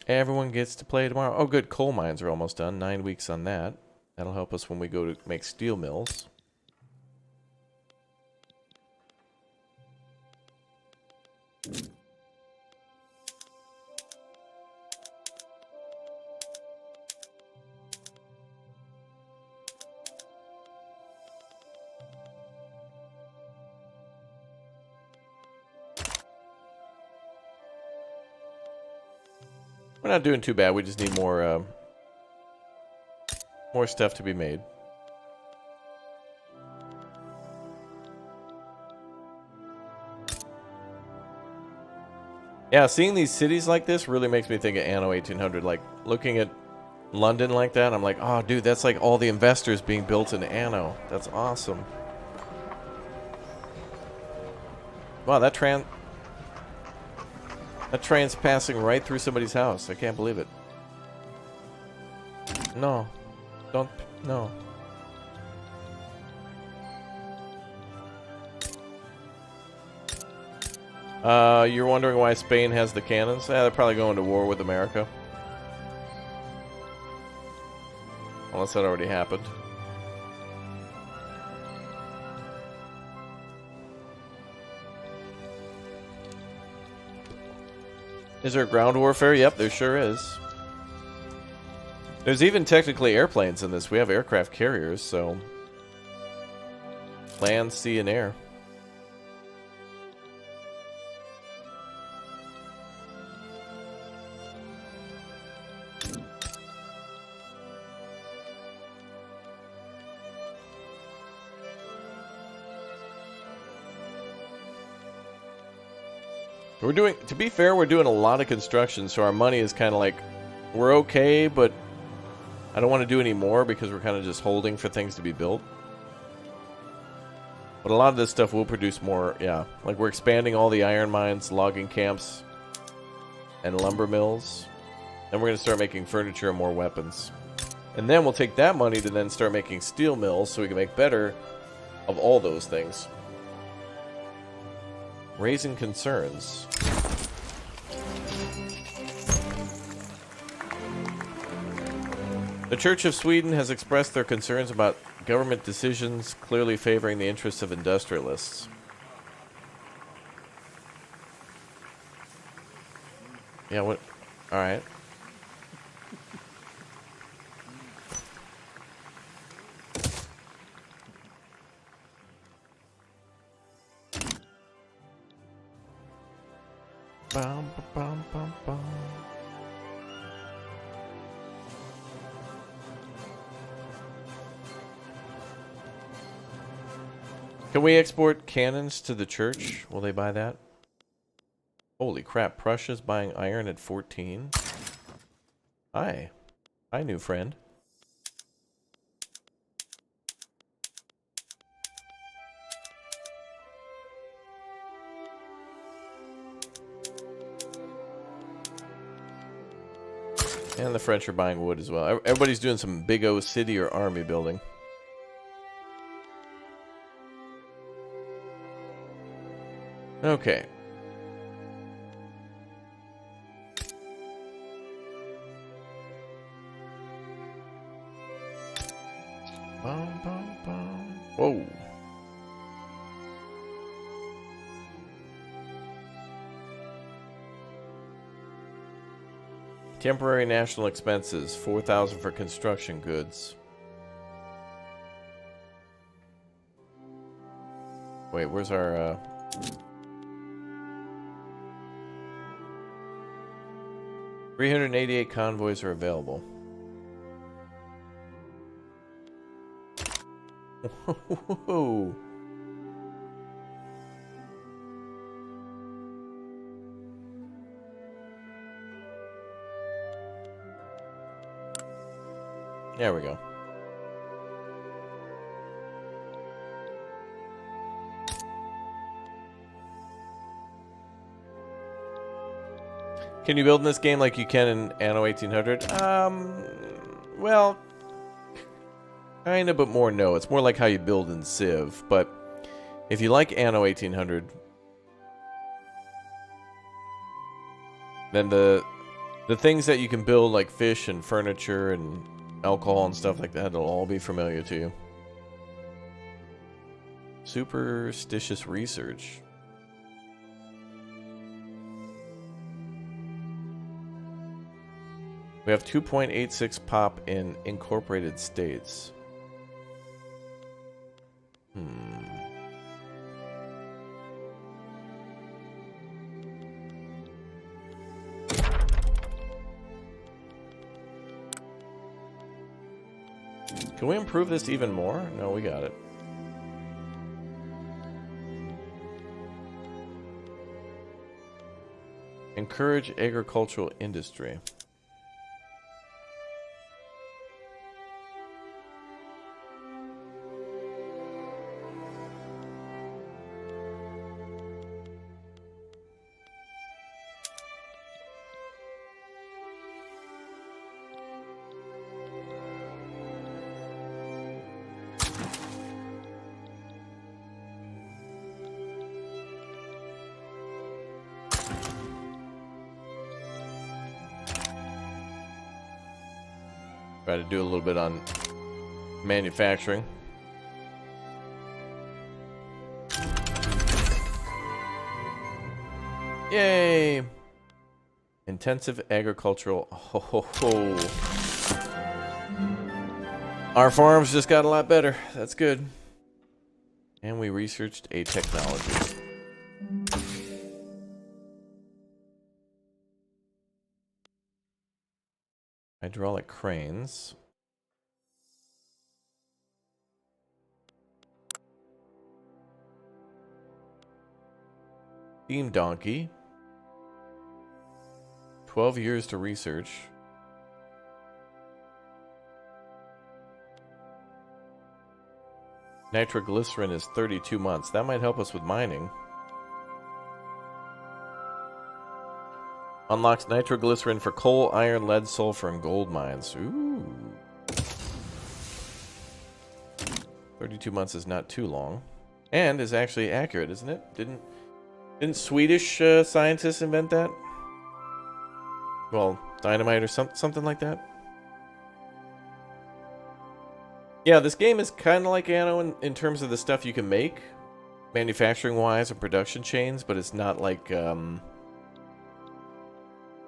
S1: Everyone gets to play tomorrow. Oh, good. Coal mines are almost done. 9 weeks on that. That'll help us when we go to make steel mills. We're not doing too bad. We just need more stuff to be made. Yeah, seeing these cities like this really makes me think of Anno 1800. Like, looking at London like that, I'm like, oh, dude, that's like all the investors being built in Anno. That's awesome. Wow, that train's passing right through somebody's house. I can't believe it. No. Don't. No. You're wondering why Spain has the cannons? They're probably going to war with America. Unless that already happened. Is there ground warfare? Yep, there sure is. There's even technically airplanes in this. We have aircraft carriers, so... land, sea, and air. We're doing, to be fair, we're doing a lot of construction, so our money is kind of like, we're okay, but I don't want to do any more because we're kind of just holding for things to be built. But a lot of this stuff will produce more, yeah. Like, we're expanding all the iron mines, logging camps, and lumber mills. Then we're going to start making furniture and more weapons. And then we'll take that money to then start making steel mills so we can make better of all those things. Raising concerns. The Church of Sweden has expressed their concerns about government decisions clearly favoring the interests of industrialists. Yeah, what? Alright. Bum, bum, bum, bum. Can we export cannons to the church? Will they buy that? Holy crap, Prussia's buying iron at 14. Hi. Hi, new friend. And the French are buying wood as well. Everybody's doing some big O city or army building. Okay. Bum, bum, bum. Whoa. Temporary national expenses, 4,000 for construction goods. Wait, where's our 388 convoys are available. Whoa. There we go. Can you build in this game like you can in Anno 1800? Well, kind of, but more no. It's more like how you build in Civ. But if you like Anno 1800, then the things that you can build, like fish and furniture and alcohol and stuff like that, it'll all be familiar to you. Superstitious research. We have 2.86 pop in incorporated states. Can we improve this even more? No, we got it. Encourage agricultural industry. Try to do a little bit on manufacturing. Yay! Intensive agricultural. Ho, ho, ho. Our farms just got a lot better. That's good. And we researched a technology. Hydraulic cranes. Steam donkey. 12 years to research. Nitroglycerin is 32 months. That might help us with mining. Unlocks nitroglycerin for coal, iron, lead, sulfur, and gold mines. Ooh. 32 months is not too long. And is actually accurate, isn't it? Didn't Swedish scientists invent that? Well, dynamite or something like that? Yeah, this game is kind of like Anno in terms of the stuff you can make, manufacturing-wise and production chains, but it's not like...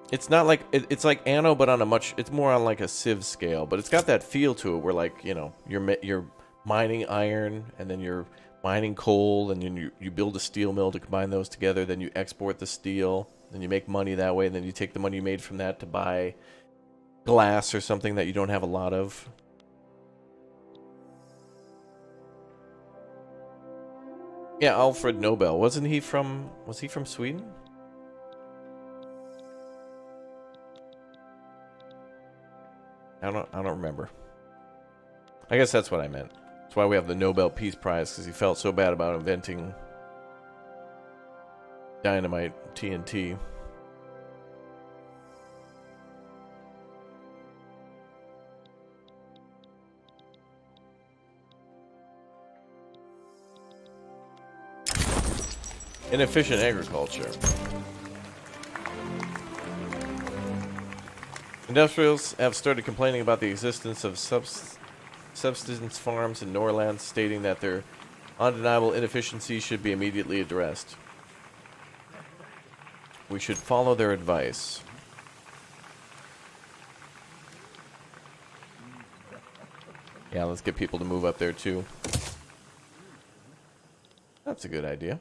S1: It's not like it's like Anno, but on a much. It's more on like a Civ scale, but it's got that feel to it, where like you're mining iron, and then you're mining coal, and then you build a steel mill to combine those together. Then you export the steel, then you make money that way, and then you take the money you made from that to buy glass or something that you don't have a lot of. Yeah, Alfred Nobel, wasn't he from? Was he from Sweden? I don't remember. I guess that's what I meant. That's why we have the Nobel Peace Prize, because he felt so bad about inventing dynamite, TNT. Inefficient agriculture. Industrials have started complaining about the existence of subsistence farms in Norrland, stating that their undeniable inefficiencies should be immediately addressed. We should follow their advice. Yeah, let's get people to move up there too. That's a good idea.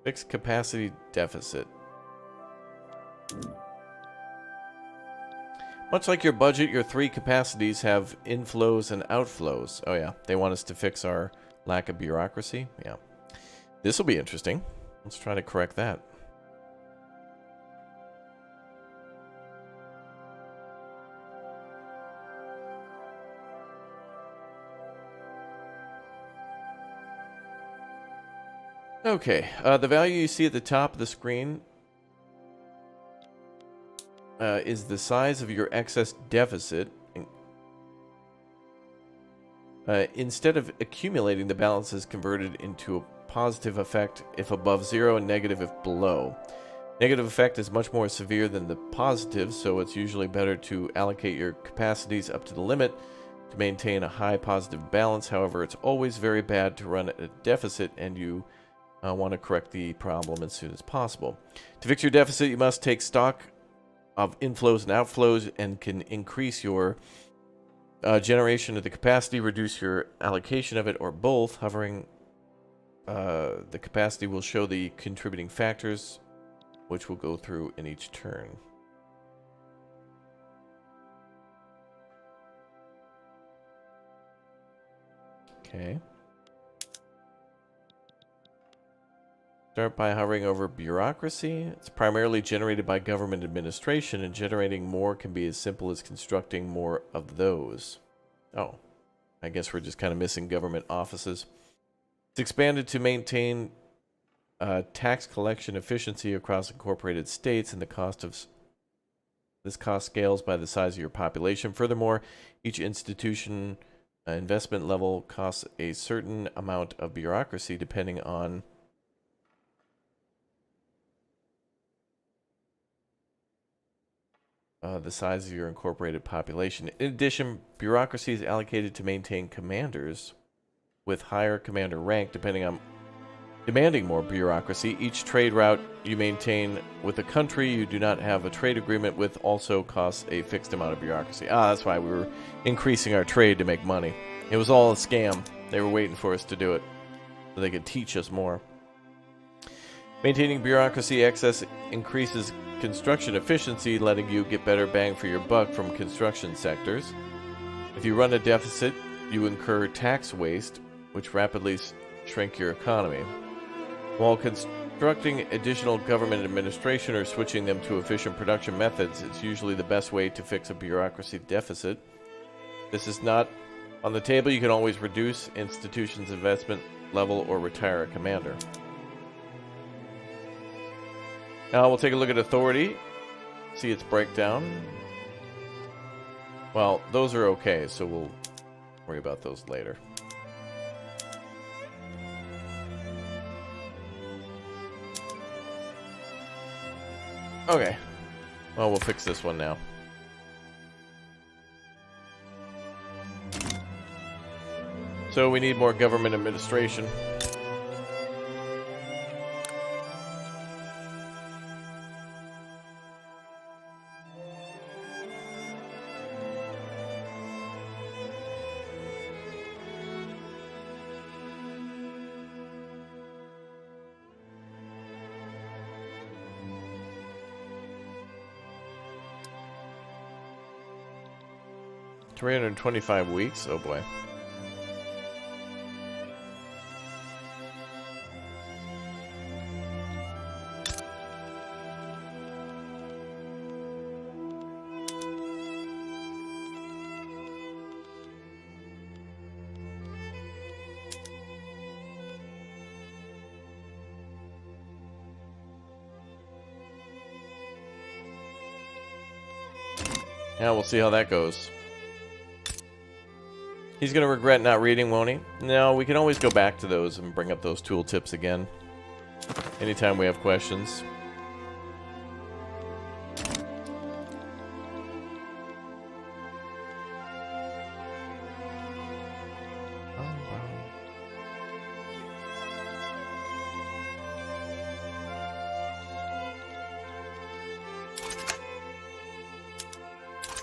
S1: Fixed capacity deficit. Much like your budget, your three capacities have inflows and outflows. Oh yeah, they want us to fix our lack of bureaucracy. Yeah. This will be interesting. Let's try to correct that. Okay, the value you see at the top of the screen is the size of your excess deficit. Instead of accumulating, the balance is converted into a positive effect if above 0 and negative if below. Negative effect is much more severe than the positive, so it's usually better to allocate your capacities up to the limit to maintain a high positive balance. However, it's always very bad to run at a deficit, and you want to correct the problem as soon as possible. To fix your deficit, you must take stock of inflows and outflows and can increase your generation of the capacity, reduce your allocation of it, or both. Hovering the capacity will show the contributing factors, which we'll go through in each turn. Okay. Start by hovering over bureaucracy. It's primarily generated by government administration, and generating more can be as simple as constructing more of those. Oh, I guess we're just kind of missing government offices. It's expanded to maintain tax collection efficiency across incorporated states, and the cost of this cost scales by the size of your population. Furthermore, each institution investment level costs a certain amount of bureaucracy depending on the size of your incorporated population. In addition, bureaucracy is allocated to maintain commanders with higher commander rank, demanding more bureaucracy. Each trade route you maintain with a country you do not have a trade agreement with also costs a fixed amount of bureaucracy. That's why we were increasing our trade to make money. It was all a scam. They were waiting for us to do it so they could teach us more. Maintaining bureaucracy excess increases construction efficiency, letting you get better bang for your buck from construction sectors. If you run a deficit, you incur tax waste, which rapidly shrink your economy. While constructing additional government administration or switching them to efficient production methods, it's usually the best way to fix a bureaucracy deficit. This is not on the table. You can always reduce institutions' investment level or retire a commander. Now we'll take a look at authority, see its breakdown. Well, those are okay, so we'll worry about those later. Okay, well, we'll fix this one now. So we need more government administration. $325 weeks? Oh boy. Yeah, we'll see how that goes. He's going to regret not reading, won't he? No, we can always go back to those and bring up those tooltips again. Anytime we have questions.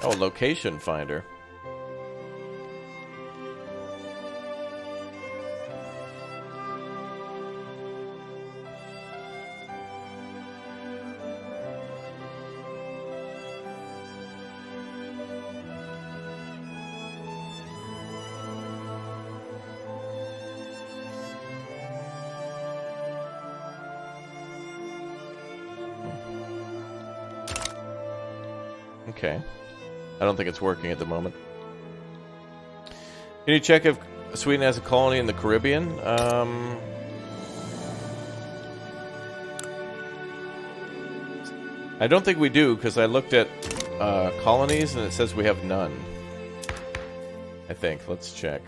S1: Oh, location finder. Okay. I don't think it's working at the moment. Can you check if Sweden has a colony in the Caribbean? I don't think we do, because I looked at colonies and it says we have none. I think. Let's check.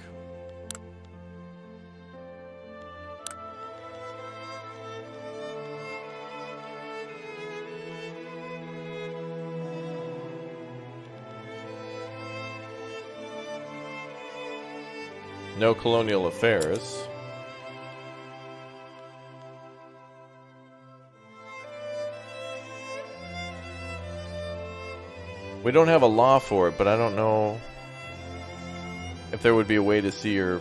S1: No colonial affairs. We don't have a law for it, but I don't know if there would be a way to see your...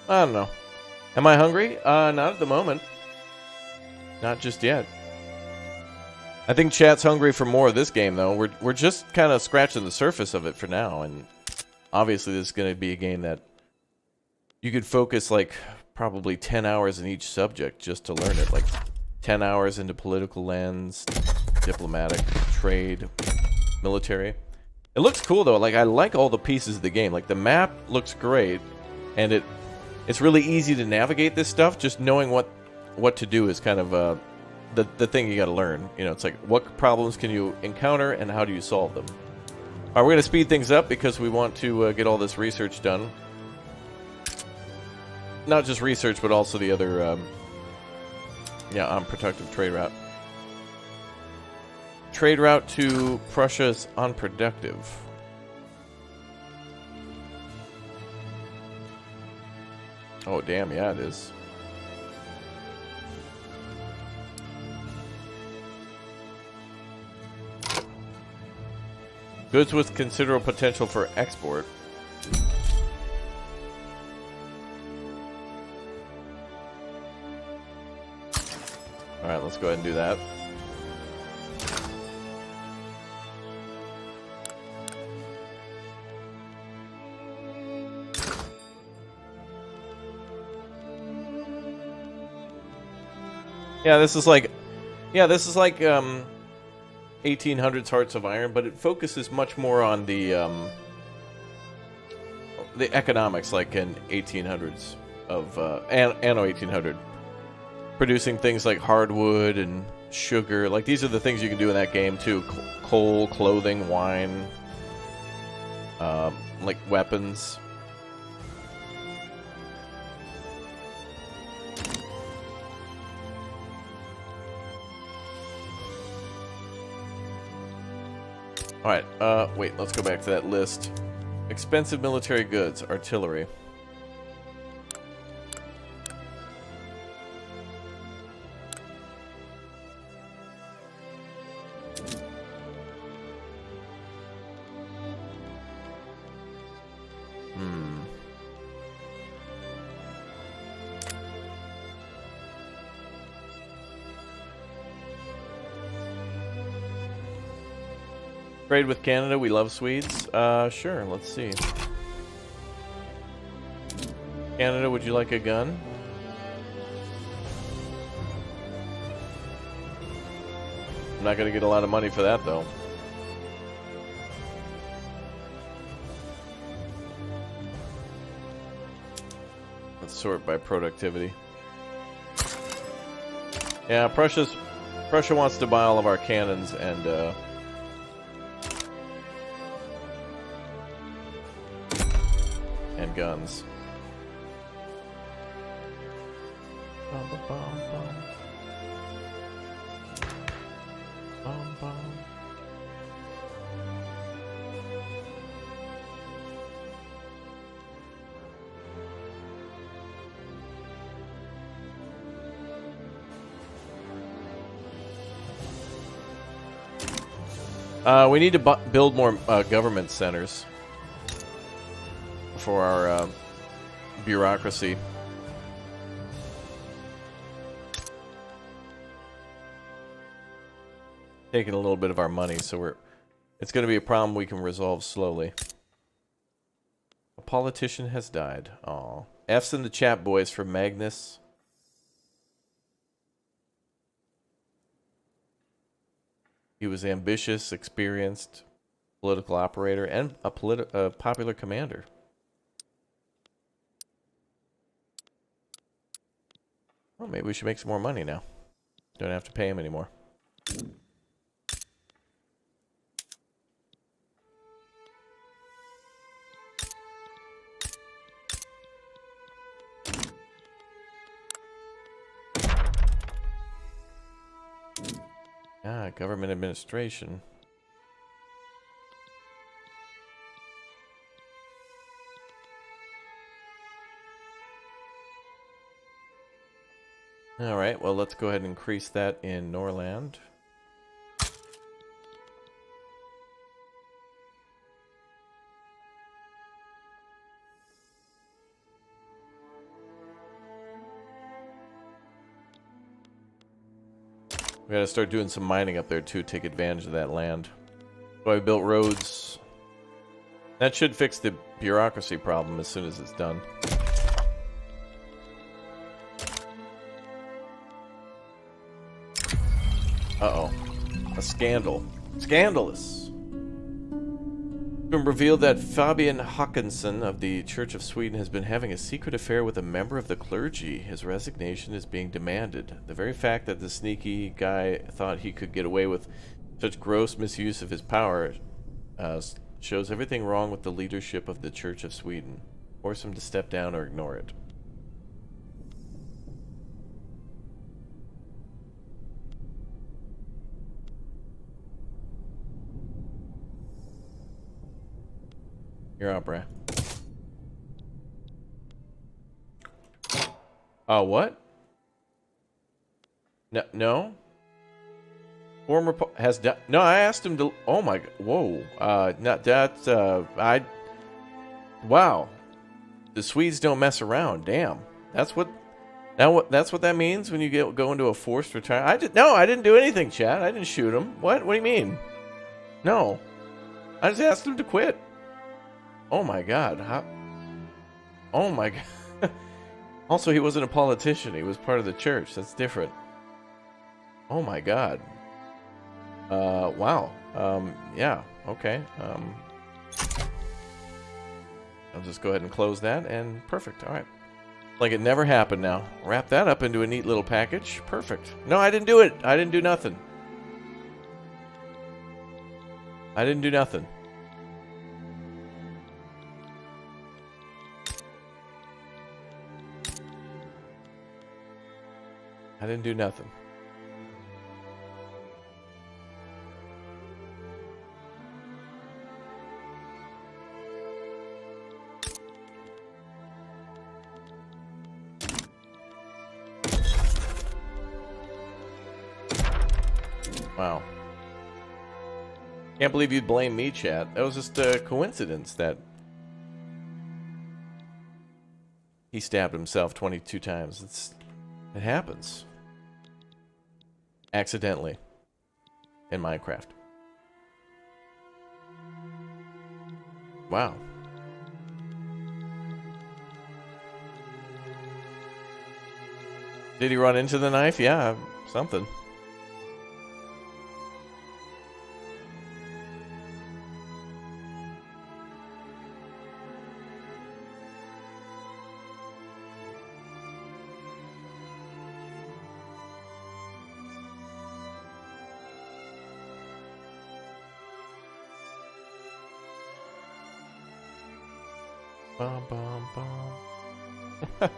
S1: I don't know. Am I hungry? Not at the moment. Not just yet. I think chat's hungry for more of this game, though. We're just kind of scratching the surface of it for now, and obviously this is going to be a game that you could focus like probably 10 hours in each subject just to learn it. Like 10 hours into political lens, diplomatic, trade, military. It looks cool, though. Like, I like all the pieces of the game. Like, the map looks great, and it's really easy to navigate this stuff. Just knowing what to do is kind of the thing you got to learn. You know, it's like, what problems can you encounter and how do you solve them? All right, we're going to speed things up because we want to get all this research done. Not just research, but also the other, unproductive trade route. Trade route to Prussia is unproductive. Oh, damn, yeah, it is. Goods with considerable potential for export. Alright, let's go ahead and do that. Yeah, this is like 1800s Hearts of Iron, but it focuses much more on the economics, like in 1800s of Anno 1800, producing things like hardwood and sugar. Like, these are the things you can do in that game too: coal, clothing, wine, like weapons. Alright, wait, let's go back to that list. Expensive military goods, artillery. Trade with Canada, we love Swedes. Sure, let's see. Canada, would you like a gun? I'm not gonna get a lot of money for that, though. Let's sort by productivity. Yeah, Prussia wants to buy all of our cannons and guns. Bum, bum, bum, bum. Bum, bum. We need to build more government centers for our bureaucracy. taking a little bit of our money, so it's going to be a problem we can resolve slowly. A politician has died. Aw. F's in the chat, boys, for Magnus. He was ambitious, experienced political operator, and a popular commander. Well, maybe we should make some more money now. Don't have to pay him anymore. Ah, government administration. All right, well, let's go ahead and increase that in Norland. We gotta start doing some mining up there too, take advantage of that land. So I built roads. That should fix the bureaucracy problem as soon as it's done. Uh-oh. A scandal. Scandalous! It's been revealed that Fabian Håkansson of the Church of Sweden has been having a secret affair with a member of the clergy. His resignation is being demanded. The very fact that the sneaky guy thought he could get away with such gross misuse of his power shows everything wrong with the leadership of the Church of Sweden. Force him to step down or ignore it. You're up, Brad. Oh, what? No, no. Former has no. I asked him to. Oh my. Whoa. Not that. Wow. The Swedes don't mess around. Damn. That's what. That's what that means when you go into a forced retirement. I didn't do anything, Chad. I didn't shoot him. What? What do you mean? No. I just asked him to quit. Oh my God. Oh my God. Also, he wasn't a politician. He was part of the church. That's different. Oh my God. Wow. Yeah. Okay. I'll just go ahead and close that, and perfect. All right. Like it never happened now. Wrap that up into a neat little package. Perfect. No, I didn't do it. I didn't do nothing. I didn't do nothing. I didn't do nothing. Wow. Can't believe you'd blame me, chat. That was just a coincidence that he stabbed himself 22 times. It happens. Accidentally. In Minecraft. Wow. Did he run into the knife? Yeah, something. Bum, bum, bum.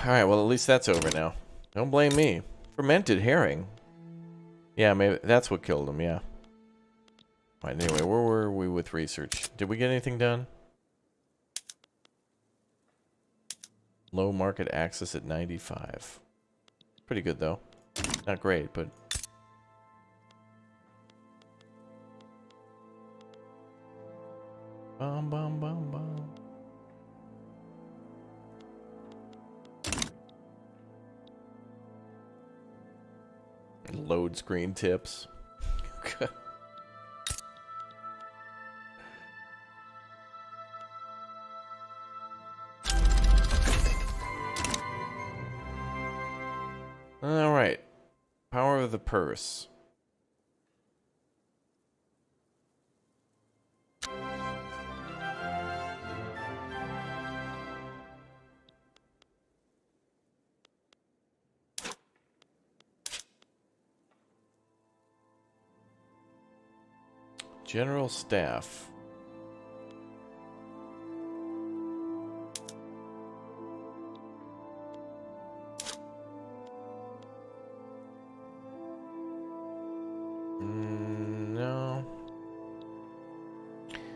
S1: Alright, well, at least that's over now. Don't blame me. Fermented herring. Yeah, maybe that's what killed him, yeah. Alright, anyway, where were we with research? Did we get anything done? Low market access at 95. Pretty good though. Not great, but bum bum bum bum. Load screen tips. All right. Power of the purse. General staff. No.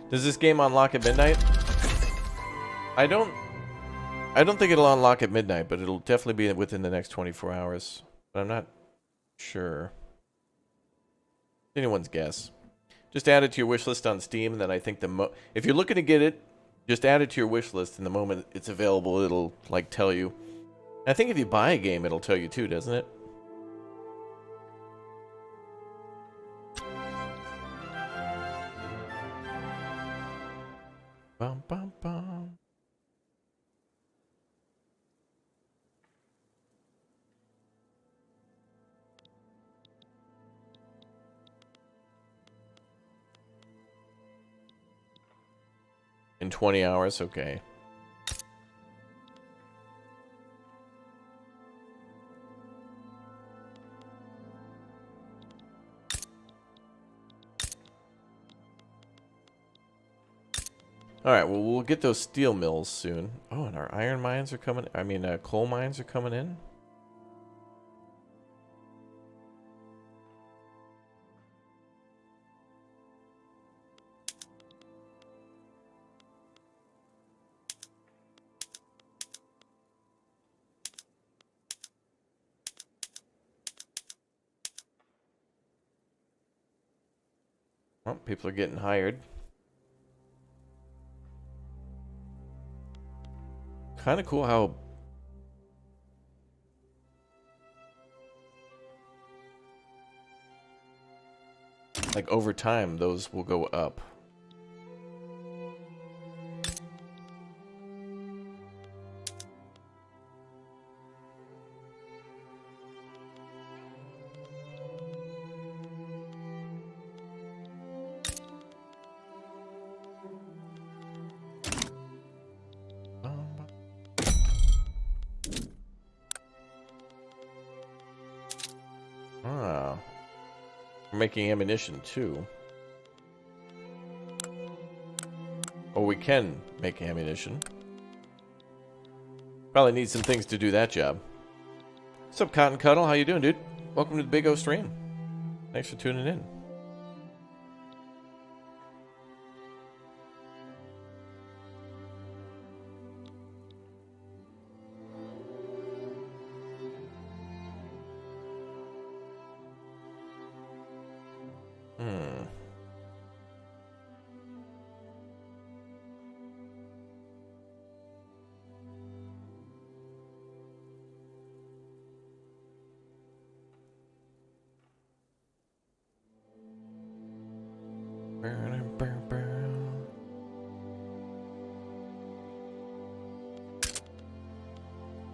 S1: Does this game unlock at midnight? I don't think it'll unlock at midnight, but it'll definitely be within the next 24 hours. But I'm not sure. Anyone's guess. Just add it to your wish list on Steam, and then I think if you're looking to get it, just add it to your wish list, and the moment it's available, it'll like tell you. I think if you buy a game, it'll tell you too, doesn't it? Bum bum bum. In 20 hours, okay. Alright, well, we'll get those steel mills soon. Oh, and our iron mines are coming... I mean, coal mines are coming in? Well, people are getting hired. Kind of cool how... like, over time, those will go up. Ah. We're making ammunition, too. Oh, we can make ammunition. Probably need some things to do that job. What's up, Cotton Cuddle? How you doing, dude? Welcome to the Big O stream. Thanks for tuning in.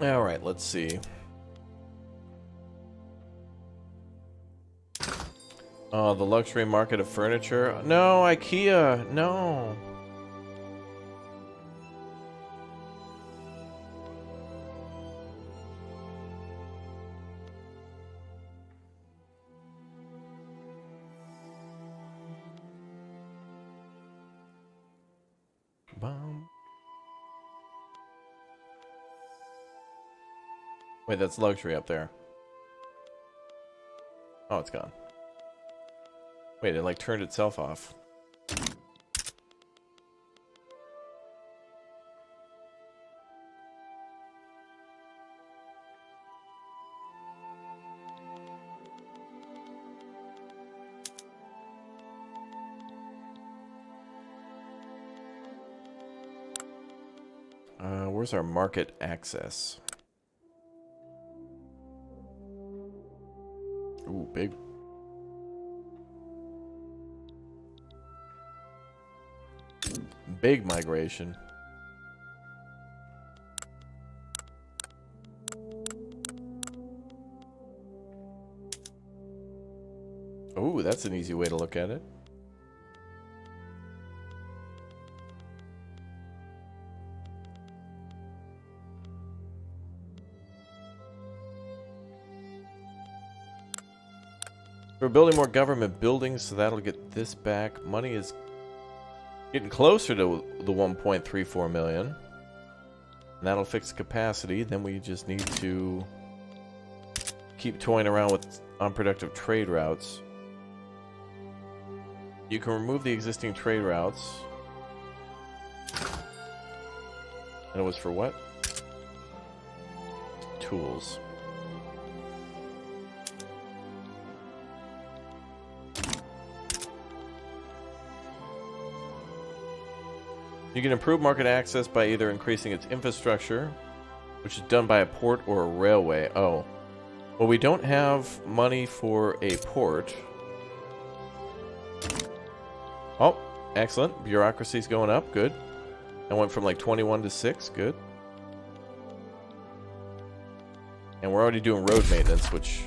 S1: All right, let's see. Oh, the luxury market of furniture. No, IKEA. No. Bum. Wait, that's luxury up there. Oh, it's gone. Wait, it like turned itself off. Where's our market access? Ooh, big. Big migration. Ooh, that's an easy way to look at it. We're building more government buildings, so that'll get this back. Money is getting closer to the 1.34 million. And that'll fix capacity. Then we just need to keep toying around with unproductive trade routes. You can remove the existing trade routes. And it was for what? Tools. You can improve market access by either increasing its infrastructure, which is done by a port or a railway. Oh. Well, we don't have money for a port. Oh, excellent. Bureaucracy's going up. Good. That went from like 21 to 6. Good. And we're already doing road maintenance, which...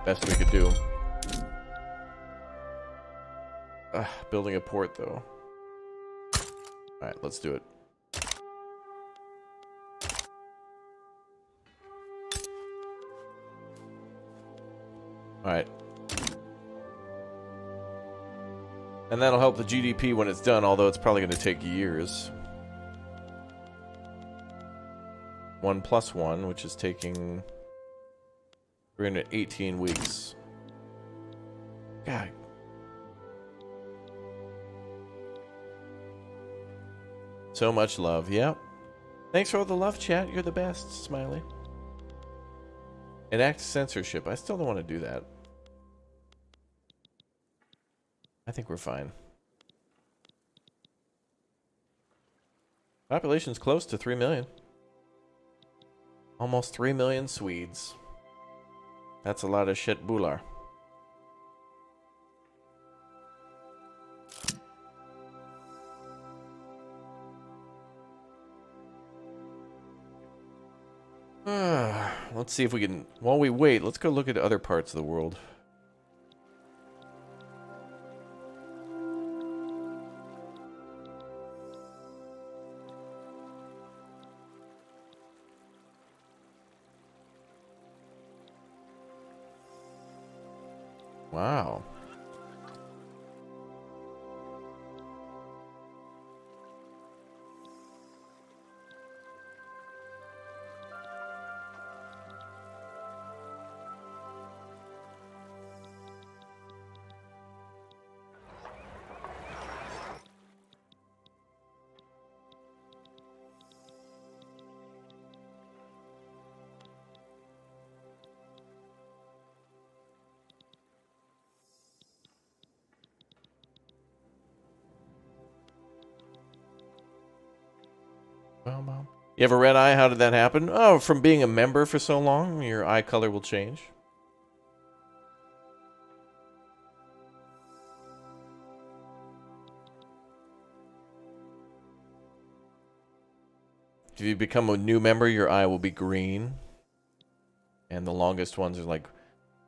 S1: best we could do. Building a port, though. Alright, let's do it. Alright. And that'll help the GDP when it's done, although it's probably going to take years. 1 + 1, which is taking 318 weeks. God. So much love, yep. Thanks for all the love, chat. You're the best, Smiley. Enact censorship. I still don't want to do that. I think we're fine. Population's close to 3 million. Almost 3 million Swedes. That's a lot of shit bular. Let's see if we can... while we wait, let's go look at other parts of the world. Wow. You have a red eye? How did that happen? Oh, from being a member for so long, your eye color will change. If you become a new member, your eye will be green. And the longest ones are like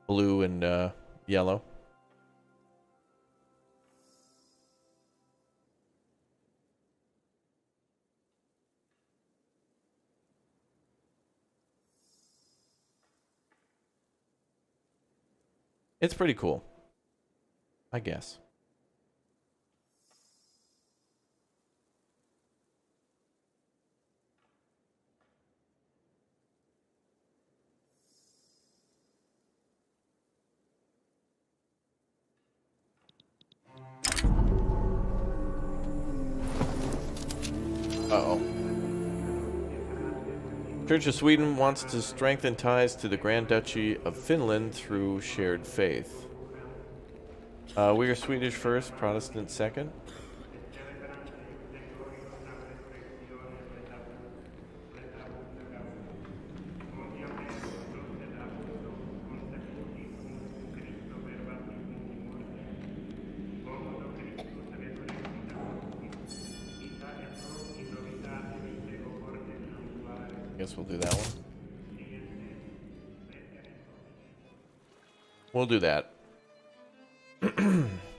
S1: blue and yellow. It's pretty cool, I guess. Uh-oh. Church of Sweden wants to strengthen ties to the Grand Duchy of Finland through shared faith. We are Swedish first, Protestant second. guess we'll do that one. We'll do that.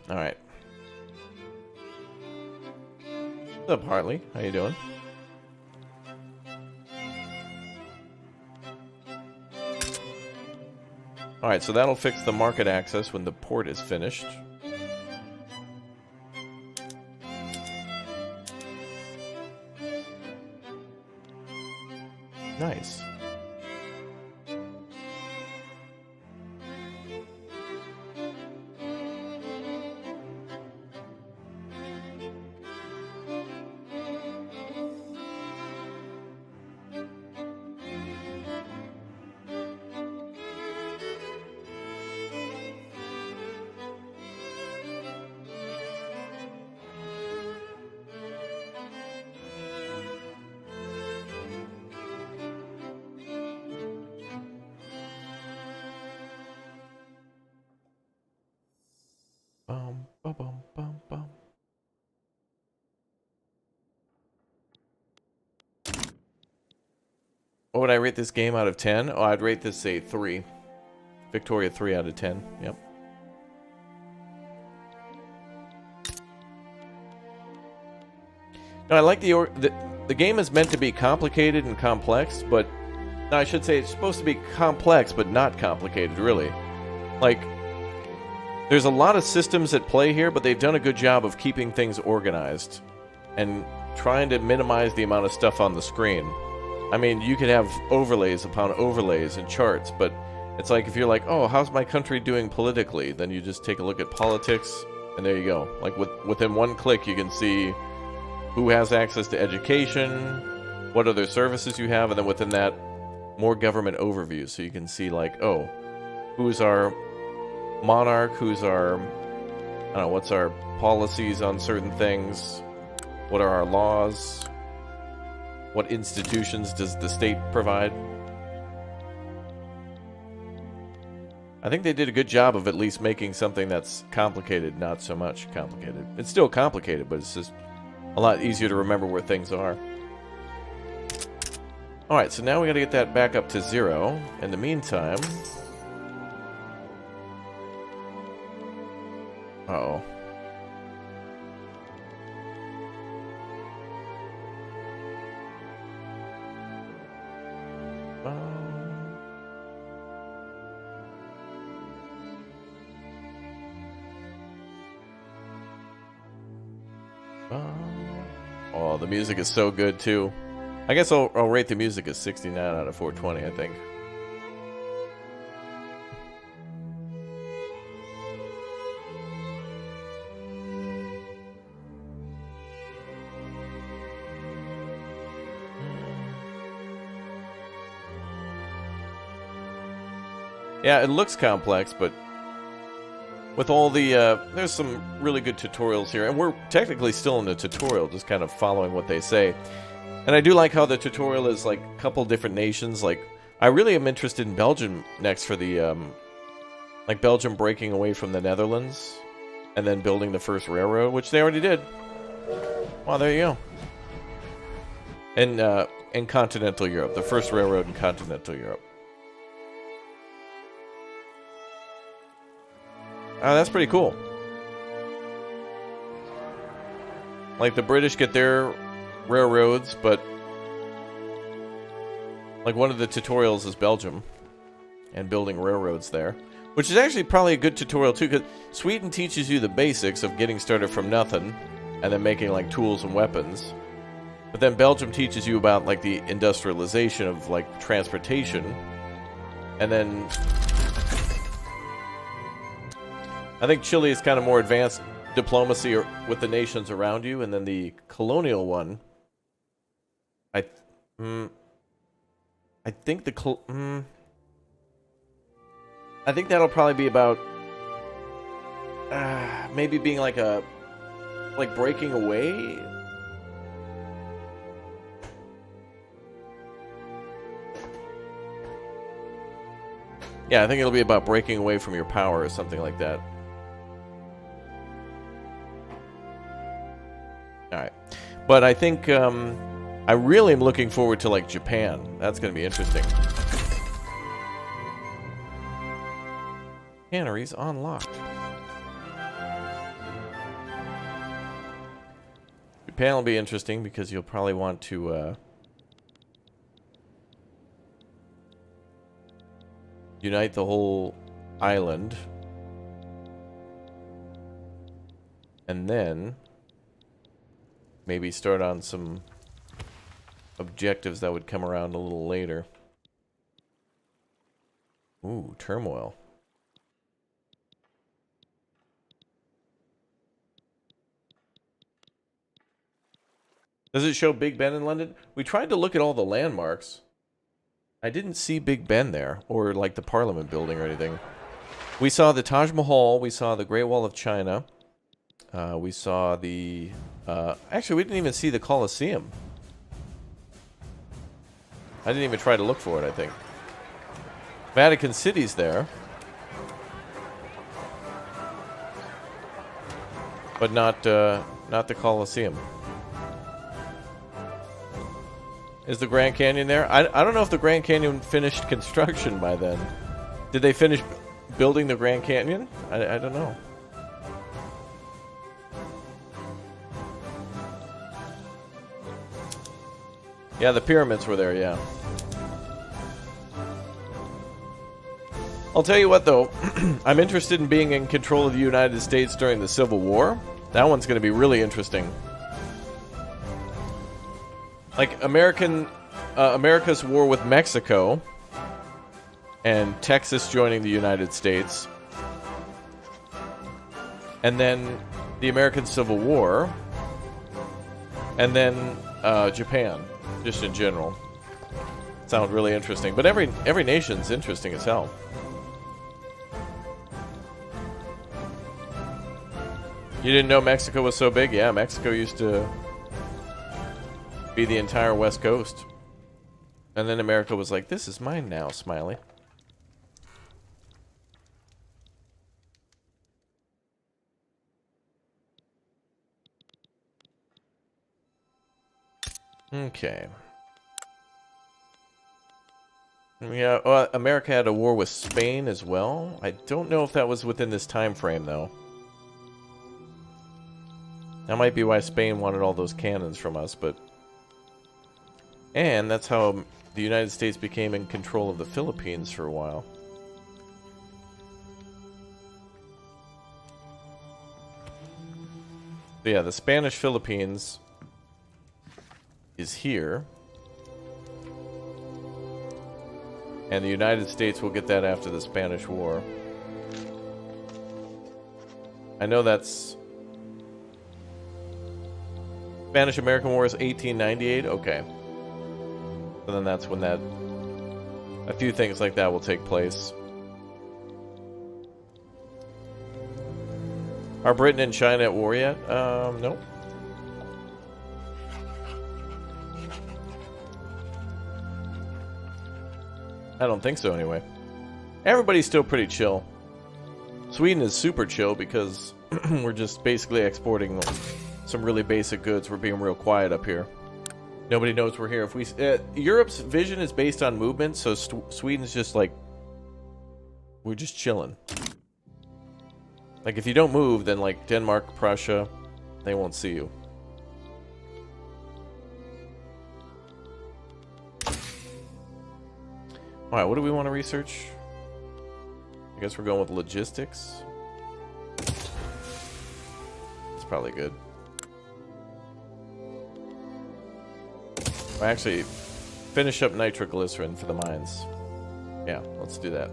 S1: Alright. What's up, Hartley? How you doing? Alright, so that'll fix the market access when the port is finished. Nice. Bum, bum, bum, bum, bum. What would I rate this game out of 10? Oh, I'd rate this a 3. Victoria 3 out of 10. Yep. No, I like the game is meant to be complicated and complex, but no, I should say it's supposed to be complex but not complicated, really. Like, there's a lot of systems at play here, but they've done a good job of keeping things organized and trying to minimize the amount of stuff on the screen. I mean, you could have overlays upon overlays and charts, but it's like if you're like, oh, how's my country doing politically? Then you just take a look at politics, and there you go. Like, within one click, you can see who has access to education, what other services you have, and then within that, more government overviews. So you can see, like, oh, who's our monarch, who's our, I don't know, what's our policies on certain things, what are our laws, what institutions does the state provide. I think they did a good job of at least making something that's complicated not so much complicated. It's still complicated, but it's just a lot easier to remember where things are. Alright, so now we gotta get that back up to 0. In the meantime... Uh-oh. Oh, the music is so good, too. I guess I'll rate the music as 69 out of 420, I think. Yeah, it looks complex, but with all the, there's some really good tutorials here, and we're technically still in the tutorial, just kind of following what they say. And I do like how the tutorial is, like, a couple different nations. Like, I really am interested in Belgium next for the, like, Belgium breaking away from the Netherlands, and then building the first railroad, which they already did. Well, there you go. And, in continental Europe, the first railroad in continental Europe. Oh, that's pretty cool. Like, the British get their railroads, but like one of the tutorials is Belgium and building railroads there, which is actually probably a good tutorial too, because Sweden teaches you the basics of getting started from nothing and then making like tools and weapons, but then Belgium teaches you about like the industrialization of like transportation, and then I think Chile is kind of more advanced diplomacy or with the nations around you, and then the colonial one, I think I think that'll probably be about maybe being like breaking away. Yeah, I think it'll be about breaking away from your power or something like that. Alright. But I think I really am looking forward to, like, Japan. That's going to be interesting. Canneries unlocked. Japan will be interesting because you'll probably want to unite the whole island. And then maybe start on some objectives that would come around a little later. Ooh, turmoil. Does it show Big Ben in London? We tried to look at all the landmarks. I didn't see Big Ben there, or like the Parliament building or anything. We saw the Taj Mahal, we saw the Great Wall of China. We saw the... actually, we didn't even see the Colosseum. I didn't even try to look for it, I think. Vatican City's there. But not the Colosseum. Is the Grand Canyon there? I don't know if the Grand Canyon finished construction by then. Did they finish building the Grand Canyon? I don't know. Yeah, the pyramids were there, yeah. I'll tell you what, though. I'm interested in being in control of the United States during the Civil War. That one's going to be really interesting. Like, America's war with Mexico and Texas joining the United States. And then the American Civil War. And then Japan. Just in general. Sound really interesting. But every nation's interesting as hell. You didn't know Mexico was so big? Yeah, Mexico used to be the entire West Coast. And then America was like, this is mine now, Smiley. Okay. Yeah, well, America had a war with Spain as well. I don't know if that was within this time frame, though. That might be why Spain wanted all those cannons from us, but... And that's how the United States became in control of the Philippines for a while. So yeah, the Spanish Philippines is here. And the United States will get that after the Spanish War. I know that's... Spanish-American War is 1898? Okay. So then that's when that... A few things like that will take place. Are Britain and China at war yet? Nope. I don't think so, anyway. Everybody's still pretty chill. Sweden is super chill because we're just basically exporting some really basic goods. We're being real quiet up here. Nobody knows we're here. If we Europe's vision is based on movement, so Sweden's just like... We're just chilling. Like, if you don't move, then, like, Denmark, Prussia, they won't see you. Alright, what do we want to research? I guess we're going with logistics. It's probably good. Or actually, finish up nitroglycerin for the mines. Yeah, let's do that.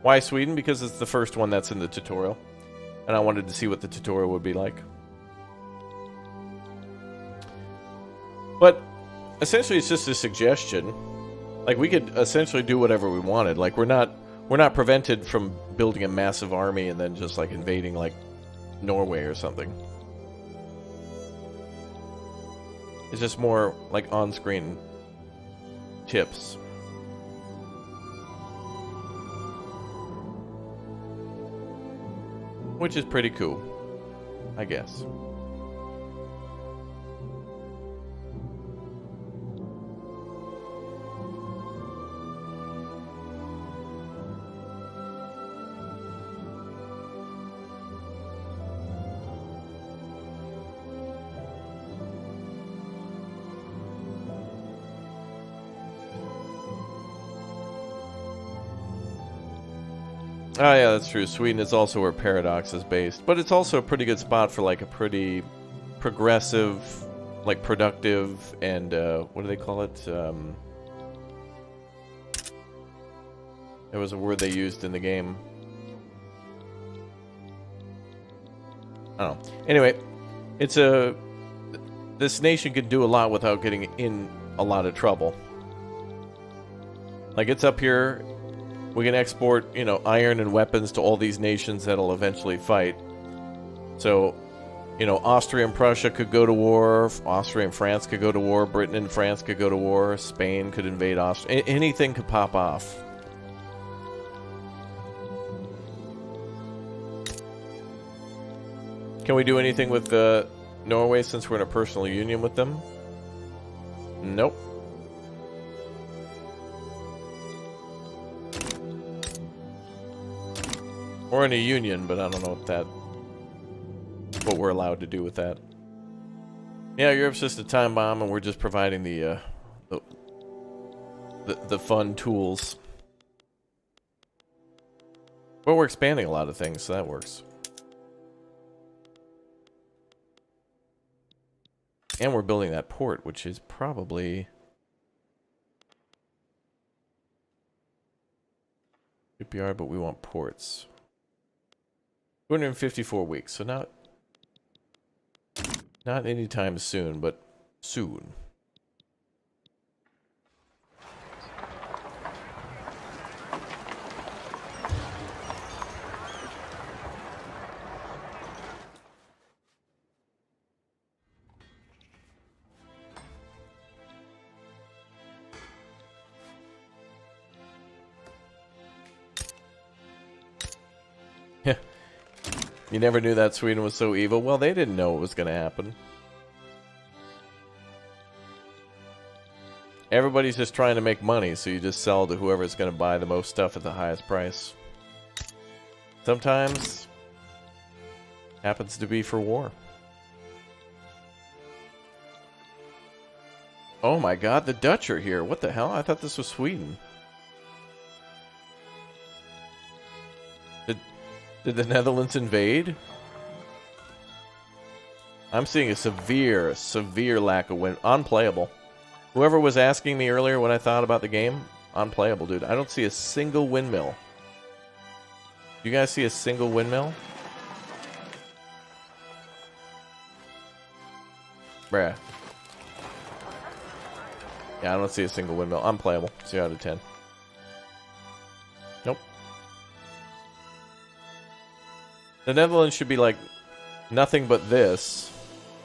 S1: Why Sweden? Because it's the first one that's in the tutorial. And I wanted to see what the tutorial would be like. But essentially it's just a suggestion. Like, we could essentially do whatever we wanted. Like, we're not prevented from building a massive army and then just like invading like Norway or something. It's just more like on-screen tips. Which is pretty cool, I guess. Oh yeah, that's true. Sweden is also where Paradox is based, but it's also a pretty good spot for like a pretty progressive, like productive, and what do they call it? There was a word they used in the game. I don't know. Anyway, this nation can do a lot without getting in a lot of trouble. Like, it's up here. We can export, you know, iron and weapons to all these nations that'll eventually fight. So, you know, Austria and Prussia could go to war. Austria and France could go to war. Britain and France could go to war. Spain could invade Austria. Anything could pop off. Can we do anything with Norway since we're in a personal union with them? Nope. We're in a union, but I don't know what we're allowed to do with that. Yeah, Europe's just a time bomb, and we're just providing the fun tools. But we're expanding a lot of things, so that works. And we're building that port, which is probably shipyard, but we want ports. 254 weeks, so not anytime soon, but soon. You never knew that Sweden was so evil. Well, they didn't know it was going to happen. Everybody's just trying to make money, so you just sell to whoever's going to buy the most stuff at the highest price. Sometimes happens to be for war. Oh my god, the Dutch are here. What the hell? I thought this was Sweden. Did the Netherlands invade? I'm seeing a severe lack of wind. Unplayable. Whoever was asking me earlier what I thought about the game, unplayable, dude. I don't see a single windmill. You guys see a single windmill? Bruh. Yeah, I don't see a single windmill. Unplayable. 0 out of 10. Nope. The Netherlands should be like nothing but this,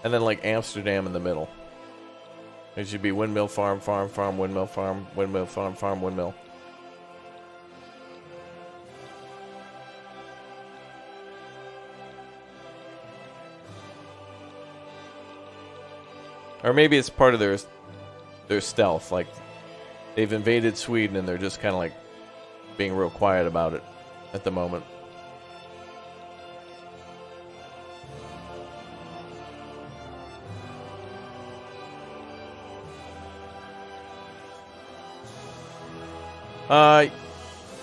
S1: and then like Amsterdam in the middle. It should be windmill, farm, farm, farm, windmill, farm, windmill, farm, farm, windmill. Or maybe it's part of their stealth, like they've invaded Sweden and they're just kind of like being real quiet about it at the moment.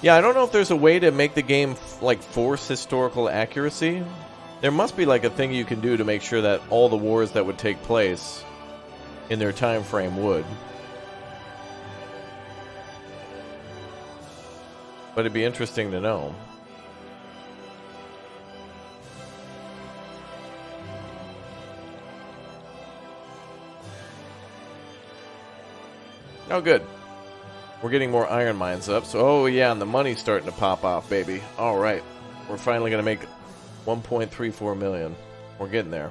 S1: Yeah, I don't know if there's a way to make the game like force historical accuracy. There must be like a thing you can do to make sure that all the wars that would take place in their time frame would. But it'd be interesting to know. Oh, good. We're getting more iron mines up, so oh yeah, and the money's starting to pop off, baby. Alright, we're finally going to make 1.34 million. We're getting there.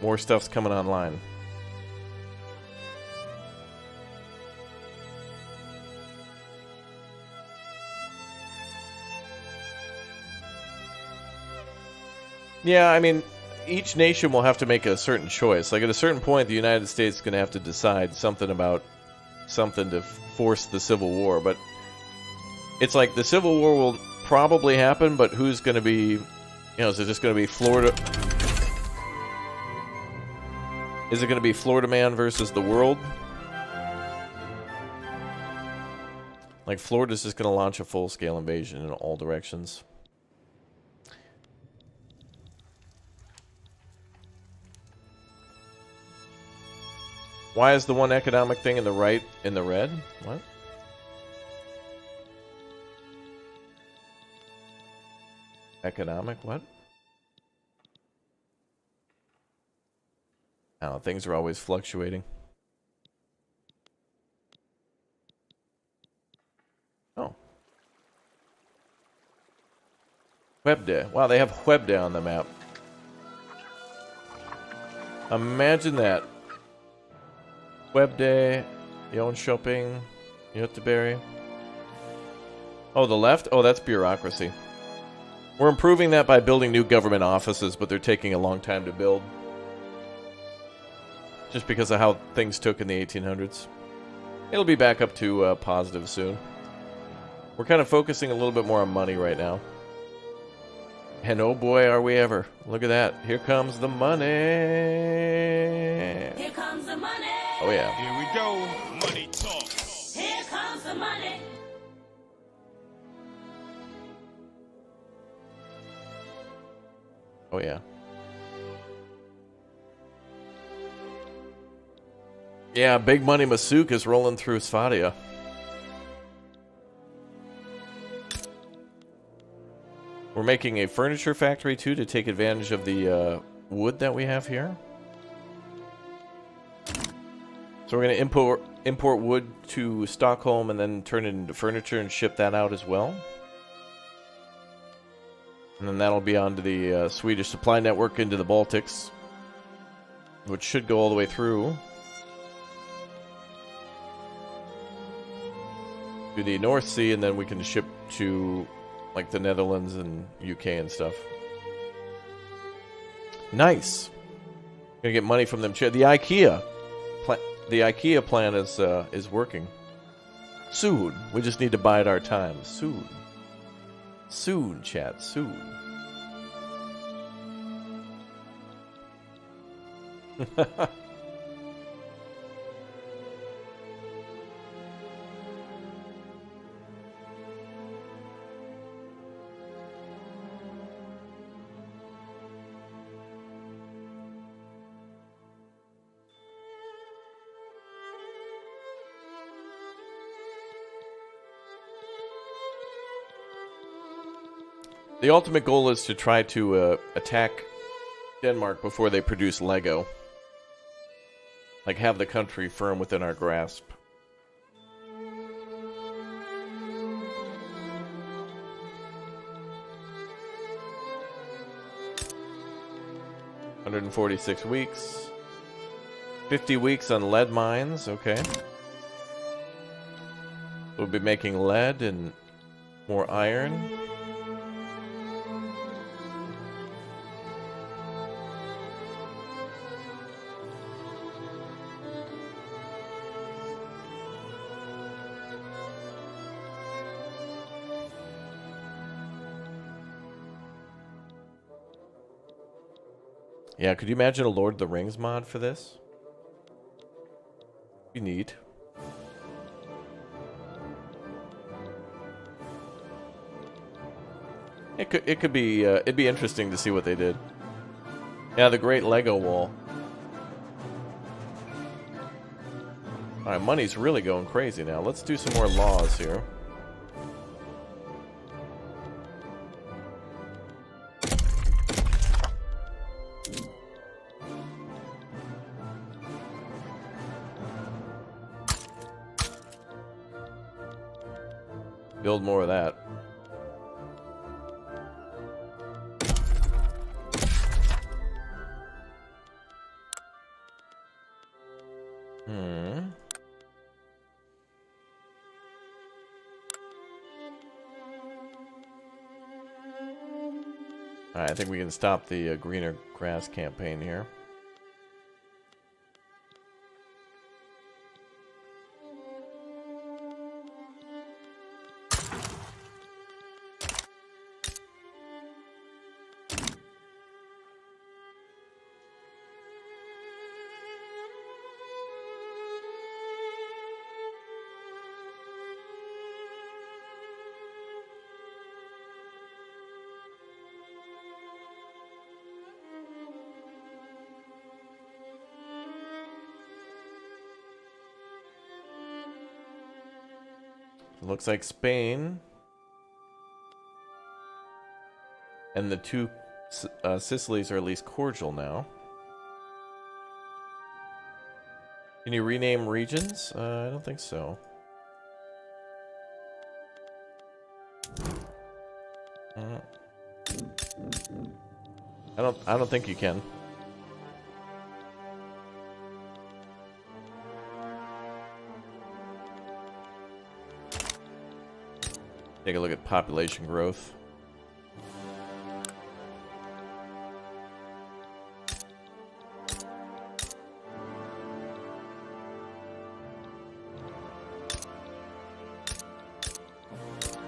S1: More stuff's coming online. Yeah, I mean, each nation will have to make a certain choice. Like at a certain point, the United States is going to have to decide something about something to force the Civil War, but it's like the Civil War will probably happen, but who's going to be, you know, is it just going to be Florida? Is it going to be Florida Man versus the world? Like, Florida's just going to launch a full-scale invasion in all directions. Why is the one economic thing in the right in the red? What? Economic what? Oh, things are always fluctuating. Oh. Webde. Wow, they have Webde on the map. Imagine that. Webde, Yon Shopping, Göteborg. Oh, the left? Oh, that's bureaucracy. We're improving that by building new government offices, but they're taking a long time to build. Just because of how things took in the 1800s. It'll be back up to positive soon. We're kind of focusing a little bit more on money right now. And oh boy, are we ever. Look at that. Here comes the money.
S6: Here comes the money.
S1: Oh yeah.
S7: Here we go. Money talk.
S6: Here comes the money.
S1: Oh yeah. Yeah, Big Money Masuk is rolling through Svadia. We're making a furniture factory too to take advantage of the wood that we have here. So we're going to import wood to Stockholm and then turn it into furniture and ship that out as well. And then that'll be onto the Swedish supply network into the Baltics, which should go all the way through to the North Sea, and then we can ship to like the Netherlands and UK and stuff. Nice. Gonna get money from them. The IKEA plan is working. Soon. We just need to bide our time. Soon. Soon, chat. Soon. The ultimate goal is to try to attack Denmark before they produce Lego. Like, have the country firm within our grasp. $146 weeks. 50 weeks on lead mines, okay. We'll be making lead and more iron. Yeah, could you imagine a Lord of the Rings mod for this? Be neat. It could be it'd be interesting to see what they did. Yeah, the Great Lego Wall. All right, money's really going crazy now. Let's do some more laws here. Build more of that. Alright, I think we can stop the greener grass campaign here. Looks like Spain and the two Sicilies are at least cordial now. Can you rename regions? I don't think so. I don't think you can. Take a look at population growth.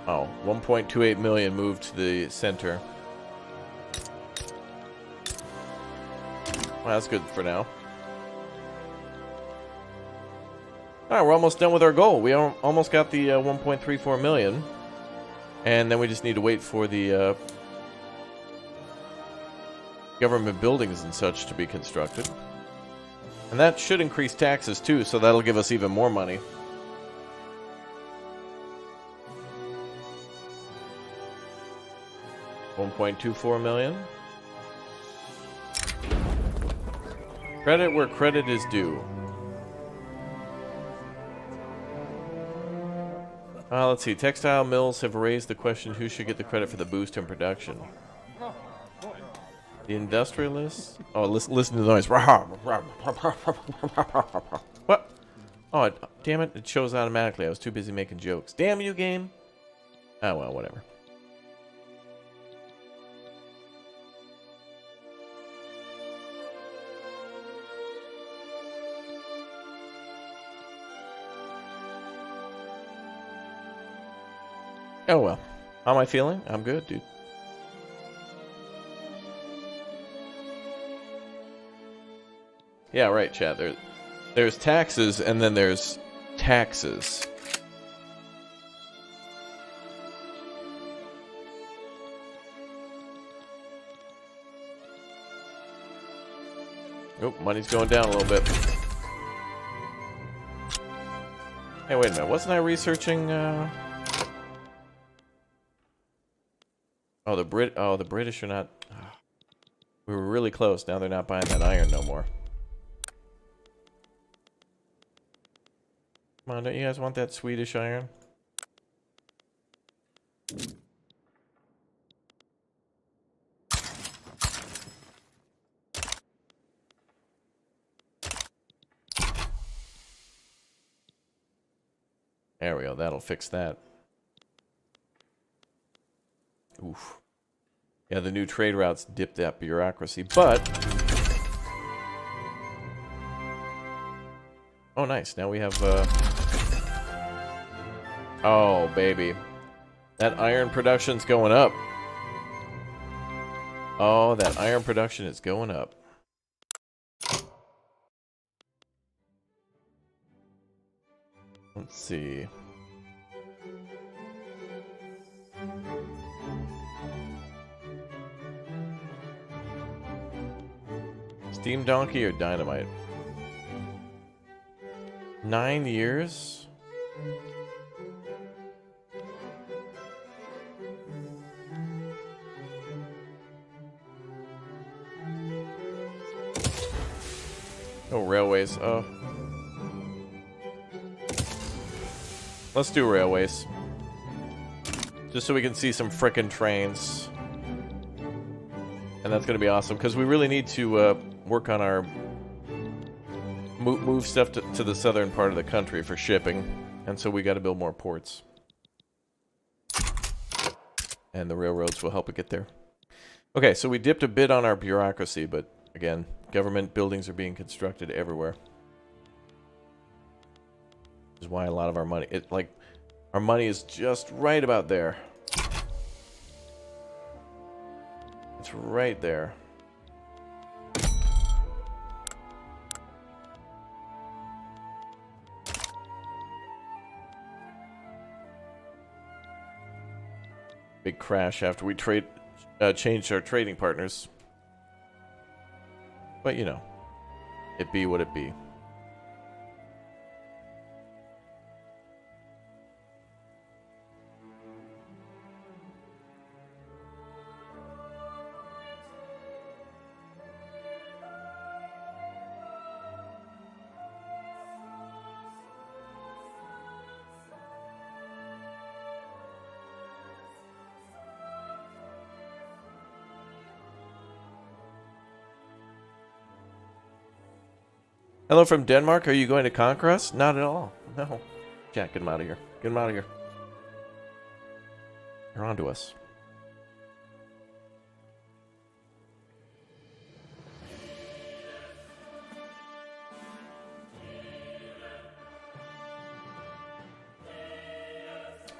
S1: Oh, 1.28 million moved to the center. Well, that's good for now. Alright, we're almost done with our goal. We almost got the 1.34 million. And then we just need to wait for the government buildings and such to be constructed. And that should increase taxes too, so that'll give us even more money. $1.24 million. Credit where credit is due. Let's see. Textile mills have raised the question who should get the credit for the boost in production. The industrialists? Oh, listen to the noise. What? Oh, damn it. It shows automatically. I was too busy making jokes. Damn you, game. Oh, well, whatever. Oh well. How am I feeling? I'm good, dude. Yeah, right, chat. There's taxes and then there's taxes. Oh, money's going down a little bit. Hey, wait a minute. Wasn't I researching Oh, the British are not... We were really close. Now they're not buying that iron no more. Come on, don't you guys want that Swedish iron? There we go. That'll fix that. Oof. Yeah, the new trade routes dipped that bureaucracy, but... Oh, nice. Now we have, Oh, baby. That iron production's going up. Oh, that iron production is going up. Let's see. Steam Donkey or Dynamite? 9 years? Oh, railways. Oh. Let's do railways. Just so we can see some frickin' trains. And that's going to be awesome, because we really need to work on our... Move stuff to the southern part of the country for shipping. And so we got to build more ports. And the railroads will help it get there. Okay, so we dipped a bit on our bureaucracy, but again, government buildings are being constructed everywhere. Which is why a lot of our money... our money is just right about there. It's right there. Big crash after we changed our trading partners. But you know, it be what it be. Hello from Denmark. Are you going to conquer us? Not at all. No. Jack, get him out of here. Get him out of here. You're on to us.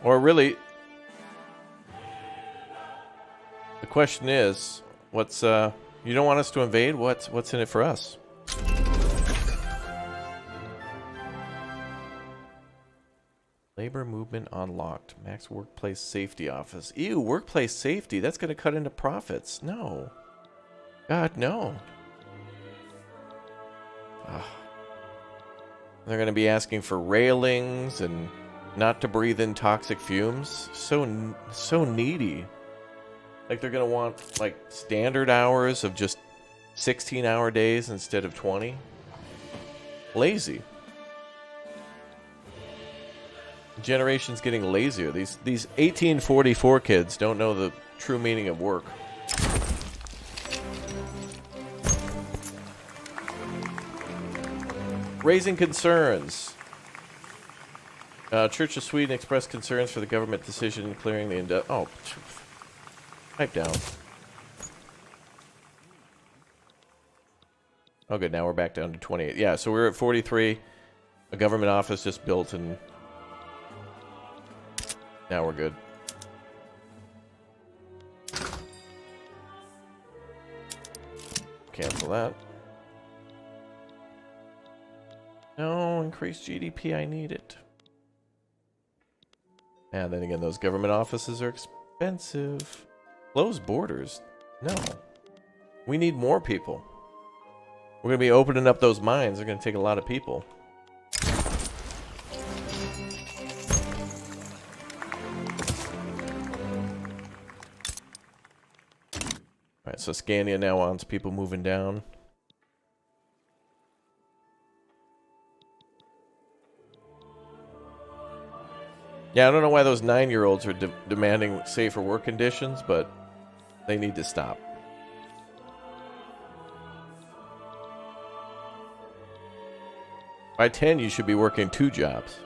S1: Or really, the question is, what's you don't want us to invade? What's in it for us? Labor movement unlocked. Max workplace safety office. Ew, workplace safety. That's going to cut into profits. No. God, no. Ugh. They're going to be asking for railings and not to breathe in toxic fumes. So needy. Like they're going to want like standard hours of just 16-hour days instead of 20. Lazy. Generation's getting lazier. These 1844 kids don't know the true meaning of work. Raising concerns. Church of Sweden expressed concerns for the government decision in clearing the oh, pipe down. Oh, good. Now we're back down to 28. Yeah, so we're at 43. A government office just built, and now we're good. Cancel that. No, increase GDP. I need it. And then again, those government offices are expensive. Close borders. No. We need more people. We're going to be opening up those mines. They're going to take a lot of people. Alright, so Scania now wants people moving down. Yeah, I don't know why those 9-year-olds are demanding safer work conditions, but they need to stop. By 10, you should be working 2 jobs.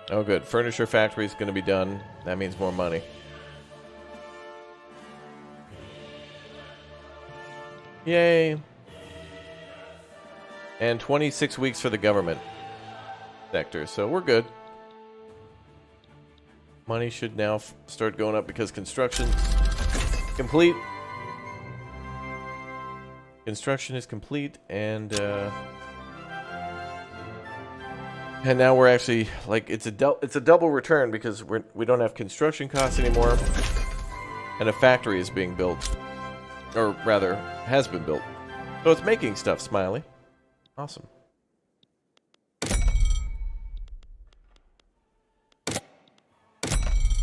S1: Oh, good. Furniture factory is going to be done. That means more money. Yay. And 26 weeks for the government sector, so we're good. Money should now start going up because construction's complete. Construction is complete, and now we're actually like it's a double return because we don't have construction costs anymore, and a factory is being built, or rather has been built, so it's making stuff. Smiley, awesome.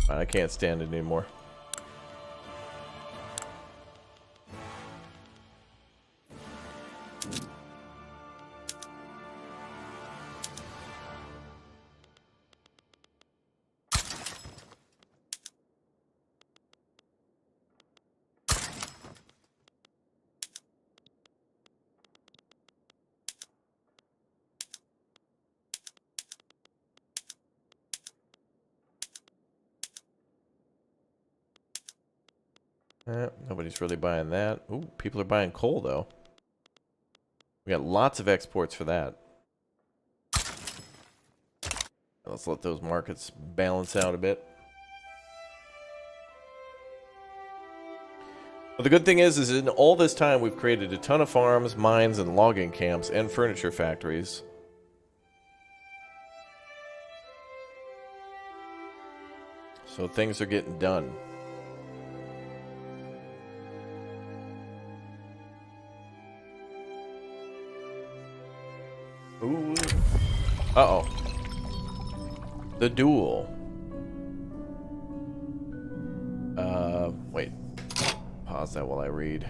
S1: I can't stand it anymore. Nobody's really buying that. Ooh, people are buying coal, though. We got lots of exports for that. Let's let those markets balance out a bit. But the good thing is in all this time, we've created a ton of farms, mines, and logging camps, and furniture factories. So things are getting done. Ooh. Uh-oh. The duel. Wait. Pause that while I read.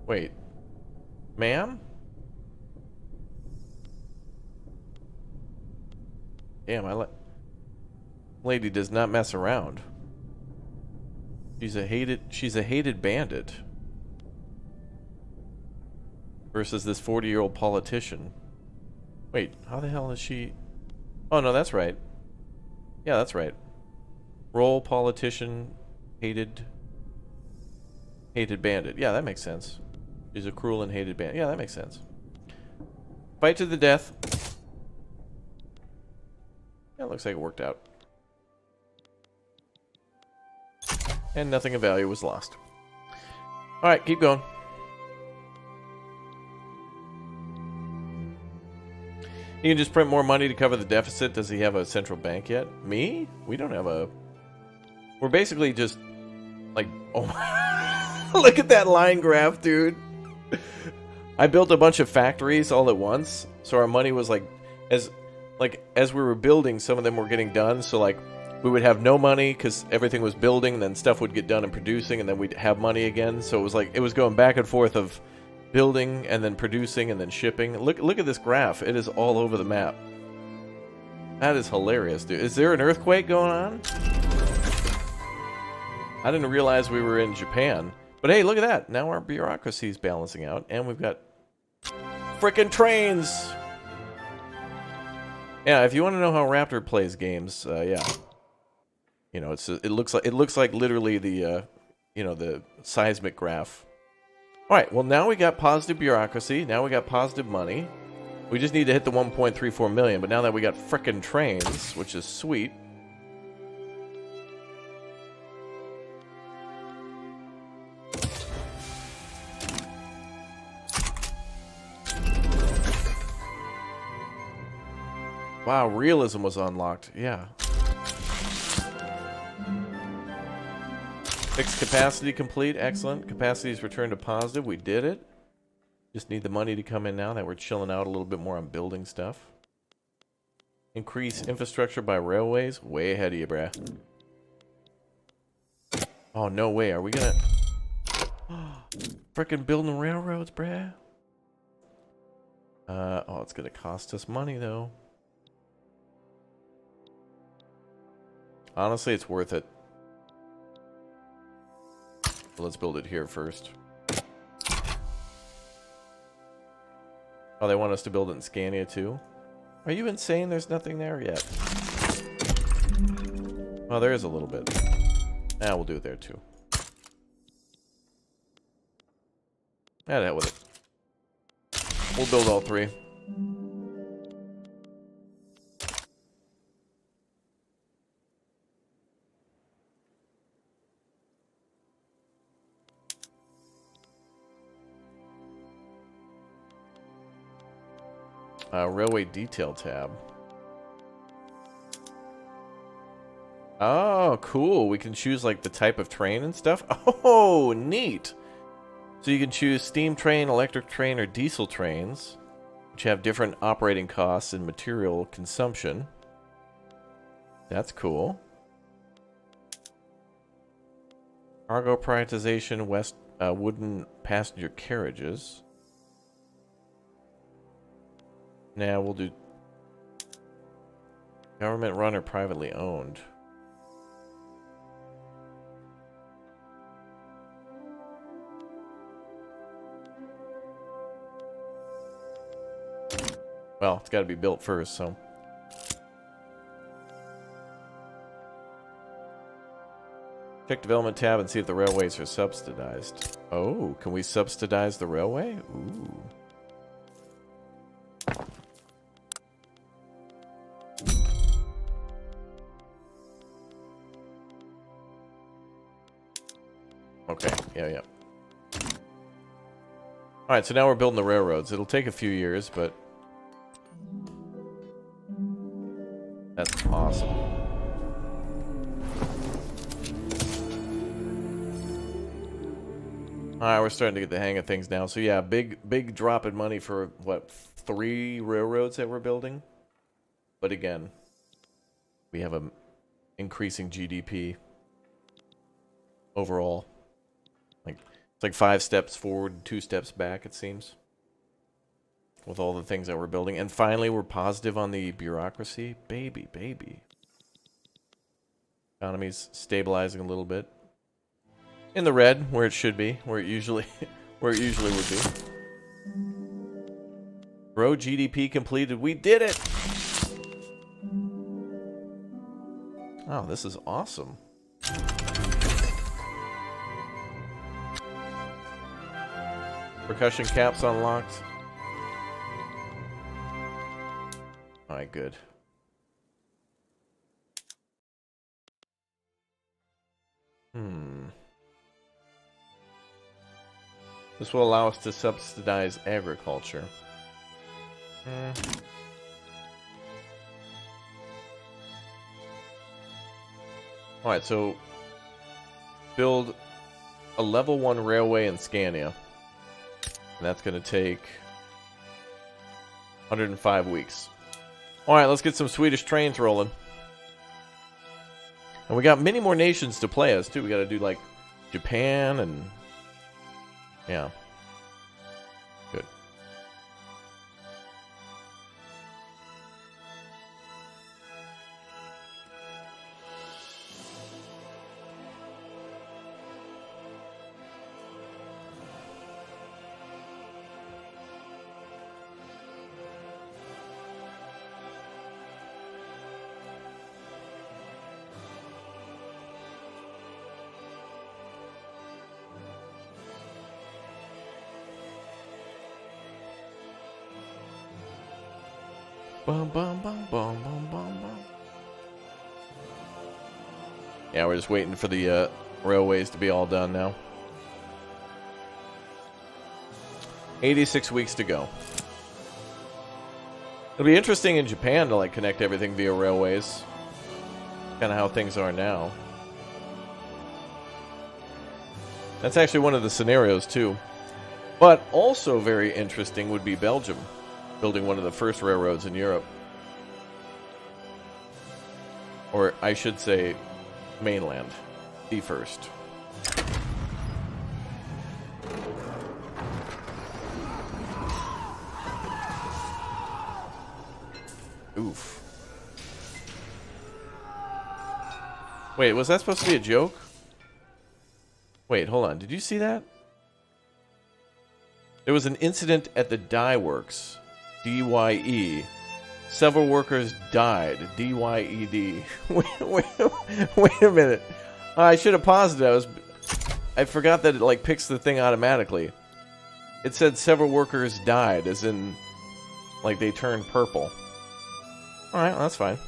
S1: Wait. Ma'am? Damn, lady does not mess around. She's a hated bandit. Versus this 40-year-old politician. Wait, how the hell is she? Oh no, that's right. Yeah, that's right. Role politician, hated bandit. Yeah, that makes sense. She's a cruel and hated bandit. Yeah, that makes sense. Fight to the death. Yeah, looks like it worked out. And nothing of value was lost. Alright, keep going. He can just print more money to cover the deficit. Does he have a central bank yet? Me? We don't have a... We're basically just... Like... Oh my... Look at that line graph, dude. I built a bunch of factories all at once. So our money was like... As we were building, some of them were getting done. So like... We would have no money because everything was building. And then stuff would get done and producing. And then we'd have money again. So it was like... It was going back and forth of... building and then producing and then shipping. Look at this graph. It is all over the map. That is hilarious, dude. Is there an earthquake going on? I didn't realize we were in Japan. But hey, look at that. Now our bureaucracy is balancing out and we've got frickin' trains. Yeah, if you want to know how Raptor plays games, yeah. You know, it looks like literally the the seismic graph. Alright, well now we got positive bureaucracy, now we got positive money. We just need to hit the 1.34 million, but now that we got frickin' trains, which is sweet. Wow, realism was unlocked, yeah. Fixed capacity complete. Excellent. Capacity is returned to positive. We did it. Just need the money to come in now that we're chilling out a little bit more on building stuff. Increase infrastructure by railways. Way ahead of you, bruh. Oh, no way. Are we gonna... Frickin' building railroads, bruh. Oh, it's gonna cost us money, though. Honestly, it's worth it. Let's build it here first. Oh, they want us to build it in Scania too? Are you insane? There's nothing there yet. Oh, there is a little bit. Ah, we'll do it there too. Ah, that with it. We'll build all three. Railway detail tab. Oh, cool. We can choose like the type of train and stuff. Oh, neat. So you can choose steam train, electric train, or diesel trains, which have different operating costs and material consumption. That's cool. Cargo prioritization, wooden passenger carriages. Now we'll do government run or privately owned. Well, it's got to be built first, so. Check development tab and see if the railways are subsidized. Oh, can we subsidize the railway? Ooh. Okay, yeah. Alright, so now we're building the railroads. It'll take a few years, but... That's awesome. Alright, we're starting to get the hang of things now. So yeah, big drop in money for, what, 3 railroads that we're building? But again, we have a increasing GDP overall. Like, like 5 steps forward, 2 steps back, it seems. With all the things that we're building. And finally, we're positive on the bureaucracy. Baby, baby. Economy's stabilizing a little bit. In the red, where it should be, where it usually would be. Bro, GDP completed. We did it! Oh, this is awesome. Percussion caps unlocked. Alright, good. This will allow us to subsidize agriculture. Alright, so build a level 1 railway in Scania. And that's going to take 105 weeks. Alright, let's get some Swedish trains rolling. And we got many more nations to play as, too. We got to do, like, Japan and... yeah. Good. Bum, bum, bum, bum, bum, bum, bum. Yeah, we're just waiting for the railways to be all done now. 86 weeks to go. It'll be interesting in Japan to like connect everything via railways. Kind of how things are now. That's actually one of the scenarios too. But also very interesting would be Belgium. Building one of the first railroads in Europe. Or I should say mainland. The first. Oof. Wait, was that supposed to be a joke? Wait, hold on. Did you see that? There was an incident at the dye works. DYE. Several workers died. DYED. Wait a minute. I should have paused it. I forgot that it like picks the thing automatically. It said several workers died, as in like they turned purple. Alright, well, that's fine.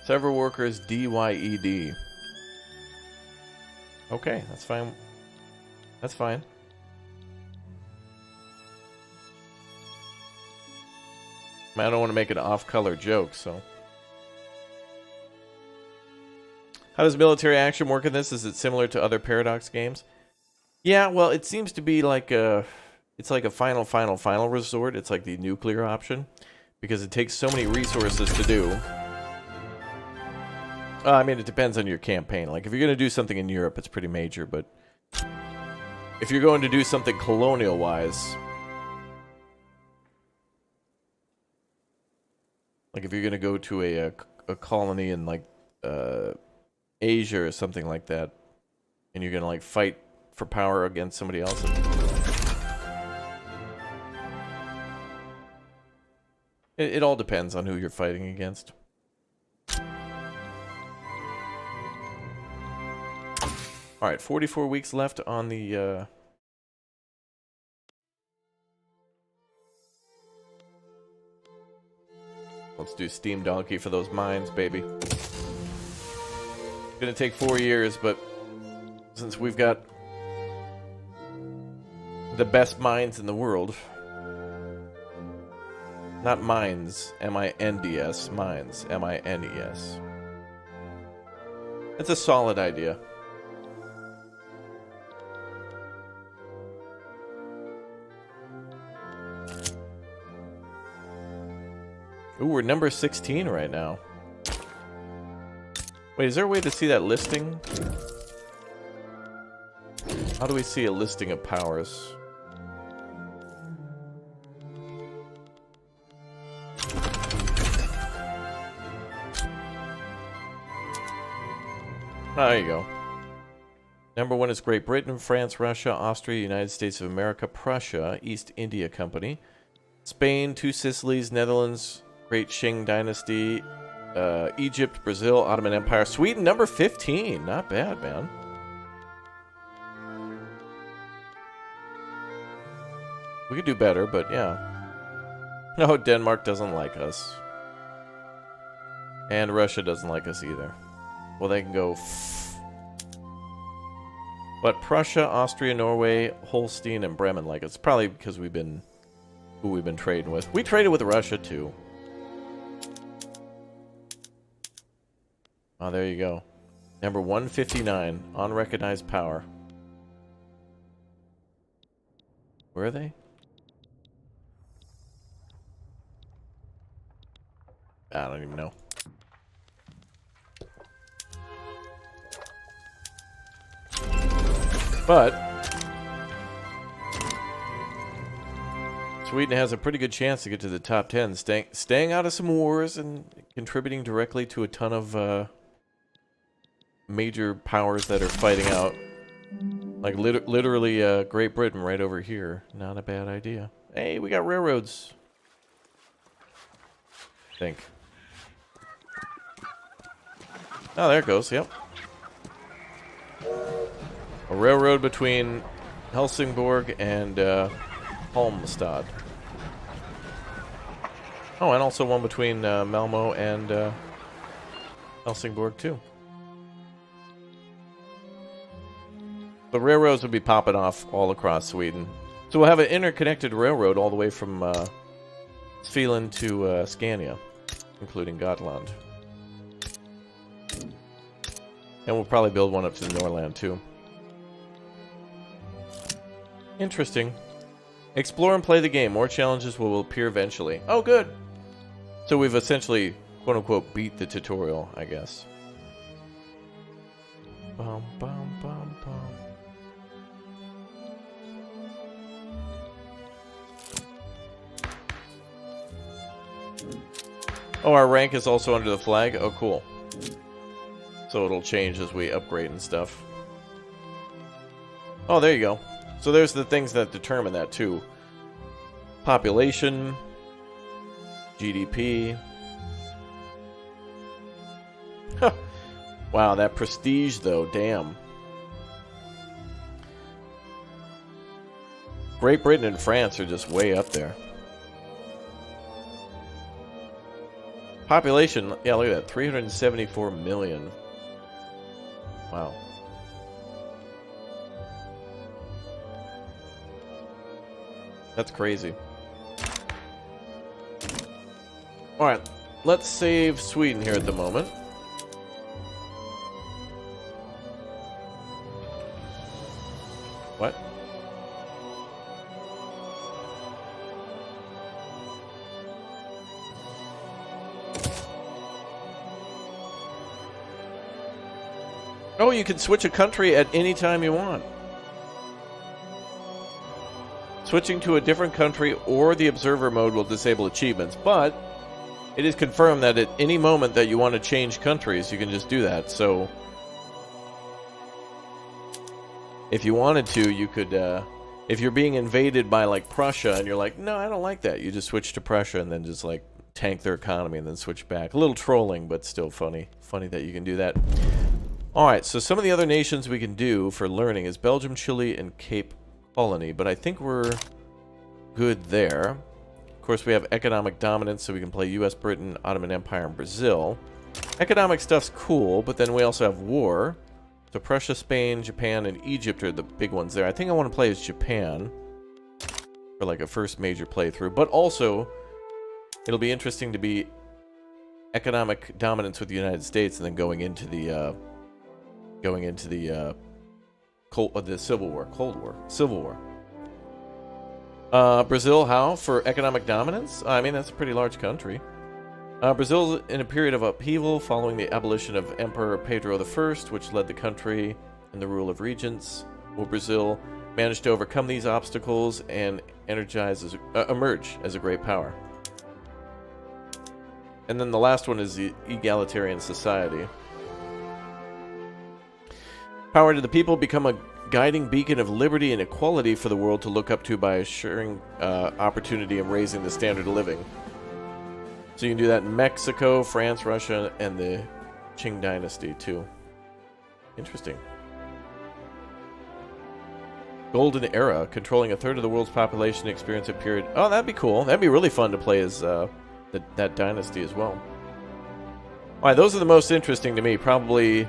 S1: Several workers DYED. Okay, that's fine. That's fine. I don't want to make an off-color joke, so. How does military action work in this? Is it similar to other Paradox games? Yeah, well, it seems to be like a... it's like a final resort. It's like the nuclear option. Because it takes so many resources to do. I mean, it depends on your campaign. Like, if you're going to do something in Europe, it's pretty major, but... if you're going to do something colonial-wise... like, if you're going to go to a colony in, like, Asia or something like that, and you're going to, like, fight for power against somebody else... it all depends on who you're fighting against. Alright, 44 weeks left on the, let's do Steam Donkey for those mines, baby. It's gonna take 4 years, but since we've got the best mines in the world... not mines, M-I-N-D-S, mines, M-I-N-E-S. It's a solid idea. Ooh, we're number 16 right now. Wait, is there a way to see that listing? How do we see a listing of powers? Oh, there you go. Number 1 is Great Britain, France, Russia, Austria, United States of America, Prussia, East India Company, Spain, Two Sicilies, Netherlands, Great Qing Dynasty, Egypt, Brazil, Ottoman Empire, Sweden, number 15. Not bad, man. We could do better, but yeah. No, Denmark doesn't like us. And Russia doesn't like us either. Well, they can go... But Prussia, Austria, Norway, Holstein, and Bremen like us. Probably because we've been... who we've been trading with. We traded with Russia, too. Oh, there you go. Number 159. Unrecognized power. Where are they? I don't even know. But Sweden has a pretty good chance to get to the top 10, staying out of some wars and contributing directly to a ton of major powers that are fighting out. Like literally Great Britain right over here. Not a bad idea. Hey, we got railroads. I think. Oh, there it goes, yep. A railroad between Helsingborg and Halmstad. Oh, and also one between Malmo and Helsingborg, too. The railroads would be popping off all across Sweden. So we'll have an interconnected railroad all the way from Svealand to Scania, including Gotland. And we'll probably build one up to the Norrland, too. Interesting. Explore and play the game. More challenges will appear eventually. Oh, good! So we've essentially, quote-unquote, beat the tutorial, I guess. Bum, bum, bum, bum. Oh, our rank is also under the flag? Oh, cool. So it'll change as we upgrade and stuff. Oh, there you go. So there's the things that determine that, too. Population, GDP. Wow, that prestige, though, damn. Great Britain and France are just way up there. Population, yeah, look at that, 374 million. Wow. That's crazy. Alright, let's save Sweden here at the moment. What? Oh, you can switch a country at any time you want. Switching to a different country or the observer mode will disable achievements, but it is confirmed that at any moment that you want to change countries, you can just do that. So if you wanted to, you could, if you're being invaded by like Prussia and you're like, no, I don't like that, you just switch to Prussia and then just like tank their economy and then switch back. A little trolling, but still funny. Funny that you can do that. Alright, so some of the other nations we can do for learning is Belgium, Chile, and Cape Colony, but I think we're good there. Of course, we have economic dominance, so we can play US, Britain, Ottoman Empire, and Brazil. Economic stuff's cool, but then we also have war. So Prussia, Spain, Japan, and Egypt are the big ones there. I think I want to play as Japan for like a first major playthrough, but also it'll be interesting to be economic dominance with the United States and then going into the Civil War. Brazil, how? For economic dominance? I mean, that's a pretty large country. Brazil in a period of upheaval following the abolition of Emperor Pedro I, which led the country in the rule of regents. Will Brazil manage to overcome these obstacles and emerge as a great power? And then the last one is the egalitarian society. Power to the people, become a guiding beacon of liberty and equality for the world to look up to by assuring opportunity and raising the standard of living. So you can do that in Mexico, France, Russia, and the Qing dynasty too. Interesting. Golden Era, controlling a third of the world's population, experience a period. Oh, that'd be cool. That'd be really fun to play as that dynasty as well. Alright, those are the most interesting to me. Probably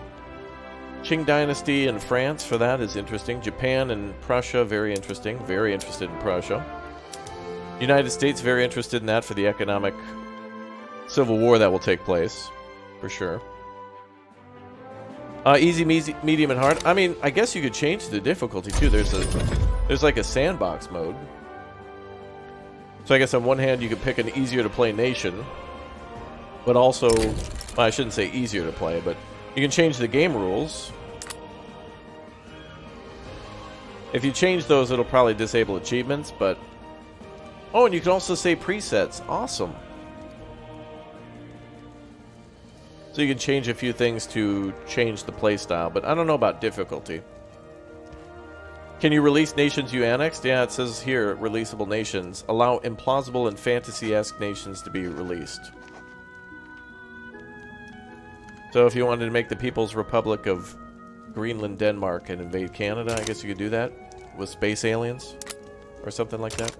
S1: Qing dynasty and France for that is interesting. Japan and Prussia, very interesting. Very interested in Prussia. United States, very interested in that for the economic civil war that will take place, for sure. Easy, medium, and hard. I mean, I guess you could change the difficulty too. There's like a sandbox mode. So I guess on one hand you could pick an easier to play nation, but also, well, I shouldn't say easier to play, but you can change the game rules. If you change those, it'll probably disable achievements, but oh, and you can also say presets. Awesome. So you can change a few things to change the playstyle, but I don't know about difficulty. Can you release nations you annexed? Yeah, it says here, releasable nations. Allow implausible and fantasy-esque nations to be released. So if you wanted to make the People's Republic of Greenland, Denmark, and invade Canada, I guess you could do that with space aliens or something like that.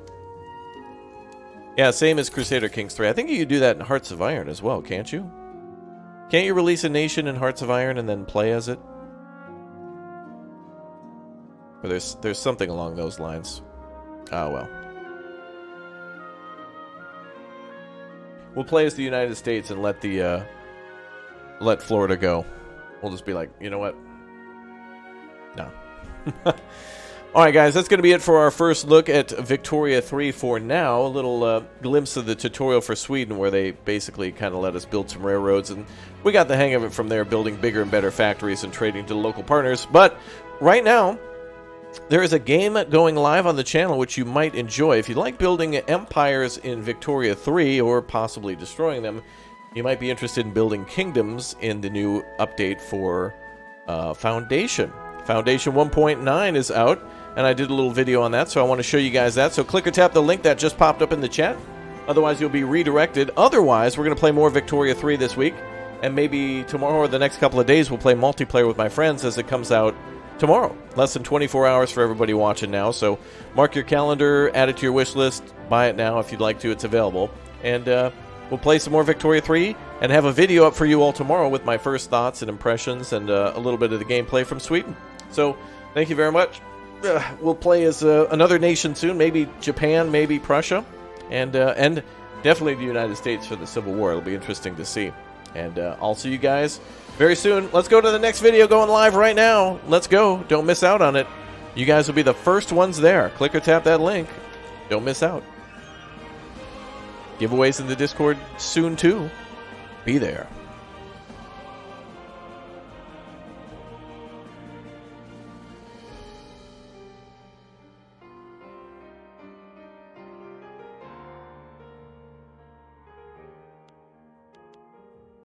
S1: Yeah, same as Crusader Kings 3. I think you could do that in Hearts of Iron as well, can't you? Can't you release a nation in Hearts of Iron and then play as it? Or there's something along those lines. Ah, well. We'll play as the United States and let Florida go. We'll just be like, you know what? No. Alright guys, that's going to be it for our first look at Victoria 3 for now. A little glimpse of the tutorial for Sweden where they basically kind of let us build some railroads, and we got the hang of it from there, building bigger and better factories and trading to local partners. But right now, there is a game going live on the channel which you might enjoy. If you like building empires in Victoria 3 or possibly destroying them, you might be interested in building kingdoms in the new update for Foundation. Foundation 1.9 is out, and I did a little video on that, so I want to show you guys that. So click or tap the link that just popped up in the chat. Otherwise, you'll be redirected. Otherwise, we're going to play more Victoria 3 this week, and maybe tomorrow or the next couple of days, we'll play multiplayer with my friends as it comes out tomorrow. Less than 24 hours for everybody watching now, so mark your calendar, add it to your wish list, buy it now if you'd like to. It's available. And we'll play some more Victoria 3 and have a video up for you all tomorrow with my first thoughts and impressions and a little bit of the gameplay from Sweden. So, thank you very much. We'll play as another nation soon, maybe Japan, maybe Prussia, and definitely the United States for the Civil War. It'll be interesting to see. And I'll see you guys very soon. Let's go to the next video going live right now. Let's go. Don't miss out on it. You guys will be the first ones there. Click or tap that link. Don't miss out. Giveaways in the Discord soon, too. Be there.